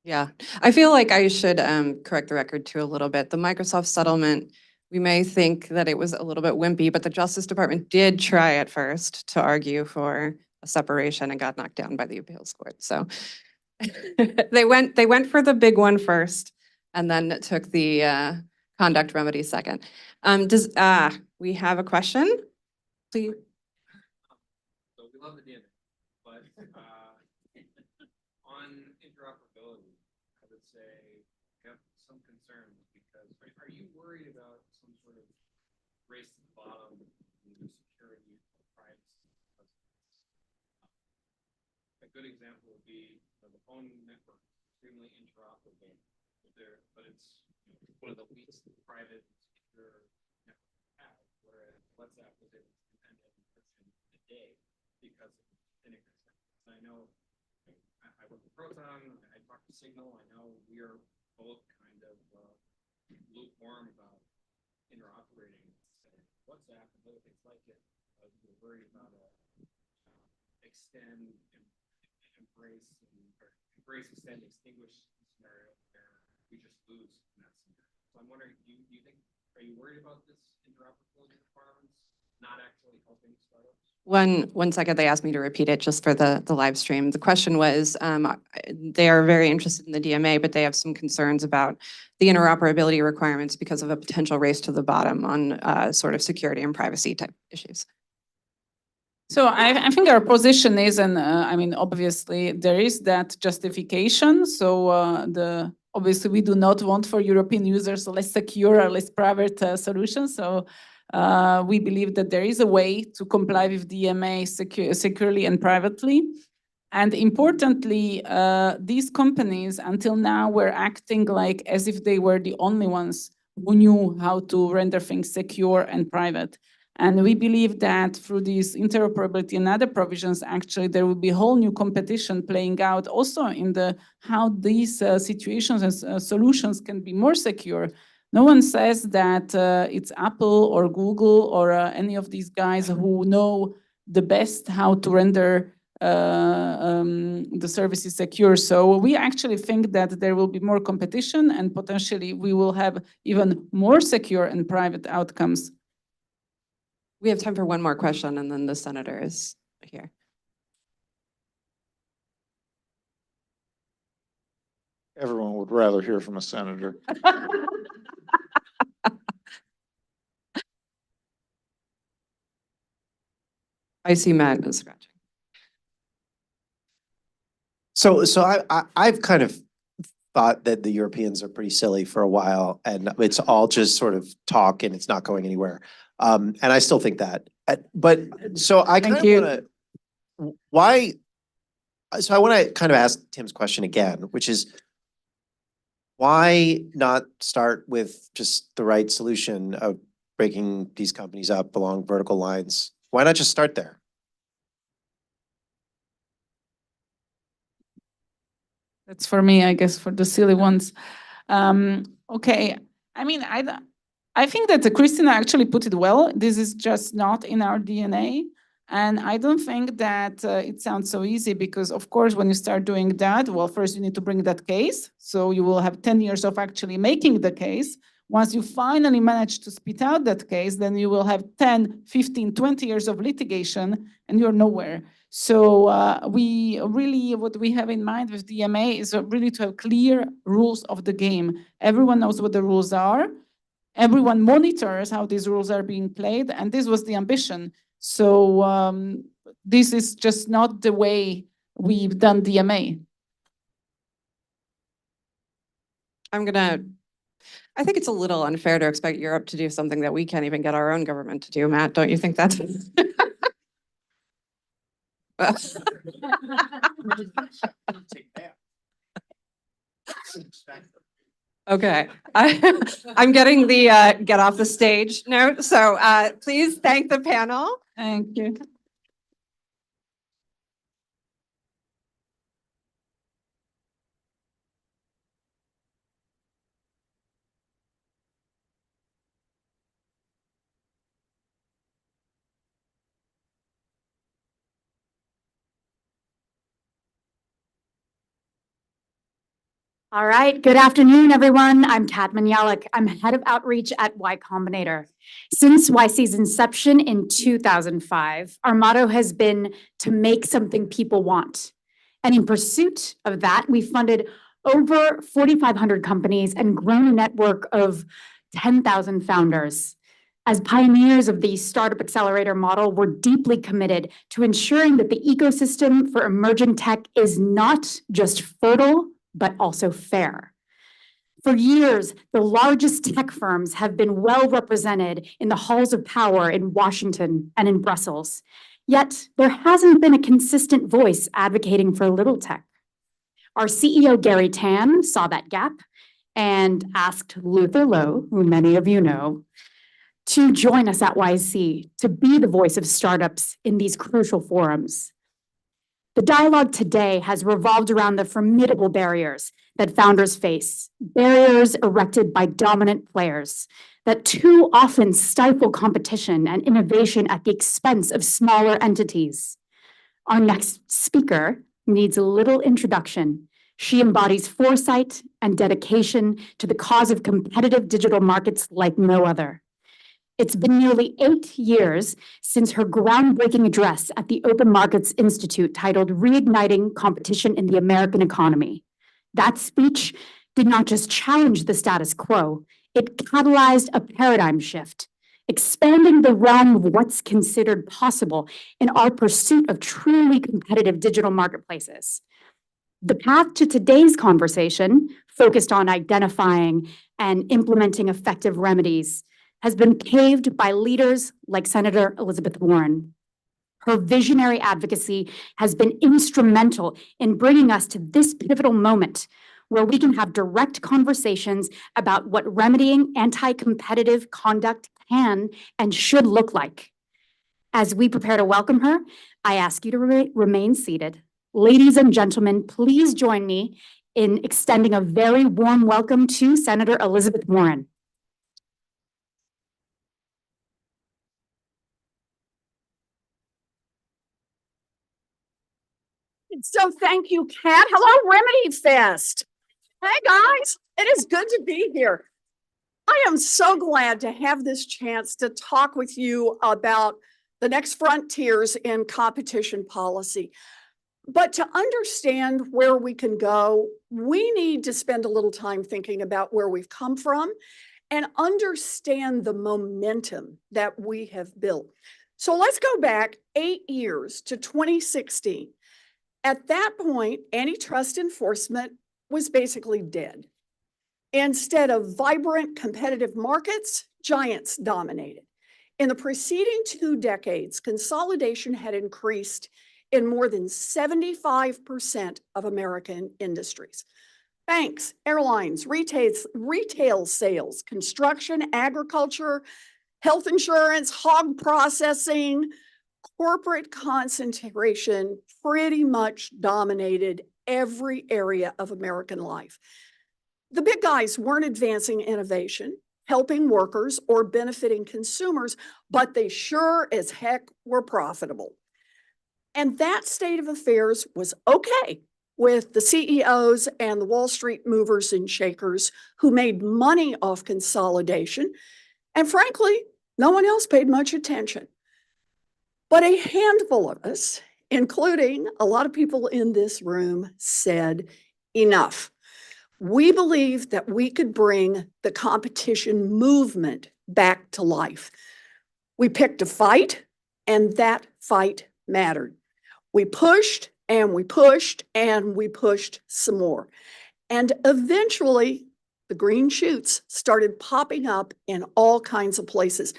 Yeah, I feel like I should correct the record too a little bit. The Microsoft settlement, we may think that it was a little bit wimpy, but the Justice Department did try at first to argue for a separation and got knocked down by the appeals court. So they went for the big one first and then took the conduct remedy second. We have a question? Please. So we love the DNA, but on interoperability, I would say we have some concerns because are you worried about some sort of race to the bottom in security or privacy? A good example would be the phone network, extremely interoperable, but it's one of the least private secure networks we have, whereas WhatsApp was able to end encryption in a day because of integrated. I know I work with Proton, I talk to Signal, I know we are both kind of lukewarm about interoperating WhatsApp and other things like it. We're worried about extend, extend, extinguish scenario where we just lose in that scenario. So I'm wondering, do you think, are you worried about this interoperability requirements not actually helping startups? One second, they asked me to repeat it just for the live stream. The question was, they are very interested in the DMA, but they have some concerns about the interoperability requirements because of a potential race to the bottom on sort of security and privacy type issues. So I think our position is, and I mean, obviously there is that justification. So obviously we do not want for European users a less secure or less private solution. So we believe that there is a way to comply with DMA securely and privately. And importantly, these companies until now were acting like as if they were the only ones who knew how to render things secure and private. And we believe that through this interoperability and other provisions, actually, there will be a whole new competition playing out also in the how these situations and solutions can be more secure. No one says that it's Apple or Google or any of these guys who know the best how to render the service is secure. So we actually think that there will be more competition and potentially we will have even more secure and private outcomes. We have time for one more question and then the senator is here. Everyone would rather hear from a senator. I see Matt is scratching. So I've kind of thought that the Europeans are pretty silly for a while, and it's all just sort of talk, and it's not going anywhere. And I still think that. But so I kind of want to. Why? So I want to kind of ask Tim's question again, which is, why not start with just the right solution of breaking these companies up along vertical lines? Why not just start there? That's for me, I guess, for the silly ones. Okay, I mean, I think that Christina actually put it well. This is just not in our DNA. And I don't think that it sounds so easy because, of course, when you start doing that, well, first you need to bring that case. So you will have 10 years of actually making the case. Once you finally manage to spit out that case, then you will have 10, 15, 20 years of litigation and you're nowhere. So we really, what we have in mind with DMA is really to have clear rules of the game. Everyone knows what the rules are. Everyone monitors how these rules are being played. And this was the ambition. So this is just not the way we've done DMA. I think it's a little unfair to expect Europe to do something that we can't even get our own government to do, Matt. Don't you think that's... Okay, I'm getting the get off the stage note. So please thank the panel. Thank you. All right, good afternoon, everyone. I'm Kat Manyalik. I'm head of outreach at Y Combinator. Since YC's inception in 2005, our motto has been to make something people want. And in pursuit of that, we funded over 4,500 companies and grown a network of 10,000 founders. As pioneers of the startup accelerator model, we're deeply committed to ensuring that the ecosystem for emerging tech is not just fertile, but also fair. For years, the largest tech firms have been well represented in the halls of power in Washington and in Brussels. Yet, there hasn't been a consistent voice advocating for little tech. Our CEO, Gary Tan, saw that gap and asked Luther Lowe, who many of you know, to join us at YC, to be the voice of startups in these crucial forums. The dialogue today has revolved around the formidable barriers that founders face, barriers erected by dominant players that too often stifle competition and innovation at the expense of smaller entities. Our next speaker needs a little introduction. She embodies foresight and dedication to the cause of competitive digital markets like no other. It's been nearly 8 years since her groundbreaking address at the Open Markets Institute titled Reigniting Competition in the American Economy. That speech did not just challenge the status quo, it catalyzed a paradigm shift, expanding the realm of what's considered possible in our pursuit of truly competitive digital marketplaces. The path to today's conversation, focused on identifying and implementing effective remedies, has been paved by leaders like Senator Elizabeth Warren. Her visionary advocacy has been instrumental in bringing us to this pivotal moment where we can have direct conversations about what remedying anti-competitive conduct can and should look like. As we prepare to welcome her, I ask you to remain seated. Ladies and gentlemen, please join me in extending a very warm welcome to Senator Elizabeth Warren. So thank you, Kat. Hello, RemedyFest. Hey, guys. It is good to be here. I am so glad to have this chance to talk with you about the next frontiers in competition policy. But to understand where we can go, we need to spend a little time thinking about where we've come from and understand the momentum that we have built. So let's go back 8 years to 2016. At that point, antitrust enforcement was basically dead. Instead of vibrant competitive markets, giants dominated. In the preceding 2 decades, consolidation had increased in more than 75% of American industries. Banks, airlines, retail sales, construction, agriculture, health insurance, hog processing, corporate concentration pretty much dominated every area of American life. The big guys weren't advancing innovation, helping workers, or benefiting consumers, but they sure as heck were profitable. And that state of affairs was okay with the CEOs and the Wall Street movers and shakers who made money off consolidation. And frankly, no one else paid much attention. But a handful of us, including a lot of people in this room, said enough. We believed that we could bring the competition movement back to life. We picked a fight, and that fight mattered. We pushed and we pushed and we pushed some more. And eventually, the green shoots started popping up in all kinds of places.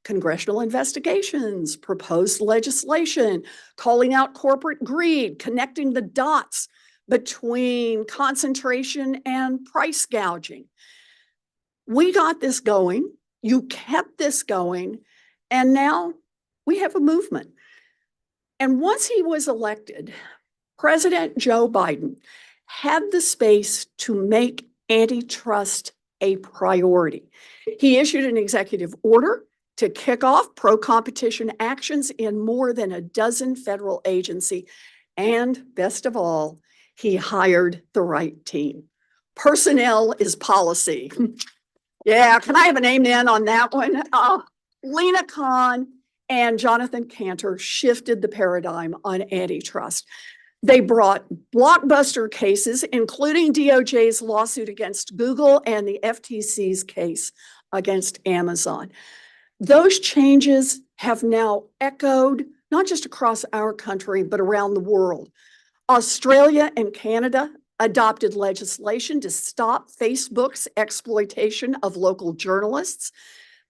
Congressional investigations, proposed legislation, calling out corporate greed, connecting the dots between concentration and price gouging. We got this going, you kept this going, and now we have a movement. And once he was elected, President Joe Biden had the space to make antitrust a priority. He issued an executive order to kick off pro-competition actions in more than a dozen federal agencies. And best of all, he hired the right team. Personnel is policy. Yeah, can I have an amen on that one? Lina Khan and Jonathan Kanter shifted the paradigm on antitrust. They brought blockbuster cases, including DOJ's lawsuit against Google and the FTC's case against Amazon. Those changes have now echoed not just across our country, but around the world. Australia and Canada adopted legislation to stop Facebook's exploitation of local journalists.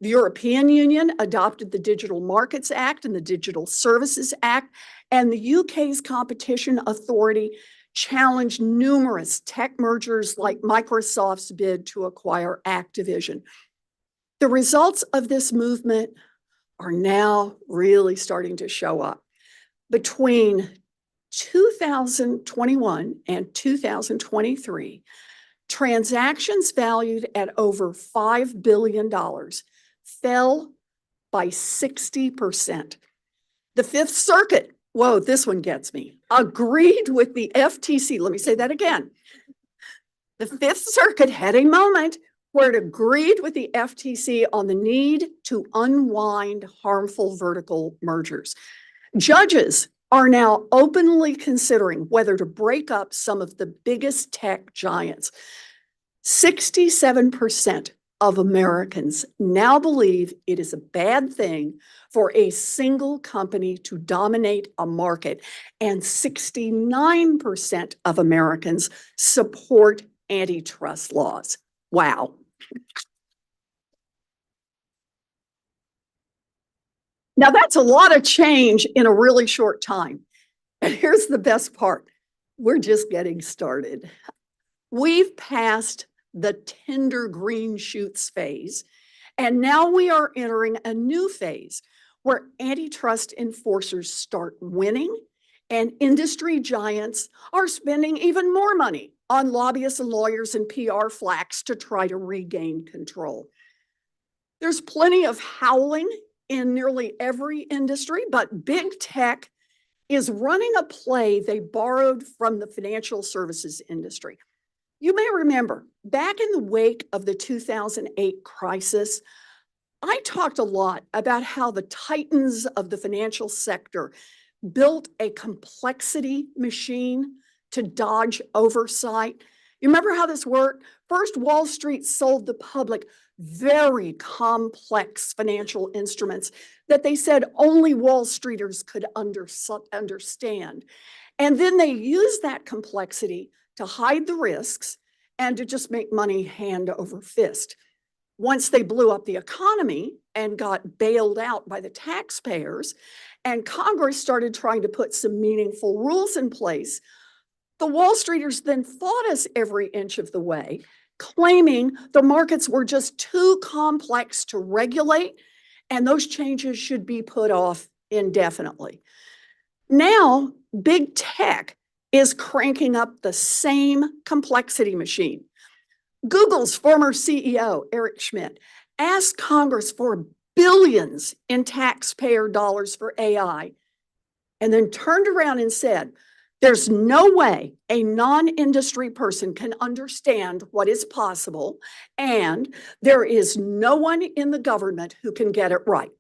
The European Union adopted the Digital Markets Act and the Digital Services Act, and the UK's Competition Authority challenged numerous tech mergers like Microsoft's bid to acquire Activision. The results of this movement are now really starting to show up. Between 2021 and 2023, transactions valued at over $5 billion fell by 60%. The Fifth Circuit, whoa, this one gets me, agreed with the FTC. Let me say that again. The Fifth Circuit had a moment where it agreed with the FTC on the need to unwind harmful vertical mergers. Judges are now openly considering whether to break up some of the biggest tech giants. 67% of Americans now believe it is a bad thing for a single company to dominate a market, and 69% of Americans support antitrust laws. Wow. Now that's a lot of change in a really short time. And here's the best part. We're just getting started. We've passed the tender green shoots phase, And now we are entering a new phase where antitrust enforcers start winning and industry giants are spending even more money on lobbyists and lawyers and PR flacks to try to regain control. There's plenty of howling in nearly every industry, but big tech is running a play they borrowed from the financial services industry. You may remember, back in the wake of the 2008 crisis, I talked a lot about how the titans of the financial sector built a complexity machine to dodge oversight. You remember how this worked? First, Wall Street sold the public very complex financial instruments that they said only Wall Streeters could understand. And then they used that complexity to hide the risks and to just make money hand over fist. Once they blew up the economy and got bailed out by the taxpayers, and Congress started trying to put some meaningful rules in place, the Wall Streeters then fought us every inch of the way, claiming the markets were just too complex to regulate, and those changes should be put off indefinitely. Now, big tech is cranking up the same complexity machine. Google's former CEO, Eric Schmidt, asked Congress for billions in taxpayer dollars for AI, and then turned around and said, there's no way a non-industry person can understand what is possible, and there is no one in the government who can get it right.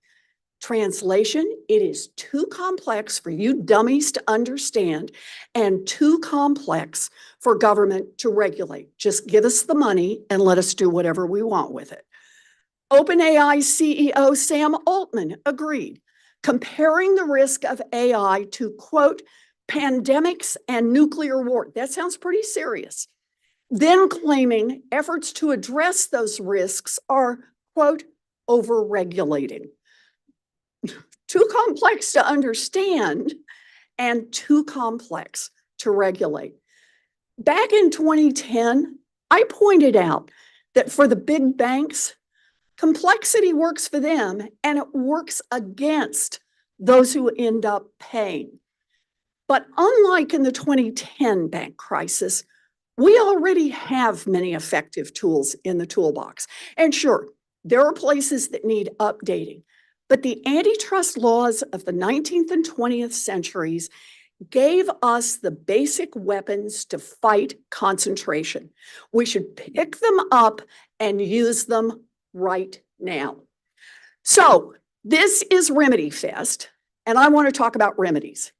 Translation, it is too complex for you dummies to understand and too complex for government to regulate. Just give us the money and let us do whatever we want with it. OpenAI CEO Sam Altman agreed, comparing the risk of AI to, quote, pandemics and nuclear war. That sounds pretty serious. Then claiming efforts to address those risks are, quote, over-regulating. Too complex to understand and too complex to regulate. Back in 2010, I pointed out that for the big banks, complexity works for them and it works against those who end up paying. But unlike in the 2010 bank crisis, we already have many effective tools in the toolbox. And sure, there are places that need updating, but the antitrust laws of the 19th and 20th centuries gave us the basic weapons to fight concentration. We should pick them up and use them right now. So this is RemedyFest, and I want to talk about remedies.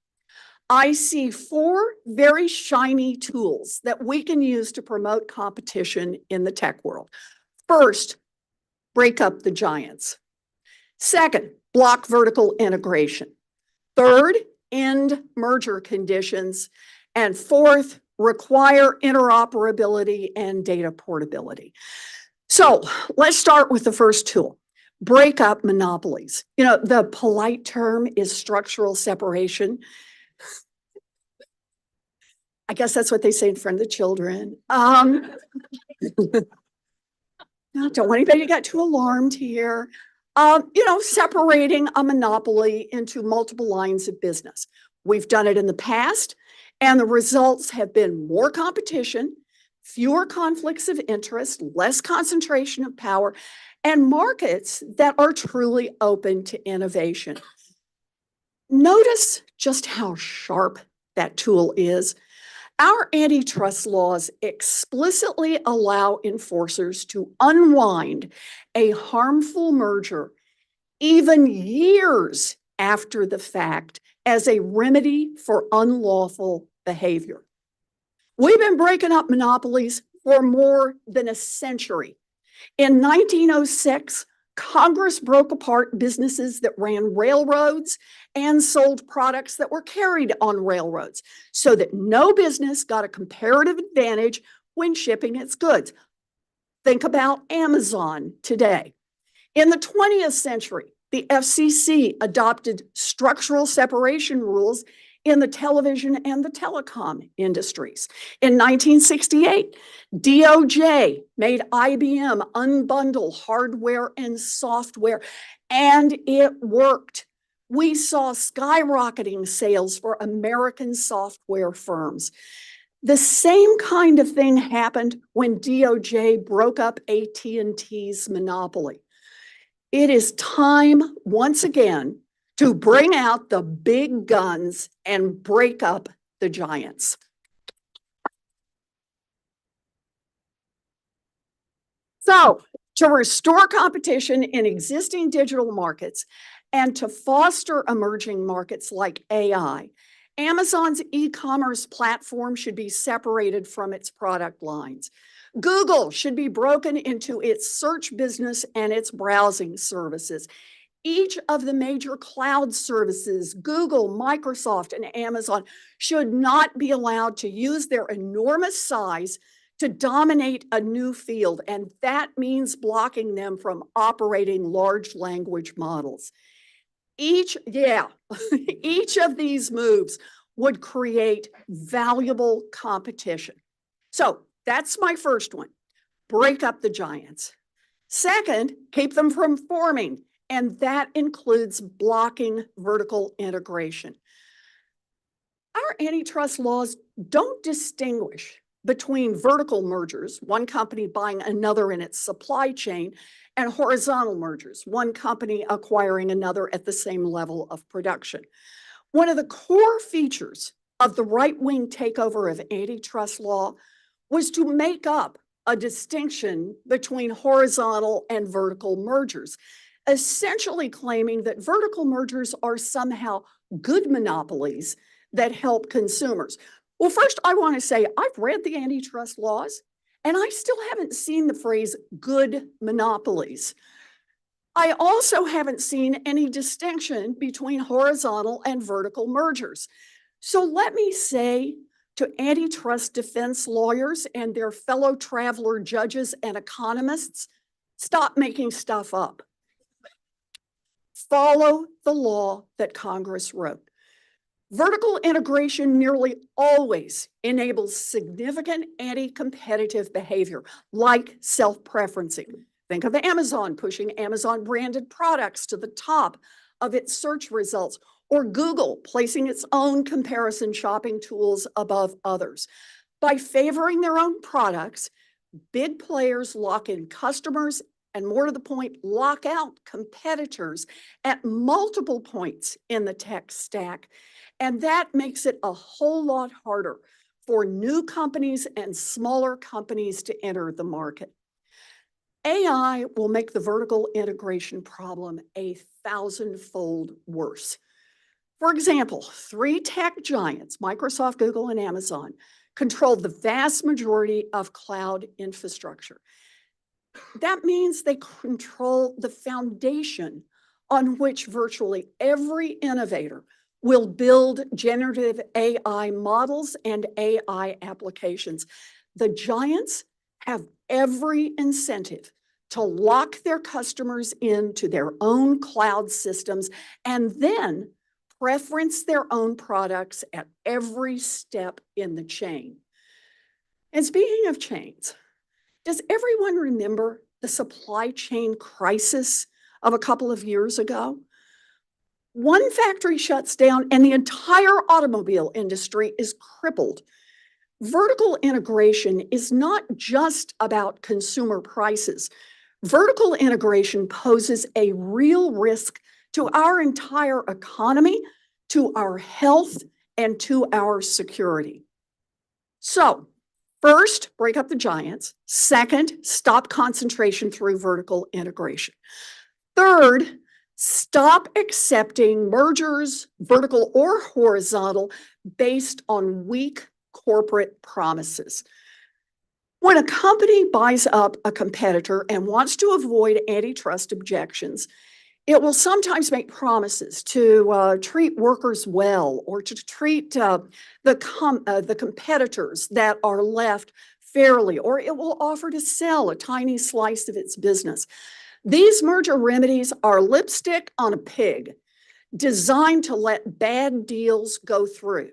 I see 4 very shiny tools that we can use to promote competition in the tech world. First, break up the giants. Second, block vertical integration. Third, end merger conditions. And fourth, require interoperability and data portability. So let's start with the first tool, break up monopolies. You know, the polite term is structural separation. I guess that's what they say in front of the children. Don't want anybody to get too alarmed here. Separating a monopoly into multiple lines of business. We've done it in the past, and the results have been more competition, fewer conflicts of interest, less concentration of power, and markets that are truly open to innovation. Notice just how sharp that tool is. Our antitrust laws explicitly allow enforcers to unwind a harmful merger even years after the fact as a remedy for unlawful behavior. We've been breaking up monopolies for more than a century. In 1906, Congress broke apart businesses that ran railroads and sold products that were carried on railroads so that no business got a comparative advantage when shipping its goods. Think about Amazon today. In the 20th century, the FCC adopted structural separation rules in the television and the telecom industries. In 1968, DOJ made IBM unbundle hardware and software, and it worked. We saw skyrocketing sales for American software firms. The same kind of thing happened when DOJ broke up AT&T's monopoly. It is time once again to bring out the big guns and break up the giants. So, to restore competition in existing digital markets and to foster emerging markets like AI, Amazon's e-commerce platform should be separated from its product lines. Google should be broken into its search business and its browsing services. Each of the major cloud services, Google, Microsoft, and Amazon, should not be allowed to use their enormous size to dominate a new field, and that means blocking them from operating large language models. Each of these moves would create valuable competition. So that's my first one, break up the giants. Second, keep them from forming, and that includes blocking vertical integration. Our antitrust laws don't distinguish between vertical mergers, one company buying another in its supply chain, and horizontal mergers, one company acquiring another at the same level of production. One of the core features of the right-wing takeover of antitrust law was to make up a distinction between horizontal and vertical mergers, essentially claiming that vertical mergers are somehow good monopolies that help consumers. Well, first, I want to say I've read the antitrust laws, and I still haven't seen the phrase good monopolies. I also haven't seen any distinction between horizontal and vertical mergers. So let me say to antitrust defense lawyers and their fellow traveler judges and economists, stop making stuff up. Follow the law that Congress wrote. Vertical integration nearly always enables significant anti-competitive behavior, like self-preferencing. Think of Amazon pushing Amazon-branded products to the top of its search results, or Google placing its own comparison shopping tools above others. By favoring their own products, big players lock in customers and, more to the point, lock out competitors at multiple points in the tech stack. And that makes it a whole lot harder for new companies and smaller companies to enter the market. AI will make the vertical integration problem 1,000-fold worse. For example, 3 tech giants, Microsoft, Google, and Amazon, control the vast majority of cloud infrastructure. That means they control the foundation on which virtually every innovator will build generative AI models and AI applications. The giants have every incentive to lock their customers into their own cloud systems and then preference their own products at every step in the chain. And speaking of chains, does everyone remember the supply chain crisis of a couple of years ago? One factory shuts down and the entire automobile industry is crippled. Vertical integration is not just about consumer prices. Vertical integration poses a real risk to our entire economy, to our health, and to our security. So, first, break up the giants. Second, stop concentration through vertical integration. Third, stop accepting mergers, vertical or horizontal, based on weak corporate promises. When a company buys up a competitor and wants to avoid antitrust objections, it will sometimes make promises to treat workers well or to treat the competitors that are left fairly, or it will offer to sell a tiny slice of its business. These merger remedies are lipstick on a pig. designed to let bad deals go through.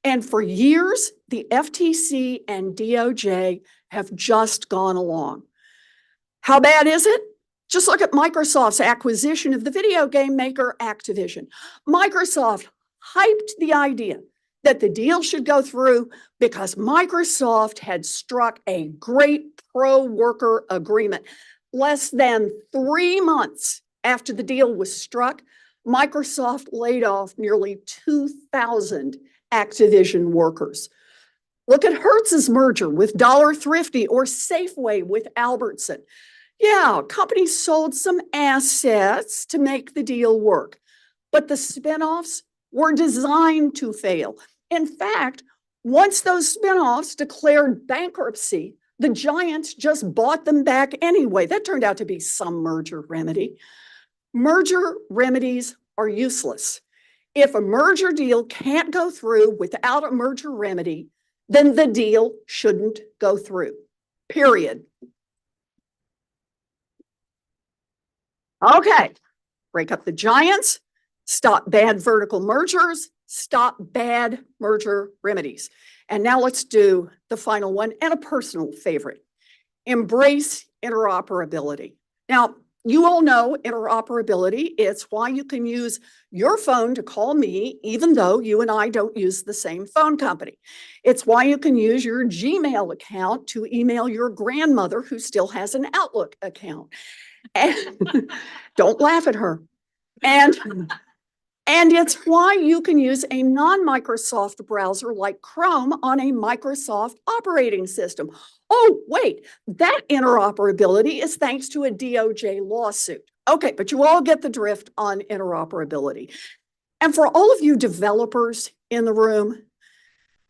And for years, the FTC and DOJ have just gone along. How bad is it? Just look at Microsoft's acquisition of the video game maker Activision. Microsoft hyped the idea that the deal should go through because Microsoft had struck a great pro-worker agreement. Less than 3 months after the deal was struck, Microsoft laid off nearly 2,000 Activision workers. Look at Hertz's merger with Dollar Thrifty or Safeway with Albertson. Yeah, companies sold some assets to make the deal work, but the spinoffs were designed to fail. In fact, once those spinoffs declared bankruptcy, the giants just bought them back anyway. That turned out to be some merger remedy. Merger remedies are useless. If a merger deal can't go through without a merger remedy, then the deal shouldn't go through, period. Okay, break up the giants, stop bad vertical mergers, stop bad merger remedies. And now let's do the final one and a personal favorite. Embrace interoperability. Now, you all know interoperability. It's why you can use your phone to call me, even though you and I don't use the same phone company. It's why you can use your Gmail account to email your grandmother who still has an Outlook account. And don't laugh at her. And it's why you can use a non-Microsoft browser like Chrome on a Microsoft operating system. Oh, wait, that interoperability is thanks to a DOJ lawsuit. Okay, but you all get the drift on interoperability. And for all of you developers in the room,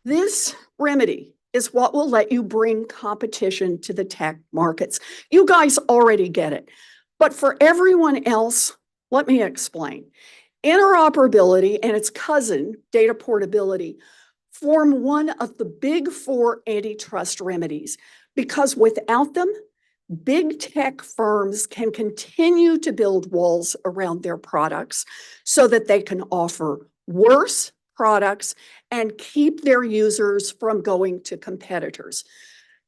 this remedy is what will let you bring competition to the tech markets. You guys already get it. But for everyone else, let me explain. Interoperability and its cousin, data portability, form one of the big four antitrust remedies because without them, big tech firms can continue to build walls around their products so that they can offer worse products and keep their users from going to competitors.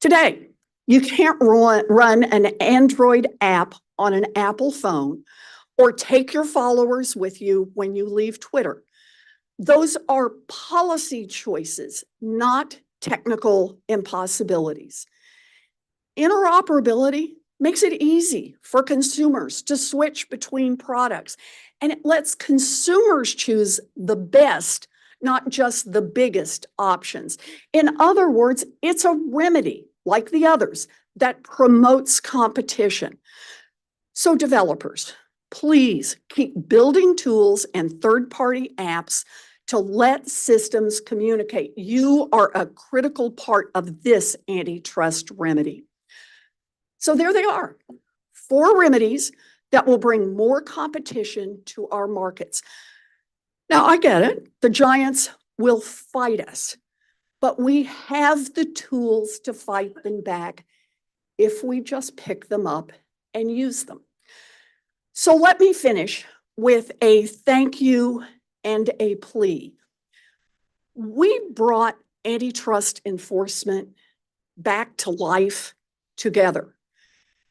Today, you can't run an Android app on an Apple phone or take your followers with you when you leave Twitter. Those are policy choices, not technical impossibilities. Interoperability makes it easy for consumers to switch between products, and it lets consumers choose the best, not just the biggest options. In other words, it's a remedy, like the others, that promotes competition. So developers, please keep building tools and third-party apps to let systems communicate. You are a critical part of this antitrust remedy. So there they are, 4 remedies that will bring more competition to our markets. Now, I get it. The giants will fight us, but we have the tools to fight them back if we just pick them up and use them. So let me finish with a thank you and a plea. We brought antitrust enforcement back to life together.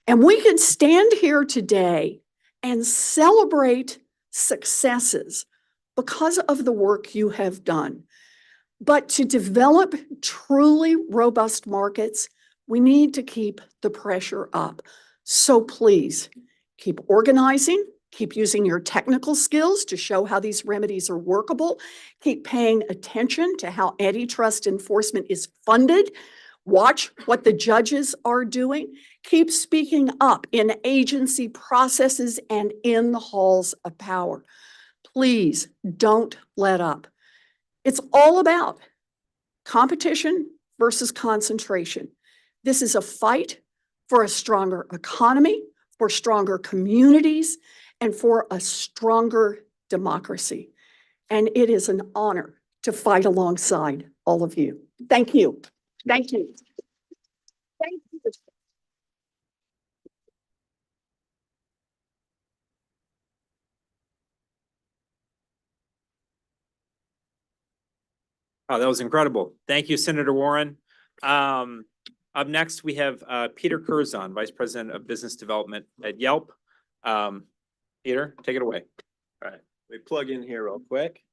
And we can stand here today and celebrate successes because of the work you have done. But to develop truly robust markets, we need to keep the pressure up. So please keep organizing, keep using your technical skills to show how these remedies are workable, keep paying attention to how antitrust enforcement is funded, watch what the judges are doing, keep speaking up in agency processes and in the halls of power. Please don't let up. It's all about competition versus concentration. This is a fight for a stronger economy, for stronger communities, and for a stronger democracy. And it is an honor to fight alongside all of you. Thank you. Thank you. Thank you. Oh, that was incredible. Thank you, Senator Warren. Up next, we have Peter Curzon, Vice President of Business Development at Yelp. Peter, take it away. All right, let me plug in here real quick.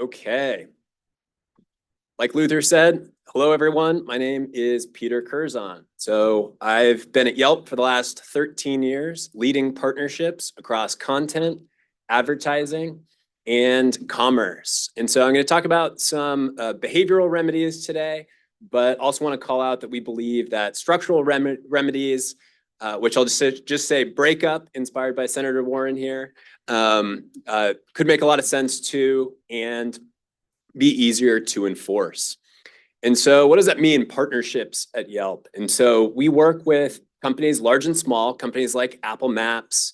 Okay. Like Luther said, hello, everyone. My name is Peter Curzon. So I've been at Yelp for the last 13 years, leading partnerships across content, advertising, and commerce. And so I'm going to talk about some behavioral remedies today, but also want to call out that we believe that structural remedies, which I'll just say breakup, inspired by Senator Warren here, could make a lot of sense too, and be easier to enforce. And so what does that mean, partnerships at Yelp? And so we work with companies large and small, companies like Apple Maps,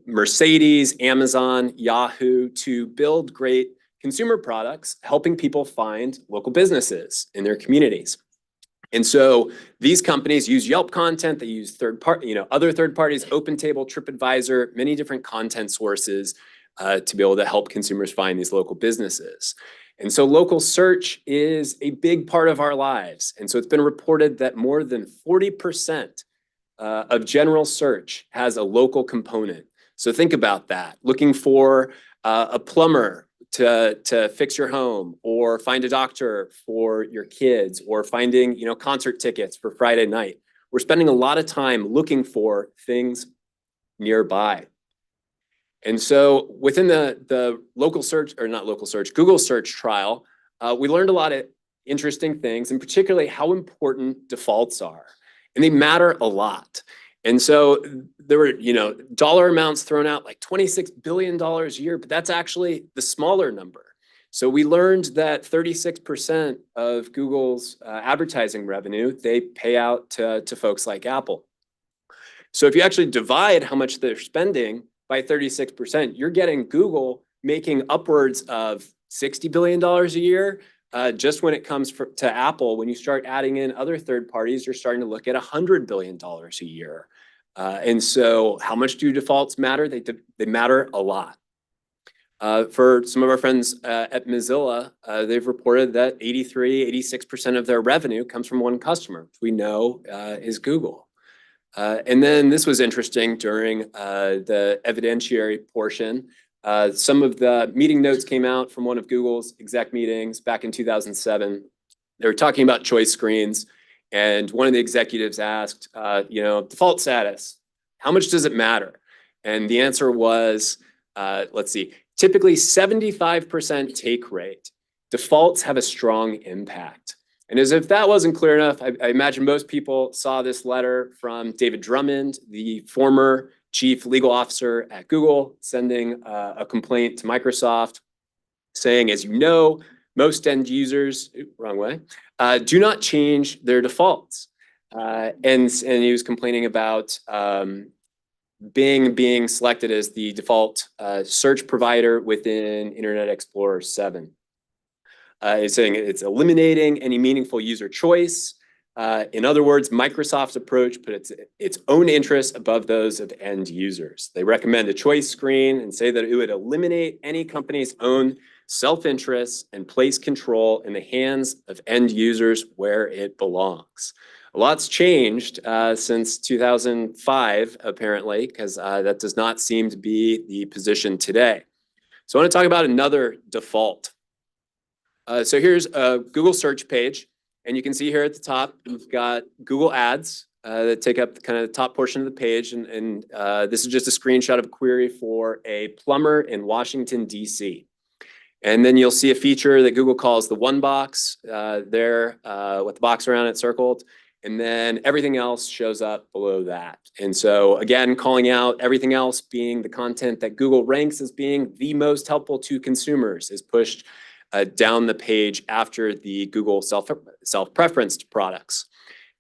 Mercedes, Amazon, Yahoo, to build great consumer products, helping people find local businesses in their communities. And so these companies use Yelp content, they use other third parties, OpenTable, TripAdvisor, many different content sources to be able to help consumers find these local businesses. And so local search is a big part of our lives. And so it's been reported that more than 40% of general search has a local component. So think about that, looking for a plumber to fix your home, or find a doctor for your kids, or finding concert tickets for Friday night. We're spending a lot of time looking for things nearby. And so within the local search, or not local search, Google search trial, we learned a lot of interesting things, and particularly how important defaults are. And they matter a lot. And so there were, dollar amounts thrown out, like $26 billion a year, but that's actually the smaller number. So we learned that 36% of Google's advertising revenue, they pay out to folks like Apple. So if you actually divide how much they're spending by 36%, you're getting Google making upwards of $60 billion a year. Just when it comes to Apple, when you start adding in other third parties, you're starting to look at $100 billion a year. And so how much do defaults matter? They matter a lot. For some of our friends at Mozilla, they've reported that 86% of their revenue comes from one customer, which we know is Google. And then this was interesting during the evidentiary portion. Some of the meeting notes came out from one of Google's exec meetings back in 2007. They were talking about choice screens, and one of the executives asked, default status, how much does it matter? And the answer was, typically 75% take rate. Defaults have a strong impact. And as if that wasn't clear enough, I imagine most people saw this letter from David Drummond, the former chief legal officer at Google, sending a complaint to Microsoft saying, as you know, most end users, wrong way, do not change their defaults. And he was complaining about Bing being selected as the default search provider within Internet Explorer 7. It's saying it's eliminating any meaningful user choice. In other words, Microsoft's approach put its own interests above those of end users. They recommend a choice screen and say that it would eliminate any company's own self-interest and place control in the hands of end users where it belongs. A lot's changed since 2005, apparently, because that does not seem to be the position today. So I want to talk about another default. So here's a Google search page, and you can see here at the top, you've got Google Ads that take up kind of the top portion of the page, and this is just a screenshot of a query for a plumber in Washington, D.C. And then you'll see a feature that Google calls the one box there with the box around it circled, and then everything else shows up below that. And so again, calling out everything else being the content that Google ranks as being the most helpful to consumers is pushed down the page after the Google self-preferenced products.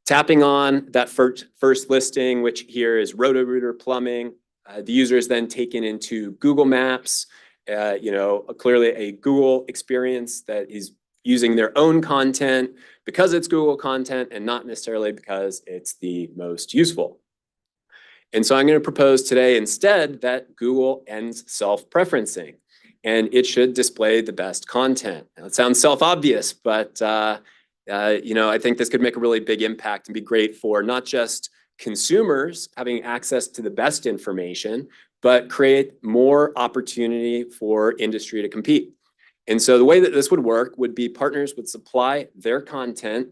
Tapping on that first listing, which here is Roto-Rooter Plumbing, the user is then taken into Google Maps, clearly a Google experience that is using their own content because it's Google content and not necessarily because it's the most useful. And so I'm going to propose today instead that Google ends self-preferencing, and it should display the best content. Now, it sounds self-obvious, but I think this could make a really big impact and be great for not just consumers having access to the best information, but create more opportunity for industry to compete. And so the way that this would work would be partners would supply their content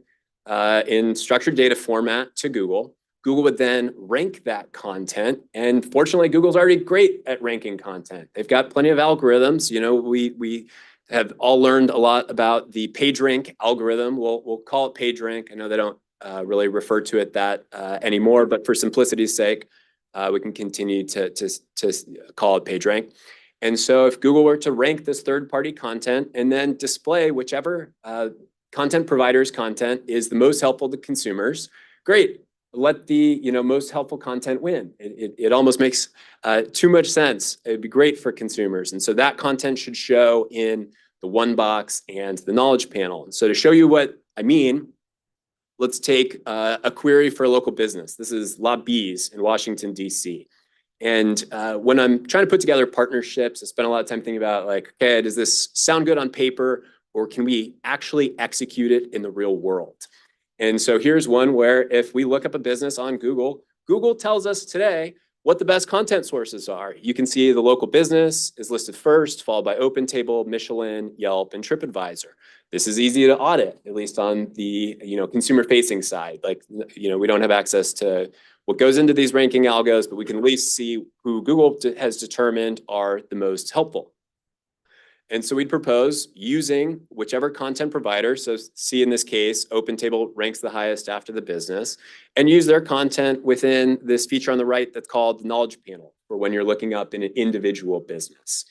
in structured data format to Google. Google would then rank that content. And fortunately, Google's already great at ranking content. They've got plenty of algorithms. We have all learned a lot about the PageRank algorithm. We'll call it PageRank. I know they don't really refer to it that anymore, but for simplicity's sake, we can continue to call it PageRank. And so if Google were to rank this third-party content and then display whichever content provider's content is the most helpful to consumers, great. Let the most helpful content win. It almost makes too much sense. It'd be great for consumers. And so that content should show in the one box and the knowledge panel. And so to show you what I mean, let's take a query for a local business. This is Libby's in Washington, D.C. And when I'm trying to put together partnerships, I spend a lot of time thinking about okay, does this sound good on paper, or can we actually execute it in the real world? And so here's one where if we look up a business on Google, Google tells us today what the best content sources are. You can see the local business is listed first, followed by OpenTable, Michelin, Yelp, and TripAdvisor. This is easy to audit, at least on the consumer-facing side. We don't have access to what goes into these ranking algos, but we can at least see who Google has determined are the most helpful. And so we'd propose using whichever content provider, so see in this case, OpenTable ranks the highest after the business, and use their content within this feature on the right that's called the knowledge panel for when you're looking up in an individual business.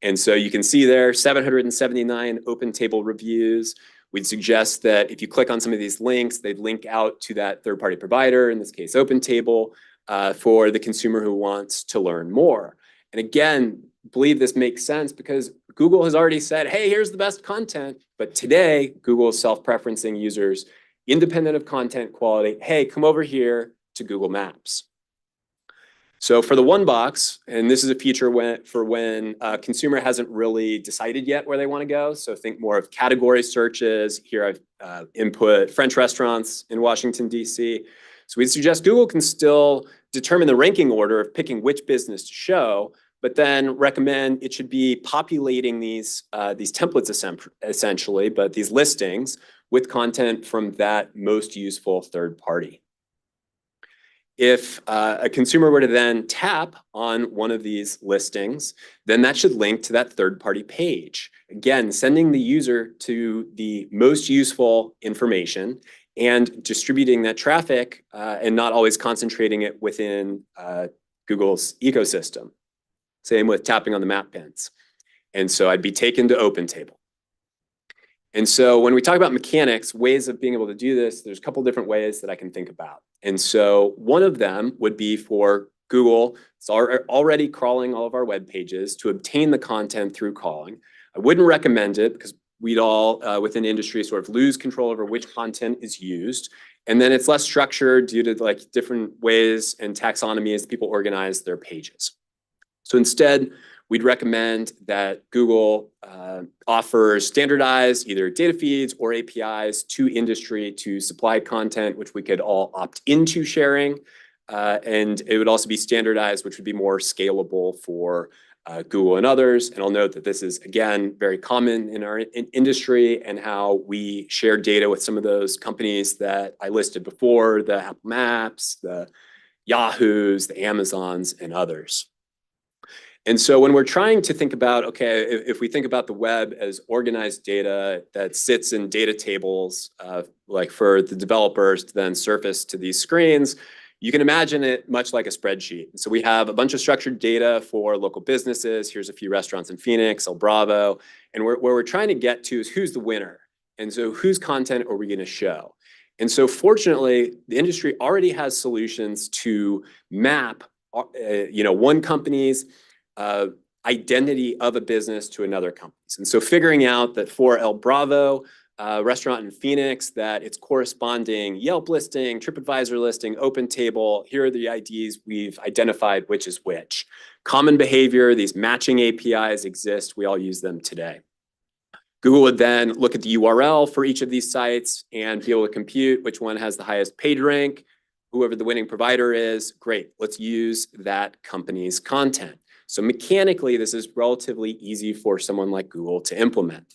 And so you can see there 779 OpenTable reviews. We'd suggest that if you click on some of these links, they'd link out to that third-party provider, in this case OpenTable, for the consumer who wants to learn more. And again, believe this makes sense because Google has already said, hey, here's the best content. But today, Google is self-preferencing users, independent of content quality. Hey, come over here to Google Maps. So for the one box, and this is a feature for when a consumer hasn't really decided yet where they want to go. So think more of category searches. Here I've input French restaurants in Washington, D.C. So we'd suggest Google can still determine the ranking order of picking which business to show, but then recommend it should be populating these templates essentially, but these listings with content from that most useful third party. If a consumer were to then tap on one of these listings, then that should link to that third party page. Again, sending the user to the most useful information and distributing that traffic and not always concentrating it within Google's ecosystem. Same with tapping on the map pins. And so I'd be taken to OpenTable. And so when we talk about mechanics, ways of being able to do this, there's a couple different ways that I can think about. And so one of them would be for Google, it's already crawling all of our web pages, to obtain the content through crawling. I wouldn't recommend it because we'd all within industry sort of lose control over which content is used. And then it's less structured due to different ways and taxonomies people organize their pages. So instead, we'd recommend that Google offers standardized either data feeds or APIs to industry to supply content, which we could all opt into sharing. And it would also be standardized, which would be more scalable for Google and others. And I'll note that this is, again, very common in our industry and how we share data with some of those companies that I listed before, the Apple Maps, the Yahoos, the Amazons, and others. And so when we're trying to think about, okay, if we think about the web as organized data that sits in data tables, like for the developers to then surface to these screens, you can imagine it much like a spreadsheet. So we have a bunch of structured data for local businesses. Here's a few restaurants in Phoenix, El Bravo. And where we're trying to get to is who's the winner. And so whose content are we going to show? And so fortunately, the industry already has solutions to map, one company's identity of a business to another company's. And so figuring out that for El Bravo restaurant in Phoenix, that its corresponding Yelp listing, TripAdvisor listing, OpenTable, here are the IDs we've identified which is which. Common behavior, these matching APIs exist. We all use them today. Google would then look at the URL for each of these sites and be able to compute which one has the highest page rank. Whoever the winning provider is, great, let's use that company's content. So mechanically, this is relatively easy for someone like Google to implement.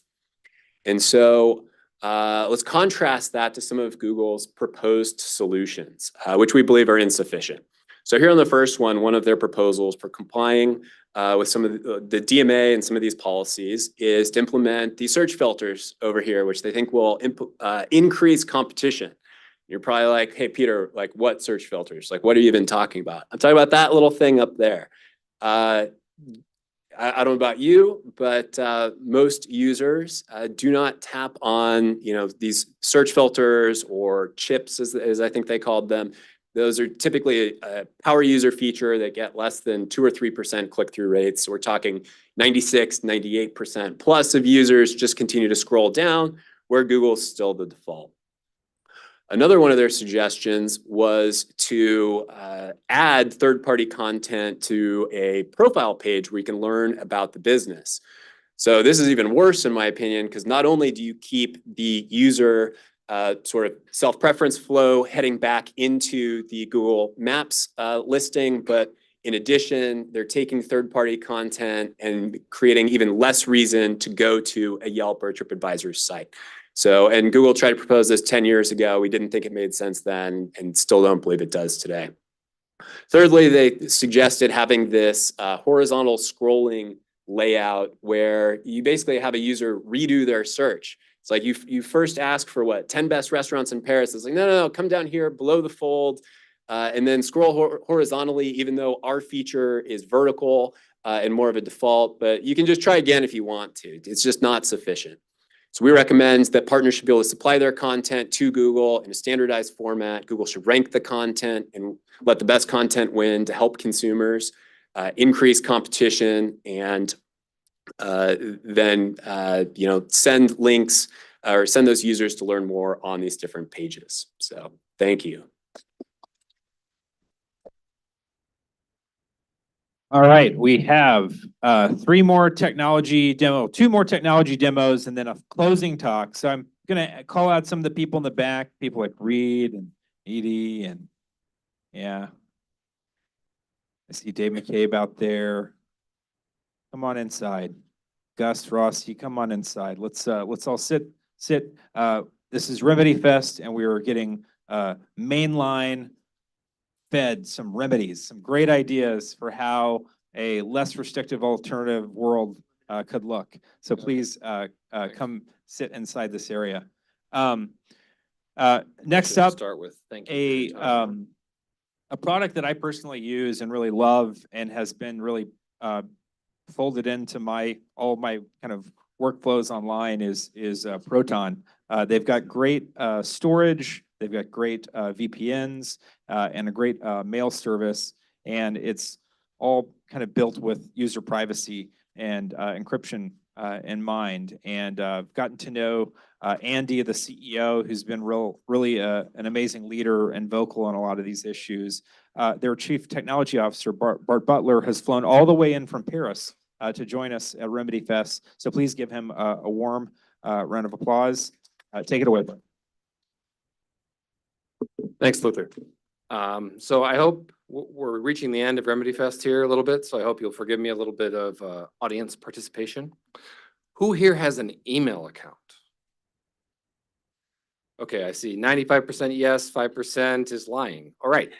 And so let's contrast that to some of Google's proposed solutions, which we believe are insufficient. So here on the first one of their proposals for complying with some of the DMA and some of these policies is to implement these search filters over here, which they think will increase competition. You're probably like, hey, Peter, like what search filters? Like, what are you even talking about? I'm talking about that little thing up there. I don't know about you, but most users do not tap on, these search filters or chips, as I think they called them. Those are typically a power user feature that get less than 2 or 3% click-through rates. So we're talking 96, 98% plus of users just continue to scroll down, where Google's still the default. Another one of their suggestions was to add third-party content to a profile page where you can learn about the business. So this is even worse in my opinion, because not only do you keep the user sort of self-preference flow heading back into the Google Maps listing, but in addition, they're taking third-party content and creating even less reason to go to a Yelp or a TripAdvisor site. So, and Google tried to propose this 10 years ago. We didn't think it made sense then and still don't believe it does today. Thirdly, they suggested having this horizontal scrolling layout where you basically have a user redo their search. It's like you first ask for what, 10 best restaurants in Paris. It's like, no, come down here below the fold and then scroll horizontally, even though our feature is vertical and more of a default, but you can just try again if you want to. It's just not sufficient. So we recommend that partners should be able to supply their content to Google in a standardized format. Google should rank the content and let the best content win to help consumers increase competition and then send links or send those users to learn more on these different pages. So thank you. All right, we have two more technology demos, and then a closing talk. So I'm gonna call out some of the people in the back, people like Reed and Edie, and yeah. I see Dave McCabe out there. Come on inside. Gus, Rossi, come on inside. Let's all sit. This is RemedyFest, and we are getting mainline fed some remedies, some great ideas for how a less restrictive alternative world could look. So please come sit inside this area. Next up, start with thank you. A product that I personally use and really love and has been really folded into all my kind of workflows online is Proton. They've got great storage. They've got great VPNs and a great mail service, and it's all kind of built with user privacy and encryption in mind. And I've gotten to know Andy, the CEO, who's been really an amazing leader and vocal on a lot of these issues. Their chief technology officer, Bart Butler, has flown all the way in from Paris to join us at RemedyFest. So please give him a warm round of applause. Take it away, Bart. Thanks, Luther. So I hope we're reaching the end of RemedyFest here a little bit, so I hope you'll forgive me a little bit of audience participation. Who here has an email account? Okay, I see 95% yes, 5% is lying. All right.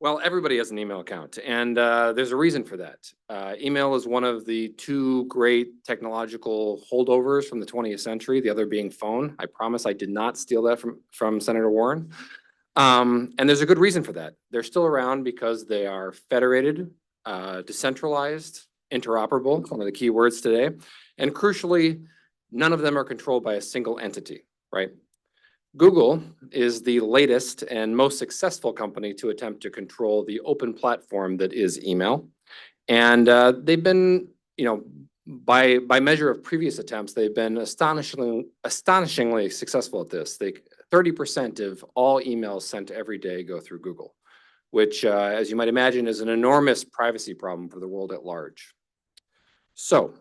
Well, everybody has an email account, and there's a reason for that. Email is one of the two great technological holdovers from the 20th century, the other being phone. I promise I did not steal that from Senator Warren. And there's a good reason for that. They're still around because they are federated, decentralized, interoperable, one of the key words today. And crucially, none of them are controlled by a single entity, right? Google is the latest and most successful company to attempt to control the open platform that is email. And they've been, by measure of previous attempts, they've been astonishingly successful at this. 30% of all emails sent every day go through Google, which, as you might imagine, is an enormous privacy problem for the world at large. So,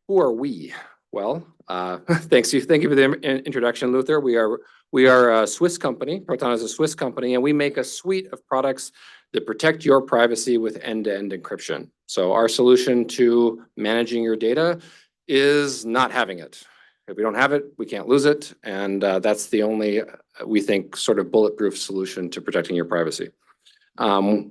who are we? Well, thank you for the introduction, Luther. We are a Swiss company. Proton is a Swiss company, and we make a suite of products that protect your privacy with end-to-end encryption. So our solution to managing your data is not having it. If we don't have it, we can't lose it, and that's the only, we think, sort of bulletproof solution to protecting your privacy.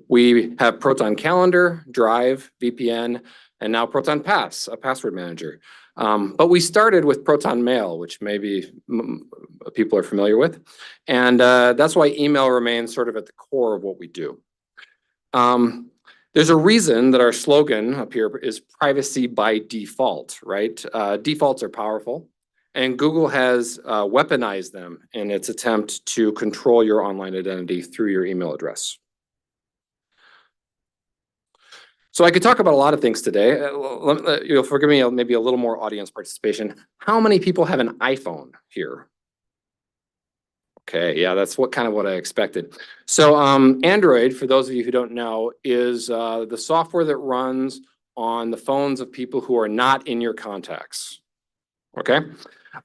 We have Proton Calendar, Drive, VPN, and now Proton Pass, a password manager. But we started with Proton Mail, which maybe people are familiar with. And that's why email remains sort of at the core of what we do. There's a reason that our slogan up here is privacy by default, right? Defaults are powerful, and Google has weaponized them in its attempt to control your online identity through your email address. So I could talk about a lot of things today. You'll forgive me, maybe a little more audience participation. How many people have an iPhone here? Okay, yeah, that's kind of what I expected. So Android, for those of you who don't know, is the software that runs on the phones of people who are not in your contacts. Okay,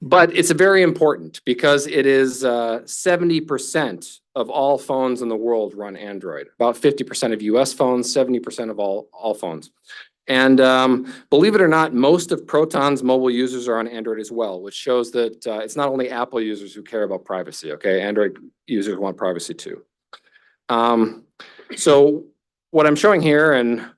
but it's very important because it is 70% of all phones in the world run Android. About 50% of US phones, 70% of all phones. And believe it or not, most of Proton's mobile users are on Android as well, which shows that it's not only Apple users who care about privacy, okay? Android users want privacy too. So what I'm showing here, and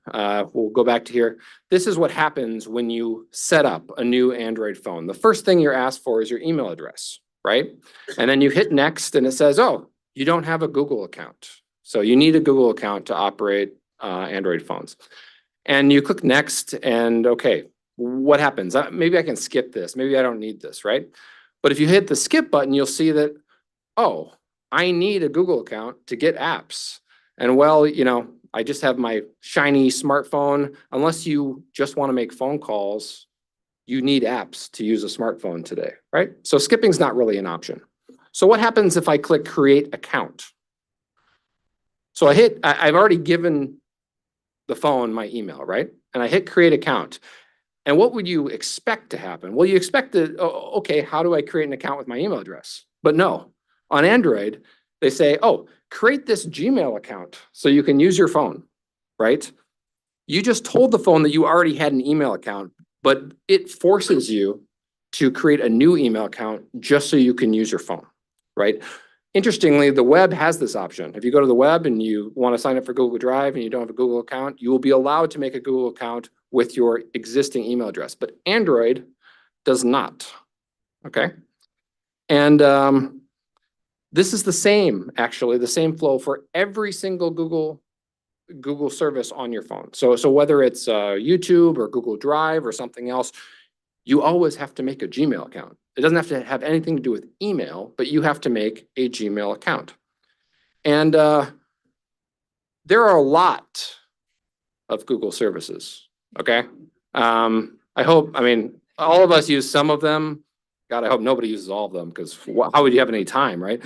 we'll go back to here, this is what happens when you set up a new Android phone. The first thing you're asked for is your email address, right? And then you hit next and it says, oh, you don't have a Google account. So you need a Google account to operate Android phones. And you click next and okay, what happens? Maybe I can skip this. Maybe I don't need this, right? But if you hit the skip button, you'll see that, oh, I need a Google account to get apps. And well, I just have my shiny smartphone. Unless you just want to make phone calls, you need apps to use a smartphone today, right? So skipping's not really an option. So what happens if I click create account? So I've already given the phone my email, right? And I hit create account. And what would you expect to happen? Well, you expect that, oh, okay, how do I create an account with my email address? But no, on Android, they say, oh, create this Gmail account so you can use your phone, right? You just told the phone that you already had an email account, but it forces you to create a new email account just so you can use your phone, right? Interestingly, the web has this option. If you go to the web and you want to sign up for Google Drive and you don't have a Google account, you will be allowed to make a Google account with your existing email address, but Android does not, okay? And this is the same, actually, the same flow for every single Google service on your phone. So whether it's YouTube or Google Drive or something else, you always have to make a Gmail account. It doesn't have to have anything to do with email, but you have to make a Gmail account. And there are a lot of Google services, okay? I mean, all of us use some of them. God, I hope nobody uses all of them because how would you have any time, right?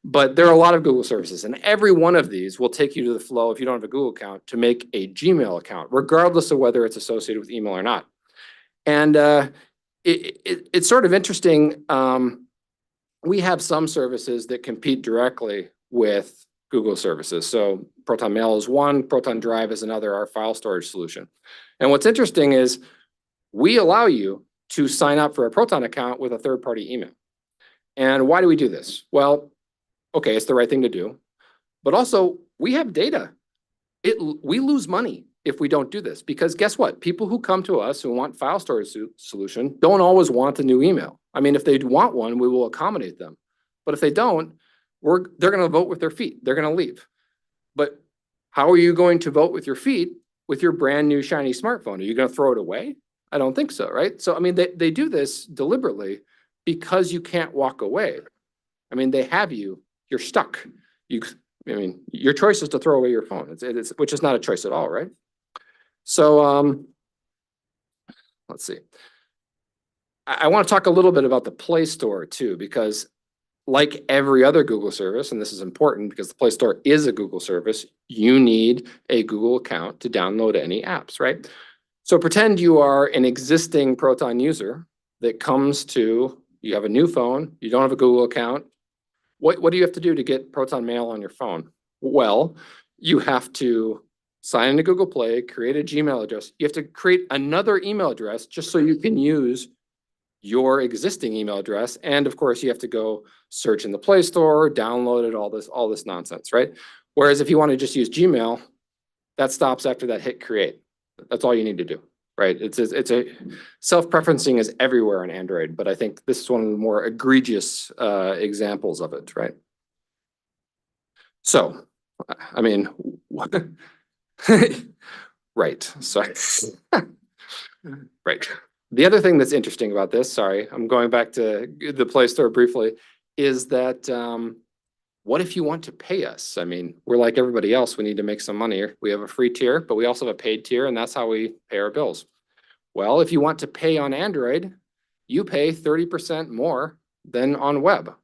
But there are a lot of Google services, and every one of these will take you to the flow, if you don't have a Google account, to make a Gmail account, regardless of whether it's associated with email or not. And it's sort of interesting. We have some services that compete directly with Google services. So Proton Mail is one, Proton Drive is another, our file storage solution. And what's interesting is we allow you to sign up for a Proton account with a third-party email. And why do we do this? Well, okay, it's the right thing to do, but also we have data. We lose money if we don't do this, because guess what? People who come to us who want file storage solution don't always want the new email. I mean, if they want one, we will accommodate them. But if they don't, they're going to vote with their feet. They're going to leave. But how are you going to vote with your feet with your brand new shiny smartphone? Are you going to throw it away? I don't think so, right? So, I mean, they do this deliberately because you can't walk away. I mean, they have you, you're stuck. I mean, your choice is to throw away your phone, which is not a choice at all, right? So let's see. I want to talk a little bit about the Play Store too, because like every other Google service, and this is important because the Play Store is a Google service, you need a Google account to download any apps, right? So pretend you are an existing Proton user that comes to, you have a new phone, you don't have a Google account. What do you have to do to get Proton Mail on your phone? Well, you have to sign into Google Play, create a Gmail address. You have to create another email address just so you can use your existing email address. And of course, you have to go search in the Play Store, download it, all this nonsense, right? Whereas if you want to just use Gmail, that stops after that hit create. That's all you need to do, right? It's a self-preferencing is everywhere on Android, but I think this is one of the more egregious examples of it, right? So, I mean, right, sorry. Right. The other thing that's interesting about this, sorry, I'm going back to the Play Store briefly, is that what if you want to pay us? I mean, we're like everybody else, we need to make some money. We have a free tier, but we also have a paid tier, and that's how we pay our bills. Well, if you want to pay on Android, you pay 30% more than on web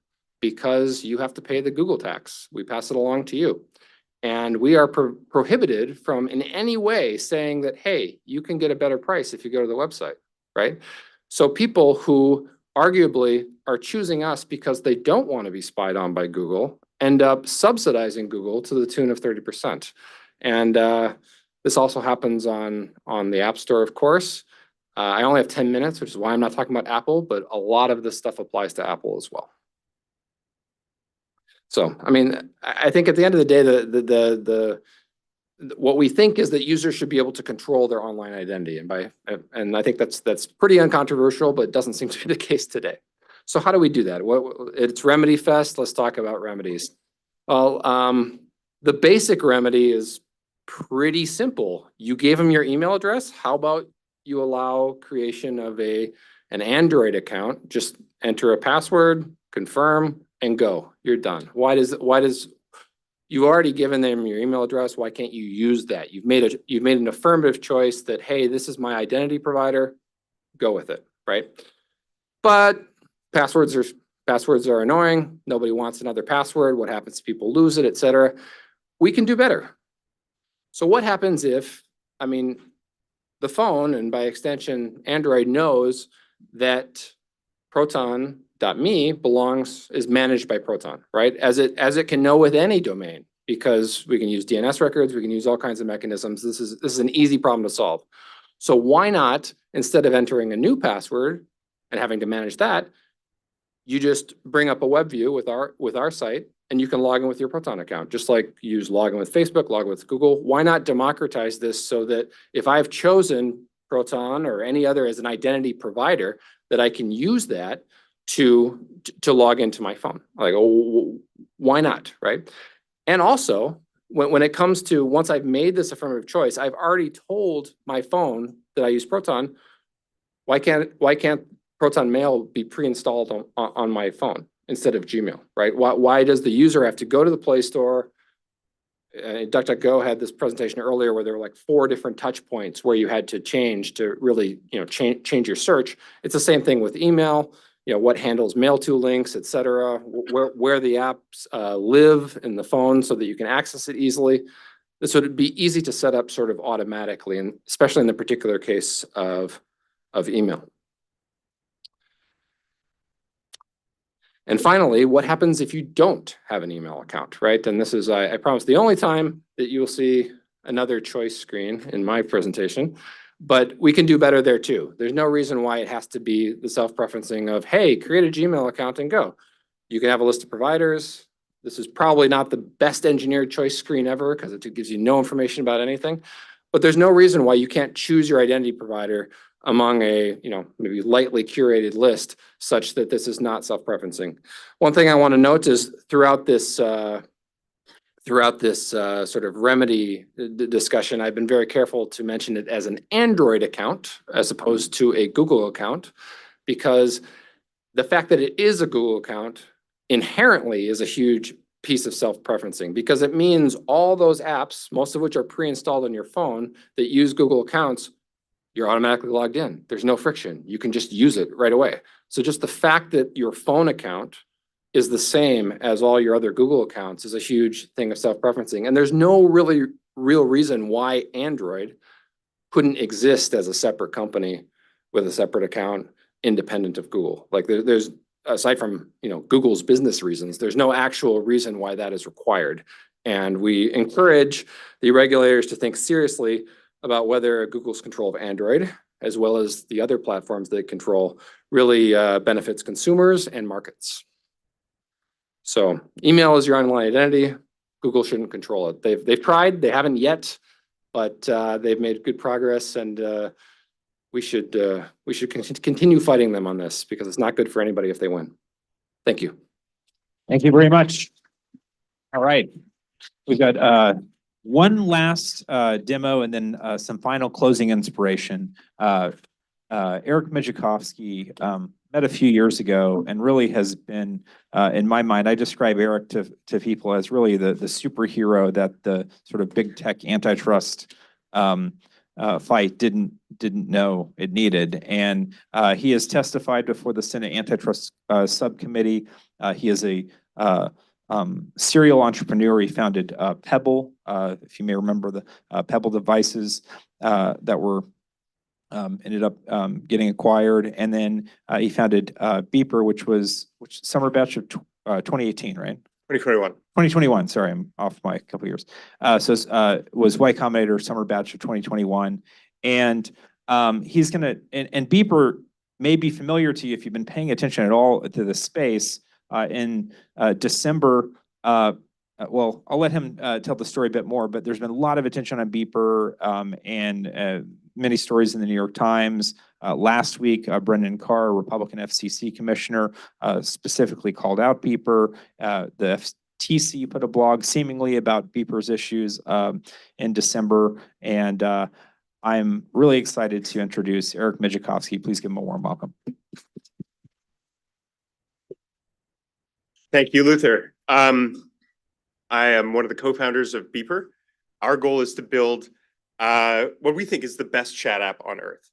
because you have to pay the Google tax. We pass it along to you. And we are prohibited from in any way saying that, hey, you can get a better price if you go to the website, right? So people who arguably are choosing us because they don't want to be spied on by Google end up subsidizing Google to the tune of 30%. And this also happens on the App Store, of course. I only have 10 minutes, which is why I'm not talking about Apple, but a lot of this stuff applies to Apple as well. So, I mean, I think at the end of the day, what we think is that users should be able to control their online identity, and I think that's pretty uncontroversial, but it doesn't seem to be the case today. So how do we do that? It's RemedyFest. Let's talk about remedies. Well, the basic remedy is pretty simple. You gave them your email address. How about you allow creation of an Android account? Just enter a password, confirm, and go. You're done. Why does you've already given them your email address? Why can't you use that? You've made an affirmative choice that, hey, this is my identity provider. Go with it, right? But passwords are annoying. Nobody wants another password. What happens if people lose it, et cetera? We can do better. So what happens if, I mean, the phone, and by extension, Android, knows that Proton.me is managed by Proton, right? As it can know with any domain, because we can use DNS records, we can use all kinds of mechanisms. This is an easy problem to solve. So why not, instead of entering a new password and having to manage that, you just bring up a web view with our site, and you can log in with your Proton account, just like you log in with Facebook, log in with Google. Why not democratize this so that if I've chosen Proton or any other as an identity provider, that I can use that to log into my phone? Like, oh, why not, right? And also, when it comes to once I've made this affirmative choice, I've already told my phone that I use Proton. Why can't Proton Mail be pre-installed on my phone instead of Gmail, right? Why does the user have to go to the Play Store? DuckDuckGo had this presentation earlier where there were like 4 different touch points where you had to change to really, change your search. It's the same thing with email, what handles mail to links, et cetera, where the apps live in the phone so that you can access it easily. This would be easy to set up sort of automatically, and especially in the particular case of email. And finally, what happens if you don't have an email account, right? And this is, I promise, the only time that you will see another choice screen in my presentation, but we can do better there too. There's no reason why it has to be the self-preferencing of, hey, create a Gmail account and go. You can have a list of providers. This is probably not the best engineered choice screen ever because it gives you no information about anything, but there's no reason why you can't choose your identity provider among a, maybe lightly curated list such that this is not self-preferencing. One thing I want to note is throughout this sort of remedy discussion, I've been very careful to mention it as an Android account as opposed to a Google account, because the fact that it is a Google account inherently is a huge piece of self-preferencing because it means all those apps, most of which are pre-installed on your phone that use Google accounts, you're automatically logged in. There's no friction. You can just use it right away. So just the fact that your phone account is the same as all your other Google accounts is a huge thing of self-preferencing. And there's no really real reason why Android couldn't exist as a separate company with a separate account independent of Google. Like there's aside from, Google's business reasons, there's no actual reason why that is required. And we encourage the regulators to think seriously about whether Google's control of Android, as well as the other platforms they control, really benefits consumers and markets. So email is your online identity. Google shouldn't control it. They've tried, they haven't yet, but they've made good progress, and we should continue fighting them on this because it's not good for anybody if they win. Thank you. Thank you very much. All right. We've got one last demo and then some final closing inspiration. Eric Medvedovsky met a few years ago and really has been, in my mind, I describe Eric to people as really the superhero that the sort of big tech antitrust fight didn't know it needed. And he has testified before the Senate Antitrust Subcommittee. He is a serial entrepreneur. He founded Pebble, if you may remember the Pebble devices that were ended up getting acquired. And then he founded Beeper, which summer batch of 2018, right? 2021. 2021, sorry, I'm off by a couple years. So it was Y Combinator summer batch of 2021. And he's gonna, and Beeper may be familiar to you if you've been paying attention at all to the space. In December, well, I'll let him tell the story a bit more, but there's been a lot of attention on Beeper and many stories in the New York Times. Last week, Brendan Carr, Republican FCC commissioner, specifically called out Beeper. The FTC put a blog seemingly about Beeper's issues in December. And I'm really excited to introduce Eric Medvedovsky. Please give him a warm welcome. Thank you, Luther. I am one of the co-founders of Beeper. Our goal is to build what we think is the best chat app on earth.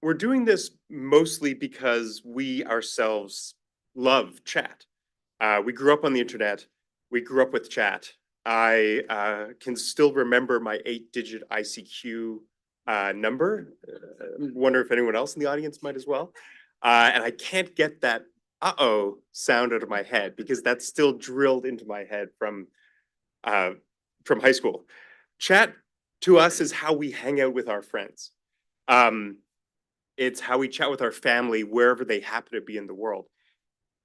We're doing this mostly because we ourselves love chat. We grew up on the internet. We grew up with chat. I can still remember my 8-digit ICQ number. Wonder if anyone else in the audience might as well. And I can't get that sound out of my head because that's still drilled into my head from high school. Chat to us is how we hang out with our friends. It's how we chat with our family wherever they happen to be in the world.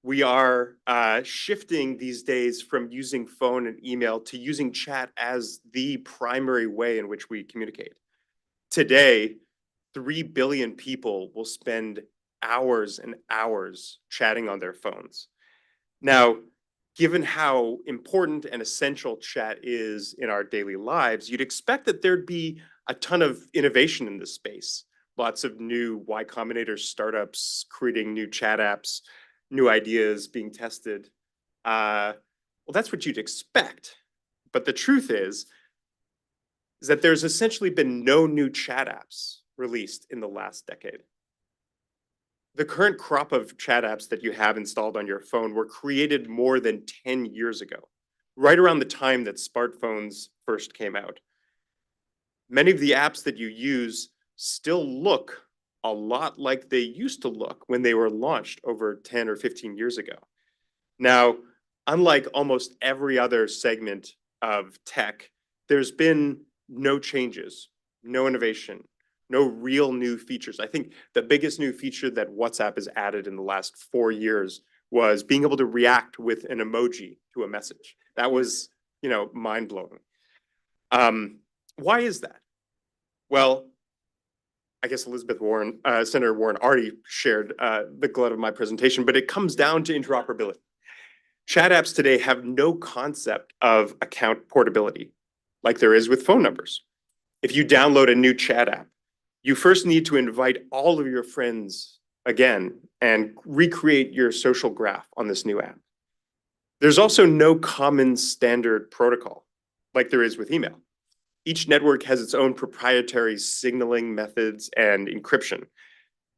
We are shifting these days from using phone and email to using chat as the primary way in which we communicate. Today, 3 billion people will spend hours and hours chatting on their phones. Now, given how important and essential chat is in our daily lives, you'd expect that there'd be a ton of innovation in this space. Lots of new Y Combinator startups creating new chat apps, new ideas being tested. Well, that's what you'd expect. But the truth is that there's essentially been no new chat apps released in the last decade. The current crop of chat apps that you have installed on your phone were created more than 10 years ago, right around the time that smartphones first came out. Many of the apps that you use still look a lot like they used to look when they were launched over 10 or 15 years ago. Now, unlike almost every other segment of tech, there's been no changes, no innovation, no real new features. I think the biggest new feature that WhatsApp has added in the last 4 years was being able to react with an emoji to a message. That was, mind-blowing. Why is that? Well, I guess Elizabeth Warren, Senator Warren already shared the glut of my presentation, but it comes down to interoperability. Chat apps today have no concept of account portability like there is with phone numbers. If you download a new chat app, you first need to invite all of your friends again and recreate your social graph on this new app. There's also no common standard protocol like there is with email. Each network has its own proprietary signaling methods and encryption.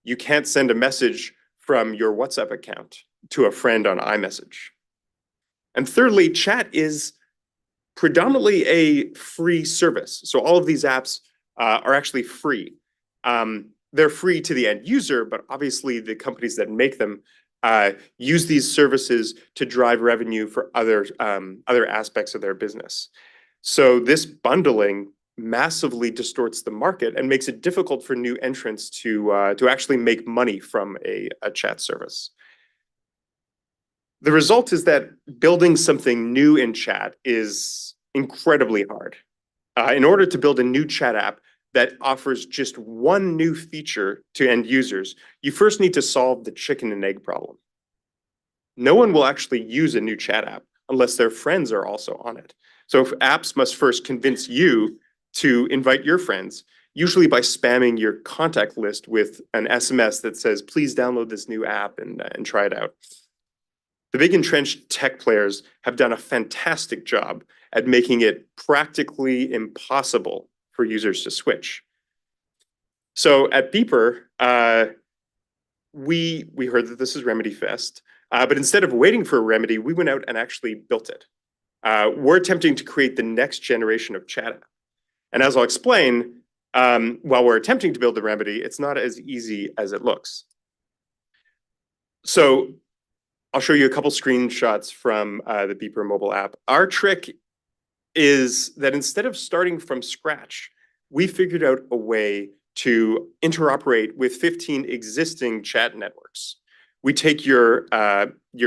You can't send a message from your WhatsApp account to a friend on iMessage. And thirdly, chat is predominantly a free service. So all of these apps are actually free. They're free to the end user, but obviously the companies that make them use these services to drive revenue for other aspects of their business. So this bundling massively distorts the market and makes it difficult for new entrants to actually make money from a chat service. The result is that building something new in chat is incredibly hard. In order to build a new chat app that offers just one new feature to end users, you first need to solve the chicken and egg problem. No one will actually use a new chat app unless their friends are also on it. So if apps must first convince you to invite your friends, usually by spamming your contact list with an SMS that says, please download this new app and try it out. The big entrenched tech players have done a fantastic job at making it practically impossible for users to switch. So at Beeper, we heard that this is RemedyFest, but instead of waiting for a remedy, we went out and actually built it. We're attempting to create the next generation of chat app. And as I'll explain, while we're attempting to build the remedy, it's not as easy as it looks. So I'll show you a couple screenshots from the Beeper mobile app. Our trick is that instead of starting from scratch, we figured out a way to interoperate with 15 existing chat networks. We take your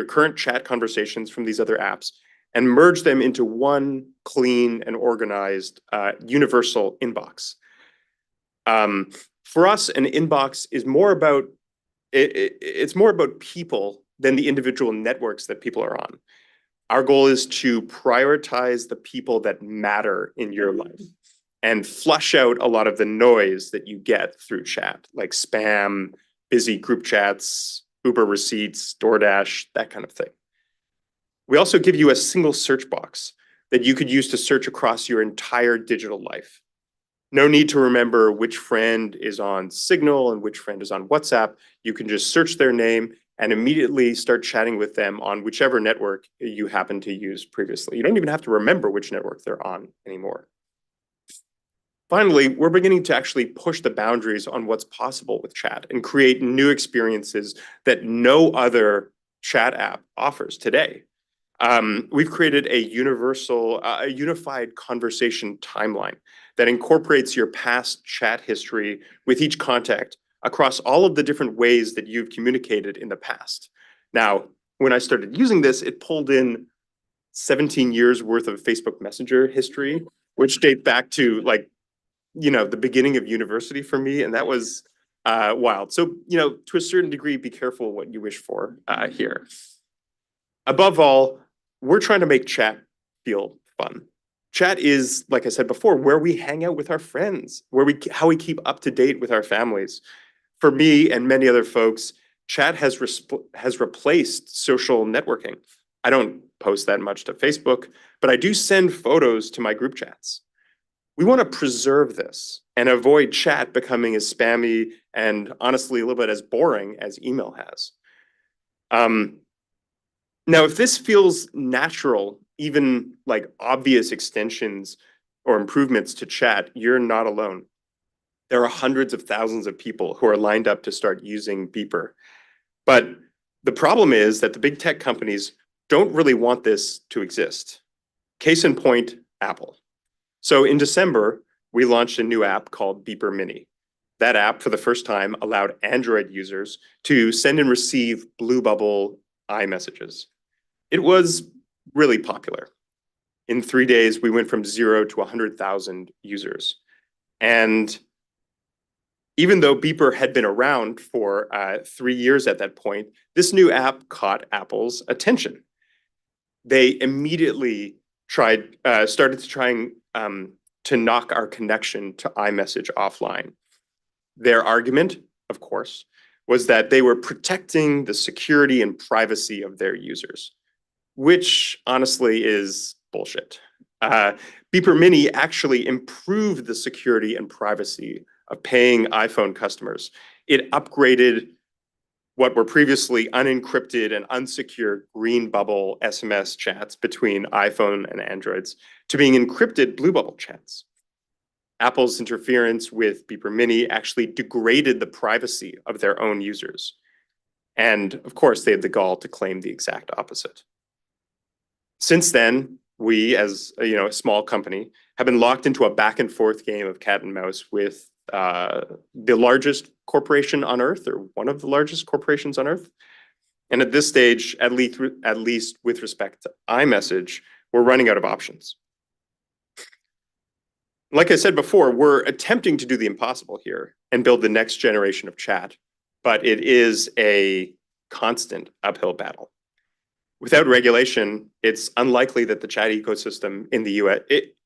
current chat conversations from these other apps and merge them into one clean and organized universal inbox. For us, an inbox is more about, it's more about people than the individual networks that people are on. Our goal is to prioritize the people that matter in your life and flush out a lot of the noise that you get through chat, like spam, busy group chats, Uber receipts, DoorDash, that kind of thing. We also give you a single search box that you could use to search across your entire digital life. No need to remember which friend is on Signal and which friend is on WhatsApp. You can just search their name and immediately start chatting with them on whichever network you happen to use previously. You don't even have to remember which network they're on anymore. Finally, we're beginning to actually push the boundaries on what's possible with chat and create new experiences that no other chat app offers today. We've created a unified conversation timeline that incorporates your past chat history with each contact across all of the different ways that you've communicated in the past. Now, when I started using this, it pulled in 17 years worth of Facebook Messenger history, which date back to the beginning of university for me. And that was wild. So, to a certain degree, be careful what you wish for here. Above all, we're trying to make chat feel fun. Chat is, like I said before, where we hang out with our friends, how we keep up to date with our families. For me and many other folks, chat has replaced social networking. I don't post that much to Facebook, but I do send photos to my group chats. We want to preserve this and avoid chat becoming as spammy and honestly a little bit as boring as email has. Now, if this feels natural, even like obvious extensions or improvements to chat, you're not alone. There are hundreds of thousands of people who are lined up to start using Beeper. But the problem is that the big tech companies don't really want this to exist. Case in point, Apple. So in December, we launched a new app called Beeper Mini. That app, for the first time, allowed Android users to send and receive Blue Bubble iMessages. It was really popular. In 3 days, we went from 0 to 100,000 users. And even though Beeper had been around for 3 years at that point, this new app caught Apple's attention. They immediately started trying to knock our connection to iMessage offline. Their argument, of course, was that they were protecting the security and privacy of their users, which honestly is bullshit. Beeper Mini actually improved the security and privacy of paying iPhone customers. It upgraded what were previously unencrypted and unsecured green bubble SMS chats between iPhone and Androids to being encrypted blue bubble chats. Apple's interference with Beeper Mini actually degraded the privacy of their own users. And of course, they had the gall to claim the exact opposite. Since then, we, as a small company, have been locked into a back and forth game of cat and mouse with the largest corporation on Earth, or one of the largest corporations on Earth. And at this stage, at least with respect to iMessage, we're running out of options. Like I said before, we're attempting to do the impossible here and build the next generation of chat, but it is a constant uphill battle. Without regulation, it's unlikely that the chat ecosystem in the US,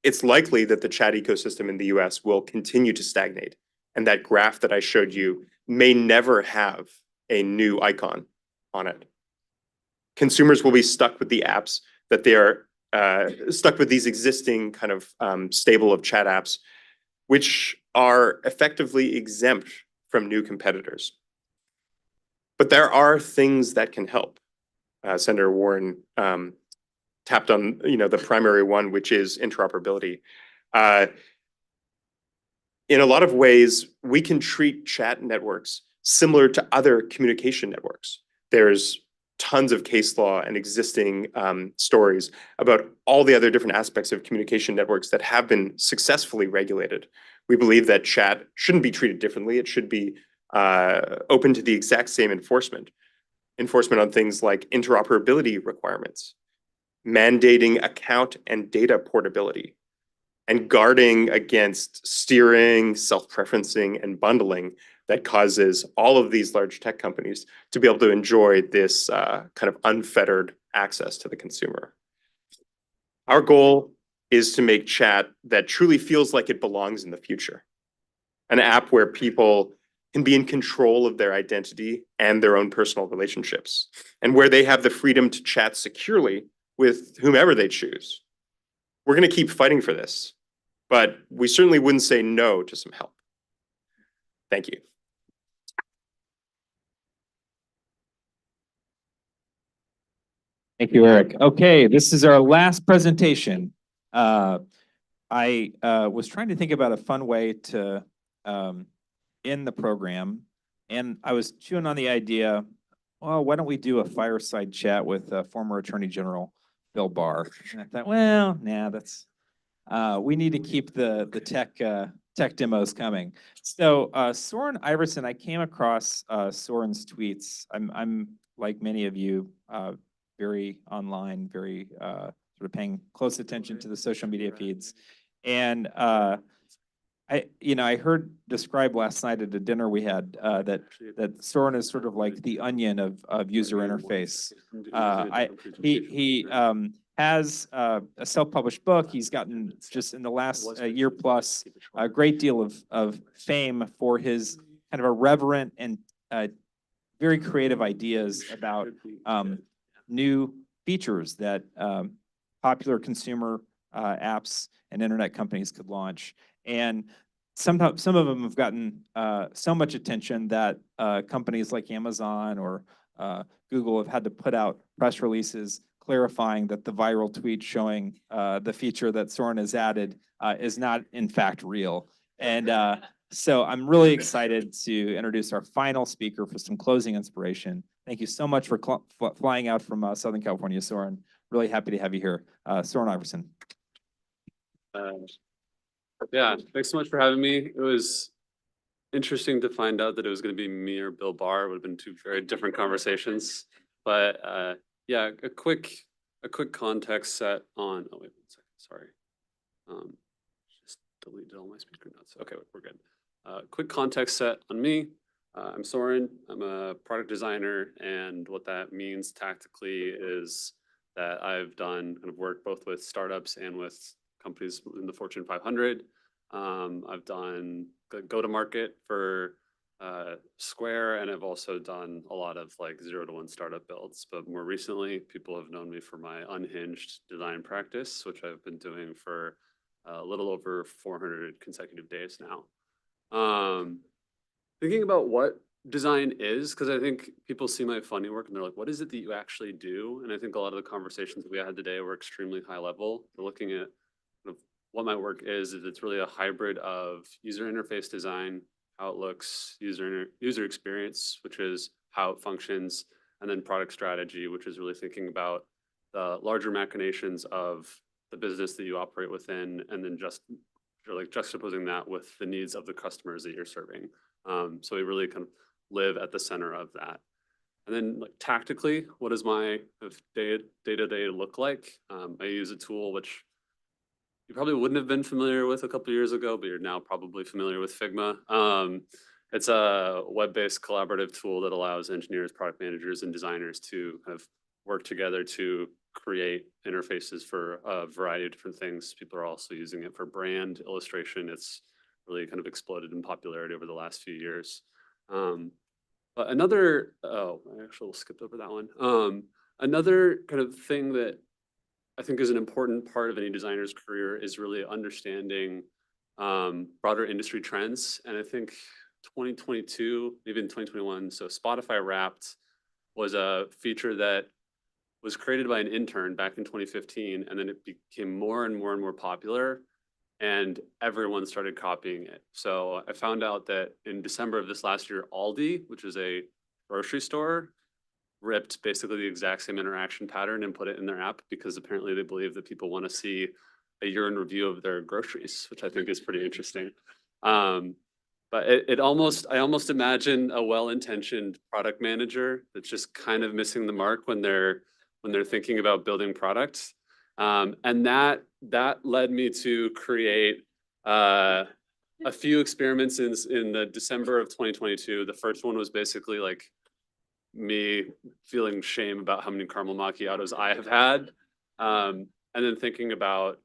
it's likely that the chat ecosystem in the US will continue to stagnate. And that graph that I showed you may never have a new icon on it. Consumers will be stuck with the apps that they are stuck with, these existing kind of stable of chat apps, which are effectively exempt from new competitors. But there are things that can help. Senator Warren tapped on the primary one, which is interoperability. In a lot of ways, we can treat chat networks similar to other communication networks. There's tons of case law and existing stories about all the other different aspects of communication networks that have been successfully regulated. We believe that chat shouldn't be treated differently. It should be open to the exact same enforcement on things like interoperability requirements, mandating account and data portability, and guarding against steering, self-preferencing, and bundling that causes all of these large tech companies to be able to enjoy this kind of unfettered access to the consumer. Our goal is to make chat that truly feels like it belongs in the future. An app where people can be in control of their identity and their own personal relationships, and where they have the freedom to chat securely with whomever they choose. We're going to keep fighting for this, but we certainly wouldn't say no to some help. Thank you. Thank you, Eric. Okay, this is our last presentation. I was trying to think about a fun way to end the program, and I was chewing on the idea, well, why don't we do a fireside chat with former Attorney General Bill Barr? And I thought, well, nah, that's we need to keep the tech demos coming. So Soren Iverson, I came across Soren's tweets. I'm like many of you, very online, very sort of paying close attention to the social media feeds. And I heard described last night at a dinner we had that Soren is sort of like the onion of user interface. He has a self-published book. He's gotten, just in the last year plus, a great deal of fame for his kind of irreverent and very creative ideas about new features that popular consumer apps and internet companies could launch. And some of them have gotten so much attention that companies like Amazon or Google have had to put out press releases clarifying that the viral tweet showing the feature that Soren has added is not in fact real. And so I'm really excited to introduce our final speaker for some closing inspiration. Thank you so much for flying out from Southern California, Soren. Really happy to have you here. Soren Iverson. Yeah, thanks so much for having me. It was interesting to find out that it was going to be me or Bill Barr. It would have been two very different conversations. But yeah, a quick context set on. Oh wait, 1 second. Sorry, just deleted all my speaker notes. Okay, we're good. Quick context set on me. I'm Soren. I'm a product designer, and what that means tactically is that I've done kind of work both with startups and with companies in the Fortune 500. I've done go-to-market for Square, and I've also done a lot of like 0 to 1 startup builds. But more recently, people have known me for my unhinged design practice, which I've been doing for a little over 400 consecutive days now. Thinking about what design is, because I think people see my funny work and they're like, what is it that you actually do? And I think a lot of the conversations that we had today were extremely high level. We're looking at kind of what my work is it's really a hybrid of user interface design, how it looks, user experience, which is how it functions, and then product strategy, which is really thinking about the larger machinations of the business that you operate within, and then just like juxtaposing that with the needs of the customers that you're serving. So we really kind of live at the center of that. And then like tactically, what does my day-to-day look like? I use a tool which you probably wouldn't have been familiar with a couple of years ago, but you're now probably familiar with Figma. It's a web-based collaborative tool that allows engineers, product managers, and designers to kind of work together to create interfaces for a variety of different things. People are also using it for brand illustration. It's really kind of exploded in popularity over the last few years. But another, I actually skipped over that one. Another kind of thing that I think is an important part of any designer's career is really understanding broader industry trends. And I think 2022, even 2021, so Spotify Wrapped was a feature that was created by an intern back in 2015, and then it became more and more and more popular, and everyone started copying it. So I found out that in December of this last year, Aldi, which is a grocery store, ripped basically the exact same interaction pattern and put it in their app because apparently they believe that people want to see a year in review of their groceries, which I think is pretty interesting. But I almost imagine a well-intentioned product manager that's just kind of missing the mark when they're thinking about building products. And that led me to create a few experiments in the December of 2022. The first one was basically like me feeling shame about how many caramel macchiatos I have had, and then thinking about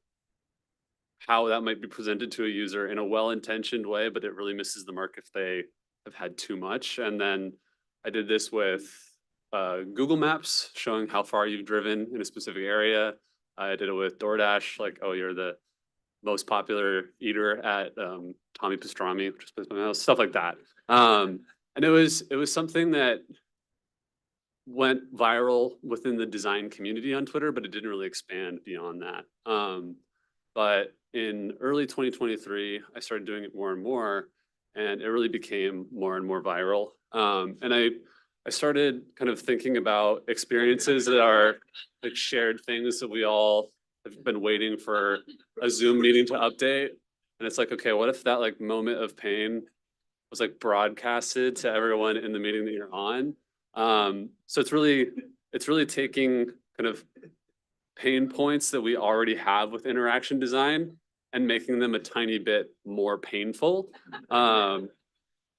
how that might be presented to a user in a well-intentioned way, but it really misses the mark if they have had too much. And then I did this with Google Maps, showing how far you've driven in a specific area. I did it with DoorDash, like, oh, you're the most popular eater at Tommy Pastrami, which is my house, stuff like that. And it was something that went viral within the design community on Twitter, but it didn't really expand beyond that. But in early 2023, I started doing it more and more, and it really became more and more viral. And I started kind of thinking about experiences that are like shared things that we all have been waiting for a Zoom meeting to update. And it's like, okay, what if that like moment of pain was like broadcasted to everyone in the meeting that you're on? So it's really taking kind of pain points that we already have with interaction design and making them a tiny bit more painful.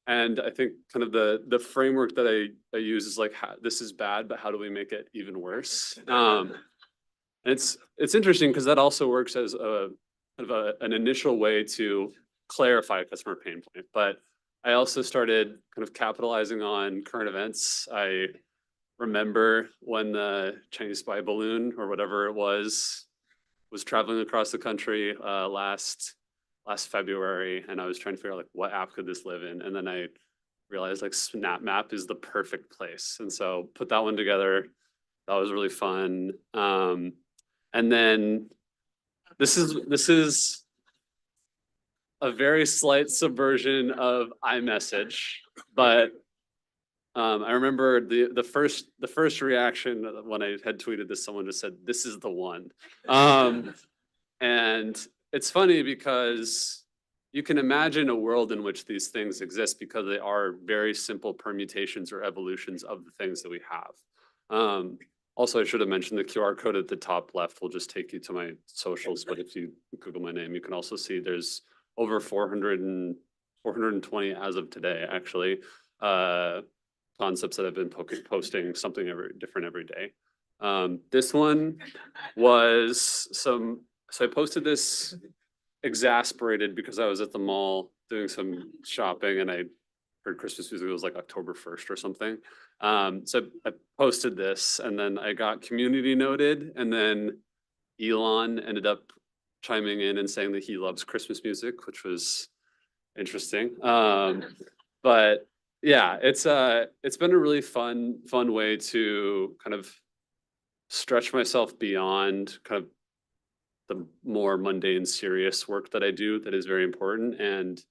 And I think kind of the framework that I use is like, this is bad, but how do we make it even worse? And it's interesting because that also works as an initial way to clarify a customer pain point. But I also started kind of capitalizing on current events. I remember when the Chinese spy balloon or whatever it was traveling across the country last February, and I was trying to figure out like what app could this live in, and then I realized like Snap Map is the perfect place, and so put that one together. That was really fun. And then this is a very slight subversion of iMessage, but I remember the first reaction when I had tweeted this, someone just said, "This is the one." And it's funny because you can imagine a world in which these things exist because they are very simple permutations or evolutions of the things that we have. Also, I should have mentioned the QR code at the top left will just take you to my socials, but if you Google my name, you can also see there's over 420 as of today, actually, concepts that I've been posting something different every day. This one was so I posted this exasperated because I was at the mall doing some shopping and I heard Christmas music, it was like October 1st or something. So I posted this and then I got community noted, and then Elon ended up chiming in and saying that he loves Christmas music, which was interesting. But yeah, it's been a really fun way to kind of stretch myself beyond kind of the more mundane, serious work that I do that is very important, and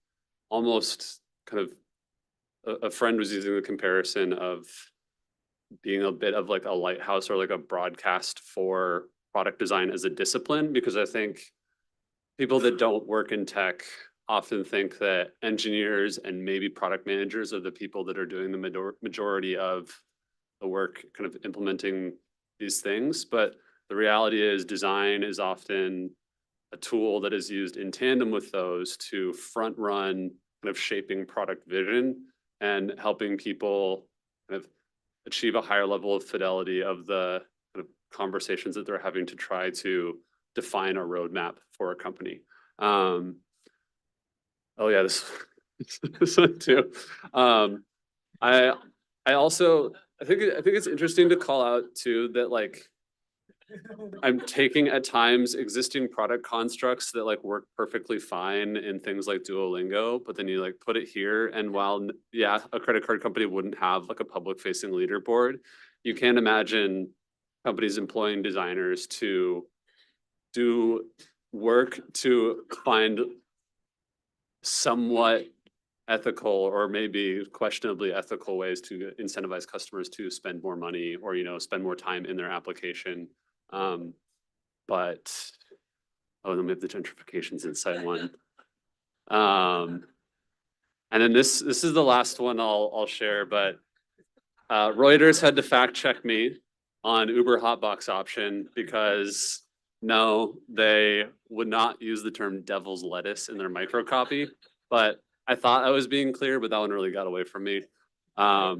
almost kind of a friend was using the comparison of being a bit of like a lighthouse or like a broadcast for product design as a discipline, because I think people that don't work in tech often think that engineers and maybe product managers are the people that are doing the majority of the work kind of implementing these things. But the reality is design is often a tool that is used in tandem with those to front run kind of shaping product vision and helping people kind of achieve a higher level of fidelity of the kind of conversations that they're having to try to define a roadmap for a company. Oh yeah, this one too. I also I think it's interesting to call out too that like I'm taking at times existing product constructs that like work perfectly fine in things like Duolingo, but then you like put it here, and while yeah, a credit card company wouldn't have like a public facing leaderboard, you can't imagine companies employing designers to do work to find somewhat ethical or maybe questionably ethical ways to incentivize customers to spend more money or, you know, spend more time in their application. But oh, then we have the gentrifications inside one. And then this is the last one I'll share, but Reuters had to fact check me on Uber Hotbox option because no, they would not use the term devil's lettuce in their microcopy, but I thought I was being clear, but that one really got away from me. But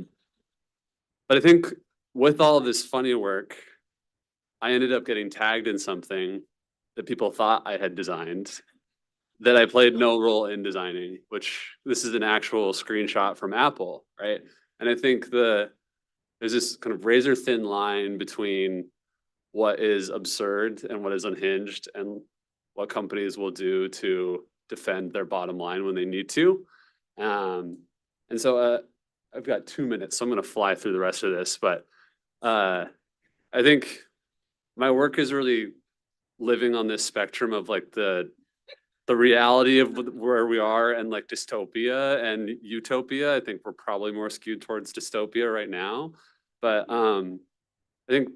I think with all of this funny work, I ended up getting tagged in something that people thought I had designed that I played no role in designing, which this is an actual screenshot from Apple, right? And I think there's this kind of razor thin line between what is absurd and what is unhinged and what companies will do to defend their bottom line when they need to. And so I've got 2 minutes, so I'm going to fly through the rest of this, but I think my work is really living on this spectrum of like the reality of where we are and like dystopia and utopia. I think we're probably more skewed towards dystopia right now, but I think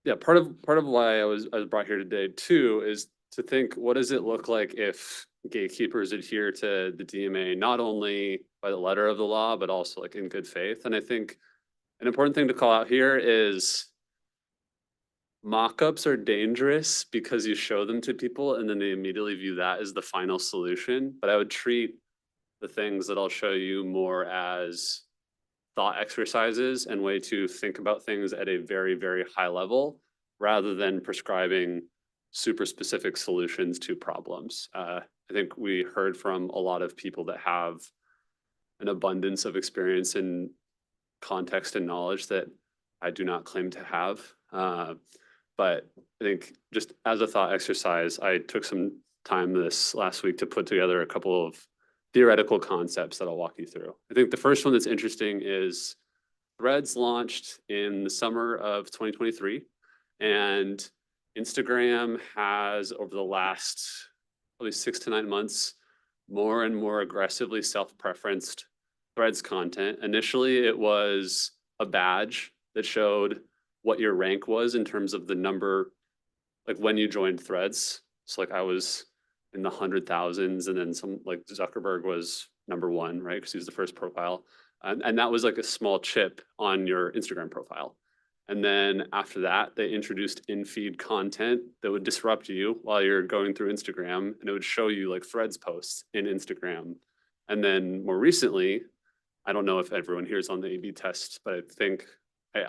yeah, part of why I was brought here today too is to think, what does it look like if gatekeepers adhere to the DMA, not only by the letter of the law, but also like in good faith? And I think an important thing to call out here is mock-ups are dangerous because you show them to people and then they immediately view that as the final solution. But I would treat the things that I'll show you more as thought exercises and way to think about things at a very, very high level rather than prescribing super specific solutions to problems. I think we heard from a lot of people that have an abundance of experience in context and knowledge that I do not claim to have. But I think just as a thought exercise, I took some time this last week to put together a couple of theoretical concepts that I'll walk you through. I think the first one that's interesting is Threads launched in the summer of 2023, and Instagram has, over the last probably 6 to 9 months, more and more aggressively self-preferenced Threads content. Initially, it was a badge that showed what your rank was in terms of the number, like when you joined Threads. So like I was in the 100,000s, and then some like Zuckerberg was #1, right? Because he was the first profile. And that was like a small chip on your Instagram profile. And then after that, they introduced in-feed content that would disrupt you while you're going through Instagram, and it would show you like Threads posts in Instagram. And then more recently, I don't know if everyone here is on the A/B test, but I think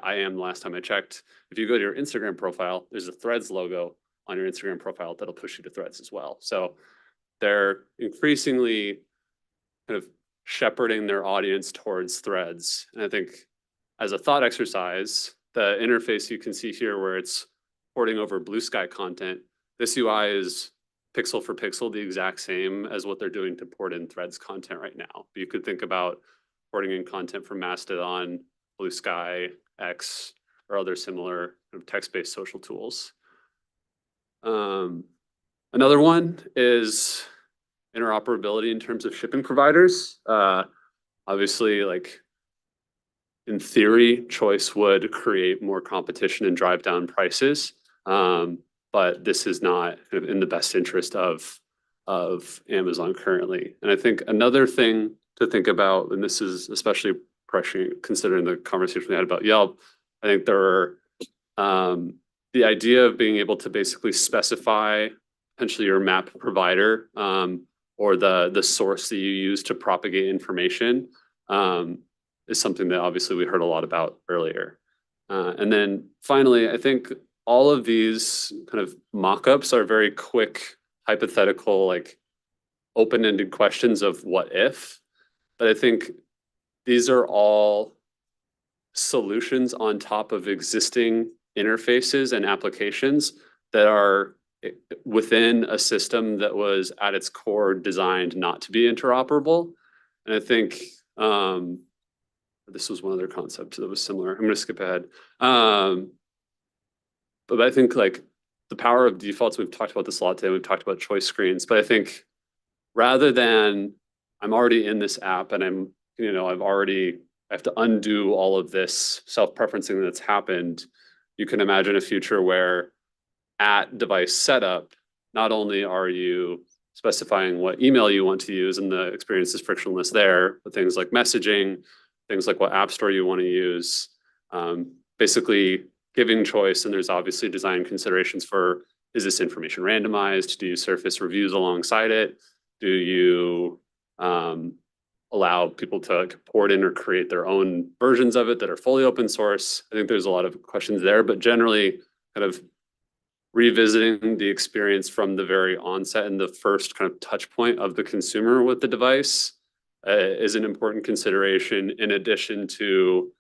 I am the last time I checked. If you go to your Instagram profile, there's a Threads logo on your Instagram profile that'll push you to Threads as well. So they're increasingly kind of shepherding their audience towards threads. And I think as a thought exercise, the interface you can see here where it's porting over blue sky content, this UI is pixel for pixel the exact same as what they're doing to port in threads content right now. But you could think about porting in content from Mastodon, Blue Sky, X, or other similar kind of text-based social tools. Another one is interoperability in terms of shipping providers. Obviously, like in theory, choice would create more competition and drive down prices. But this is not kind of in the best interest of Amazon currently. And I think another thing to think about, and this is especially pressuring considering the conversation we had about Yelp, I think there are the idea of being able to basically specify potentially your map provider or the source that you use to propagate information is something that obviously we heard a lot about earlier. And then finally, I think all of these kind of mock-ups are very quick, hypothetical, like open-ended questions of what if. But I think these are all solutions on top of existing interfaces and applications that are within a system that was at its core designed not to be interoperable. And I think this was one other concept that was similar. I'm going to skip ahead. But I think like the power of defaults, we've talked about this a lot today. We've talked about choice screens, but I think rather than I'm already in this app and I have to undo all of this self-preferencing that's happened. You can imagine a future where at device setup, not only are you specifying what email you want to use and the experience is frictionless there, but things like messaging, things like what app store you want to use, basically giving choice. And there's obviously design considerations for, is this information randomized? Do you surface reviews alongside it? Do you allow people to port in or create their own versions of it that are fully open source? I think there's a lot of questions there, but generally kind of revisiting the experience from the very onset and the first kind of touch point of the consumer with the device is an important consideration in addition to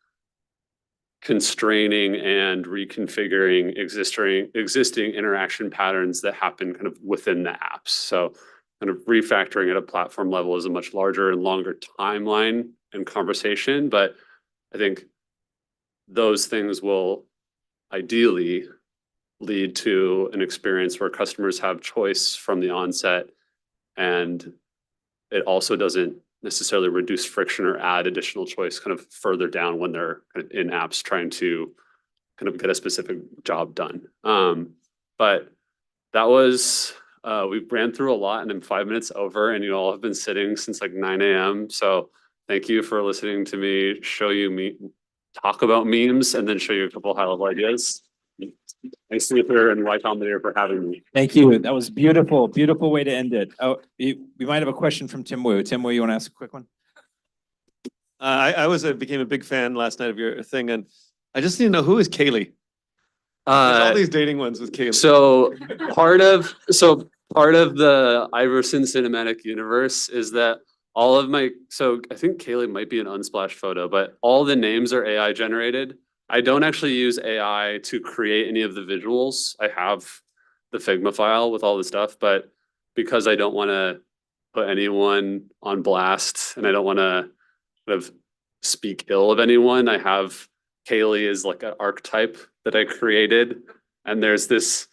constraining and reconfiguring existing interaction patterns that happen kind of within the apps. So kind of refactoring at a platform level is a much larger and longer timeline and conversation, but I think those things will ideally lead to an experience where customers have choice from the onset, and it also doesn't necessarily reduce friction or add additional choice kind of further down when they're kind of in apps trying to kind of get a specific job done. But that was, we ran through a lot and I'm 5 minutes over and you all have been sitting since like 9 a.m. So thank you for listening to me talk about memes and then show you a couple high level ideas. Thanks, Luther and Y Combinator for having me. Thank you. That was beautiful, beautiful way to end it. Oh, we might have a question from Tim Wu. Tim Wu, you want to ask a quick one? I became a big fan last night of your thing, and I just need to know, who is Kaylee? All these dating ones with Kaylee. So part of the Iverson cinematic universe is that all of so I think Kaylee might be an Unsplash photo, but all the names are AI generated. I don't actually use AI to create any of the visuals. I have the Figma file with all the stuff, but because I don't want to put anyone on blast and I don't want to kind of speak ill of anyone, I have Kaylee as like an archetype that I created. And there's this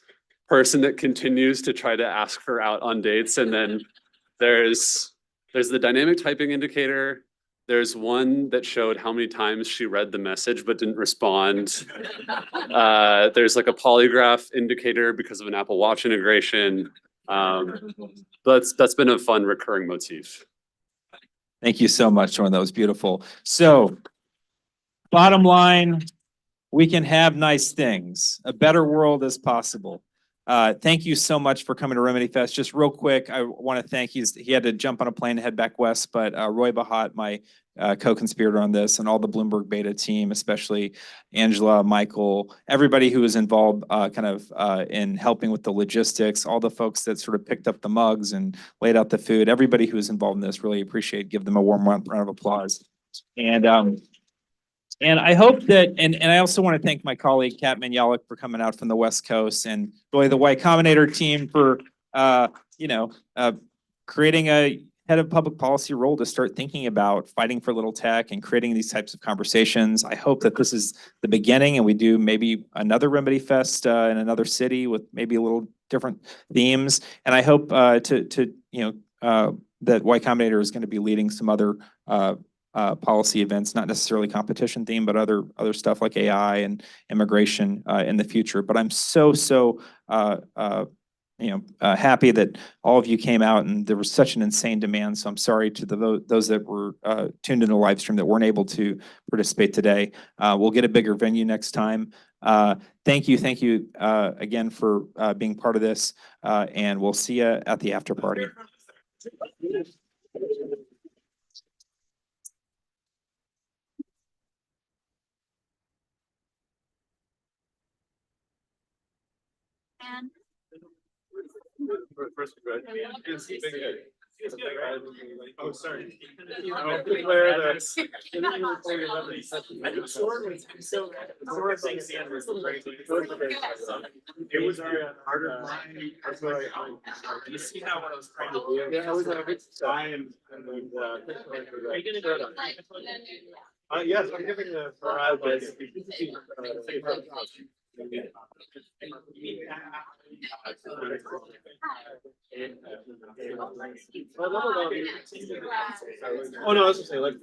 person that continues to try to ask her out on dates. And then there's the dynamic typing indicator. There's one that showed how many times she read the message but didn't respond. There's like a polygraph indicator because of an Apple Watch integration. That's been a fun recurring motif. Thank you so much, Sean. That was beautiful. So, bottom line, we can have nice things. A better world is possible. Thank you so much for coming to RemedyFest. Just real quick, I want to thank he had to jump on a plane to head back west, but Roy Bharat, my co-conspirator on this, and all the Bloomberg beta team, especially Angela, Michael, everybody who was involved in helping with the logistics, all the folks that sort of picked up the mugs and laid out the food, everybody who was involved in this, really appreciate, give them a warm round of applause. And I hope that, and I also want to thank my colleague Kat Manyalik for coming out from the West Coast, and really the Y Combinator team for, creating a head of public policy role to start thinking about fighting for little tech and creating these types of conversations. I hope that this is the beginning and we do maybe another RemedyFest in another city with maybe a little different themes. And I hope that Y Combinator is going to be leading some other policy events, not necessarily competition theme, but other stuff like AI and immigration in the future. But I'm so happy that all of you came out, and there was such an insane demand. So I'm sorry to those that were tuned into the live stream that weren't able to participate today. We'll get a bigger venue next time. Thank you again for being part of this, and we'll see you at the after party. First, oh, sorry. It was harder. You see how what I was trying to do? Yeah, I was time and are you gonna go to? Yes, I'm giving the oh no, I was just saying like